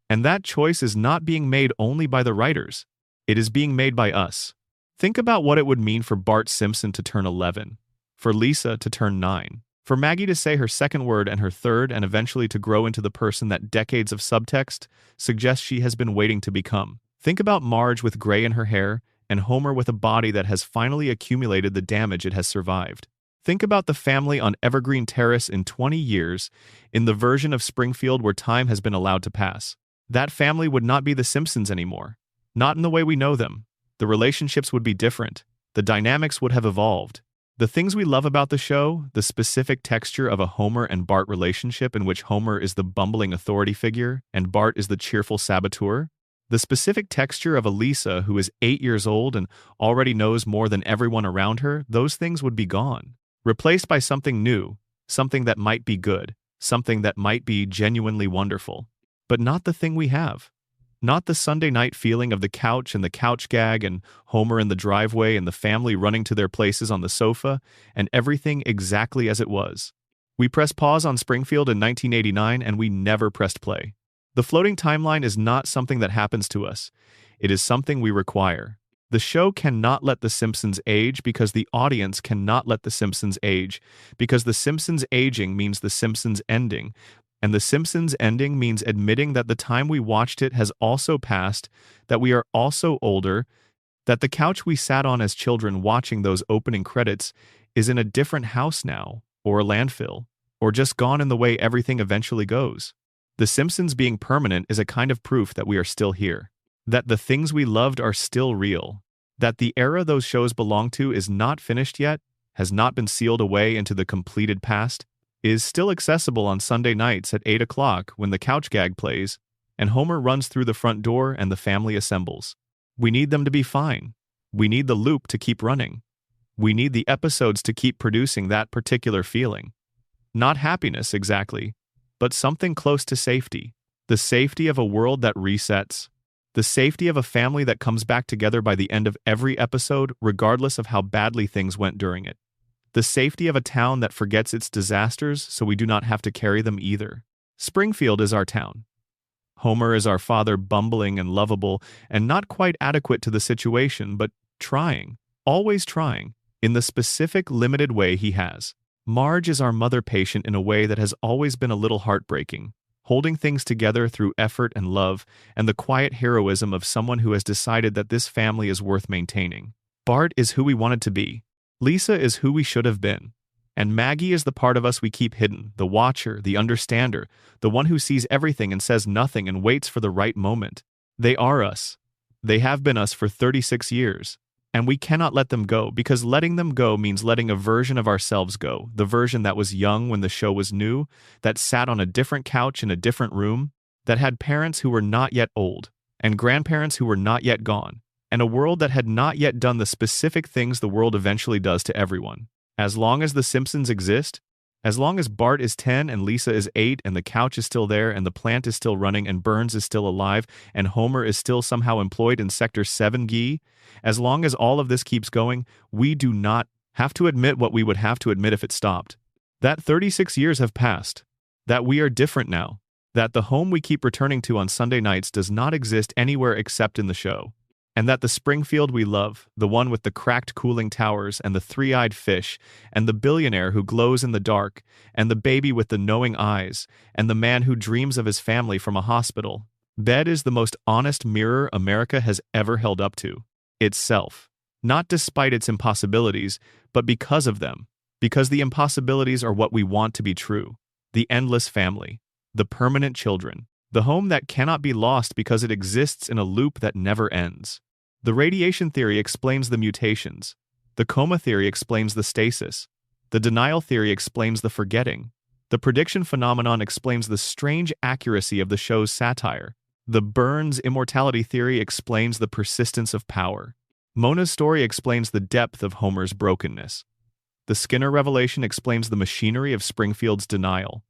Speaker 1: And that choice is not being made only by the writers. It is being made by us. Think about what it would mean for Bart Simpson to turn 11, for Lisa to turn 9, for Maggie to say her second word and her third and eventually to grow into the person that decades of subtext suggest she has been waiting to become. Think about Marge with gray in her hair and Homer with a body that has finally accumulated the damage it has survived. Think about the family on Evergreen Terrace in 20 years, in the version of Springfield where time has been allowed to pass. That family would not be the Simpsons anymore. Not in the way we know them. The relationships would be different. The dynamics would have evolved. The things we love about the show, the specific texture of a Homer and Bart relationship in which Homer is the bumbling authority figure and Bart is the cheerful saboteur, the specific texture of a Lisa who is 8 years old and already knows more than everyone around her, those things would be gone. Replaced by something new, something that might be good, something that might be genuinely wonderful. But not the thing we have. Not the Sunday night feeling of the couch and the couch gag and Homer in the driveway and the family running to their places on the sofa and everything exactly as it was. We pressed pause on Springfield in 1989 and we never pressed play. The floating timeline is not something that happens to us. It is something we require. The show cannot let The Simpsons age because the audience cannot let The Simpsons age, because The Simpsons aging means The Simpsons ending, and The Simpsons ending means admitting that the time we watched it has also passed, that we are also older, that the couch we sat on as children watching those opening credits is in a different house now, or a landfill, or just gone in the way everything eventually goes. The Simpsons being permanent is a kind of proof that we are still here, that the things we loved are still real, that the era those shows belong to is not finished yet, has not been sealed away into the completed past, is still accessible on Sunday nights at 8 o'clock when the couch gag plays, and Homer runs through the front door and the family assembles. We need them to be fine. We need the loop to keep running. We need the episodes to keep producing that particular feeling. Not happiness exactly, but something close to safety. The safety of a world that resets. The safety of a family that comes back together by the end of every episode, regardless of how badly things went during it. The safety of a town that forgets its disasters so we do not have to carry them either. Springfield is our town. Homer is our father, bumbling and lovable and not quite adequate to the situation, but trying, always trying, in the specific limited way he has. Marge is our mother, patient in a way that has always been a little heartbreaking, holding things together through effort and love, and the quiet heroism of someone who has decided that this family is worth maintaining. Bart is who we wanted to be. Lisa is who we should have been. And Maggie is the part of us we keep hidden, the watcher, the understander, the one who sees everything and says nothing and waits for the right moment. They are us. They have been us for 36 years. And we cannot let them go, because letting them go means letting a version of ourselves go, the version that was young when the show was new, that sat on a different couch in a different room, that had parents who were not yet old, and grandparents who were not yet gone, and a world that had not yet done the specific things the world eventually does to everyone. As long as the Simpsons exist, as long as Bart is 10 and Lisa is 8 and the couch is still there and the plant is still running and Burns is still alive and Homer is still somehow employed in Sector 7G, as long as all of this keeps going, we do not have to admit what we would have to admit if it stopped. That 36 years have passed. That we are different now. That the home we keep returning to on Sunday nights does not exist anywhere except in the show. And that the Springfield we love, the one with the cracked cooling towers and the three-eyed fish, and the billionaire who glows in the dark, and the baby with the knowing eyes, and the man who dreams of his family from a hospital bed is the most honest mirror America has ever held up to itself. Not despite its impossibilities, but because of them. Because the impossibilities are what we want to be true. The endless family. The permanent children. The home that cannot be lost because it exists in a loop that never ends. The radiation theory explains the mutations. The coma theory explains the stasis. The denial theory explains the forgetting. The prediction phenomenon explains the strange accuracy of the show's satire. The Burns immortality theory explains the persistence of power. Mona's story explains the depth of Homer's brokenness. The Skinner revelation explains the machinery of Springfield's denial.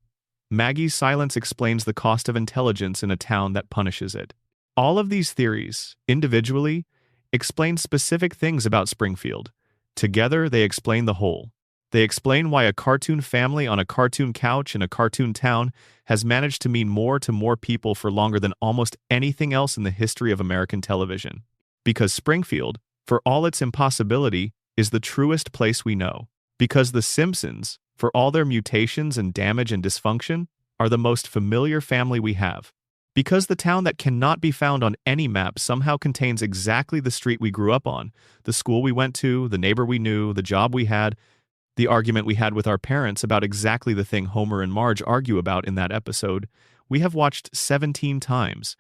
Speaker 1: Maggie's silence explains the cost of intelligence in a town that punishes it. All of these theories, individually, explain specific things about Springfield. Together, they explain the whole. They explain why a cartoon family on a cartoon couch in a cartoon town has managed to mean more to more people for longer than almost anything else in the history of American television. Because Springfield, for all its impossibility, is the truest place we know. Because The Simpsons, for all their mutations and damage and dysfunction, are the most familiar family we have. Because the town that cannot be found on any map somehow contains exactly the street we grew up on, the school we went to, the neighbor we knew, the job we had, the argument we had with our parents about exactly the thing Homer and Marge argue about in that episode, we have watched 17 times.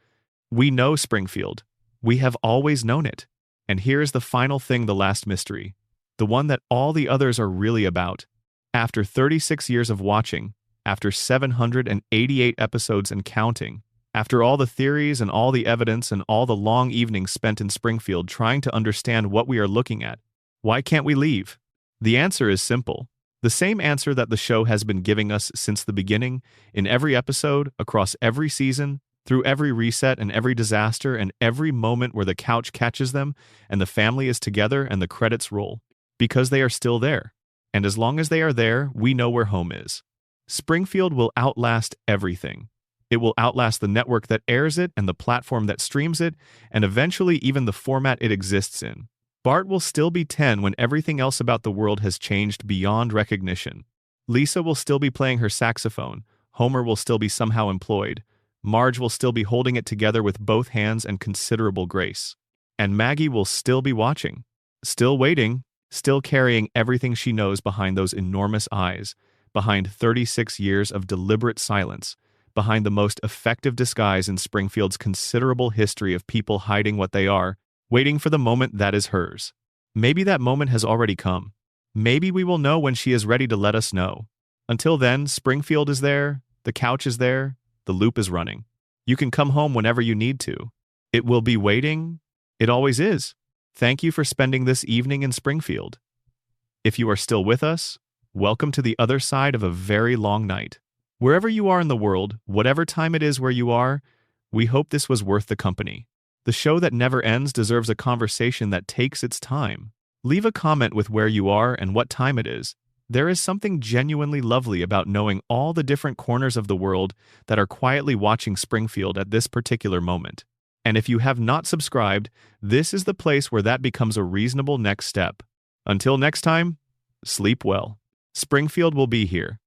Speaker 1: We know Springfield. We have always known it. And here's the final thing, the last mystery. The one that all the others are really about. After 36 years of watching, after 788 episodes and counting, after all the theories and all the evidence and all the long evenings spent in Springfield trying to understand what we are looking at, why can't we leave? The answer is simple. The same answer that the show has been giving us since the beginning, in every episode, across every season, through every reset and every disaster and every moment where the couch catches them and the family is together and the credits roll. Because they are still there. And as long as they are there, we know where home is. Springfield will outlast everything. It will outlast the network that airs it and the platform that streams it, and eventually even the format it exists in. Bart will still be 10 when everything else about the world has changed beyond recognition. Lisa will still be playing her saxophone. Homer will still be somehow employed. Marge will still be holding it together with both hands and considerable grace. And Maggie will still be watching. Still waiting. Still carrying everything she knows behind those enormous eyes. Behind 36 years of deliberate silence. Behind the most effective disguise in Springfield's considerable history of people hiding what they are, waiting for the moment that is hers. Maybe that moment has already come. Maybe we will know when she is ready to let us know. Until then, Springfield is there, the couch is there, the loop is running. You can come home whenever you need to. It will be waiting. It always is. Thank you for spending this evening in Springfield. If you are still with us, welcome to the other side of a very long night. Wherever you are in the world, whatever time it is where you are, we hope this was worth the company. The show that never ends deserves a conversation that takes its time. Leave a comment with where you are and what time it is. There is something genuinely lovely about knowing all the different corners of the world that are quietly watching Springfield at this particular moment. And if you have not subscribed, this is the place where that becomes a reasonable next step. Until next time, sleep well. Springfield will be here,